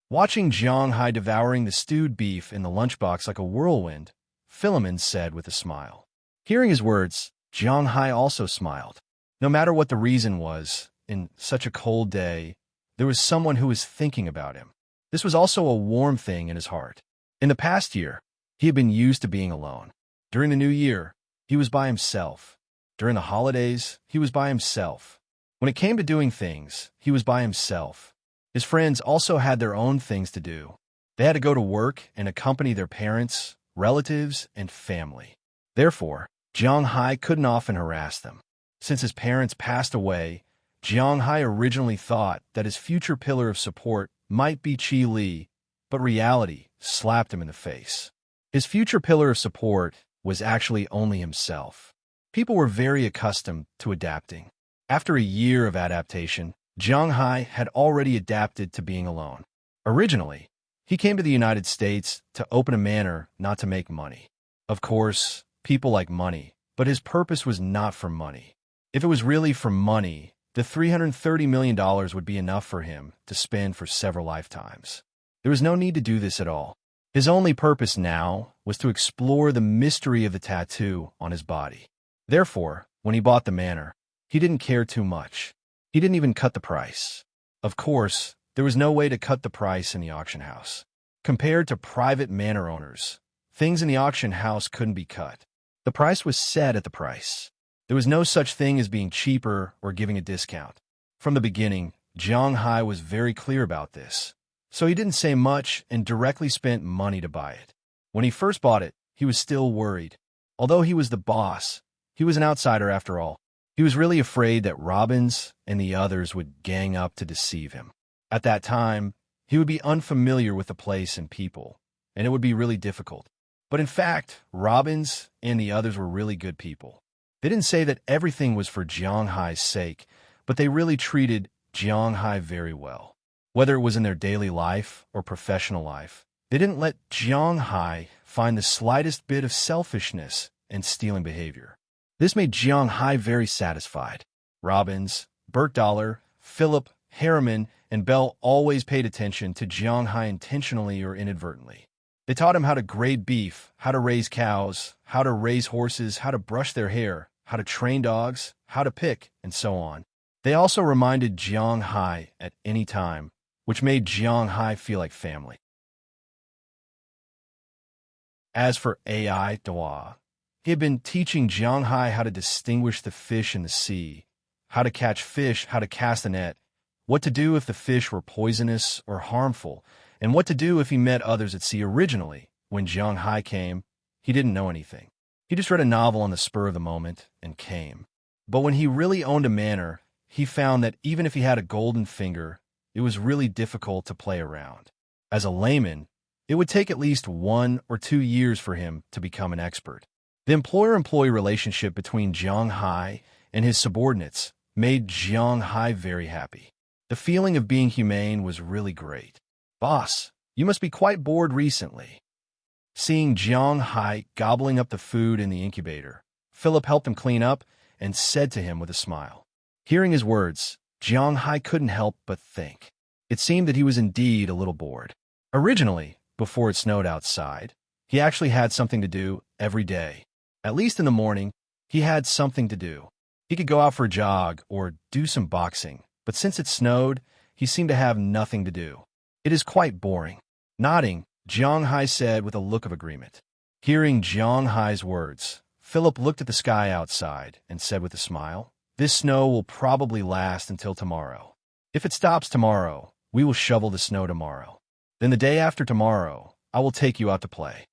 Speaker 1: Watching Jiang Hai devouring the stewed beef in the lunchbox like a whirlwind, Philemon said with a smile. Hearing his words, Jiang Hai also smiled. No matter what the reason was, in such a cold day, there was someone who was thinking about him. This was also a warm thing in his heart. In the past year, he had been used to being alone. During the new year, he was by himself. During the holidays, he was by himself. When it came to doing things, he was by himself. His friends also had their own things to do. They had to go to work and accompany their parents, relatives, and family. Therefore, Jiang Hai couldn't often harass them. Since his parents passed away, Jiang Hai originally thought that his future pillar of support might be Qi Li, but reality slapped him in the face. His future pillar of support was actually only himself. People were very accustomed to adapting. After a year of adaptation, Jiang Hai had already adapted to being alone. Originally, he came to the United States to open a manor, not to make money. Of course, people like money, but his purpose was not for money. If it was really for money, the $330 million would be enough for him to spend for several lifetimes. There was no need to do this at all. His only purpose now was to explore the mystery of the tattoo on his body. Therefore, when he bought the manor, he didn't care too much. He didn't even cut the price. Of course, There was no way to cut the price in the auction house. Compared to private manor owners, things in the auction house couldn't be cut. The price was set at the price. There was no such thing as being cheaper or giving a discount. From the beginning, Jiang Hai was very clear about this, so he didn't say much and directly spent money to buy it. When he first bought it, he was still worried. Although he was the boss, he was an outsider after all. He was really afraid that Robbins and the others would gang up to deceive him. At that time, he would be unfamiliar with the place and people, and it would be really difficult. But in fact, Robbins and the others were really good people. They didn't say that everything was for Jiang Hai's sake, but they really treated Jiang Hai very well. Whether it was in their daily life or professional life, they didn't let Jiang Hai find the slightest bit of selfishness and stealing behavior. This made Jiang Hai very satisfied. Robbins, Bert Dollar, Philip, Harriman, and Bell always paid attention to Jiang Hai intentionally or inadvertently. They taught him how to grade beef, how to raise cows, how to raise horses, how to brush their hair, how to train dogs, how to pick, and so on. They also reminded Jiang Hai at any time, which made Jiang Hai feel like family. As for AI Dua, he had been teaching Jiang Hai how to distinguish the fish in the sea, how to catch fish, how to cast a net, what to do if the fish were poisonous or harmful, and what to do if he met others at sea. Originally, when Jiang Hai came, he didn't know anything. He just read a novel on the spur of the moment and came. But when he really owned a manor, he found that even if he had a golden finger, it was really difficult to play around. As a layman, it would take at least 1 or 2 years for him to become an expert. The employer-employee relationship between Jiang Hai and his subordinates made Jiang Hai very happy. The feeling of being humane was really great. "Boss, you must be quite bored recently." Seeing Jiang Hai gobbling up the food in the incubator, Philip helped him clean up and said to him with a smile. Hearing his words, Jiang Hai couldn't help but think. It seemed that he was indeed a little bored. Originally, before it snowed outside, he actually had something to do every day. At least in the morning, he had something to do. He could go out for a jog or do some boxing, but since it snowed, he seemed to have nothing to do. "It is quite boring." Nodding, Jiang Hai said with a look of agreement. Hearing Jiang Hai's words, Philip looked at the sky outside and said with a smile, "This snow will probably last until tomorrow. If it stops tomorrow, we will shovel the snow tomorrow. Then the day after tomorrow, I will take you out to play."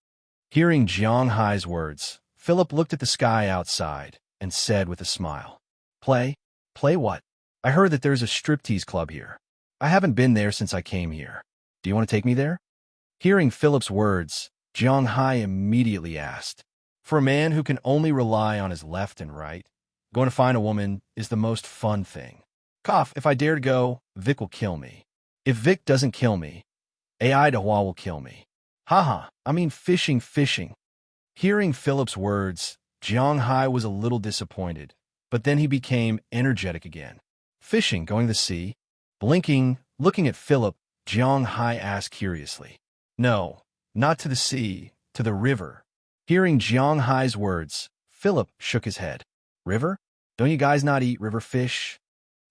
Speaker 1: Hearing Jiang Hai's words, Philip looked at the sky outside and said with a smile, "Play? Play what? I heard that there's a striptease club here. I haven't been there since I came here. Do you want to take me there?" Hearing Philip's words, Jiang Hai immediately asked. For a man who can only rely on his left and right, going to find a woman is the most fun thing. Cough, if I dare to go, Vic will kill me. If Vic doesn't kill me, AI Dahua will kill me. Haha, I mean fishing. Hearing Philip's words, Jiang Hai was a little disappointed, but then he became energetic again. Fishing, going to the sea? Blinking, looking at Philip, Jiang Hai asked curiously. "No, not to the sea, to the river." Hearing Jiang Hai's words, Philip shook his head. "River? Don't you guys not eat river fish?"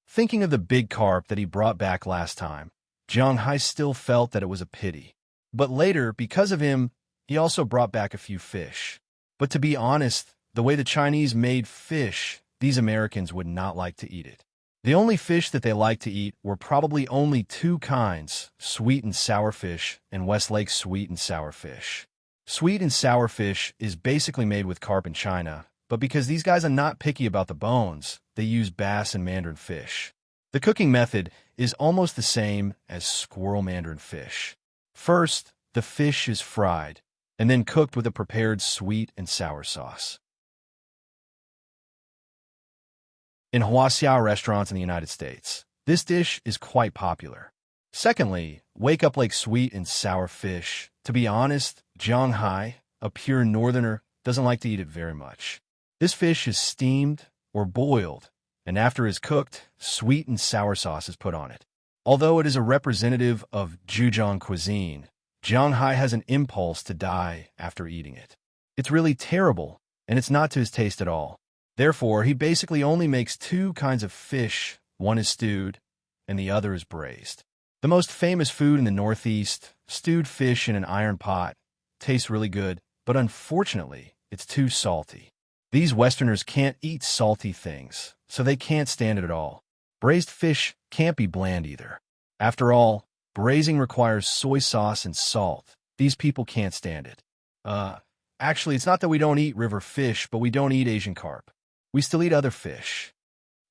Speaker 1: Thinking of the big carp that he brought back last time, Jiang Hai still felt that it was a pity. But later, because of him, he also brought back a few fish. But to be honest, the way the Chinese made fish, these Americans would not like to eat it. The only fish that they liked to eat were probably only 2 kinds, sweet and sour fish and Westlake sweet and sour fish. Sweet and sour fish is basically made with carp in China, but because these guys are not picky about the bones, they use bass and mandarin fish. The cooking method is almost the same as squirrel mandarin fish. First, the fish is fried, and then cooked with a prepared sweet and sour sauce. In Huaxia restaurants in the United States, this dish is quite popular. Secondly, wake up like sweet and sour fish. To be honest, Jiang Hai, a pure northerner, doesn't like to eat it very much. This fish is steamed or boiled, and after it is cooked, sweet and sour sauce is put on it. Although it is a representative of Zhejiang cuisine, Jiang Hai has an impulse to die after eating it. It's really terrible, and it's not to his taste at all. Therefore, he basically only makes 2 kinds of fish. One is stewed, and the other is braised. The most famous food in the Northeast, stewed fish in an iron pot, tastes really good, but unfortunately, it's too salty. These Westerners can't eat salty things, so they can't stand it at all. Braised fish can't be bland either. After all, braising requires soy sauce and salt. These people can't stand it. Actually, it's not that we don't eat river fish, but we don't eat Asian carp. We still eat other fish.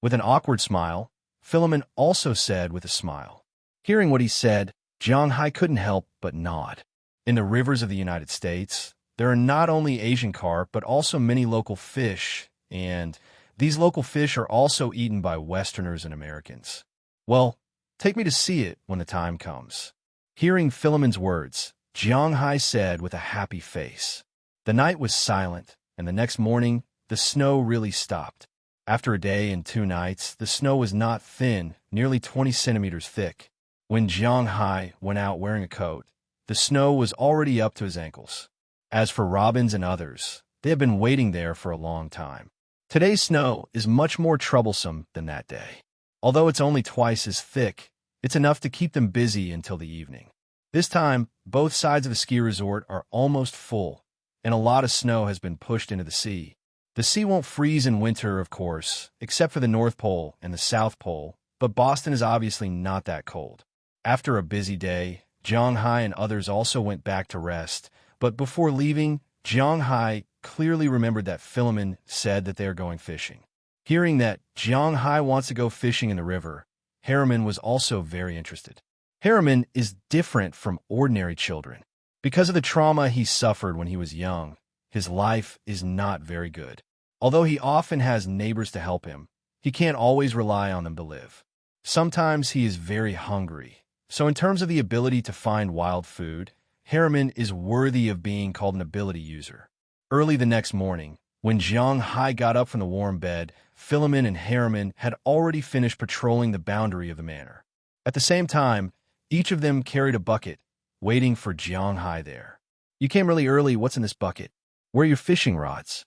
Speaker 1: With an awkward smile, Philemon also said with a smile. Hearing what he said, Jiang Hai couldn't help but nod. In the rivers of the United States, there are not only Asian carp, but also many local fish, and these local fish are also eaten by Westerners and Americans. Well, take me to see it when the time comes. Hearing Philemon's words, Jiang Hai said with a happy face. The night was silent, and the next morning, the snow really stopped. After a day and 2 nights, the snow was not thin, nearly 20 centimeters thick. When Jiang Hai went out wearing a coat, the snow was already up to his ankles. As for robins and others, they have been waiting there for a long time. Today's snow is much more troublesome than that day. Although it's only twice as thick, it's enough to keep them busy until the evening. This time, both sides of the ski resort are almost full, and a lot of snow has been pushed into the sea. The sea won't freeze in winter, of course, except for the North Pole and the South Pole, but Boston is obviously not that cold. After a busy day, Jiang Hai and others also went back to rest, but before leaving, Jiang Hai clearly remembered that Philemon said that they are going fishing. Hearing that Jiang Hai wants to go fishing in the river, Harriman was also very interested. Harriman is different from ordinary children. Because of the trauma he suffered when he was young, his life is not very good. Although he often has neighbors to help him, he can't always rely on them to live. Sometimes he is very hungry. So in terms of the ability to find wild food, Harriman is worthy of being called an ability user. Early the next morning, when Jiang Hai got up from the warm bed, Philemon and Harriman had already finished patrolling the boundary of the manor. At the same time, each of them carried a bucket, waiting for Jiang Hai there. You came really early. What's in this bucket? Where are your fishing rods?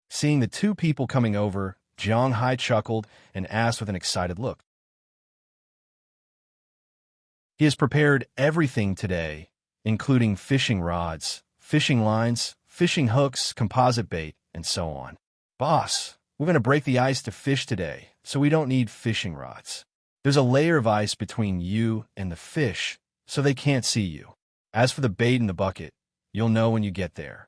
Speaker 1: Seeing the 2 people coming over, Jiang Hai chuckled and asked with an excited look. He has prepared everything today, including fishing rods, fishing lines, fishing hooks, composite bait, and so on. Boss, we're going to break the ice to fish today, so we don't need fishing rods. There's a layer of ice between you and the fish, so they can't see you. As for the bait in the bucket, you'll know when you get there.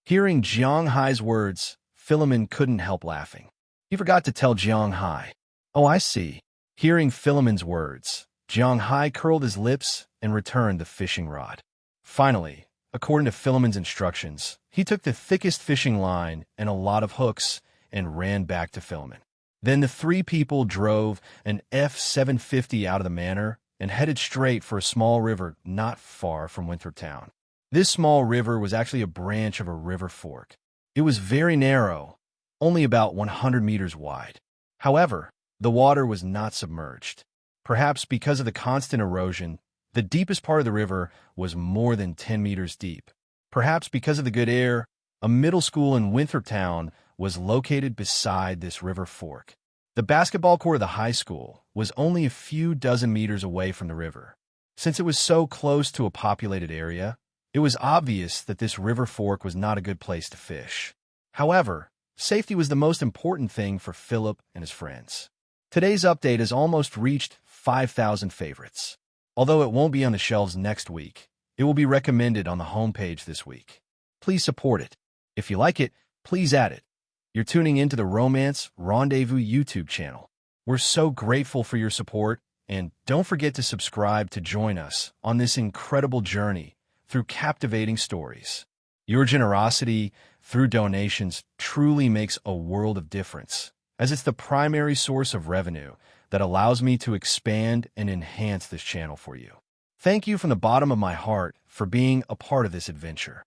Speaker 1: Hearing Jiang Hai's words, Philemon couldn't help laughing. He forgot to tell Jiang Hai. Oh, I see. Hearing Philemon's words, Jiang Hai curled his lips and returned the fishing rod. Finally, according to Philemon's instructions, he took the thickest fishing line and a lot of hooks and ran back to Philemon. Then the 3 people drove an F-750 out of the manor and headed straight for a small river not far from Wintertown. This small river was actually a branch of a river fork. It was very narrow, only about 100 meters wide. However, the water was not submerged. Perhaps because of the constant erosion, the deepest part of the river was more than 10 meters deep. Perhaps because of the good air, a middle school in Wintertown was located beside this river fork. The basketball court of the high school was only a few dozen meters away from the river. Since it was so close to a populated area, it was obvious that this river fork was not a good place to fish. However, safety was the most important thing for Philip and his friends. Today's update has almost reached 5,000 favorites. Although it won't be on the shelves next week, it will be recommended on the homepage this week. Please support it. If you like it, please add it. You're tuning into the Romance Rendezvous YouTube channel. We're so grateful for your support, and don't forget to subscribe to join us on this incredible journey through captivating stories. Your generosity through donations truly makes a world of difference, as it's the primary source of revenue that allows me to expand and enhance this channel for you. Thank you from the bottom of my heart for being a part of this adventure.